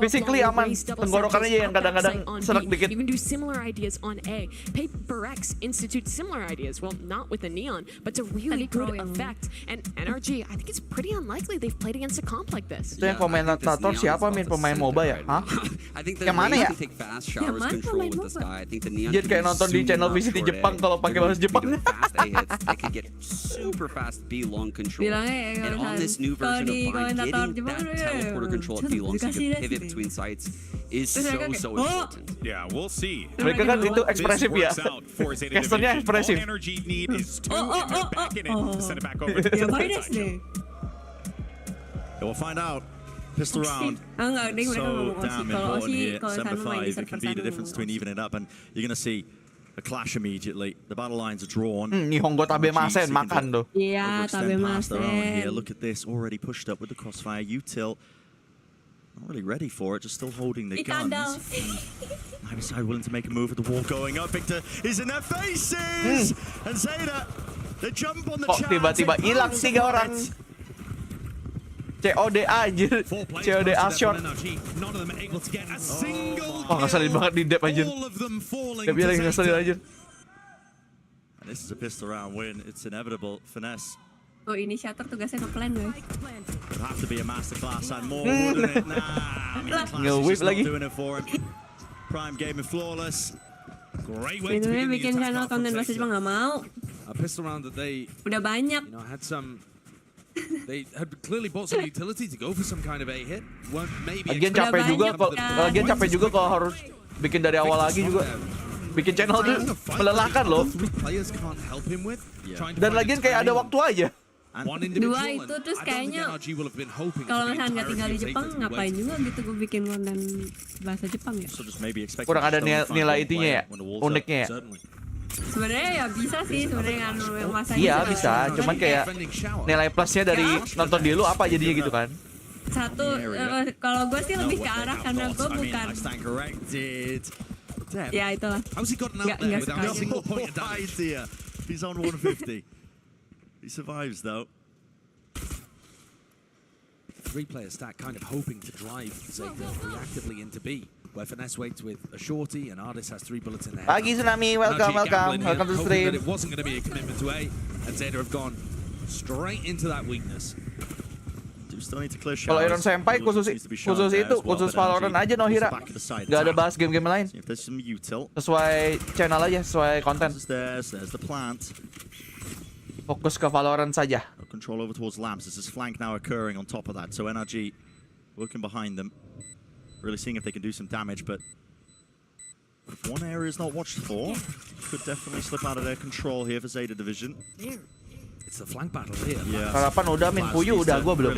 Basically aman. Tenggorokannya aja yang kadang-kadang serak dikit. You can do similar ideas on A. Paper X institute similar ideas. Well, not with the neon, but to really good effect. And NRG, I think it's pretty unlikely they've played against a comp like this. Itu yang komentator siapa, Min? Pemain MOBA ya? Hah? Yang mana ya? Yang mana pemain MOBA? Dia kayak nonton di channel VCT Jepang kalau pakai bahasa Jepang. Super fast B long control. Bilangnya And on this new version of Bind, getting that teleporter control at B long so you can pivot between sites is so important. Yeah, we'll see. Mereka kan itu ekspresif ya. Casternya ekspresif. NRG need is 2 and they're backing it. Send it back over to the right side. We'll find out. Pistol round. So damn important here. 7-5. It can be the difference between even it up, and you're going to see a clash immediately. The battle lines are drawn. Nihongo tabemasen makan tuh. Iya, tabemasen. Look at this, already pushed up with the crossfire. Util not really ready for it, just still holding the guns. Neither side willing to make a move with the wall going up. Victor is in their faces, and Zeta, they jump on the chance. Tiba-tiba hilang 3 orang. COD anjir. COD shot. Oh, ngeselin banget di dep anjir. Dep lagi ngeselin anjir. And this is a pistol round win. It's inevitable. Finesse. Oh, initiator tugasnya nge-plan guys. It'll have to be a masterclass and more, wouldn't it? Nah, Nge-whip lagi. Doing it for him. Prime game and flawless. Great way to begin bikin channel konten bahasa Jepang nggak mau. A pistol round that they udah banyak. Had some. They had clearly bought some utility to go for some kind of a hit. Maybe Lagian capek juga kalau harus bikin dari awal lagi juga. bikin channel tuh melelahkan loh. Dan lagian kayak ada waktu aja. Dua itu terus kayaknya kalau misalnya nggak tinggal di Jepang ngapain juga gitu gue bikin konten bahasa Jepang ya. Kurang ada nilai itunya ya, uniknya ya. Sebenarnya ya bisa sih sebenarnya yang masanya. Iya bisa, cuman kayak nilai plusnya dari nonton di lu apa jadinya gitu kan? Satu, kalau gue sih lebih ke arah karena gue bukan. Ya itulah. Nggak suka. He's on 150. He survives though. 3-player stack kind of hoping to drive ZETA reactively into B, where Finesse waits with a shorty and Arctis has 3 bullets in their head. Pagi Tsunami, welcome to the stream. It wasn't going to be a commitment to A, and ZETA have gone straight into that weakness. Kalau Ironsenpai khusus Valorant aja Nohira, nggak ada bahas game-game lain. Sesuai channel aja, sesuai konten. Fokus ke Valorant saja. Control over towards Lamps. This is flank now occurring on top of that. So NRG working behind them, really seeing if they can do some damage. But if one area is not watched for, could definitely slip out of their control here for ZETA Division. It's the flank battle here. Yeah. Sarapan udah, min fuyu udah, gua belum.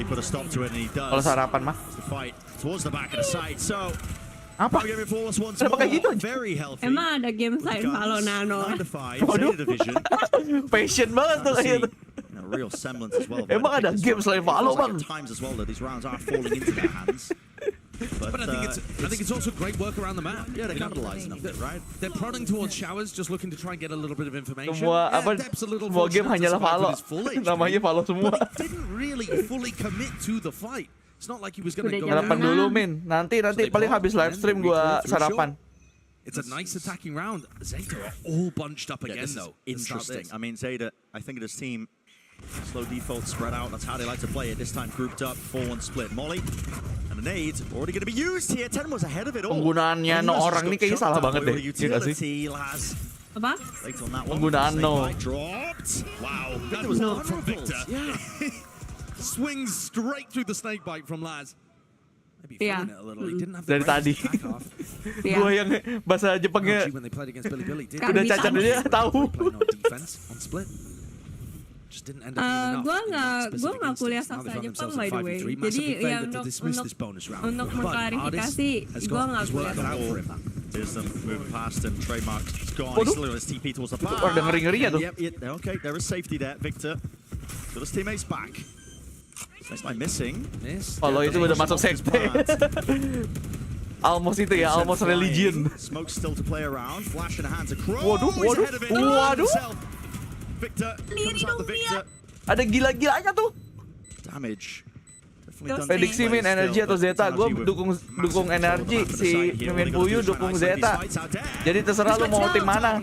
Kalau sarapan mah. Towards the back of the site. So apa? Kenapa kayak gitu aja? Emang ada game selain Valo Nano? Waduh, passion banget tuh kayak gitu. Real semblance as well. Emang ada game selain Valo bang? Times as well that these rounds are falling into their hands. But I think it's also great work around the map. Yeah, they're capitalizing on it, right? They're prodding towards showers, just looking to try and get a little bit of information. Semua game hanyalah Valo. Namanya Valo semua. But he didn't really fully commit to the fight. It's not like he was going to go. Sarapan dulu min. Nanti paling habis live stream gua sarapan. It's a nice attacking round. ZETA are all bunched up again though. Interesting. I mean, ZETA, I think of this team. Slow default spread out. That's how they like to play it. This time grouped up, 4-1 split. Molly and a nade already going to be used here. 10 was ahead of it all. Penggunaannya no orang ini kayaknya salah banget deh. Iya nggak sih? Apa? Penggunaan no. Wow, that was not from Victor. Swings straight through the snake bite from Laz. Maybe feeling it a little. He didn't have the Dari tadi. Gua yang bahasa Jepangnya udah cacat aja tahu. Gue nggak kuliah sastra Jepang by the way. Jadi yang untuk mengklarifikasi, gue nggak kuliah sastra. There's them moving past him. Trademark is gone. He's still in his TP towards the bar. Ada ngeri-ngerinya tuh. Yep, okay, there is safety there. Victor. Got his teammates back. Senpai missing. Kalau itu udah masuk sekte. Almost itu ya, almost religion. Smoke still to play around. Flash in the hands of Crow. Waduh. Victor comes out the victor. Ada gila-gilanya tuh. Damage. Prediksi min NRG atau ZETA, gue dukung NRG, si Mimin Fuyu dukung ZETA. Jadi terserah lu mau tim mana.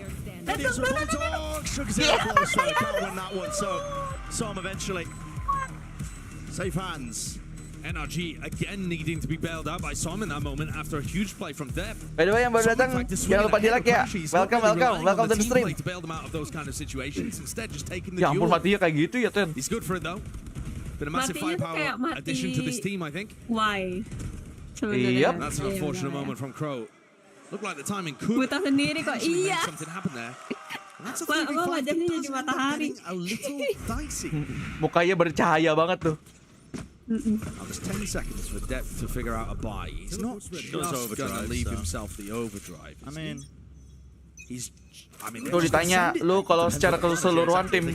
Safe hands. NRG again needing to be bailed out by Som in that moment after a huge play from Dev. By the way, yang baru datang, jangan lupa di like ya. Welcome to the stream. Ya ampun, matinya kayak gitu ya, Ten. He's good for it though. Been a massive firepower addition to this team, I think. Why? Yep. That's an unfortunate moment from Crow. Looked like the timing could. Buta sendiri kok. Iya. Something happened there. Gua wajahnya jadi matahari. Mukanya bercahaya banget tuh. Now there's 10 seconds for Depth to figure out a buy. He's not just gonna leave himself the overdrive. I mean, Tuh ditanya, lu kalau secara keseluruhan tim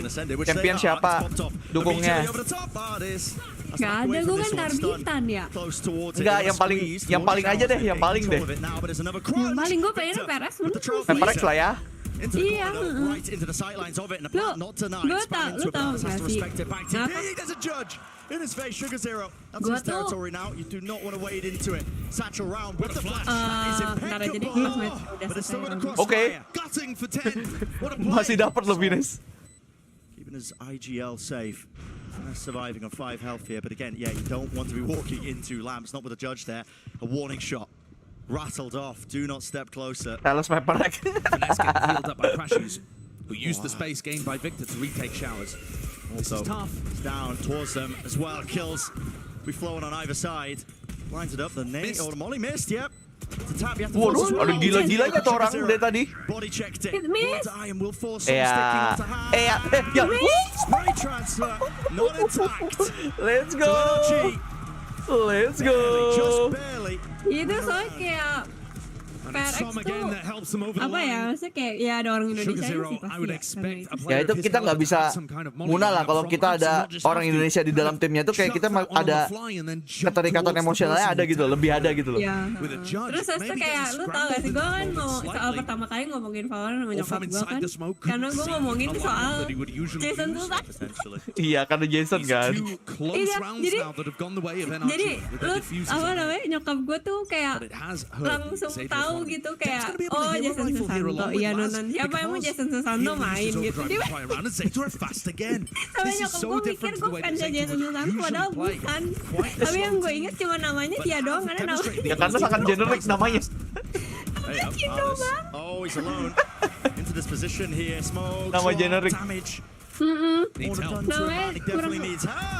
champion siapa dukungnya? Gak ada, gue kan karbitan ya. Enggak, yang paling aja deh, yang paling deh. Yang paling gue pengennya Peres menurut sih. Peres lah ya. Iya. Lu tau gak sih? In his face, Sugar Zero. That's his territory now. You do not want to wade into it. Satchel round with the flash. That is impeccable. But it's still going to cross fire. Gutting for 10. What a play. Masih dapat lebih, Nes. Keeping his IGL safe. Surviving on 5 health here. But again, yeah, you don't want to be walking into Lamps. Not with a judge there. A warning shot. Rattled off. Do not step closer. Tell us my pack. Finesse getting healed up by Crashes, who used the space gained by Victor to retake showers. Also, it's down towards them as well. Kills be flowing on either side. Lines it up. The nade or the molly missed. Yep. Waduh, ada gila-gilanya tuh orang dari tadi. Body checked it. It missed. Iron will force some Ya, sticking onto hand. ya. Spray transfer, not intact. Let's go. Let's go. Just barely. Itu soalnya kayak PRX tuh apa ya, maksudnya kayak ya ada orang Indonesia sih pasti Ya itu kita nggak bisa munah lah kalau kita ada orang Indonesia di dalam timnya tuh kayak kita ada keterikatan emosionalnya ada gitu, lebih ada gitu loh. Ya. Terus tuh kayak lu tau gak sih, gue kan mau soal pertama kali ngomongin Valorant sama nyokap gue kan, karena gue ngomongin soal Jason tuh kan. Iya karena Jason kan. Iya jadi lu apa namanya nyokap gue tuh kayak langsung tahu gitu kayak oh Jason Susanto, iya nonton siapa emang Jason Susanto main gitu. Dia sampai nyokap gue mikir gue fansnya Jason Susanto padahal bukan. Tapi yang gue inget cuma namanya dia doang karena namanya. Ya karena sangat generik namanya. Oh, he's alone. Into this position here. Smoke. Nama generik. Namanya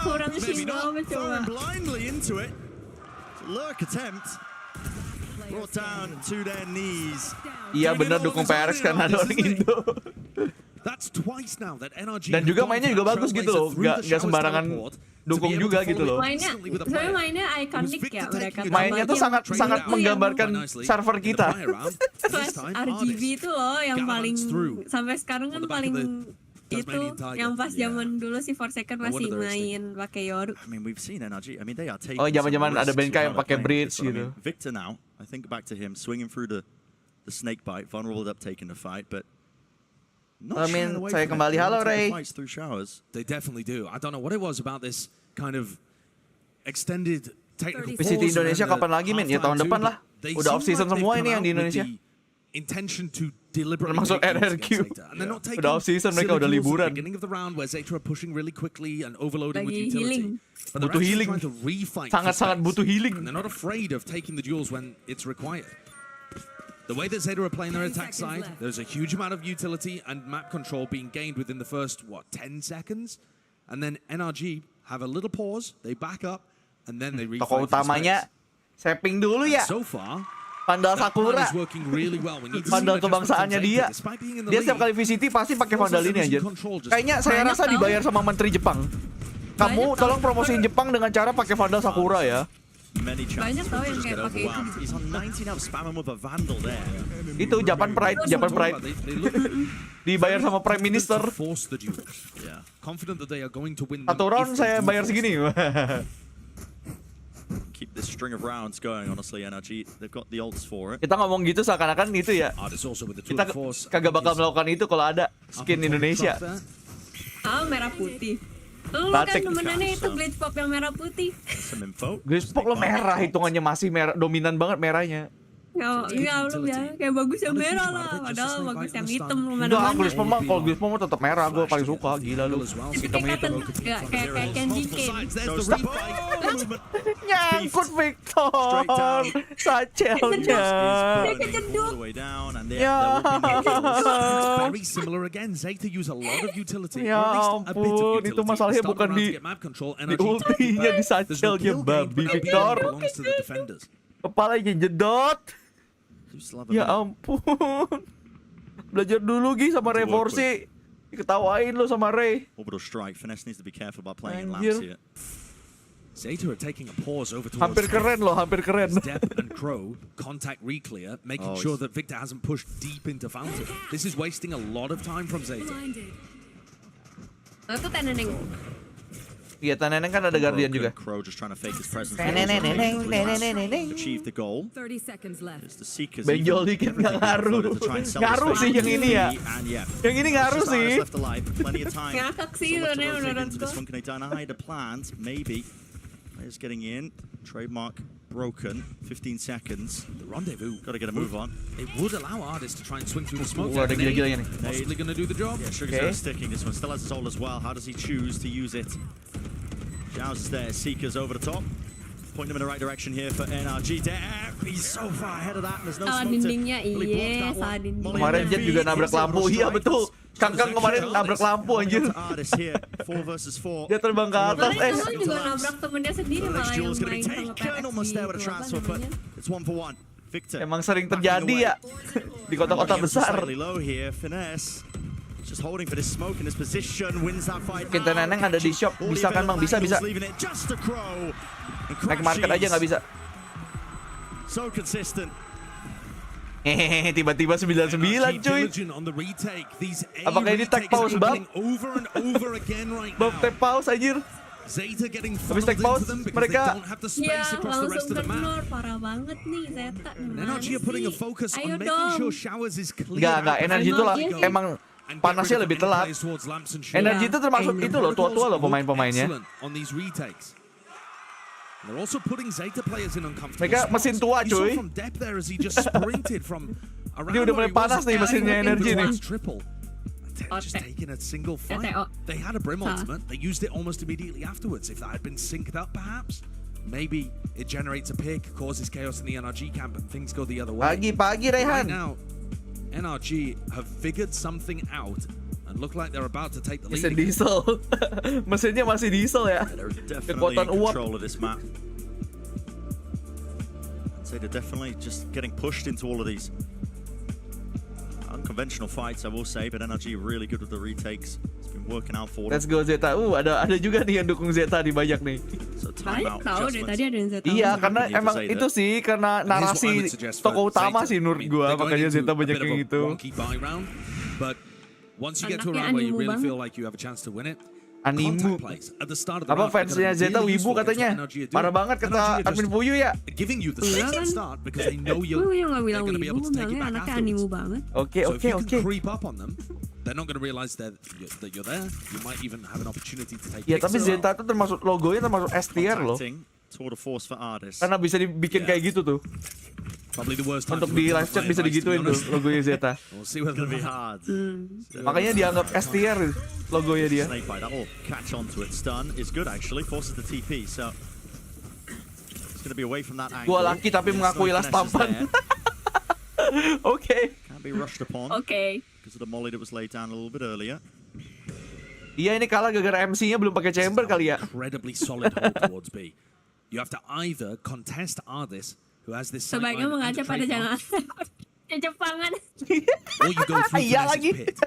kurang simbol coba. Blindly into it. Lurk attempt. Brought down to their knees. Iya benar dukung PRX karena ada orang Indo. Dan juga mainnya juga bagus gitu loh, nggak sembarangan dukung juga gitu loh. Sebenarnya mainnya ikonik ya mereka. Mainnya tuh sangat menggambarkan server kita. Flash RGB itu loh yang paling sampai sekarang kan paling itu yang pas zaman dulu si Forsaken masih main pakai Yoru. Oh zaman-zaman ada BNK yang pakai bridge gitu. Victor now, I think back to him swinging through the snake bite, vulnerable up taking the fight, but saya kembali. Halo Ray. They definitely do. I don't know what it was about this kind of extended technical pause. PCT Indonesia kapan lagi men? Ya tahun depan lah. Udah off season semua ini yang di Indonesia. Intention to deliberately masuk NRG. Udah off season mereka udah liburan. Beginning of the round where ZETA are pushing really quickly and overloading with utility. But butuh healing. Sangat-sangat butuh healing. And they're not afraid of taking the duels when it's required. The way that ZETA are playing their attack side, there's a huge amount of utility and map control being gained within the first 10 seconds, and then NRG have a little pause, they back up, and then they refight. Tokoh utamanya saving dulu ya. So far, Vandal Sakura. Vandal kebangsaannya dia. Dia setiap kali VCT pasti pakai Vandal ini aja. Kayaknya saya rasa dibayar sama Menteri Jepang. Kamu tolong promosiin Jepang dengan cara pakai Vandal Sakura ya. Banyak tau yang kayak pakai itu. Itu Japan Pride. Dibayar sama Prime Minister. Satu round saya bayar segini. Keep this string of rounds going, honestly, NRG. They've got the ults for it. Kita ngomong gitu seakan-akan itu ya. Kita kagak bakal melakukan itu kalau ada skin Indonesia. Merah putih. Lu kan temenannya itu glitch pop yang merah putih. Glitch pop lo merah, hitungannya masih merah, dominan banget merahnya. Enggak, lu bilang kayak bagus yang merah lah, padahal bagus yang hitam mana-mana. Glitch pop mah, kalau glitch pop mah tetap merah, gue paling suka, gila lu. Hitam-hitam. Kayak Candy Cane. Nyangkut Victor, satchelnya. Dia kejeduk. Ya. Very similar again. ZETA use a lot of utility. Ya ampun, itu masalahnya bukan di ultinya, di satchelnya babi Victor. Kepalanya jedot. Ya ampun. Belajar dulu Gi sama Ray Force. Diketawain lo sama Ray. Orbital strike. Finesse needs to be careful about playing in laps here. ZETA are taking a pause over towards hampir keren loh, hampir keren. Step and Crow contact reclear, making sure that Victor hasn't pushed deep into Fountain. This is wasting a lot of time from ZETA. Itu Teneneng. Iya, Teneneng kan ada Guardian juga. Crow just trying to fake his presence. Achieve the goal. 30 seconds left. Benjol dikit nggak ngaruh. Ngaruh sih yang ini ya. Yang ini ngaruh sih. Ngakak sih sebenarnya menurut gue. This one can deny the plans, maybe. Players getting in. Trademark broken. 15 seconds. The rendezvous. Got to get a move on. It would allow Arctis to try and swing through the smoke. Ada gila-gilanya nih. Possibly going to do the job. Yeah, Sugar's sticking. This one still has his ult as well. How does he choose to use it? Jaws is there. Seekers over the top. Pointing them in the right direction here for NRG. He's so far ahead of that. There's no smoke dindingnya, iya, salah dinding. Kemarin Jet juga nabrak lampu. Iya betul. Kangkang kemarin nabrak lampu anjir. Dia terbang ke atas. Kemarin juga nabrak temennya sendiri malah yang main sama PRX di It's 1-for-1. Victor. Emang sering terjadi ya di kota-kota besar. Just holding for this smoke in this position, wins that fight. Kita Neneng ada di shop, bisa kan Bang? Bisa. Naik market aja nggak bisa. So consistent. Tiba-tiba 99 cuy. Apakah ini tag pause bab? Bab tag pause anjir. Habis tag pause mereka ya langsung kendor, parah banget nih Zeta. Ayo dong. Enggak, energi itu lah emang panasnya lebih telat. Energi itu termasuk itu loh, tua-tua loh pemain-pemainnya. Mereka mesin tua cuy. Ini udah mulai panas nih mesinnya energi nih. Just taking a single fight. They had a Brim ultimate. They used it almost immediately afterwards. If that had been synced up, perhaps, maybe it generates a pick, causes chaos in the NRG camp, and things go the other way. Pagi Rehan. Right now, NRG have figured something out and look like they're about to take the lead. Mesin diesel. Mesinnya masih diesel ya. Kekuatan uap. They're definitely just getting pushed into all of these unconventional fights, I will say, but NRG really good with the retakes. It's been working out for them. Let's go Zeta. Ada juga nih yang dukung Zeta di banyak nih. Banyak tahu deh tadi ada yang Zeta. Iya, karena emang itu sih karena narasi tokoh utama sih menurut gua, makanya Zeta banyak yang itu. But once you get to a round where you really feel like you have a chance to win it, Animu. Apa fansnya Zeta wibu katanya. Parah banget kata admin Fuyu ya. Iya kan. Fuyu nggak bilang wibu, bilangnya anaknya animu banget. Oke. They're not going to realize that you're there. You might even have an opportunity to take. Ya tapi Zeta itu termasuk logonya termasuk S tier loh. Karena bisa dibikin kayak gitu tuh. Untuk di live chat bisa digituin tuh logonya Zeta. Makanya dianggap S tier logonya dia. Gua laki tapi mengakui las tampan. Oke. Iya ini kalah gara-gara MC-nya belum pakai chamber kali ya. You have to either contest Arctis, who has this sebaiknya mengaca pada jangan Jepangan. Or you go through the pit.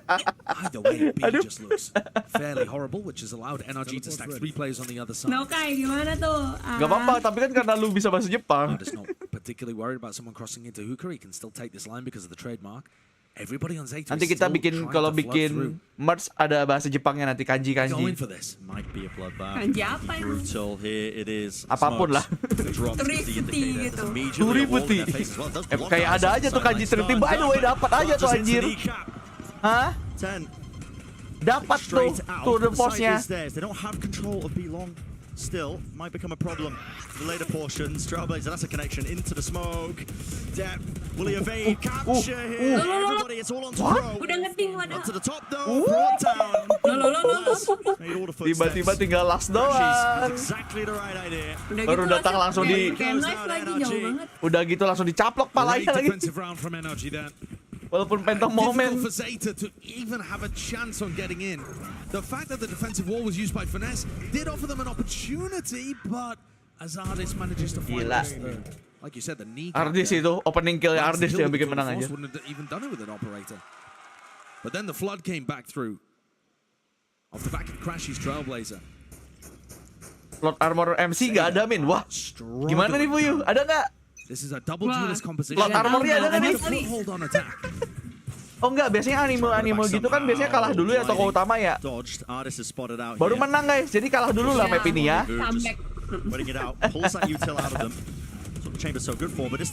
Either way, B just looks fairly horrible, which has allowed NRG to stack 3 players on the other side. Yokai gimana tuh? Gak apa-apa, tapi kan karena lu bisa bahasa Jepang. Arctis not particularly worried about someone crossing into Hooker. He can still take this line because of the trademark. Everybody on ZETA. Nanti kita bikin kalau bikin merch ada bahasa Jepangnya nanti kanji. Kanji apa ini? Apapun lah. Turi gitu. Turi putih. Kayak ada aja tuh kanji terti. By the way dapat aja tuh anjir. Hah? Dapat tuh tour de force-nya. Still, might become a problem. The later portions, Trailblazer, that's a connection into the smoke. Depp, will he evade? Capture here. Everybody, it's all on to Pro. Udah ngeting waduh. To the top though, brought down. Tiba-tiba tinggal last doang. Exactly the right idea. Baru datang langsung di. Udah gitu langsung dicaplok palanya lagi. Walaupun pentong momen. For ZETA to even have a chance on getting in. The fact that the defensive wall was used by Finesse did offer them an opportunity, but as Arctis manages to find this, like you said, the knee. Arctis itu opening kill ya Arctis yang bikin menang aja. Wouldn't have even done it with an operator. But then the flood came back through. Off the back of Crashy's Trailblazer. Plot armor MC nggak ada min. Wah, gimana nih Fuyu? Ada nggak? This is a double duelist composition. Plot armornya ada nggak nih? Hold on attack. Oh enggak, biasanya anime gitu kan biasanya kalah dulu ya tokoh utama ya. Baru menang guys, jadi kalah dulu lah map ini ya.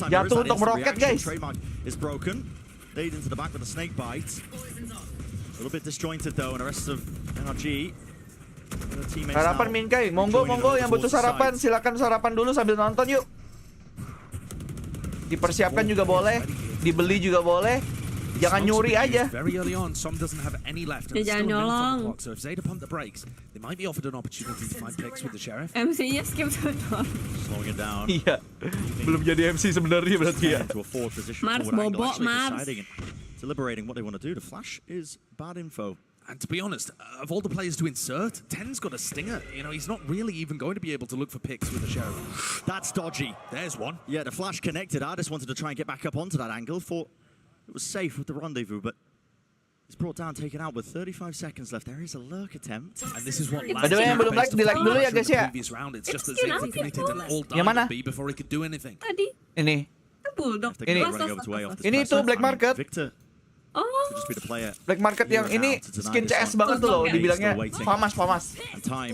Jatuh untuk meroket guys. Sarapan Minkai, monggo yang butuh sarapan silakan sarapan dulu sambil nonton yuk. Dipersiapkan juga boleh, dibeli juga boleh. Jangan nyuri aja. Jangan nyolong. MC-nya skip tuh. Iya. Belum jadi MC sebenarnya berarti ya. Mars bobo, Mars. Deliberating what they want to do. The flash is bad info. And to be honest, of all the players to insert, 10's got a stinger. You know, he's not really even going to be able to look for picks with a Shadow. That's dodgy. There's one. Yeah, the flash connected. Arctis wanted to try and get back up onto that angle. Thought it was safe with the rendezvous, but he's brought down, taken out with 35 seconds left. There is a lurk attempt. And this is what By the way, yang belum like, di-like dulu ya guys ya. previous round. It's just that Zeta committed an all Yang mana? B before he could do anything. Tadi Ini. itu bulldog. Ini tuh black market. Victor Oh. could just be the player. Black market yang ini skin CS banget tuh loh, dibilangnya famas. And time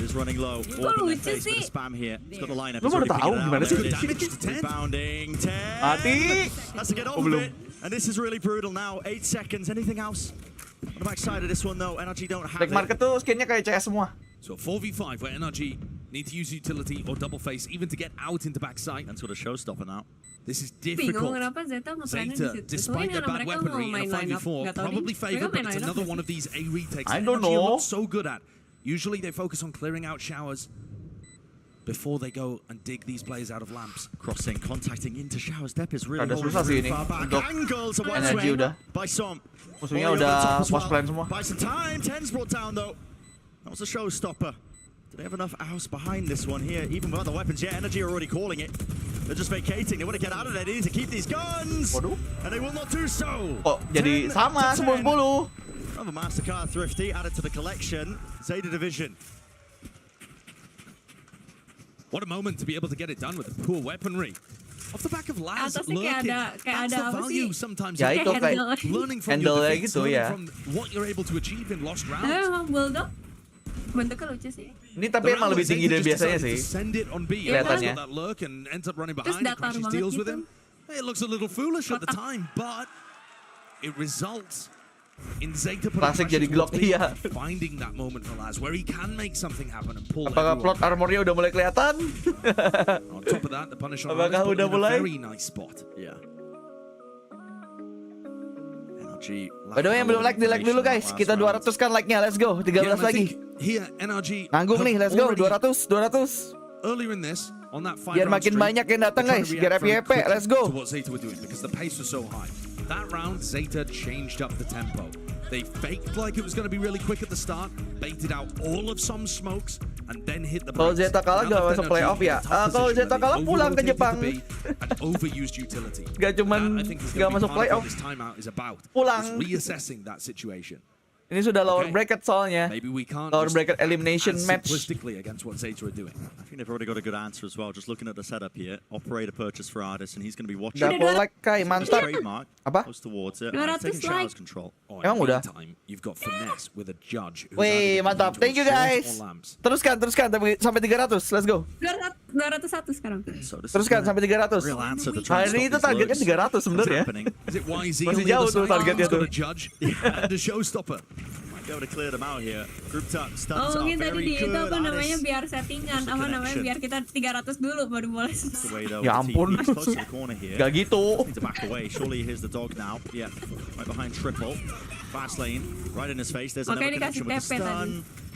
is running low. Kok Orban lucu face with sih? a spam here. He's got the lineup. Lu baru tahu gimana sih? Rebounding 10. Mati. Has to get off of it. And this is really brutal now. 8 seconds. Anything else? On the backside of this one though, NRG don't have Black it. market tuh skinnya kayak CS semua. So 4v5 where NRG need to use utility or double face even to get out into backside. And sort of showstopper now. This is Bingung difficult. kenapa Zeta nge-plannya di Zeta, situ. despite their bad weaponry in a 5v4, probably favored, but it's another one of these A retakes I that don't NRG are know. not so good at. Usually they focus on clearing out showers before they go and dig these players out of lamps. Crossing, contacting into showers. Depp is really Ada holding susah sih very ini far back. untuk Angles away energi udah. by some. Musuhnya udah post plan semua. By some time, 10's brought down though. That was a showstopper. Do they have enough house behind this one here? Even without the weapons, yeah, NRG are already calling it. They're just vacating. They want to get out of there. They need to keep these guns. Waduh. And they will not do so. Kok jadi sama 10-10. Another MasterCard Thrifty added to the collection. Zeta Division. What a moment to be able to get it done with the poor weaponry. Off the back of Laz Atasnya lurking. kayak That's ada the apa value sih? sometimes. Ya of itu kayak learning from your handle-nya defeats, gitu learning ya. from what you're able to achieve in lost rounds. Emang bulldog bentuknya lucu sih. Ini tapi emang lebih tinggi dari biasanya sih. Kelihatannya. Terus datar banget gitu. It looks a little foolish at the time, but it results in Zeta Klasik jadi Glock, iya. finding that moment for Laz where he can make something happen and pull Apakah everyone. plot armornya udah mulai kelihatan? On top of that, the punish on Apakah Arctis, udah but in a mulai? very nice spot. Yeah. NRG. By the way, yang belum like, di-like dulu guys. Kita 200 kan like-nya, let's go. 13 Yeah, and I lagi. think here NRG Nanggung nih, let's go. 200. earlier in this on that Biar makin banyak yang datang guys. Biar FYP, let's go. To what Zeta were doing because the pace was so high. That round, Zeta changed up the tempo. They faked like it was going to be really quick at the start, baited out all of some smokes, and then hit the Kalau brakes. Zeta kalah Now gak left masuk NRG playoff in ya. a tough Kalau position Zeta where kalah they pulang ke overrotated Jepang. the B and overused utility. Gak cuman That, I think, is gak gonna be masuk part of playoff. what this timeout is about. Pulang. Is reassessing that situation. Ini sudah lower bracket soalnya. Maybe we can't Lower just bracket elimination act match. simplistically against what Zeta are doing. I think they've already got a good answer as well. Just looking at the setup here, operator purchase for Arctis, and he's going to be watching. Double like Kai, mantap. Trademark. Apa? Close towards it. 200 Taking showers control. Oh, Emang udah? Meantime, you've got finesse with a judge. who's Wih, either mantap. going to Thank you short guys. or lamps. Teruskan tapi sampai 300. Let's go. 201 sekarang. So this Teruskan sampai 300. real answer to try and Hari ini stop itu targetnya these 300 lurks. sebenarnya. What's happening? Is it YZ Masih on the jauh other tuh side? targetnya He's got tuh. a judge and a showstopper. Be able to clear them out here. Grouped up, stuns Oh are mungkin tadi very di itu good. apa namanya Arctis. biar settingan Just a apa namanya connection. biar kita 300 dulu baru boleh. That's the way though. Ya with the ampun. TP. He's close to the corner here. Gak gitu. Need to back away. Surely here's the dog now. Yeah, right behind triple. Fast lane, right in his face. There's another Makanya dikasih connection with the TP stun.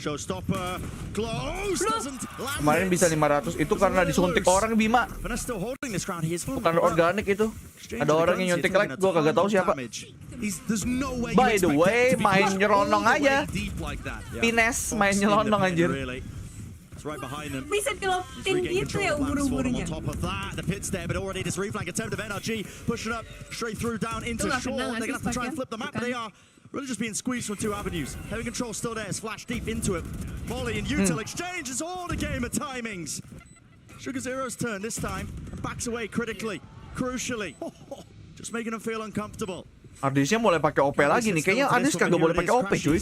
Showstopper, close, doesn't land. Kemarin bisa 500 itu karena disuntik orang Bima. But still holding this ground. He is Bukan organik itu. Ada orang yang nyuntik like, gua kagak tahu siapa. There's no way By you the expect way, Depp to be main pushed nyelonong all the way aja. deep like that. Pines main nyelonong anjir. It's right behind them. Bisa kelompok gitu ya ubur-uburnya. On top of that, the pit's there, but already this reflank attempt of NRG pushing up straight through down into Itu nggak short. kena nggak They're sih gonna have to try and spike-nya? flip the map, but they are really just being squeezed from two avenues. Heavy control still there, it's flashed deep into it. Molly and Util exchange, it's all a game of timings. Sugar Zero's turn this time, backs away critically, crucially, just making them feel uncomfortable. Ardisnya mulai pakai OP lagi nih. Kayaknya Ardis kagak boleh pakai OP cuy.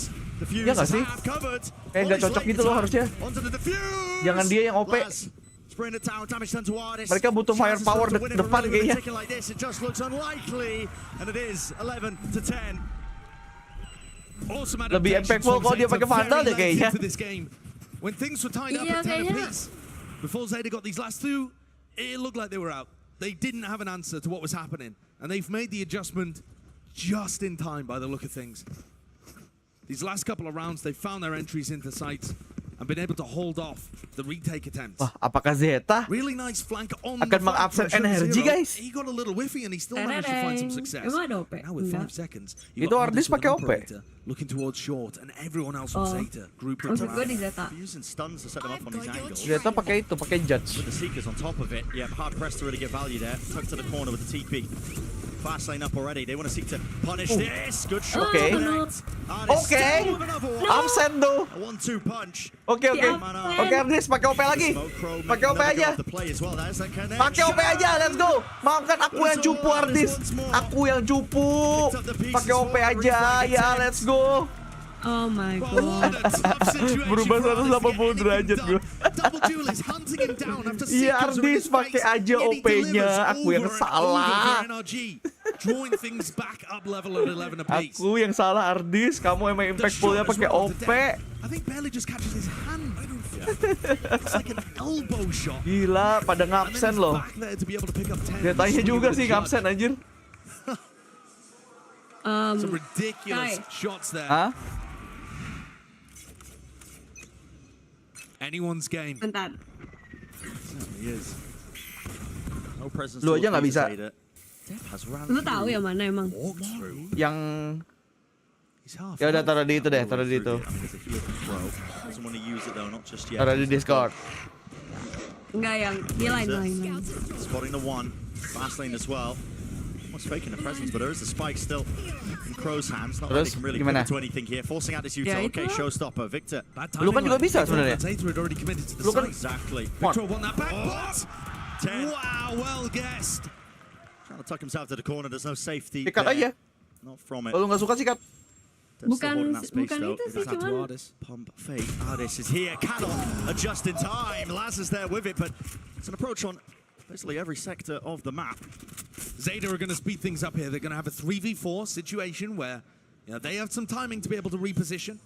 Iya gak sih? Kayak gak cocok gitu loh harusnya. Jangan dia yang OP. Mereka butuh firepower depan kayaknya. Lebih impactful kalau dia pakai Vandal deh kayaknya. When things were tied up Iya, at 10 kayaknya. apiece, before Zeta got these last two, it looked like they were out. They didn't have an answer to what was happening, and they've made the adjustment just in time by the look of things. These last couple of rounds, they found their entries into sights, and been able to hold off the retake attempts. Wah, apakah Zeta Really nice flank on akan mengabsen NRG, guys? He got a little whiffy and he still managed to find some success. Emang ada OP? Now with 5 Enggak. seconds, Itu Arctis pakai OP. looking towards short and everyone else from Oh. Zeta grouped Maksud gue around. di Zeta. Using stuns to set them up on these angles. Zeta pakai itu, pakai judge. With the Seekers on top of it, yeah, hard pressed to really get value there. Tucked to the corner with the TP. Fast lane up already. They want to seek to punish this. Good shot. Okay. Okay. Absen tuh. A 1-2 punch. Oke. Oke, Arctis pakai OP lagi. Pakai OP aja. Pakai OP aja, let's go. Maafkan aku yang cupu, Arctis. Aku yang cupu. Pakai OP aja, ya let's go. Oh my god. Berubah 180 derajat gue. Iya, Arctis pakai aja OP-nya. Aku yang salah. Aku yang salah, Arctis. Kamu emang impactful-nya pakai OP. Gila, pada ngabsen loh. Zetanya juga sih ngabsen anjir. Some ridiculous shots there. Hah? Anyone's game. Bentar. Lu aja nggak bisa. Lu tahu ya mana emang? Yang ya udah taruh di itu deh, taruh di itu. Taruh di Discord. Enggak, yang di line. Spotting the one. Fast lane as well. Almost faking the presence, but there is a spike still in Crow's hands. Not that they can really Gimana? pivot to anything here. Forcing out this util. Okay, showstopper. Victor. Lu kan juga bisa sebenarnya. Lu kan Exactly. Victor won that back, but 10. wow, well guessed. Trying to tuck himself to the corner. There's no safety. sikat aja. Not from it. Kalau nggak suka sikat. Bukan itu sih, cuman Pump fake. Arctis is here. Cannot adjust in time. Laz is there with it, but it's an approach on basically every sector of the map. Zeta are going to speed things up here. They're going to have a 3v4 situation where they have some timing to be able to reposition.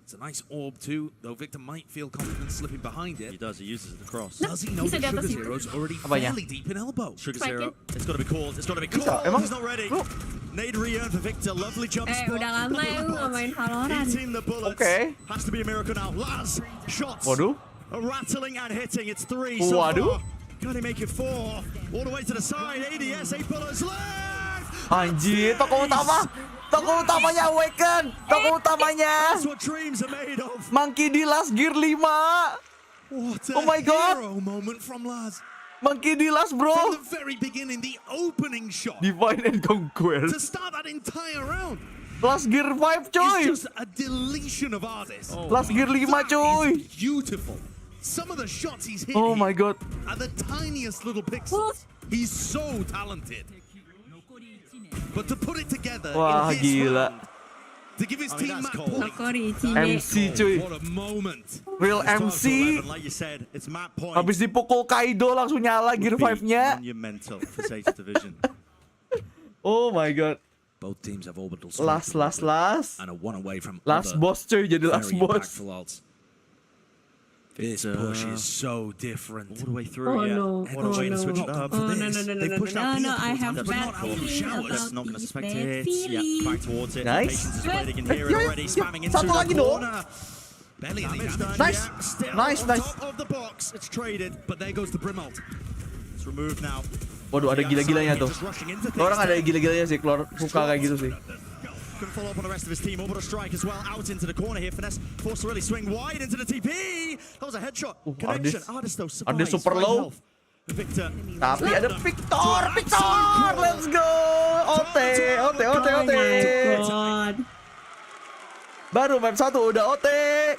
It's a nice orb too, though Victor might feel confident slipping behind it. He does. He uses the cross. Does he know that Sugar Zero's already fairly deep in elbow? Sugar Zero. It's got to be called. It's got to be called. He's not ready. Nade re-earn for Victor. Lovely jump spot. udah lama ya nggak main Valorant. Eating the bullets. Okay. Has to be a miracle now. Laz shots. Waduh. Rattling and hitting. It's 3 so Waduh. far. Can he make it 4? All the way to the side. ADS, 8 bullets left. Anjir, tokoh utama. Tokoh utamanya Awaken. Tokoh utamanya. That's what dreams are made of. Monkey D Last Gear 5. What a Oh my god. hero moment from Laz. Monkey D Last, bro. From the very beginning, the opening shot Divine and Conquer. to start that entire round. Last Gear 5, coy. It's just a deletion of Arctis. Last Gear 5, coy. Beautiful. Some of the shots he's hit Oh my god. are the tiniest little pixels. He's so talented. But to put it together Wah, in this gila. round, to give his team that point, MC, cuy. what a moment. Real MC. Like you said, it's map point. Habis dipukul Kaido langsung nyala Gear 5-nya. Monumental for Zeta Division. Oh my god. Both teams have orbital Last. and a one away from Last other boss, cuy. Jadi last very boss. impactful ults. This push is so different. All the way through, Oh yeah. no. What a way to switch it up. Oh no. I have bad That's not going to suspect it. Yeah, back towards it. Nice. Patience is waiting in here already. Spamming into Satu lagi the dong. corner. Barely any Damage damage. done, Nice. yeah. Still Nice. top of the box. It's traded. But there goes the Brim ult. It's removed now. Waduh, ada gila-gilanya tuh. Just rushing into Orang things. ada gila-gilanya sih, keluar suka kayak gitu sih. Couldn't follow up on the rest of his team. Orbital strike as well. Out into the corner here. Finesse forced to really swing wide into the TP. That was a headshot. Connection. Arctis though survives. Arctis super Fine low. health. Victor. Tapi ada Victor. Let's go. OT. Baru map 1 udah OT.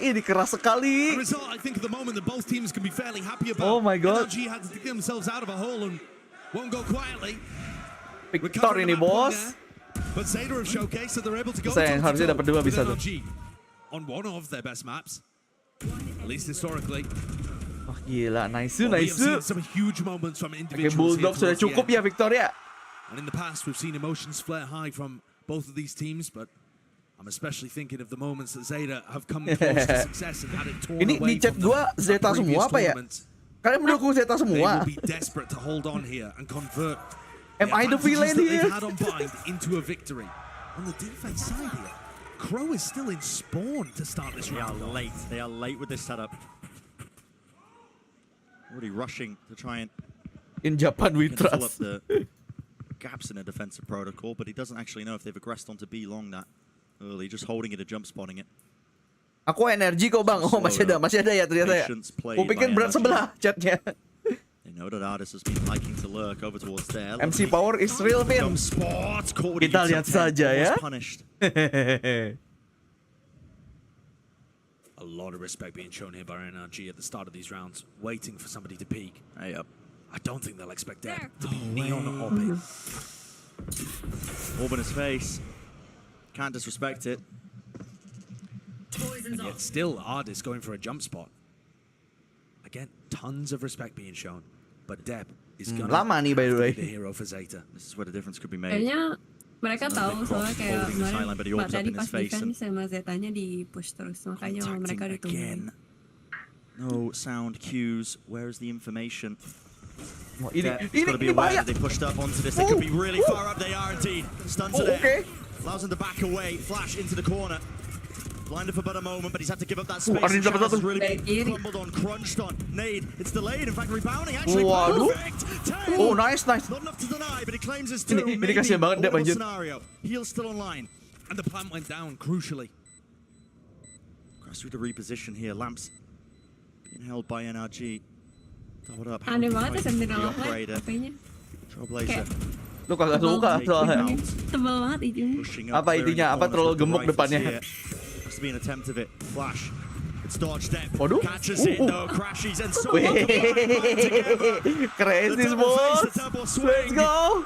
Ini keras sekali. A result I think at the moment that both teams can be fairly happy about. Oh my god. NRG had to dig themselves out of a hole and won't go quietly. Victor ini bos. But Zeta have showcased that they're able to go Sayang, harusnya dapat 2 bisa tuh. on one of their best maps, at least historically. Wah gila, nice. We have seen some huge moments from Oke, individuals Bulldog sudah here towards the cukup end. ya Victor ya. And in the past, we've seen emotions flare high from both of these teams, but I'm especially thinking of the moments that Zeta have come close to success and had it torn Ini away di chat from gua them Zeta at semua previous apa ya? tournaments. Kalian mendukung Zeta They semua. will be desperate to hold on here and convert Am I the villain advantages that here? they've had on bind into a victory. On the defense side here, Crow is still in spawn to start this round. They are late with this setup. Already rushing to try and in Japan we fill up trust. the gaps in a defensive protocol, but he doesn't actually know if they've aggressed onto B long that early, just holding it and jump spotting it. Aku NRG kok bang. Oh masih ada ya ternyata ya. Aku pikir berat sebelah chatnya. They know that Arctis has been liking to lurk over towards there. MC power is real, Vin. Kita lihat saja ya. A lot of respect being shown here by NRG at the start of these rounds, waiting for somebody to peek. Hey up. I don't think they'll expect that to be neon or big. Orb in his face. Can't disrespect it. And yet still Arctis going for a jump spot. Again, tons of respect being shown. But Deb is going lama nih by the way. The hero for Zeta. This is where the difference could be made. Kayaknya mereka tahu soalnya kayak kemarin Pak tadi pas defense sama Zetanya di push terus makanya mereka ditunggu. No sound cues. Where is the information? Ini got to be aware that they pushed up onto this. They could be really far up. They are indeed. Stuns are there. Allows them to back away. Flash into the corner. Blinded for but a moment, but he's had to give up that space. Has really been crumbled on, crunched on. Nade, it's delayed. In fact, rebounding actually perfect. Oh, nice. Not enough to deny, but he claims his two. Ini kasihan banget Dep anjir. Scenario. Heal's still online. And the plant went down, crucially. Cross through the reposition here. Lamps being held by NRG. Doubled up. Aneh banget ya Sentinel HP-nya. Trailblazer. Lu kagak suka soalnya. Tebal banget itunya. Apa intinya? Apa terlalu gemuk depannya? Must be an attempt of it. Flash. It's dodged Dep. Waduh. Catches it though. Crashes and so Crazy bos. Let's go.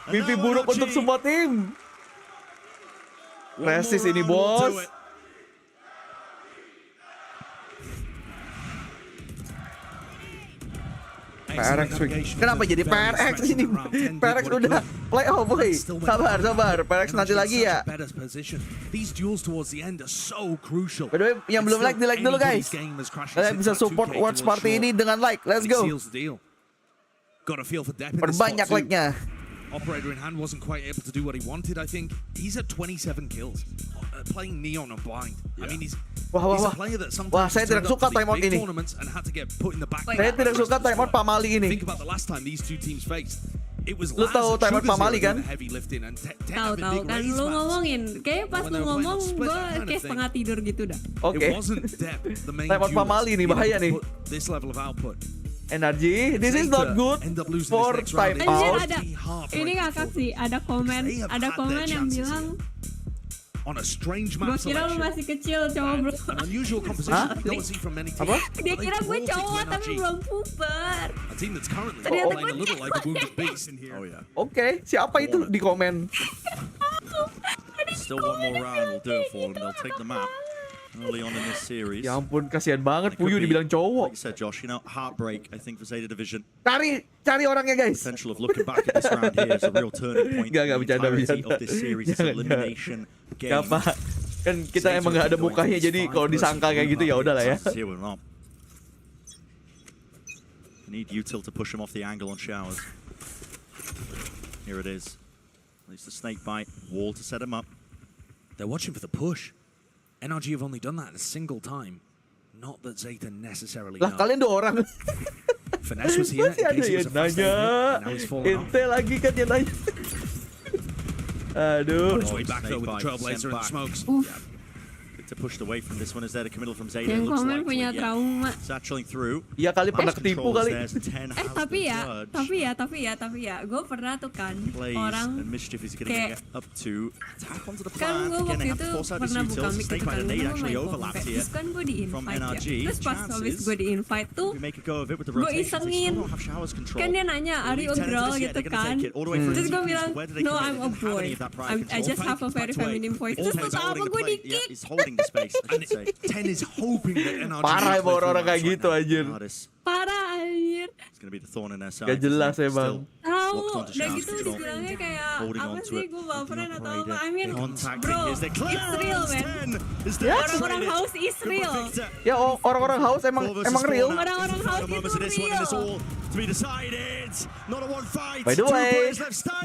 Mimpi buruk untuk semua tim. Resist ini bos. PRX kenapa jadi PRX ini? PRX udah playoff boy. Sabar. PRX nanti lagi ya. By the way, yang belum like, di like dulu guys. Kalian bisa support Watch Party ini dengan like. Let's go. Perbanyak like-nya. Operator in hand wasn't quite able to do what he wanted. I think he's at 27 kills, playing neon and blind. I mean, he's a player that sometimes saya tidak suka timeout ini. And had to get put in the back. Saya tidak suka timeout Pamali ini. Think about the last time these two teams faced. It was lu tahu timeout Pamali kan? Tahu kan lu ngomongin. Kayak pas lu ngomong gue kayak setengah tidur gitu dah. Oke. Timeout Pamali nih bahaya nih. This level of output. NRG, this is not good for time out. Ini ngakak sih, ada komen yang bilang on a strange map. Gue kira lu masih kecil cowok bro. Apa? Dia kira gue cowok tapi belum puber. Ternyata gue Oke, siapa itu di komen? Still one more round will do it for them. They'll take the map. Early on in this series. Ya ampun, kasihan banget Fuyu dibilang cowok. Like you said, Josh, you know, heartbreak, I think, for Zeta Division. Cari orangnya, guys. Potential of looking back at this round here is a real turning point. Gak bercanda. Of this series is elimination game. Gak apa. Kan kita emang gak ada mukanya, jadi kalau disangka kayak gitu ya udahlah ya. Need util to push him off the angle on showers. Here it is. At least the snake bite wall to set him up. They're watching for the push. NRG have only done that a single time. Not that Zeta necessarily lah, kalian 2 orang. Finesse was here. Masih ada yang nanya. Ente lagi kan yang nanya. Aduh. Back though with the Trailblazer and smokes. Pushed away from this one is there the committal from Zeta. Yang komen punya trauma. Satcheling through. Iya kali pernah ketipu kali. Tapi ya, gue pernah tuh kan orang kayak kan gue waktu itu pernah buka mic gitu kan, gue main kompe, terus kan gue di invite ya, terus pas habis gue di invite tuh gue isengin, kan dia nanya are you a girl gitu kan, terus gue bilang no I'm a boy, I just have a very feminine voice, terus pas apa gue di kick. And 10 is hoping that NRG parah emang orang kayak gitu anjir. Parah anjir. Gak jelas emang. Tahu, udah gitu dibilangnya kayak apa sih gue baperan atau apa. I mean, bro, it's real man. Orang-orang house is real. Ya orang-orang house emang real. Orang-orang house itu real. By the way,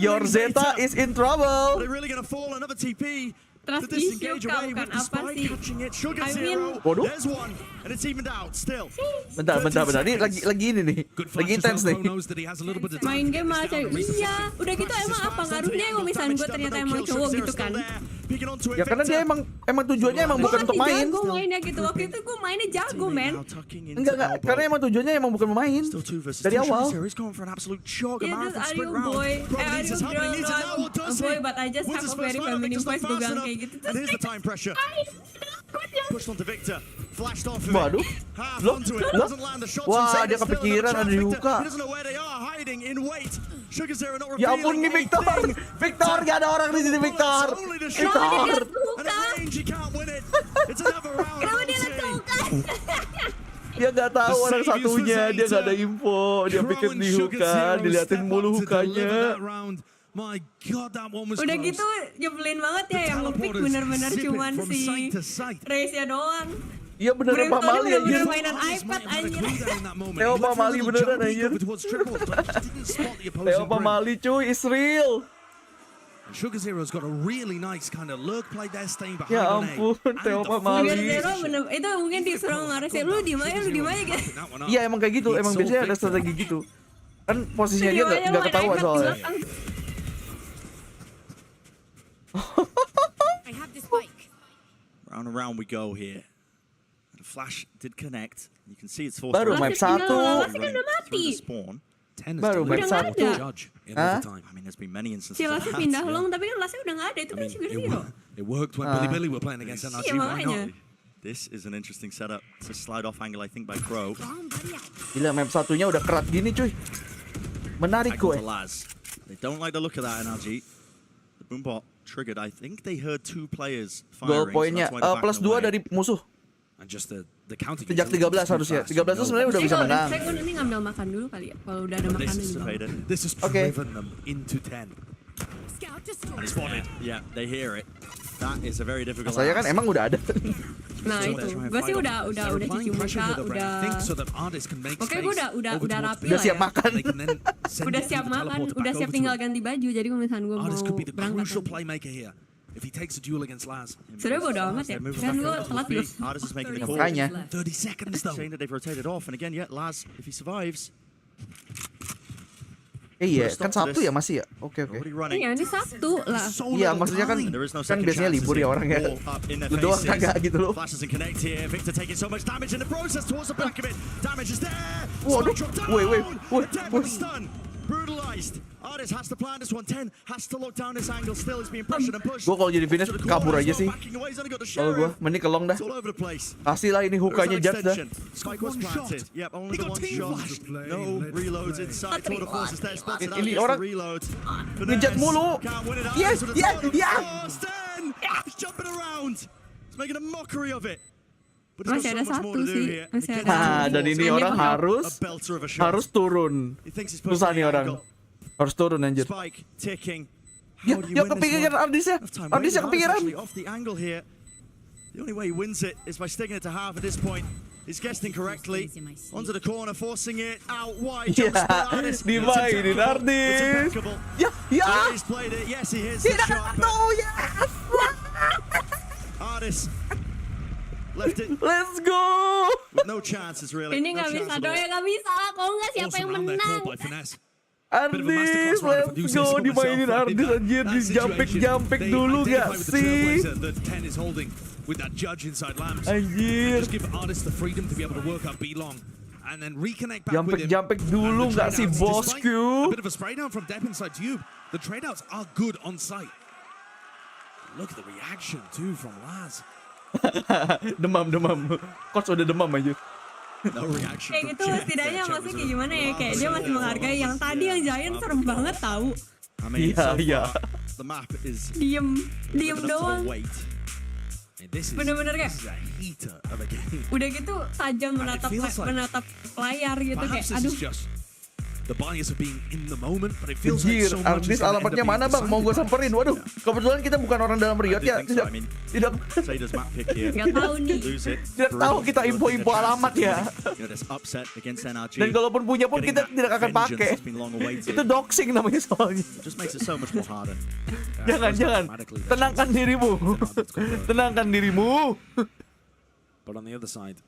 your Zeta is in trouble. They're really gonna fall. Another TP. Trust issue kau bukan apa sih? I mean, Waduh. There's one, and it's evened out still. Bentar. Ini lagi ini nih. Lagi intens nih. main game malah cari. Iya, udah gitu emang apa ngaruhnya kalau misalnya gue ternyata emang cowok gitu kan? Ya karena dia emang tujuannya emang bukan untuk main. Jago mainnya gitu. Waktu itu gue mainnya jago, men. Enggak. Karena emang tujuannya emang bukan main. Dari awal. Yeah, just are you boy? Are you girl? No, I'm a boy, but I just have a very feminine voice. Gue bilang kayak gitu. And here's the time pressure. Pushed onto Victor. Flashed off of Waduh. it. Half onto it. Doesn't land the shot. Wah, dia kepikiran ada di Yuka. He doesn't know where they are, hiding in wait. Sugar Zero not Ya ampun nih Victor. Victor, gak ada orang di sini Victor. Victor. Kenapa dia lakukan? Dia gak tahu orang satunya, dia gak ada info. Dia pikir di Yuka, diliatin mulu hukanya. My God, that one was Udah close. gitu nyebelin banget ya yang ngepick bener-bener cuman si Razer doang. Iya beneran Pak Mali anjir. Mainan iPad anjir. Teo Pak Mali beneran anjir. Teo Pak Mali cuy, is real. Sugar Zero's got a really nice kind of lurk play there, staying behind. Ya ampun, Teo Pak Mali. Sugar Zero bener, itu mungkin disuruh ngaresin lu diem aja gitu. Iya emang kayak gitu, emang biasanya ada strategi gitu. Kan posisinya dia gak ketahuan soalnya. I have this bike. Round and round we go here. The flash did connect. You can see it's forced. Baru map 1. Spawn. Baru map 1. Hah? I mean, there's been many instances. Silasnya pindah long, tapi kan lasnya udah nggak ada. Itu kan Sugar Zero. It worked when Billy were playing against NRG. Iya Why makanya. not? This is an interesting setup. It's a slide off angle, I think, by Crow. Gila map 1-nya udah kerat gini cuy. Menarik gue. They don't like the look of that NRG. The boombot triggered. I think they heard 2 players Goal firing. poinnya plus 2 dari musuh. And just the counter. Sejak 13 harusnya. 13 itu sebenarnya udah bisa menang. Saya ini ngambil makan dulu kali ya. Kalau udah ada makanan di bawah. This has driven them into 10. Spotted. Yeah, they hear it. That is a very difficult. Saya kan emang udah ada. Nah itu, gue sih udah cuci muka, udah. Oke, gue udah rapi Udah lah siap ya. makan. Udah siap makan, udah siap tinggal ganti baju. Jadi kalau misalnya gue mau berangkat. If he takes a duel against Laz. Sudah bodo amat ya. Kan gue telat terus. Arctis is making the call. Makanya. 30 seconds though. Saying that they've rotated off, and again, Laz, if he survives. Iya, kan Sabtu ya masih ya. Oke. Iya, ini Sabtu lah. Iya, maksudnya kan biasanya libur ya orangnya. Lu doang kagak gitu loh. Waduh, Brutalized. Arctis has to plan this one. 10 has to lock down this angle. Still is being pressured and pushed. Gue kalau jadi finish kabur aja sih. Kalau gue mending ke long dah. Kasih lah ini hukanya Judge dah. Spike was planted. Yep, only the one shot. No reloads inside. Tour de force is there. Spotted out. Ini orang ngejat mulu. Yes. He's jumping around. He's making a mockery of it. Masih ada satu sih. Masih ada. Dan ini orang harus turun. Susah nih orang. Harus turun anjir. Ya kepikiran Arctis ya. Arctis ya kepikiran. The only way he wins it is by sticking it to half at this point. He's guessing correctly. Onto the corner, forcing it out wide. Dimainin Arctis. Ya. He's played it. Yes, he hits the shot. Arctis left it. Let's go. With no chances really. Ini nggak bisa dong ya, nggak bisa. Kalau nggak siapa yang menang? Arctis, let's go. Dimainin Arctis anjir. Di dulu gak sih? Anjir. Jumpek dulu gak sih bosku? The trade outs are good on site. Look at the reaction too from Laz. Demam. Coach udah demam aja. Kayak gitu setidaknya maksudnya kayak gimana ya, kayak dia masih menghargai yang tadi yang Giant serem banget tahu. Iya. Diem doang. Bener-bener kayak udah gitu tajam menatap layar gitu kayak aduh. the bias of being in the moment, but it feels Anjir, like so much Arctis is gonna end up alamatnya being mana bang? Mau gue decided. samperin. Waduh, kebetulan kita bukan orang dalam Riot ya. Tidak. Zeta's map pick here. Nggak tahu nih. Lose it. Tidak tahu kita info-info alamat ya. You know, this upset against NRG. Dan kalaupun punya pun kita tidak akan pakai. Itu doxing namanya soalnya. Just makes it so much more harder. Jangan. Tenangkan dirimu. Tenangkan dirimu. But on the other side,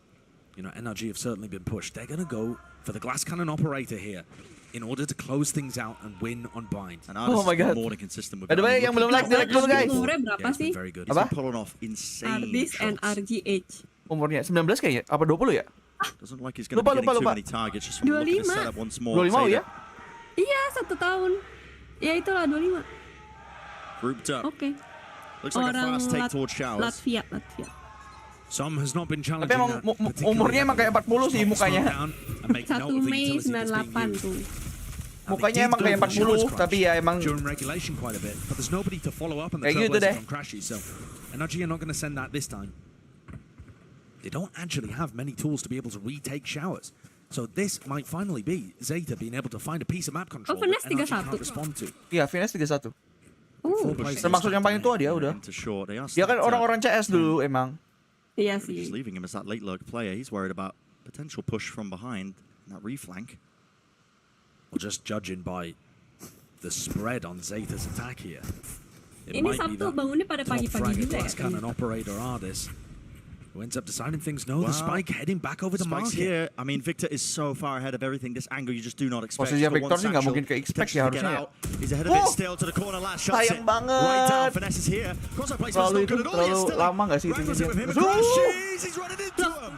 you know, NRG have certainly been pushed. They're going to go for the glass cannon operator here in order to close things out and win on bind. Oh my god. By the way, yang belum like, like dulu guys. Umurnya berapa sih? Apa? Arctis NRGH. Umurnya 19 kayaknya. Apa 20 ya? Doesn't like he's going to be getting too many targets. Just from looking to set up once more. 25 ya? Iya, 1 tahun. Ya itulah 25. Grouped up. Oke. Looks like a fast take towards showers. Latvia. Some has not been challenging. Tapi emang umurnya emang kayak 40 sih mukanya. 1 Mei 98 tuh. Mukanya emang kayak 40, tapi ya emang during regulation quite a bit, but there's nobody to follow up on the kayak gitu deh. from crashes, so NRG are not going to send that this time. They don't actually have many tools to be able to retake showers. So this might finally be ZETA being able to find a piece of map control that NRG can't respond to. Iya, Finesse 31. Termasuk yang paling tua dia udah. Dia kan orang-orang CS dulu emang. Iya Just sih. leaving him as that late lurk player. He's worried about potential push from behind and that reflank. Well, just judging by the spread on Zeta's attack here. It Ini might be Sabtu that bangunnya pada top pagi-pagi frag juga ya. glass cannon operator Arctis who ends up deciding things. No, the Wow. spike heading back over the Spike's market. here. I mean, Victor is so far ahead of everything. This angle you just do not expect. Posisinya He's got Victor one sih nggak satchel, mungkin ke-expect ya potentially harusnya get ya. out. He's ahead of it still to the corner last shot. Sayang banget. Right down. Finesse is here. Crosshair placement's Terlalu not itu good at all. terlalu Yet still lama nggak sih itu Rivals it with him and dia? crashes. He's running into him.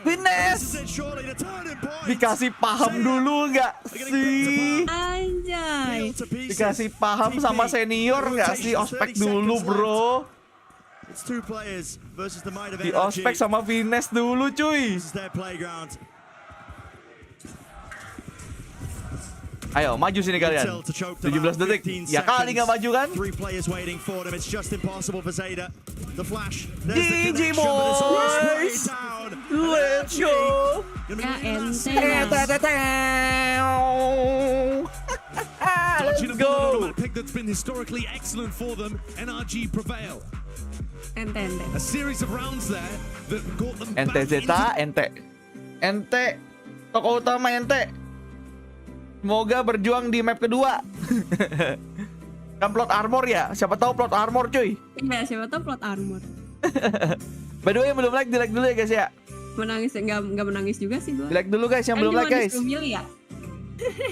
Finesse. This is it, surely the turning point. Dikasih paham dulu nggak sih? Anjay. Dikasih paham sama senior nggak sih? Ospek dulu bro. It's two players versus the might of Di NRG. ospek sama Finesse dulu cuy. This is their playground. Ayo maju sini kalian. 17 detik. Ya kali nggak maju kan? 3 players waiting for them. It's just impossible for Zeta. The flash. There's the GG connection, but it's all straight boys. down. Let's go. Ya ente. Dodging Let's a bullet go. on a pick that's been historically excellent for them. NRG prevail. Ente. A series of rounds there that got them Ente back Zeta, ente. Tokoh utama ente. Semoga berjuang di map kedua. Kan plot armor ya? Siapa tahu plot armor cuy. Iya, siapa tahu plot armor. By the way, yang belum like, di like dulu ya guys ya. Menangis enggak menangis juga sih gua. Di like dulu guys, yang belum like guys. Ya.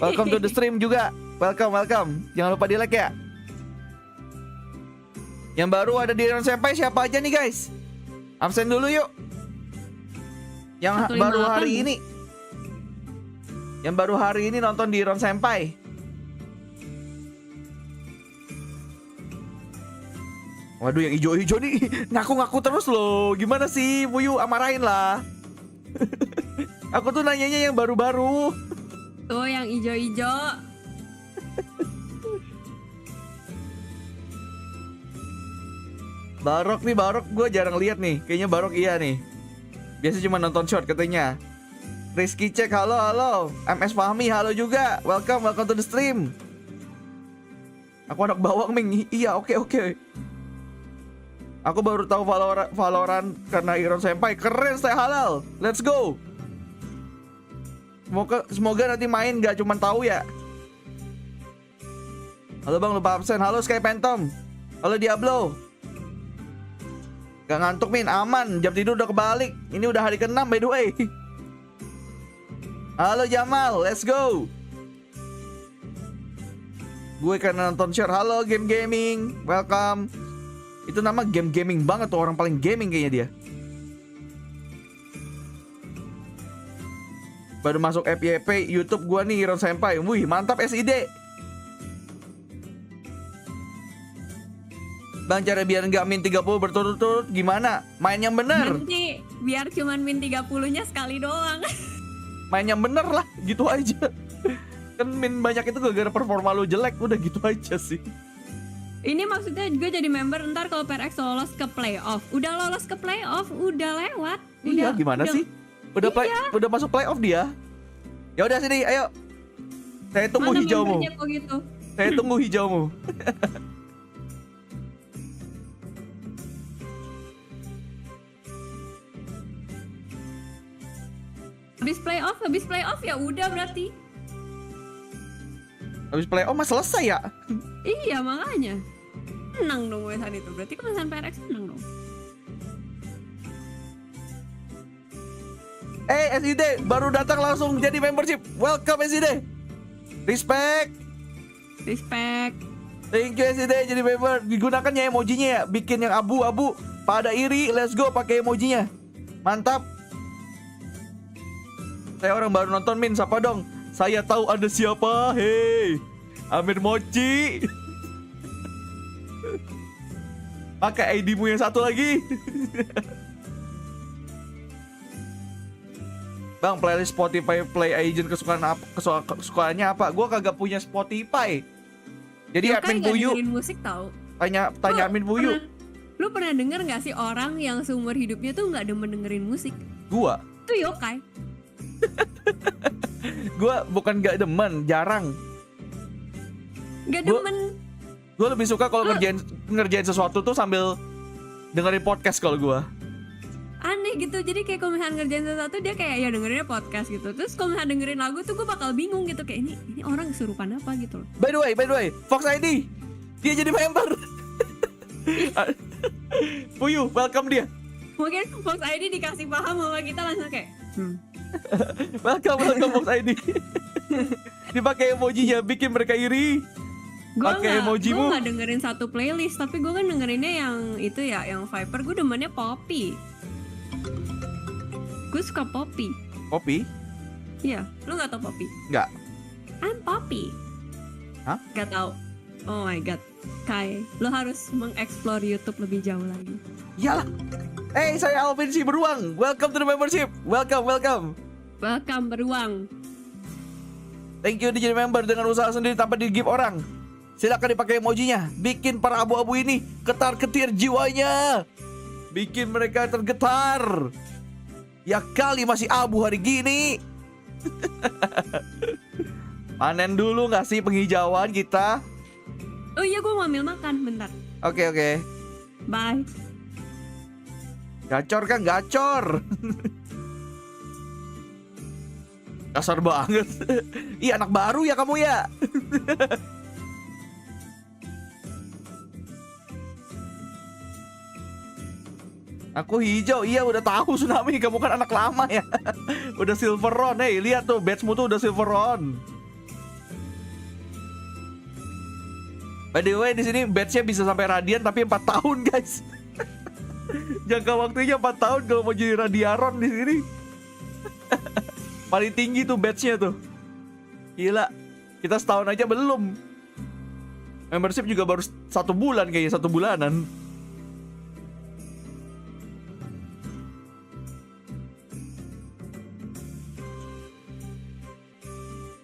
Welcome to the stream juga. Welcome. Jangan lupa di like ya. Yang baru ada di Senpai siapa aja nih guys? Absen dulu yuk. Yang 158 baru hari nih. ini. Yang baru hari ini nonton di Senpai. Waduh yang hijau-hijau nih ngaku-ngaku terus loh. Gimana sih Fuyu, amarahin lah. Aku tuh nanyanya yang baru-baru. Tuh yang ijo-ijo. Barok gue jarang lihat nih. Kayaknya Barok iya nih. Biasa cuma nonton short katanya. Rizky cek halo. MS Fahmi halo juga. Welcome to the stream. Aku anak bawang Ming. Iya oke. Aku baru tahu Valorant karena Irsen Senpai. Keren stay halal. Let's go. Semoga nanti main gak cuma tahu ya. Halo bang lupa absen. Halo Sky Phantom. Halo Diablo. Gak ngantuk Min, aman. Jam tidur udah kebalik. Ini udah hari ke-6 by the way. Halo Jamal, let's go. Gue karena nonton share. Halo Game Gaming, welcome. Itu nama Game Gaming banget tuh, orang paling gaming kayaknya dia. Baru masuk FYP YouTube gue nih, Irsen Senpai. Wih, mantap SID. Bang, cara biar nggak min 30 berturut-turut gimana? Main yang bener. Nanti biar cuman min 30-nya sekali doang. Main yang bener lah, gitu aja. Kan min banyak itu gara-gara performa lu jelek, udah gitu aja sih. Ini maksudnya gue jadi member ntar kalau PRX lolos ke playoff. Udah lolos ke playoff, udah lewat. Iya, gimana sih? Udah masuk playoff dia. Ya udah sini, ayo. Saya tunggu Mana hijaumu. membernya kok gitu? Saya tunggu hijaumu. Habis playoff ya udah berarti. Habis play off mas selesai ya? Iya makanya. Menang dong gue saat itu. Berarti kan Senpai RX menang dong. SID baru datang langsung jadi membership. Welcome SID. Respect. Thank you SID jadi member. Digunakannya emojinya ya. Bikin yang abu-abu. Pada iri, let's go pakai emojinya. Mantap. Saya orang baru nonton Min, siapa dong? Saya tahu Anda siapa. Hey, Amir Mochi. Pakai ID-mu yang satu lagi. Bang, playlist Spotify Play Agent kesukaannya apa? Gua kagak punya Spotify. Jadi Yokai admin gak Fuyu. dengerin musik tau. Tanya admin Fuyu. Lu pernah denger gak sih orang yang seumur hidupnya tuh gak demen dengerin musik? Gua. Itu yokai. Gua bukan gak demen, jarang. Gak demen. Gue lebih suka kalau ngerjain sesuatu tuh sambil dengerin podcast kalau gue. Aneh gitu, jadi kayak kalau misalnya ngerjain sesuatu dia kayak ya dengerinnya podcast gitu. Terus kalau misalnya dengerin lagu tuh gue bakal bingung gitu, kayak ini orang kesurupan apa gitu loh. By the way, Fox ID dia jadi member. Fuyu, welcome dia. Mungkin Fox ID dikasih paham sama kita langsung kayak welcome Fox ID. Dipakai emojinya, bikin mereka iri. Pakai emojimu. Gue gak dengerin satu playlist, tapi gue kan dengerinnya yang itu ya, yang Viper. Gue demennya Poppy. Gue suka Poppy. Poppy? Iya, lu gak tau Poppy? Enggak. I'm Poppy. Hah? Gak tau. Oh my god, Kai, lu harus mengeksplor YouTube lebih jauh lagi. Iyalah. Saya Alvin si beruang. Welcome to the membership. Welcome. Welcome beruang. Thank you jadi member dengan usaha sendiri tanpa di-give orang. Silakan dipakai emojinya. Bikin para abu-abu ini ketar-ketir jiwanya. Bikin mereka tergetar. Ya kali masih abu hari gini. Panen dulu gak sih penghijauan kita? Oh iya, gue mau ambil makan, bentar. Oke. Bye. Gacor kan gacor. Kasar banget. Iya anak baru ya kamu ya. Aku hijau, iya udah tahu Tsunami, kamu kan anak lama ya. Udah silveron, lihat tuh badge-mu tuh udah silveron. By the way, di sini badge-nya bisa sampai radian tapi 4 tahun, guys. Jangka waktunya 4 tahun kalau mau jadi radiaron di sini. Paling tinggi tuh badge-nya tuh. Gila. Kita setahun aja belum. Membership juga baru 1 bulan kayaknya, 1 bulanan.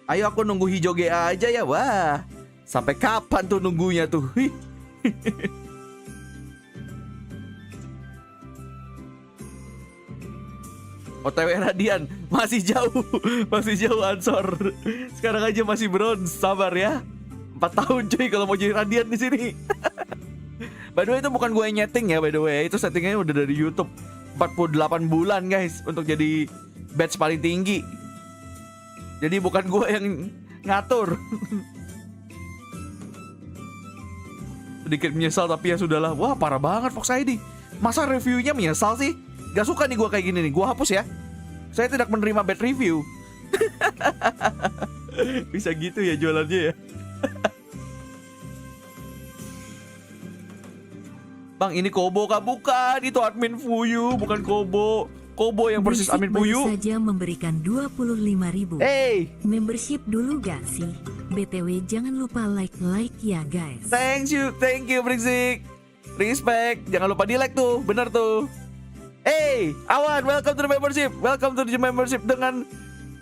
Ayo aku nunggu hijau GA aja ya. Wah, sampai kapan tuh nunggunya tuh? OTW Radian masih jauh Ansor. Sekarang aja masih bronze, sabar ya. 4 tahun cuy kalau mau jadi Radian di sini. By the way itu bukan gue yang nyeting ya, by the way. Itu settingnya udah dari YouTube. 48 bulan guys untuk jadi batch paling tinggi. Jadi bukan gue yang ngatur. Sedikit menyesal tapi ya sudahlah. Wah parah banget Fox ID. Masa reviewnya menyesal sih? Gak suka nih gue kayak gini nih. Gue hapus ya. Saya tidak menerima bad review. Bisa gitu ya jualannya ya. Bang ini Kobo kah? Bukan. Itu admin Fuyu. Bukan Kobo. Kobo yang persis admin Fuyu. Baru saja memberikan 25.000. Hey, membership dulu gak sih? BTW jangan lupa like ya guys. Thank you Brixik. Respect. Jangan lupa di like tuh. Bener tuh. Hey, Awan, welcome to the membership. Welcome to the membership dengan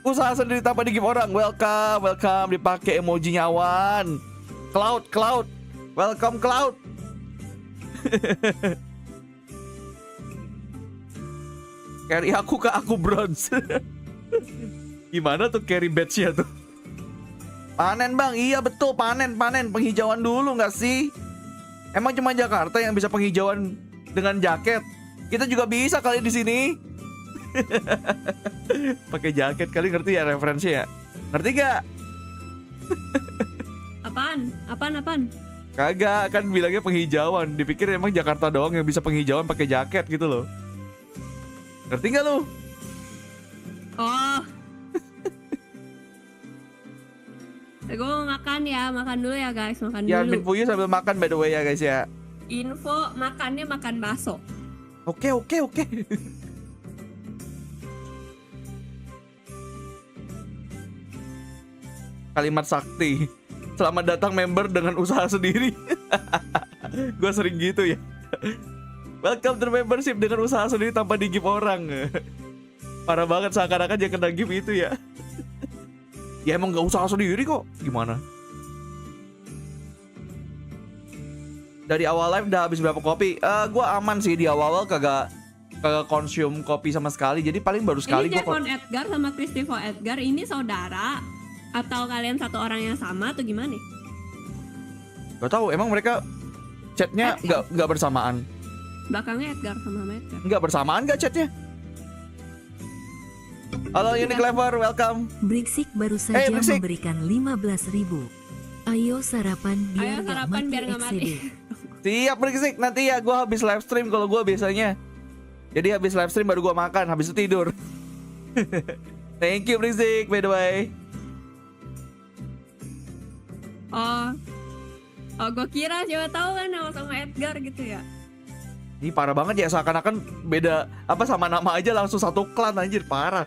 usaha sendiri tanpa di-give orang. Welcome. Dipakai emojinya Awan. Cloud. Welcome Cloud. Carry aku ke aku bronze. Gimana tuh carry badge-nya tuh? Panen bang, iya betul panen penghijauan dulu nggak sih? Emang cuma Jakarta yang bisa penghijauan dengan jaket? Kita juga bisa kali di sini. Pakai jaket kali, ngerti ya referensi ya? Ngerti gak? Apaan? Kagak, kan bilangnya penghijauan. Dipikir emang Jakarta doang yang bisa penghijauan pakai jaket gitu loh. Ngerti gak lu? Oh. Gue mau makan dulu ya guys, makan Ya, dulu. Min Fuyu sambil makan by the way ya guys ya. Info makannya makan bakso. Oke. Kalimat sakti. Selamat datang member dengan usaha sendiri. Gue sering gitu ya. Welcome to membership dengan usaha sendiri tanpa di-give orang. Parah banget, seakan-akan yang kena give itu ya. Ya emang gak usaha sendiri kok. Gimana? Dari awal live udah habis berapa kopi? Gua aman sih, di awal-awal kagak konsum kopi sama sekali. Jadi paling baru sekali Ini gua Jevon Edgar sama Christopher Edgar ini saudara atau kalian satu orang yang sama atau gimana? Gak tahu, emang mereka chatnya nggak bersamaan? Belakangnya Edgar sama Edgar. Nggak bersamaan nggak chatnya? Halo Unilever, welcome. Briksik baru saja memberikan 15.000. Ayo sarapan biar nggak mati. Siap Briksik, nanti ya gue habis live stream kalau gue biasanya. Jadi habis live stream baru gue makan, habis itu tidur. Thank you Briksik, by the way. Oh, gue kira siapa tahu kan sama Edgar gitu ya. Ini parah banget ya, seakan-akan beda apa sama nama aja langsung satu klan, anjir parah.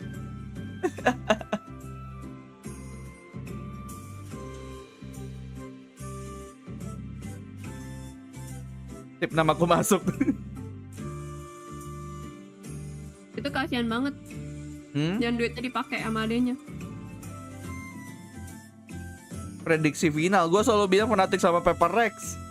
Tip namaku masuk. Itu kasihan banget. Yang duitnya dipakai sama adenya. Prediksi final, gue selalu bilang fanatik sama Pepper Rex.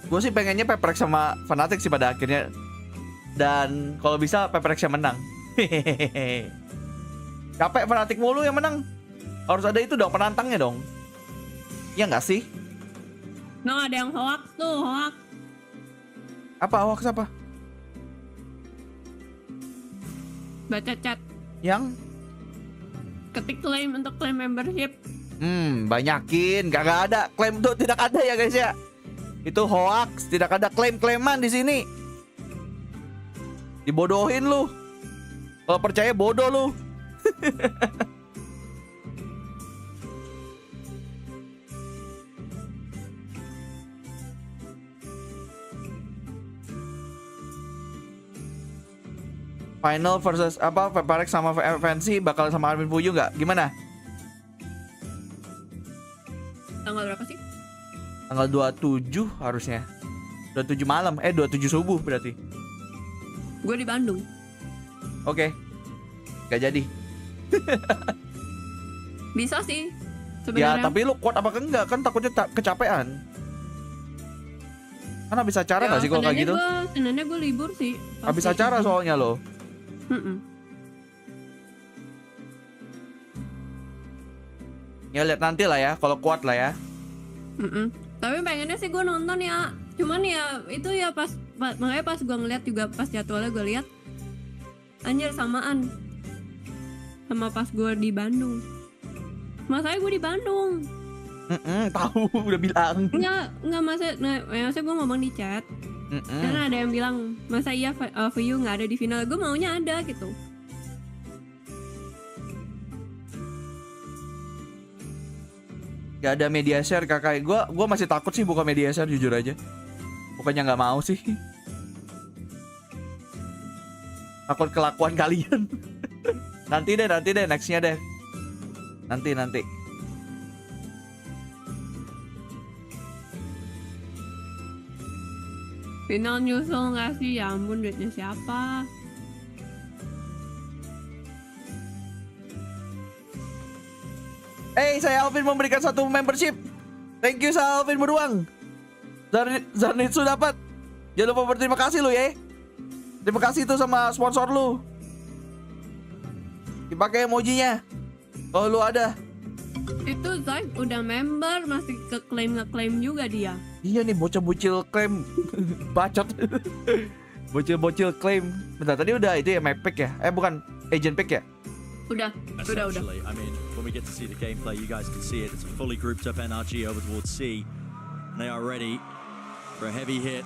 Gue sih pengennya Pepper Rex sama fanatik sih pada akhirnya. Dan kalau bisa Pepper Rex yang menang. Capek fanatik mulu yang menang. Harus ada itu dong, penantangnya dong. Iya nggak sih? No, ada yang hoax tuh, hoax. Apa hoax apa? Baca chat. Yang? Ketik klaim untuk klaim membership. Banyakin, kagak ada klaim tuh, tidak ada ya guys ya. Itu hoax, tidak ada klaim-klaiman di sini. Dibodohin lu. Kalau percaya bodoh lu. Final versus apa? Pepper Rex sama FNC bakal sama Armin Fuyu nggak? Gimana? Tanggal berapa sih? Tanggal 27 harusnya. 27 malam, 27 subuh berarti. Gue di Bandung. Oke. Gak jadi. Bisa sih Ya sebenarnya. tapi lu kuat apa enggak? Kan takutnya kecapean. Kan habis acara nggak sih kalau kayak gitu? Sebenarnya gue libur sih. Habis acara soalnya lo. Ya lihat nanti lah ya, kalau kuat lah ya. Tapi pengennya sih gue nonton ya. Cuman ya itu ya makanya pas gue ngeliat juga pas jadwalnya gue lihat anjir samaan sama pas gue di Bandung. Masanya gue di Bandung. Tahu udah bilang. Enggak masa gue ngomong di chat. Karena ada yang bilang masa iya Fuyu nggak ada di final. Gue maunya ada gitu. Gak ada media share kakak. Gue masih takut sih buka media share jujur aja. Bukannya nggak mau sih. Takut kelakuan kalian. Nanti deh nextnya deh. Nanti. Final nyusul nggak sih? Ya ampun duitnya siapa? Saya Alvin memberikan 1 membership. Thank you saya Alvin beruang. Zarnitsu dapat. Jangan lupa berterima kasih lu ya. Terima kasih tuh sama sponsor lu. Dipakai emojinya. Oh, lu ada. Itu Zai udah member masih ngeklaim juga dia. Iya nih bocil-bocil klaim. Bacot. Bocil-bocil klaim. Bentar, tadi udah itu ya map pick ya? Bukan agent pick ya? Udah. Essentially, I mean, when we get to see the gameplay, you guys can see it. It's a fully grouped up NRG over towards C. And they are ready for a heavy hit.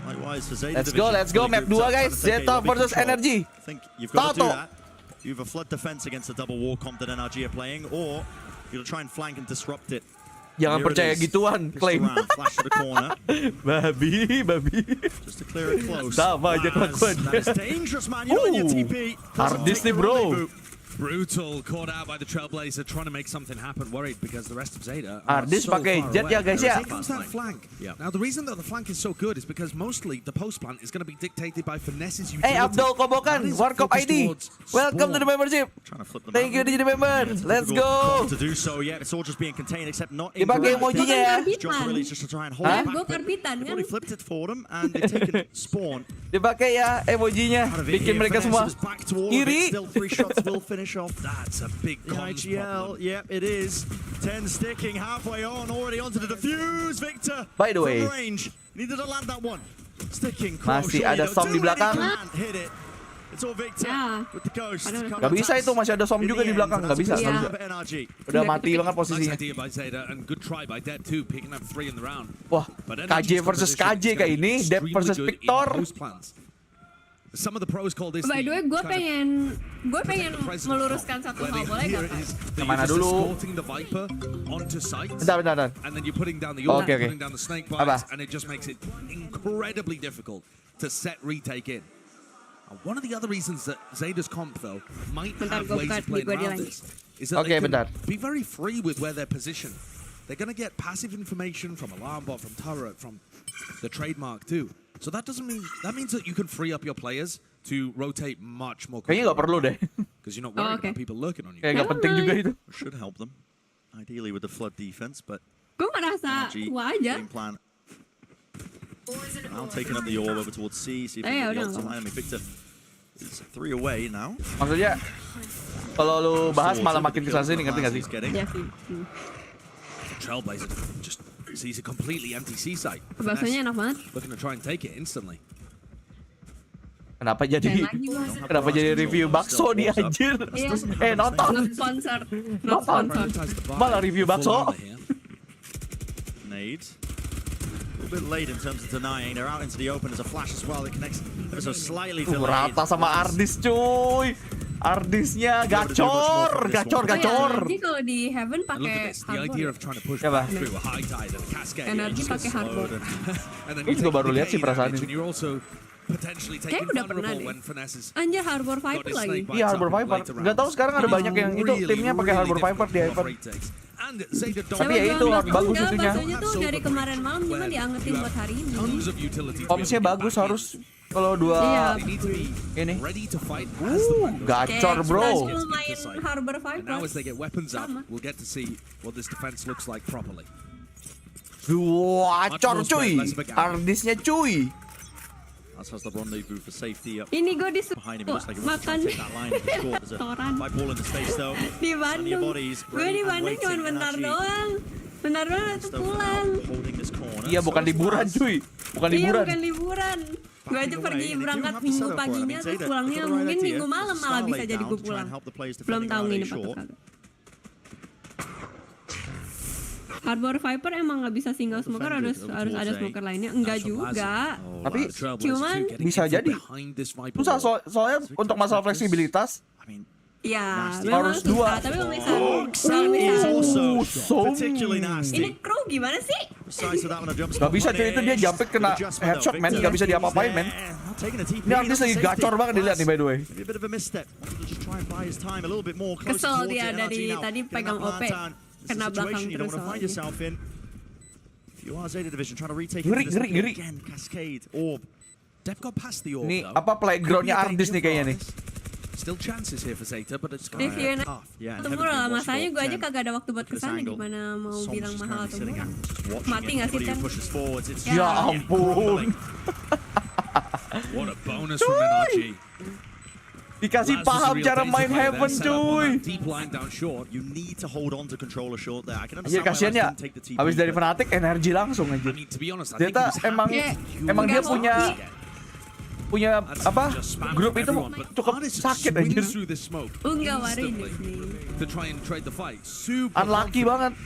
Likewise for Zeta Let's go, map 2 guys. ZETA versus NRG. I think you've got to do that. You have a flood defense against the double wall comp that NRG are playing, or you'll try and flank and disrupt it. Jangan percaya gituan, klaim. Flash to the corner. babi. Just to clear it close. Sama aja kelakuannya. That is dangerous, man. You know your TP. Arctis nih, bro. Brutal, caught out by the Trailblazer, trying to make something happen, worried because the rest of Zeta Arctis pakai jet ya guys ya. Here comes that flank. Now the reason that the flank is so good is because mostly the post plant is going to be dictated by Finesse's utility. Abdul Kobokan, Warkop ID. Welcome to the membership. Thank you to the member. Let's go. To do so, yeah, it's all just being contained except not. Dipakai emojinya ya. Really just to try and hold it back. Karbitan kan? They flipped it for them and they've taken spawn. Dipakai ya emojinya, bikin mereka semua iri. Still 3 shots will finish off. That's a big IGL, yep, it is. 10 sticking halfway on, already onto the defuse. Victor, by the way, from range, needed to land that one. Sticking, masih ada som di belakang. Hit it. It's all Victor with the ghost. Gak bisa itu, masih ada som juga di belakang. Gak bisa. Udah mati banget posisinya. Wah, KJ versus KJ kayak ini, Dep versus Victor. Some of the pros call this. By the way, gue pengen meluruskan satu hal, boleh nggak? Kemana dulu? Bentar. And then you're putting down the orb, Okay. putting down the snake bites, and it just makes it incredibly difficult to set retake in. One of the other reasons that Zeta's comp though might have ways of playing around this is that they can be very free with where they're positioned. They're going to get passive information from alarm bot, from turret, from the trademark too. So that means that you can free up your players to rotate much more quickly. Kayaknya nggak perlu deh. Because you're not worried about people lurking on you. Kayak nggak penting juga itu. Should help them, ideally with the flood defense, but gue merasa wajar. Now taking up the orb over towards C. See if they can get the line. Victor is 3 away now. Maksudnya kalau lu bahas malah makin kesana sini, ngerti nggak sih? Iya sih. Trailblazer just sees a completely empty C site. Bahasanya enak banget. Looking to try and take it instantly. Kenapa jadi review bakso di anjir? Nonton. Sponsor. Malah review bakso. Nades. A little bit late in terms of denying. They're out into the open as a flash as well. It connects ever so slightly delayed. Rata sama Arctis cuy. Arctisnya gacor. Jadi kalau di Heaven pakai energi pakai hardboard. Ini juga baru lihat sih perasaan ini. Kayak udah pernah deh. Anjir, Harbor Viper lagi. Iya, Harbor Viper. Gak tahu sekarang ada banyak yang itu timnya pakai Harbor Viper di iPad. Tapi ya itu bagus itunya. Bahasanya tuh dari kemarin malam cuma diangetin buat hari ini. Komsnya bagus harus kalau dua ini. Gacor bro. Main Harbor Viper. Gacor cuy. Arctisnya cuy. That's the rendezvous for safety up. Ini gue behind him. Looks like he wants to makan take that line. There's a fight ball in the space though. Di Bandung. Gue di Bandung cuma bentar doang. Bentar doang itu pulang. Iya bukan liburan cuy. Bukan liburan. Iya bukan liburan. Gue aja pergi berangkat minggu paginya terus pulangnya mungkin minggu malam malah bisa jadi gue pulang. Belum tahu nginep atau kagak. Harbor Viper emang nggak bisa single smoker, harus ada smoker lainnya. Enggak juga. Tapi cuman bisa jadi. Susah soalnya untuk masalah fleksibilitas. Ya, harus dua. Tapi kalau misal ini crew gimana sih? Gak bisa cuy, itu dia jumping kena headshot men, gak bisa diapa-apain men. Ini Arctis lagi gacor banget dilihat nih by the way. Kesel dia dari tadi pegang OP. Kena belakang terus Ngeri. Ini apa playgroundnya Arctis nih kayaknya nih. Reviewin tunggu lah, masanya gue aja kagak ada waktu buat kesana. Gimana mau bilang mahal atau murah? Mati gak sih Ten? Ya ampun. What a bonus from NRG. Dikasih paham cara main Heaven, cuy. Deep line down short. You need to hold on to controller short there. I can Iya, understand kasihan why ya. Laz didn't take the TP. Habis dari Fnatic NRG langsung aja. I mean, to be honest, I think Zeta he was emang dia punya apa? Grup itu cukup sakit anjir. Enggak warin sih. To try and trade the fight. Super Unlucky banget.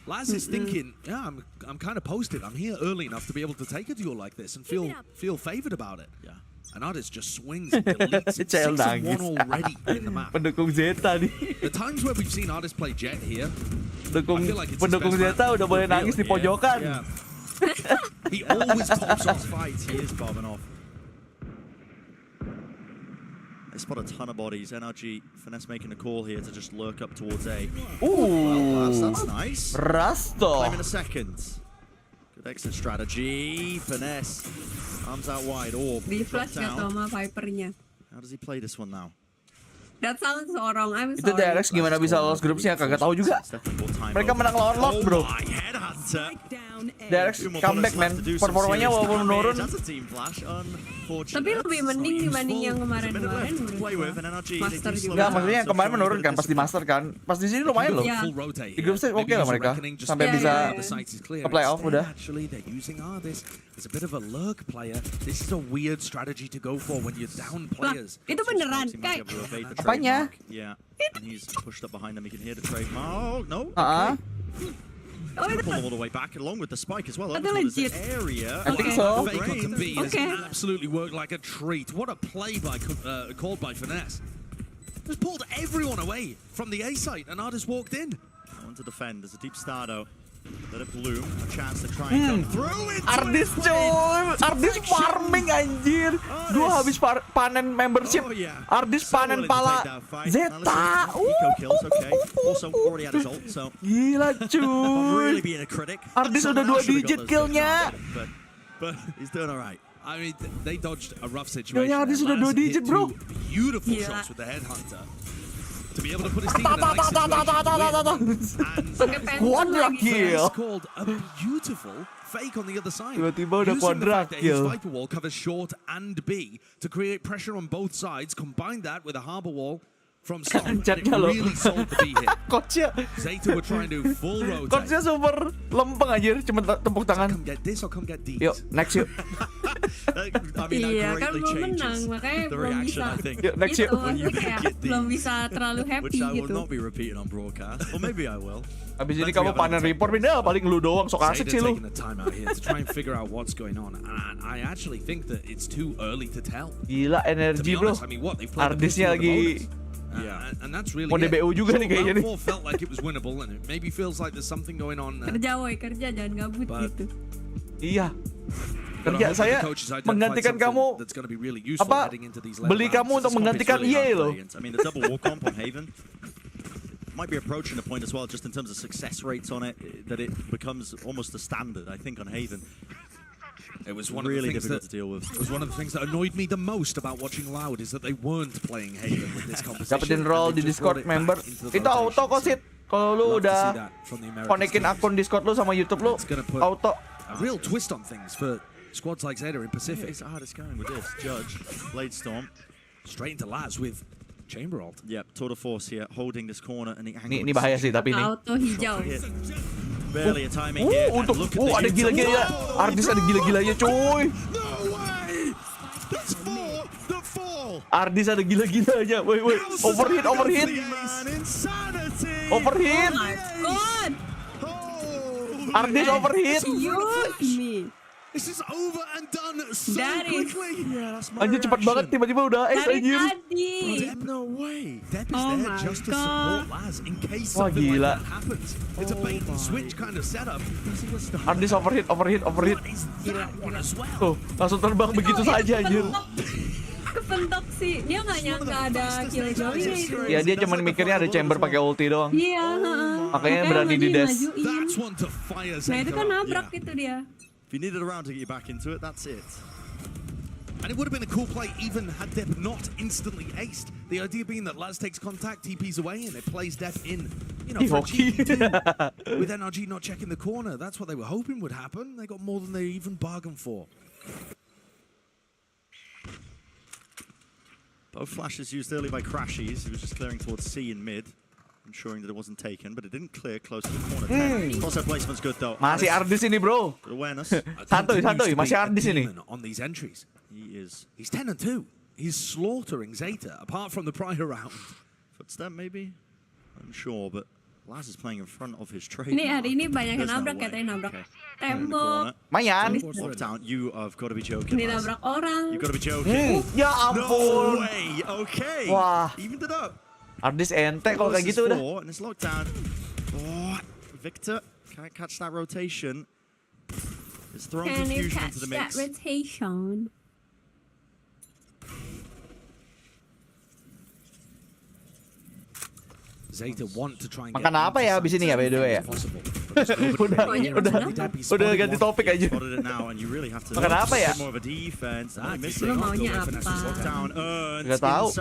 Laz is thinking, yeah, I'm kind of posted. I'm here early enough to be able to take a duel like this and feel favored about it. Yeah. And Arctis just swings and deletes it. 6-1 already in the map. Pendukung Zeta nih. The times where we've seen Arctis play Jet here, Pendukung Zeta udah boleh nangis di pojokan. Yeah. He always pops off fights. He is bobbing off. They spot a ton of bodies. NRG, Finesse making a call here to just lurk up towards A. Ooh, that's nice. Rasto. Claim in a second. Good exit strategy. Finesse. Arms out wide. Orb. Di flash gak sama Vipernya. How does he play this one now? That sounds so wrong. I'm Itu sorry. DRX gimana bisa lolos grup sih? Kagak tahu juga. Mereka menang lawan Lot, bro. DRX comeback, man. Performanya walaupun menurun. Tapi lebih mending dibanding yang kemarin-kemarin. Master juga. Enggak, maksudnya yang kemarin menurun kan, pas di Master kan. Pas di sini lumayan loh. Iya. Di grup stage oke lah mereka. Sampai bisa ke playoff udah. There's a bit of a lurk player. This is a weird strategy to go for when you're down players. Itu beneran, Kai. Apanya? Yeah, and he's pushed up behind them. He can hear the trademark. No. Oh, itu pull him all the way back along with the spike as well. Itu legit. Area. I think so. Fake onto B has Okay. absolutely worked like a treat. What a play by called by Finesse. Just pulled everyone away from the A site, and Arctis walked in. Want to defend. There's a deep stardo. Let it bloom. A chance to try and come through it. Arctis cuy, Arctis farming anjir. Dua habis panen membership. Arctis panen pala Zeta. Eco kills, okay. Also already had his ult, so Gila really cuy. being a critic. Arctis udah 2 digit killnya. But he's doing all right. I mean, they dodged a rough situation. Ya, Arctis udah 2 Laz digit, hit bro. two beautiful shots with the headhunter to be able to put his team in a nice situation. Quadra Finesse kill. called a beautiful fake on the other side. Tiba-tiba udah Using the quadra fact that his kill. Viper wall covers short and B to create pressure on both sides. Combine that with a harbor wall from Slot. It Chatnya loh. really sold the B hit. Coachnya, Zeta were trying to full rotate. coachnya super lempeng anjir, cuma tepuk tangan. Come get this or come get these. Yuk, next yuk. I mean, Iya that kan greatly belum menang, changes makanya the belum reaction, bisa. I think. Yuk, next yuk. Gitu, maksudnya kayak belum bisa terlalu happy Which I will gitu. not be repeating on broadcast. Or maybe I will. Habis ini kamu panen report, pindah paling lu doang, sok asik Zeta sih lu. taking the time out here to try and figure out what's going on, and I actually think that it's too early to tell. Gila To energi be bro. honest, I mean, what they've played the Arctisnya pistol with the lagi bonus. And that's really mau it. DBU juga nih kayaknya nih. Round 4 felt like it was winnable, and it maybe feels like there's something going on there. Kerja woi, kerja jangan gabut But- gitu. Iya. But I Kerja hope saya the coaches identify menggantikan something kamu that's going to be really useful apa heading into these later beli rounds. kamu untuk This menggantikan comp's really EA hard loh. to play. I mean, the double war comp on Haven might be approaching a point as well, just in terms of success rates on it, that it becomes almost the standard, I think, on Haven. It was one Really of the things difficult that to deal with. It was one of the things that annoyed me the most about watching Loud is that they weren't playing Haven with this composition. Dapetin role and di they just Discord brought it back member. into the Itu auto kok rotation. Sid. Kalau lu Love to udah see that from the Americans. konekin akun Discord lu sama YouTube lu, It's gonna put auto. a real twist on things for squads like Zeta in Pacific. It's hardest going with this. Judge, Blade Storm. Straight into Laz with Chamber Ult. Yep, tour de force here, holding this corner and the angle. Ini bahaya sih tapi ini. Auto hijau. Barely a timing here. And look at ada the gila-gila. Arctis ada gila-gilanya cuy. That's four. The fall. Arctis ada gila-gilanya. Woi. Overhit. Overhit. Oh my god. Arctis overhit. Excuse me. This is over and done so That is- quickly. Anjir cepat banget tiba-tiba udah ace Dari anjir. tadi. No way. Depp is Oh there my just to God. support Laz in case Wah, something gila. like that happens. It's a bait and switch kind of setup. Arctis overhit. What is that one as well? Tuh, langsung terbang begitu saja anjir. Kepentok sih. Dia nggak nyangka ada killjoy-nya itu. Ya dia cuma mikirnya ada chamber pakai ulti doang. Iya, heeh. Makanya berani di dash. dimajuin. That's one to fire Nah itu Zeta kan up. nabrak itu dia. If you needed a round to get you back into it, that's it. And it would have been a cool play even had Depp not instantly aced. The idea being that Laz takes contact, TP's away, and it plays Depp in, for a cheeky two. With NRG not checking the corner. That's what they were hoping would happen. They got more than they even bargained for. Both flashes used early by Crashies. He was just clearing towards C in mid, ensuring that it wasn't taken, but it didn't clear close to the corner. Crosshair placement's good though. Masih Arctis ini, bro. Good awareness. Santuy, masih Arctis ini. On these entries. He's 10-2. He's slaughtering ZETA, apart from the prior round. Footstep maybe? Unsure, but Laz is playing in front of his trade. Ini hari ini banyak yang nabrak, katanya nabrak tembok. Mayan. Lockdown, you have got to be joking. Ini nabrak orang. You got to be joking. Ya ampun. No way. Okay. Wah. Evened it up. Arctis ente kalau kayak gitu udah. And it's lockdown. Oh, Victor can't catch that rotation. It's thrown Can you confusion catch into the that mix. rotation? ZETA want to try and Makan apa ya abis ini ya, by the way ya? udah ganti topik aja. Makan apa ya? Lu maunya apa? Gak tahu.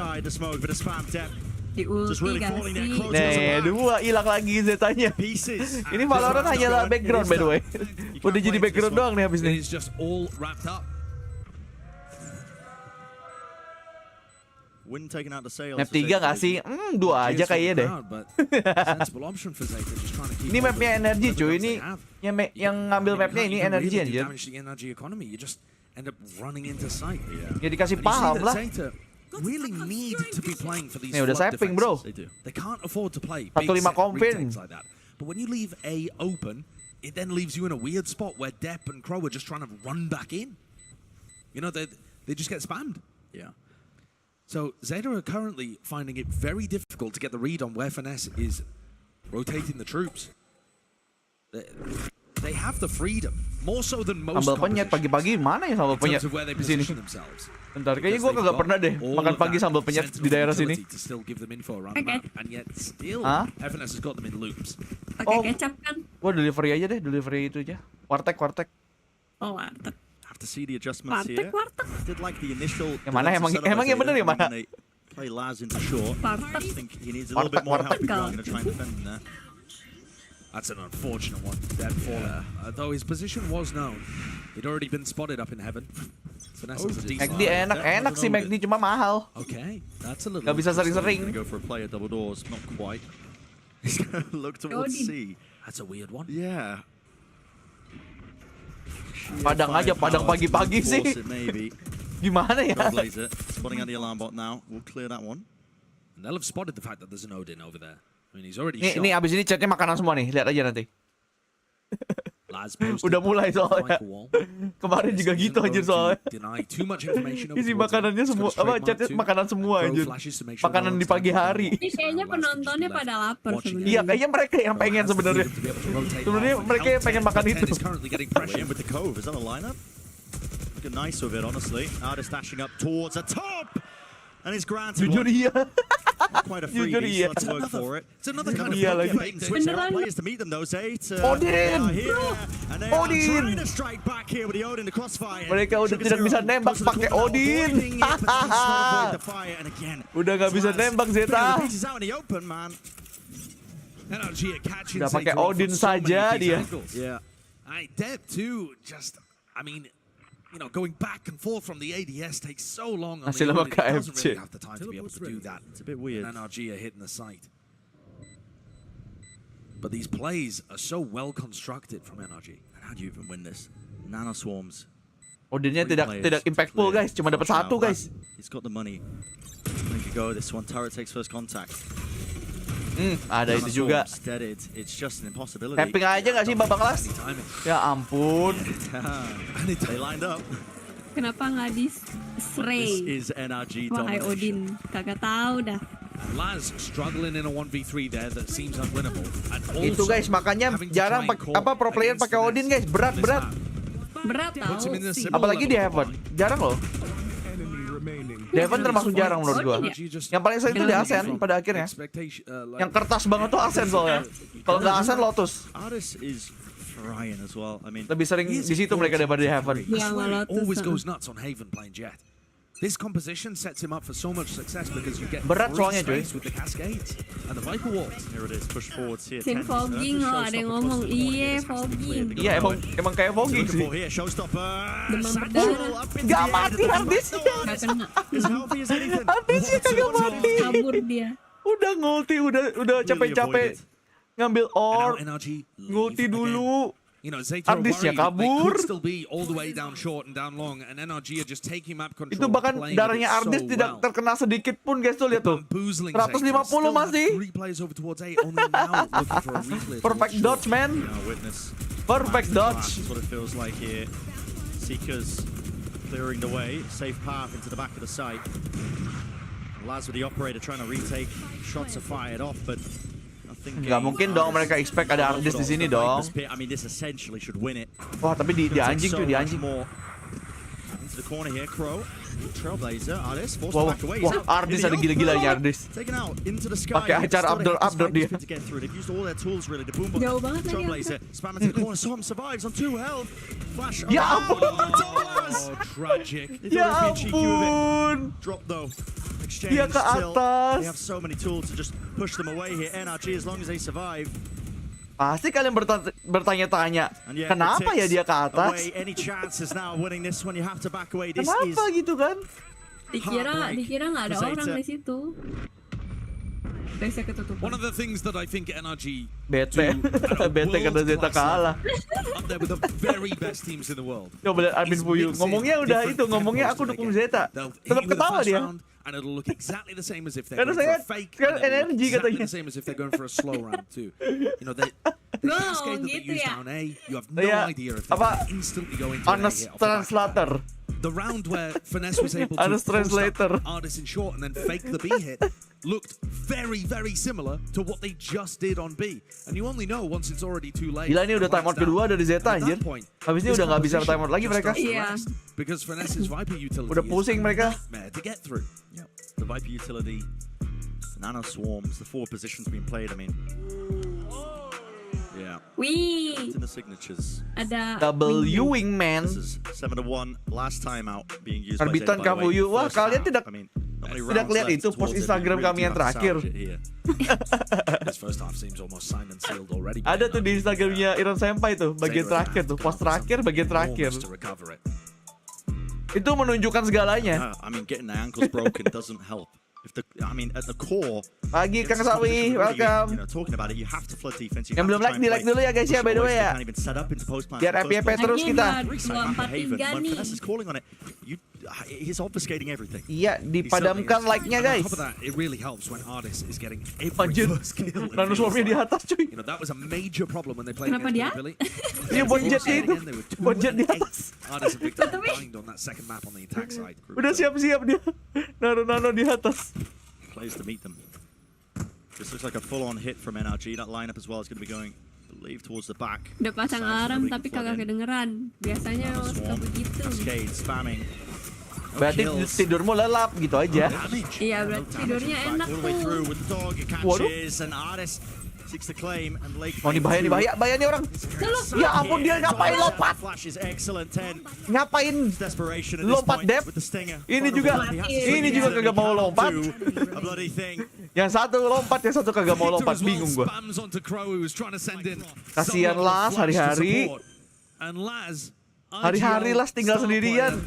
Di ulti gak sih? Nih, dua hilang lagi Zetanya. Ini Valorant hanyalah background, by the way. Udah jadi background doang nih habis ini. Map 3 gak sih? 2 aja kayaknya deh. Ini mapnya NRG cuy, ini yang ngambil mapnya ini NRG anjir. Ya dikasih paham lah. Nih udah saving bro. 15 confirm. But when you leave A open, it then leaves you in a weird spot where Depp and Crow are just trying to run back in. You know, they just get spammed. Yeah. So ZETA are currently finding it very difficult to get the read on where Finesse is rotating the troops. They have the freedom, more so than most. Sambal penyet pagi-pagi mana ya sambal penyet di sini? Bentar, kayaknya gue kagak pernah deh makan pagi sambal penyet di daerah sini. Hah? Pakai kecap kan? Gue delivery aja deh, delivery itu aja. Warteg. Oh, warteg. To see the adjustments here. Did like the initial. Yang mana emang yang bener yang mana? Play Laz into short. I think he needs a little bit more help. He's going to try and defend him there. That's an unfortunate one. Dead fallen. Though his position was known, he'd already been spotted up in heaven. McD enak sih McD cuma mahal. Okay, that's a little. Gak bisa sering-sering. Go for a player double doors, not quite. He's going to look towards C. That's a weird one. Yeah. Padang aja, padang pagi-pagi sih. Gimana ya? Spotting out the alarm bot now. We'll clear that one. And they'll have spotted the fact that there's an Odin over there. I mean, he's already shot. Ini abis ini chatnya makanan semua nih, lihat aja nanti. Udah mulai soalnya. Kemarin juga gitu anjir soalnya. Isi makanannya semua, chatnya makanan semua anjir. Makanan di pagi hari. Ini kayaknya penontonnya pada lapar sebenarnya. Iya, kayaknya mereka yang pengen sebenarnya. Sebenarnya mereka yang pengen makan itu. Nice of it, honestly. Artist dashing up towards the top, and he's granted. Jujur iya. Quite a freebie, so let's work for it. It's another kind of switch. There are players to meet them, though. ZETA. Odin. Trying to strike back here with the Odin, the crossfire. Mereka udah tidak bisa nembak pakai Odin. Udah nggak bisa nembak ZETA. Udah pakai Odin saja dia. Yeah. Depp too. Just, I mean. You know, going back and forth from the ADS takes so long. He doesn't really have the time to be able to do that. It's a bit weird. And NRG are hitting the site. But these plays are so well constructed from NRG. And how do you even win this? Nano swarms. Odinnya tidak impactful guys, cuma dapat satu guys. He's got the money. Make it go. This one turret takes first contact. Ada itu juga. It's just an impossibility. Tapping aja nggak sih babak kelas? Ya ampun. They lined up. Kenapa nggak di spray? Wahai Odin, kagak tahu dah. Laz struggling in a 1v3 there that seems unwinnable. Itu guys, makanya jarang pro player pakai Odin guys, berat. Berat tau. Apalagi di Heaven, jarang loh. Heaven termasuk jarang menurut gua. Yang paling sering itu di Ascent pada akhirnya. Yang kertas banget tuh Ascent soalnya. Kalau nggak Ascent Lotus. Lebih sering di situ mereka daripada di Heaven. Always goes nuts on Haven playing Jet. This composition sets him up for so much success because you get Berat free soalnya, cuy. space with the cascades and the Viper walls. Here it is, push forwards here. Sin fogging loh, ada yang ngomong iya fogging. Iya emang kayak fogging sih. Here, showstopper. Demam berdarah. Gak mati Arctis. Gak kena. Arctis kagak mati. Kabur dia. Udah ngulti, udah capek-capek ngambil orb. Ngulti dulu. You know, Zeta are Arctis ya worried they kabur. could still be all the way down short and down long, and NRG are just taking map control. Itu bahkan playing darahnya it Arctis so tidak well. terkena sedikit pun guys, tuh lihat tuh. 150 masih. Perfect dodge, man. Perfect dodge. That's what it feels like here. Seekers clearing the way, safe path into the back of the site. Laz with the operator trying to retake. Shots are fired off, but nggak mungkin dong mereka expect ada Arctis di sini dong. I mean, this essentially should win it. Wah, tapi di anjing tuh, di anjing. Into the corner here, Crow. Trailblazer, Arctis forced Wah, back away. wah, Arctis ada gila-gilanya Arctis. Taken out into the sky. Pakai acara update dia. To get through. They've used all their tools really. The boom Jauh banget lagi. Trailblazer spam into the corner. Som survives on 2 health. Flash. Ya ampun. Tragic. Ya ampun. Drop though. Dia ke atas. They have so many tools to just push them away here. NRG as long as they survive. Pasti kalian bertanya-tanya, kenapa ya dia ke atas? Any chances now winning this one? You have to back away. This Kenapa gitu kan? Dikira nggak ada orang di situ. One of the things that I think NRG bete karena Zeta kalah. up there with the very best teams in the world. Coba lihat Admin Fuyu, ngomongnya udah itu, ngomongnya aku dukung Zeta. Tetap ketawa dia. And it'll look exactly the same as if they're Karena going saya for a fake. kan And it'll look NRG exactly katanya. the same as if they're going for a slow round too. You know, the cascade that they gitu use ya. down A, you have no Iya, idea if apa, they instantly go into honest A. translator. The round where Finesse was able to Honest post translator. up Arctis in short and then fake the B hit looked very, very similar to what they just did on B. And you only know once it's already too late. Gila, ini udah timeout kedua dari Zeta anjir. Habis ini udah nggak bisa timeout lagi mereka. Iya. Because Finesse's Viper utility Udah pusing mereka. nightmare to get through. Yep. The Viper utility, Nano Swarms, the 4 positions being played. I mean, yeah. Wih. It's in the signatures. Ada W wingman. This is 7-1 last time out being used by Terbitan Zeta, by the way. Kafuyu. Wah, First kalian half, tidak I mean, not many tidak rounds lihat left itu post towards it. Instagram We kami really yang do have to terakhir. salvage it here. This first half seems almost signed and sealed already. Ada tuh di Instagramnya Irsenpai tuh, bagian terakhir tuh, post terakhir, bagian terakhir. To recover it. Itu menunjukkan segalanya. I mean, getting the ankles broken doesn't help. I mean, at the core, Pagi Kang Sawi, welcome. you know, talking about it, you have to flood defense. You Yang have belum to try like, and di like play dulu ya guys ya, by the way ya. Can't even set up into post plan. Biar FYP terus kita. Calling on it. He's obfuscating everything. Iya, dipadamkan like-nya And on guys. top of that, it really helps when Arctis is getting Anjir, every first kill. Nano Swarmnya di atas cuy. You know, that was a major problem when they played Kenapa against dia? Billy. Iya, buat jetnya itu. Buat jet di atas. Arctis and Victor combined on that second map on the attack side. Udah siap-siap dia. Nano di atas. Plays to meet them. This looks like a full-on hit from NRG. That lineup as well is going to be going, I believe, towards the back. Udah pasang alarm tapi kagak kedengeran. Biasanya suka begitu. Cascade spamming. Berarti tidurmu lelap gitu aja. Iya, berarti tidurnya enak All the way through tuh. with the dog. It Waduh. catches and Arctis seeks the claim and Lake. Oh, ini bahaya nih orang. Ya ampun, dia ngapain lompat? Flash is excellent. 10. Ngapain Desperation at this lompat point dep? with the stinger. Ini juga kagak mau lompat. A bloody thing. Yang satu lompat, yang satu kagak mau lompat, bingung gua. Kasihan Las hari-hari. Hari-hari Las tinggal sendirian.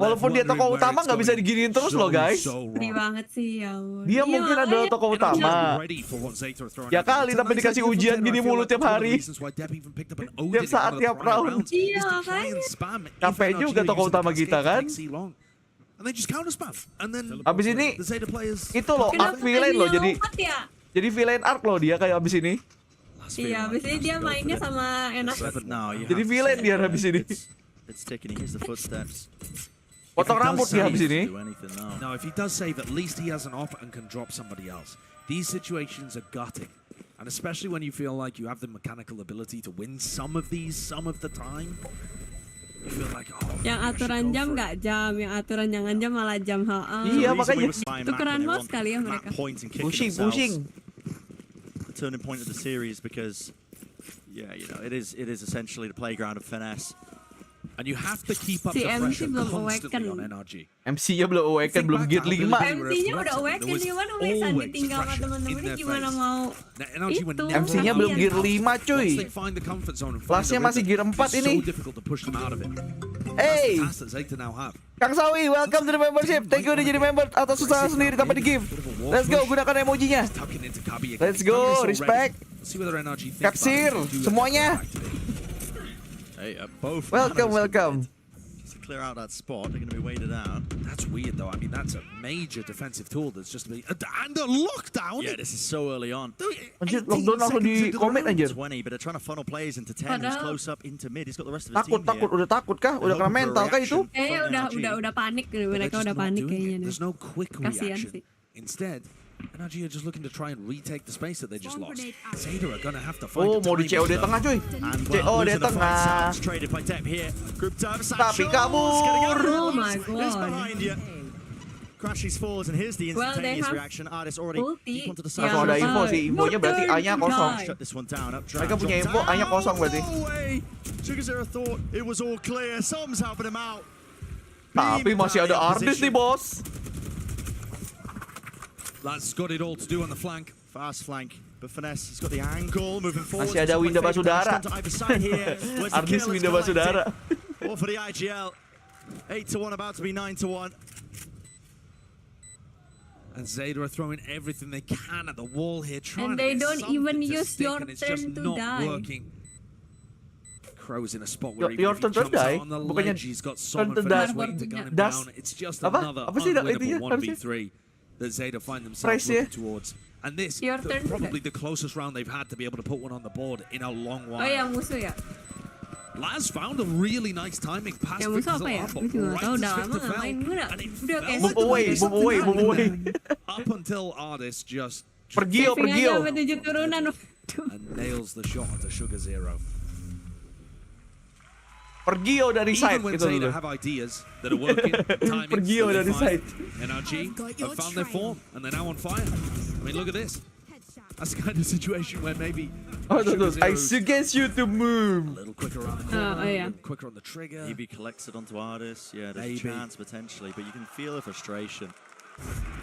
Walaupun dia tokoh utama nggak bisa diginiin terus loh guys. Sedih banget sih ya. Dia mungkin adalah tokoh utama. Ya kali tapi dikasih ujian gini mulu tiap hari. Tiap saat, tiap round. Iya makanya. Capek juga tokoh utama kita kan. Abis ini itu loh art villain loh jadi villain art loh dia kayak abis ini. Iya, abis ini dia mainnya sama enak. Jadi villain dia abis ini. Potong rambut dia habis ini. No, if he does save, at least he has an off and can drop somebody else. These situations are gutting. And especially when you feel like you have the mechanical ability to win some of these, some of the time. You feel like, oh, yang aturan jam nggak jam, yang aturan jangan jam malah jam. Iya makanya. Tukeran mouse kali ya mereka. Pushing. The turning point of the series because, yeah, you know, it is essentially the playground of Finesse. And you have to keep up Si the MC pressure belum constantly awaken. on NRG. MC-nya belum awaken, belum gear 5. MC-nya udah awaken, gimana Wesan ditinggal sama teman-temannya, gimana mau itu. MC-nya belum gear 5 cuy. Lastnya masih gear 4 ini. Hey, Kang Sawi, welcome to the membership. Thank you udah jadi member atas usaha sendiri tanpa di give. Let's go, gunakan emojinya. Let's go, respect. Kapsir, semuanya. Welcome. Clear out that spot, they're going to be weighted out. That's weird though. I mean, that's a major defensive tool that's just been and a lockdown. Yeah, this is so early on. Anjir, lockdown langsung di comment anjir. 20, but they're trying to funnel players into 10. He's close up into mid. He's got the rest of his Takut, team here. udah takut kah? Udah kena mental kah itu? Udah panik, mereka udah panik kayaknya. There's no quick Kasian reaction. sih. Instead, NRG are just looking to try and retake the space that they just lost. ZETA are gonna have to find Oh, mau di COD tengah cuy. COD tengah. Tapi kabur. Oh my god. Crashes falls and here's the instantaneous reaction. Artist already deep onto the side. Langsung ada info sih, infonya berarti A-nya kosong. Shut this one down. Mereka punya info, A-nya kosong berarti. Sugar Zero thought it was all clear. Something's helping him out. Tapi masih ada Arctis nih bos. Lads got it all to do on the flank. Fast flank, but finesse. He's got the angle moving forward. Masih ada Winda Basudara. Arctis Winda Basudara. All for the IGL. 8-1, about to be 9-1. And ZETA are throwing everything they can at the wall here, trying And they to get don't something even to use stick, your and it's just turn to not die. working. Crow's in a spot where Your even if he turn to jumps die? out on the Bukannya ledge, he's got turn someone to for die. this weight to gun him Das? down. It's just Apa? another Apa sih unwinnable harusnya? 1v3 that ZETA find themselves Price ya? looking towards. And this, Your turn to probably the closest round they've had to be able to put one on the board in a long while. Oh ya, musuh ya? Laz found a really nice timing pass. Yang musuh apa ya? Gue juga gak tau, udah lama gak main. Gue udah kayak Move away. Up until Arctis just Pergi yo. sampai 7 turunan. and nails the shot to Sugar Zero. Pergi yo dari side Even when gitu ZETA dulu. have ideas that are working, timing, Pergi yo dari side. NRG have found their form and they're now on fire. I mean, look at this. That's the kind of situation where maybe I suggest you to move. a little quicker around the corner, yeah. quicker on the trigger. Maybe collects it onto Artis. Yeah, there's a chance potentially, but you can feel the frustration.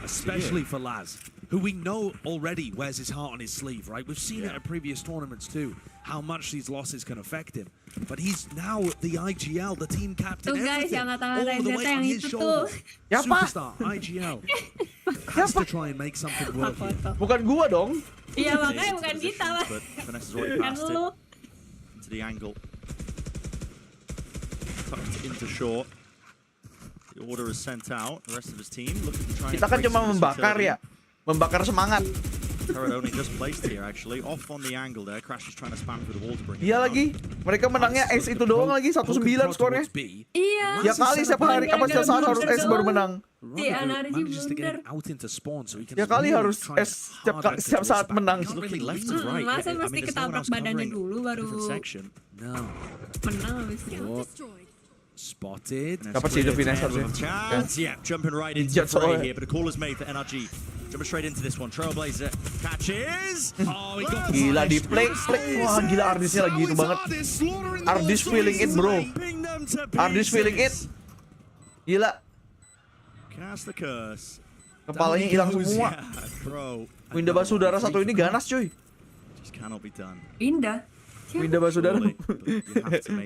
Especially for Laz, who we know already wears his heart on his sleeve, right? We've seen it at previous tournaments too, how much these losses can affect him. But he's now the IGL, the team captain, Tuh guys, everything, yang kata all the Razer weight on yang his itu shoulders. tuh. Superstar, IGL, has to try and make something work here. Bukan gua dong. Iya makanya bukan kita lah. But Vanessa's already Kan passed it lu. into the angle. Tucked into short. The order is sent out. The rest of his team looking to try and Kita kan break cuma some membakar ya. Membakar semangat. Turret only just placed here actually. Off on the angle there. Crash is trying to spam through the wall to bring it Iya down. lagi. Mereka menangnya S itu doang lagi 1-9 skornya. Iya. Ya kali setiap hari apa setiap saat harus S baru menang. Iya, NRG Manages to get blunder. him out into spawn so he can Ya kali really harus try and S hard setiap towards saat back. menang. He's looking left to right. Masa I mesti mean, there's no one ketabrak else badannya covering dulu baru different section. No. menang habis itu. Spotted. Dapat sih itu finesse harusnya. Chance, yeah, jumping right into the fray here, but a call is made for NRG. Jumping straight into this one. Trailblazer catches. Oh, he got Gila di play. Wah gila Arctisnya lagi itu banget. Arctis feeling it bro. Arctis feeling it. Gila. Cast the curse. Kepalanya hilang semua. Winda Basudara satu ini ganas cuy. Just cannot be done. Pindah. Winda Basudara.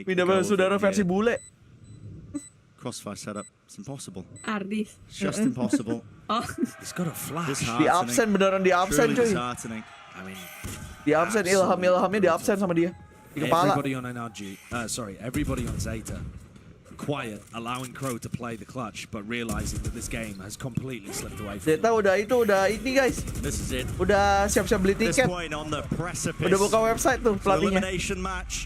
Winda Basudara versi bule. Crossfire setup. It's impossible. Arctis. It's just impossible. Oh. He's got a flash. Di absen beneran di absen cuy. Disheartening. I mean, Di absen ilhamnya di absen sama dia. Di kepala. everybody on NRG, everybody on ZETA, quiet, allowing Crow to play the clutch, but realizing that this game has completely slipped away from Zeta udah ini guys. This is it. Udah siap-siap beli This tiket. point on the precipice. Udah buka website tuh pelatihnya. Elimination match.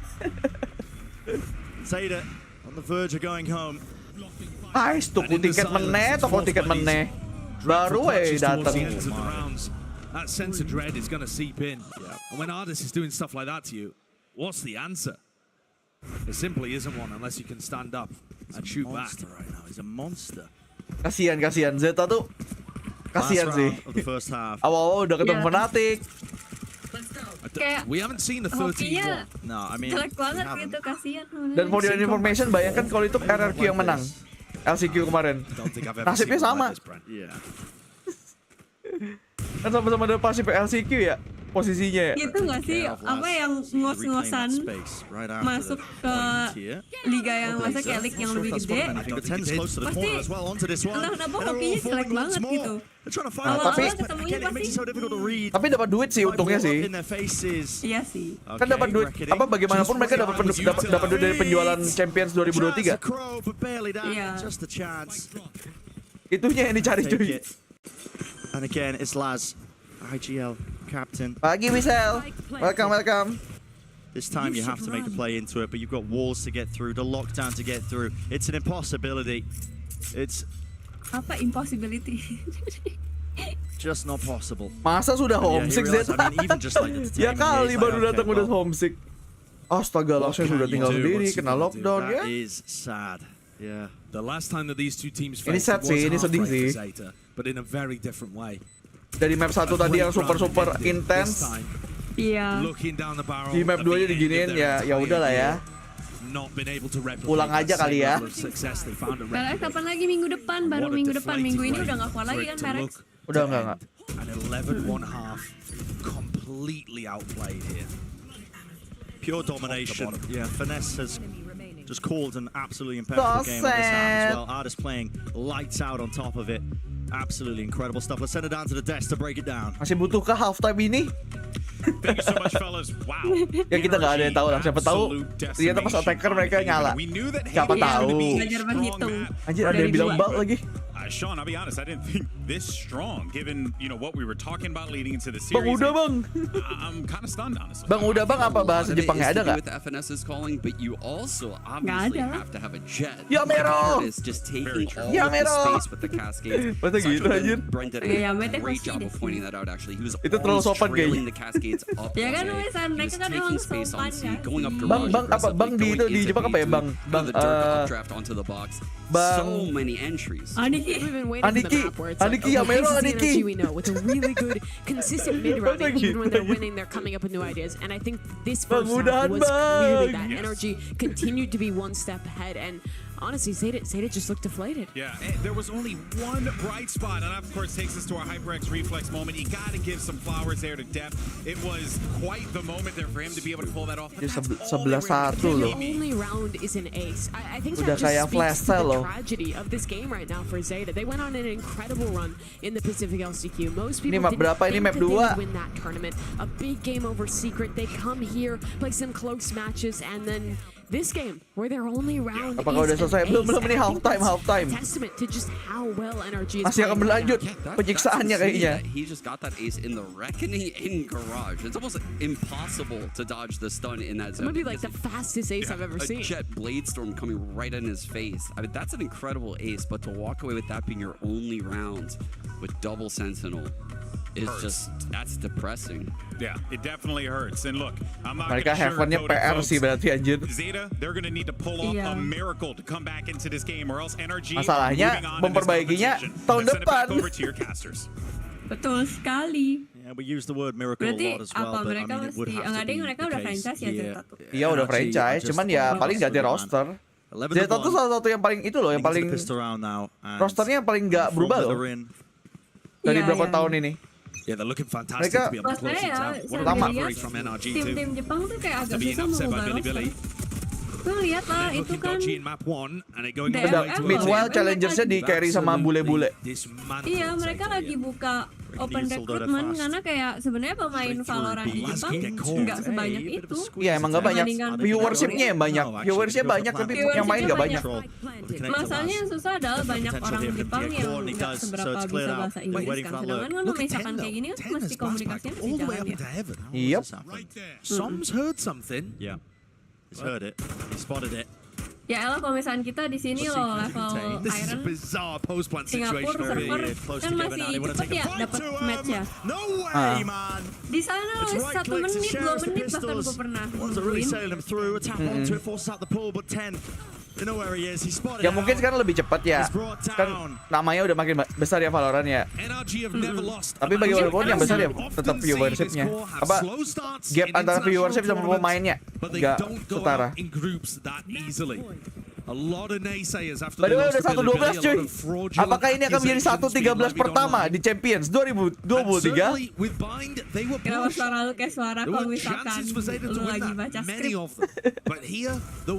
Zeta on the verge of going home. Guys, toko tiket meneh. Baru datang. That sense of dread is going to seep in. And when Arctis is doing stuff like that to you, what's the answer? There simply isn't one unless you can stand up and shoot back. Right now, he's a monster. Kasian Zeta tuh. Kasian sih. Of the first half. Awal-awal udah ketemu Fnatic. A Kayak We haven't seen the 30 hokinya No, I mean, jelek banget gitu, kasihan. Dan for your information, bayangkan kalau itu NRG yang menang LCQ kemarin. Nasibnya sama. Yeah. Kan sama-sama ada pasif LCQ ya posisinya ya. Gitu nggak sih? Apa yang ngos-ngosan masuk ke liga yang masa kayak league yang lebih gede? Pasti entah kenapa hokinya jelek banget gitu. Tapi dapat duit sih untungnya sih. Iya sih. Kan dapat duit. Apa bagaimanapun mereka dapat duit dari penjualan Champions 2023. Iya. Itunya yang dicari cuy. And again, it's Laz, IGL captain. Pagi Michelle. Welcome. This time you have to make a play into it, but you've got walls to get through, the lockdown to get through. It's an impossibility. It's Apa impossibility? just not possible. Masa sudah homesick Zeta? Ya kali baru datang udah homesick. Astaga, langsung sudah tinggal sendiri, kena lockdown ya. That is sad. Yeah. The last time that these two teams Ini faced, sad sih, ini sedih sih. Zeta, but in a very different way. Dari map 1 tadi yang super intens. Iya. Di map 2 nya diginiin ya udahlah ya. Pulang aja kali ya. Perex kapan lagi minggu depan? Baru minggu depan. Minggu ini udah nggak kuat lagi kan Perex? Udah enggak. An 11-1/2 completely outplayed here. Pure domination. Yeah, Finesse has just called an absolutely impeccable game on this half as well. Artist playing lights out on top of it. Absolutely incredible stuff. Let's send it down to the desk to break it down. Masih butuhkah halftime ini? Thank you so much, fellas. Wow. Ya kita nggak ada yang tahu lah. Siapa tahu ternyata pas attacker mereka nyala. Siapa tahu. Anjir ada yang bilang bug lagi. Sean, I'll be honest, I didn't think this strong, given what we were talking about leading into the series. Bang udah bang. I'm kind of stunned, honestly. Bang udah bang apa bahasa Jepangnya ada nggak? With FNS is calling, but you also obviously have to have a jet. Ya Mero. Is just taking all Ya of the Mero. space with the cascades. Masa gitu anjir? Brent did a great job of pointing that out. Actually, he was itu terlalu sopan trailing kayaknya. the cascades up. Ya kan mereka kan emang sopan kan. Bang apa bang di Jepang apa ya bang? Bang draft onto the box. So many entries. Aniki Yamero, Aniki. We know with a really good, consistent mid run, even when they're winning, they're coming up with new ideas. And I think this first half was clearly that NRG continued to be one step ahead. And honestly, Zeta just looked deflated. Yeah, there was only one bright spot, and that of course takes us to our HyperX reflex moment. You got to give some flowers there to Depth. It was quite the moment there for him to be able to pull that off. 11-1 loh. The only round is an ace. I think Udah that kayak just speaks to the loh. tragedy of this game right now for Zeta. They went on an incredible run in the Pacific LCQ. Most people Ini map didn't berapa? Ini think map that they 2. would win that tournament. A big game over Secret. They come here, play some close matches, and then this game, where their only round Apakah udah is selesai? an Belum ace. ini halftime. Testament to just how well NRG is Masih akan playing. berlanjut penyiksaannya kayaknya. He just got that ace in the Reckoning in Garage. It's almost impossible to dodge the stun in that zone. It might be like the fastest ace I've ever A seen. jet blade storm coming right in his face. I mean, that's an incredible ace, but to walk away with that being your only round with double Sentinel is just, that's depressing. Yeah, it definitely hurts. And look, I'm not Mereka going to heavennya sugarcoat it, PR sih folks. berarti anjir. Zeta, they're going to need to pull off a miracle to come back into this game, or else NRG Masalahnya memperbaikinya tahun depan. Over to your casters. Betul sekali. Yeah, we use the word miracle Berarti a lot as well, apa but mereka I mean, it would mesti have to be mereka the udah case franchise ya here. Zeta tuh. Iya udah franchise, cuman ya paling nggak ada roster. Zeta tuh salah satu yang paling itu loh, yang paling rosternya yang paling nggak berubah loh dari berapa tahun ini. Yeah, they're looking fantastic to be on the closing tab. What a recovery from NRG too. Tim Jepang tuh kayak agak After being susah upset by mengubah Billy. roster. Tuh lihat lah itu kan. Meanwhile challengersnya di carry sama bule-bule. Iya mereka lagi buka open recruitment karena kayak sebenarnya pemain Valorant di Jepang nggak sebanyak itu. Iya emang nggak banyak. Viewershipnya yang banyak. Viewersnya banyak tapi yang main nggak banyak. Masalahnya yang susah adalah banyak orang Jepang yang nggak seberapa bisa bahasa Inggris kan. Sedangkan kalau misalkan kayak gini kan mesti komunikasinya mesti jalan ya. Yep. Som's heard something. Yeah. He's heard it. He spotted it. Ya elah kalau misalkan kita di sini loh level Iron Singapura server kan masih cepet ya dapat match ya. Di sana loh 1 menit 2 menit bahkan gue pernah nungguin. Ya mungkin sekarang lebih cepat ya. Kan namanya udah makin besar ya Valorant ya. Tapi bagi walaupun yang besar ya tetap viewershipnya. Apa gap antara viewership sama pemainnya nggak setara. By the way udah 1-12 cuy. Apakah ini akan menjadi 1-13 pertama di Champions 2023? Kenapa suara lu kayak suara kalau misalkan lu lagi baca skrip?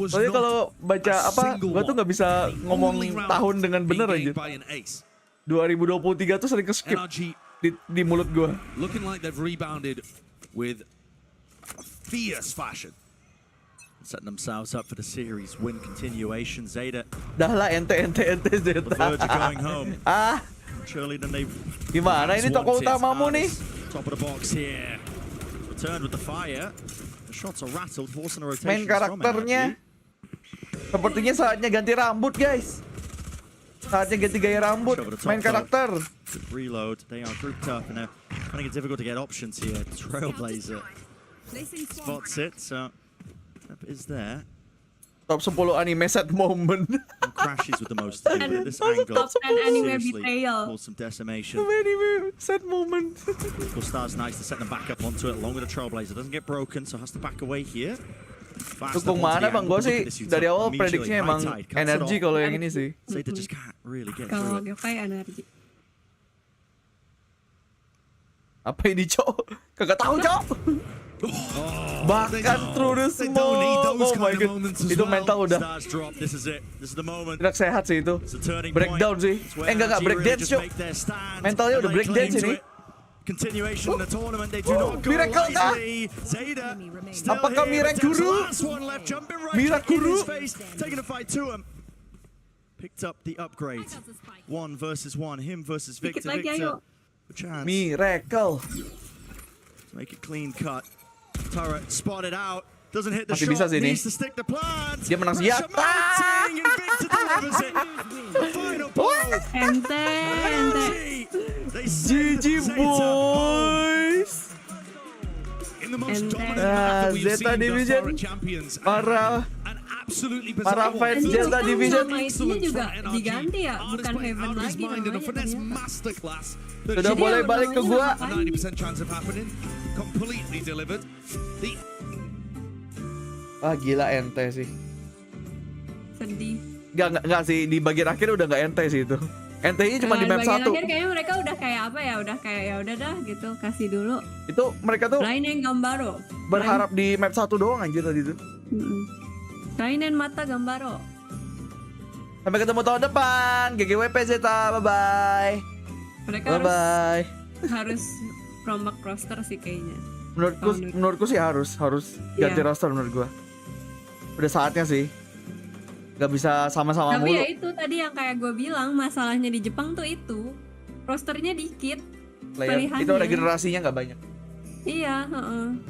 Soalnya kalau baca apa, gua tuh nggak bisa ngomong tahun dengan bener aja. 2023 tuh sering ke-skip di mulut gua. Looking like they've rebounded with fierce fashion. Setting themselves up for the series win continuation. ZETA. Dah lah ente ZETA. Going home. Surely then they. Gimana ini toko utamamu nih? Top of the box here. Return with the fire. The shots are rattled, forcing a rotation. Main karakternya sepertinya saatnya ganti rambut guys. Saatnya ganti gaya rambut. Main karakter. Reload. They are grouped up and they're finding it difficult to get options here. Trailblazer spots it. So. Is there top 10 anime set moment? Crashes with the most of this angle. Top 10 anime betrayal. Cause some decimation. Anime set moment. Stars nice to set them back up onto it along with the Trailblazer. Doesn't get broken, so has to back away here. Dukung mana bang? Gue sih dari awal prediksinya emang NRG kalau yang ini sih. ZETA just can't really get Kalau through it. yokai NRG. Oh, Apa ini cok? Kagak tahu cok. Bahkan through the smoke. Oh my god. Itu mental udah tidak sehat sih itu. Breakdown sih. Enggak breakdance cok. Mentalnya udah breakdance ini. Continuation in the tournament, they do not go Miracle kah? ZETA still Apakah here, but Mirakuru? last one left, jumping right Mirakuru? in his face, taking a fight to him. Picked up the upgrade. 1 versus 1, him versus Victor. Dikit lagi, ayo. A chance Miracle. to make it clean cut. Turret spotted out. Doesn't hit the Masih bisa shot. sih ini. Needs to stick the plant. Dia menang senjata. Mounting, and Victor delivers it. The final blow. Ente. They send GG ZETA boys. In the most dominant battle we've ZETA seen thus Division. far at Champions. Para Absolutely para bizarre. fans ZETA Division. Nama itunya juga diganti ya, bukan Heaven lagi namanya masterclass. Sudah boleh balik ke gua. 90% chance of happening. Completely delivered. Gila ente sih. Sedih. Enggak sih, di bagian akhir udah enggak ente sih itu. Ente-nya cuma di map bagian 1. akhir kayaknya mereka udah kayak apa ya, udah kayak ya udah dah gitu, kasih dulu. Itu mereka tuh Rainen Gambaro. berharap di map 1 doang anjir tadi itu. Rainen mata Gambaro. Sampai ketemu tahun depan. GGWP ZETA, bye-bye. Mereka Bye-bye. harus rombak roster sih kayaknya. Menurutku sih harus ganti roster menurut gua. Udah saatnya sih. Gak bisa sama-sama Tapi mulu. ya itu tadi yang kayak gue bilang, masalahnya di Jepang tuh itu rosternya dikit. Pilihannya. Itu regenerasinya nggak banyak. Iya,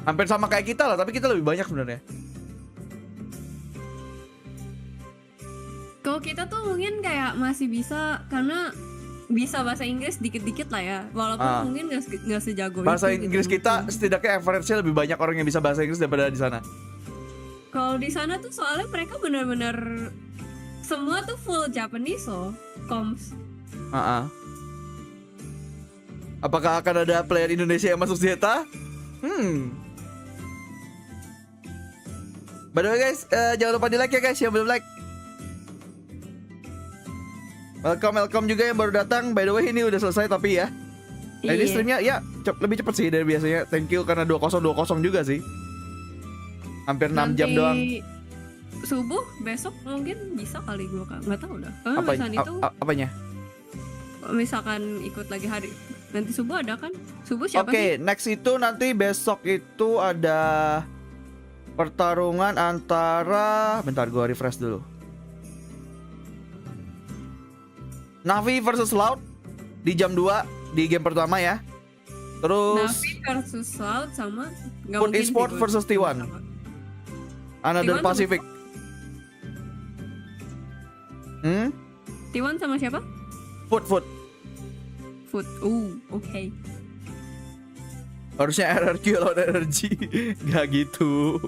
Hampir sama kayak kita lah, tapi kita lebih banyak sebenarnya. Kalau kita tuh mungkin kayak masih bisa karena bisa bahasa Inggris dikit-dikit lah ya, walaupun mungkin nggak sejago Bahasa itu, Inggris gitu. kita setidaknya average-nya lebih banyak orang yang bisa bahasa Inggris daripada di sana. Kalau di sana tuh soalnya mereka benar-benar semua tuh full Japanese loh, comms. Apakah akan ada player Indonesia yang masuk ZETA? By the way guys, jangan lupa di like ya guys yang belum like. Welcome juga yang baru datang. By the way ini udah selesai tapi ya. Ini streamnya ya lebih cepet sih dari biasanya. Thank you karena 2020 juga sih. Hampir 6 jam doang. Subuh besok mungkin bisa kali gue kan, nggak tahu dah. Apanya? Misalkan ikut lagi hari nanti subuh ada kan? Subuh siapa Oke, sih? next itu nanti besok itu ada pertarungan antara, bentar gue refresh dulu. Navi versus Loud di jam 2 di game pertama ya. Terus Navi versus Loud sama Food Esport versus T1. Another Pacific. T1 sama siapa? Food. Oke. Harusnya NRG lawan NRG. Gak gitu.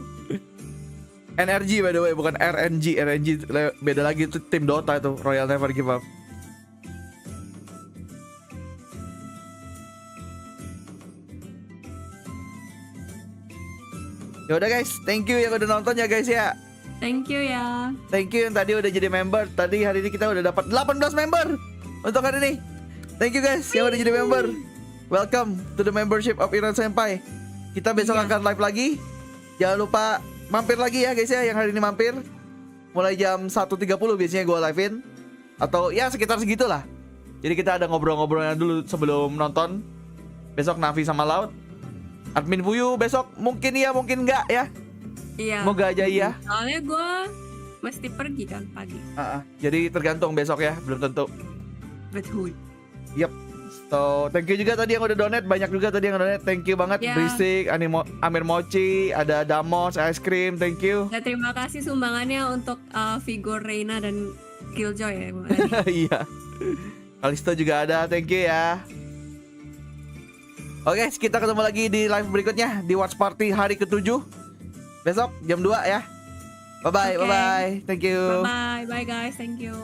NRG by the way, bukan RNG. RNG beda lagi, itu tim Dota itu, Royal Never Give Up. Ya udah guys, thank you yang udah nonton ya guys ya. Thank you ya. Thank you yang tadi udah jadi member. Tadi hari ini kita udah dapat 18 member untuk hari ini. Thank you guys yang udah jadi member. Welcome to the membership of Senpai. Kita besok akan live lagi. Jangan lupa mampir lagi ya guys ya, yang hari ini mampir. Mulai jam 1.30 biasanya gue live-in. Atau ya sekitar segitulah. Jadi kita ada ngobrol-ngobrolnya dulu sebelum nonton. Besok Navi sama Laut. Admin Fuyu besok mungkin iya mungkin enggak ya. Iya. Semoga aja iya. Soalnya gue mesti pergi kan pagi. Jadi tergantung besok ya, belum tentu. Betul. Yep. So, thank you juga tadi yang udah donate, banyak juga tadi yang donate. Thank you banget, Berisik, Amir Mochi, ada Damos, Ice Cream, thank you. Ya, terima kasih sumbangannya untuk figur Reina dan Killjoy ya. Iya. Kalisto juga ada, thank you ya. Oke, kita ketemu lagi di live berikutnya di Watch Party hari ke-7 besok jam 2 ya. Bye bye, bye bye. Thank you. Bye bye guys, thank you.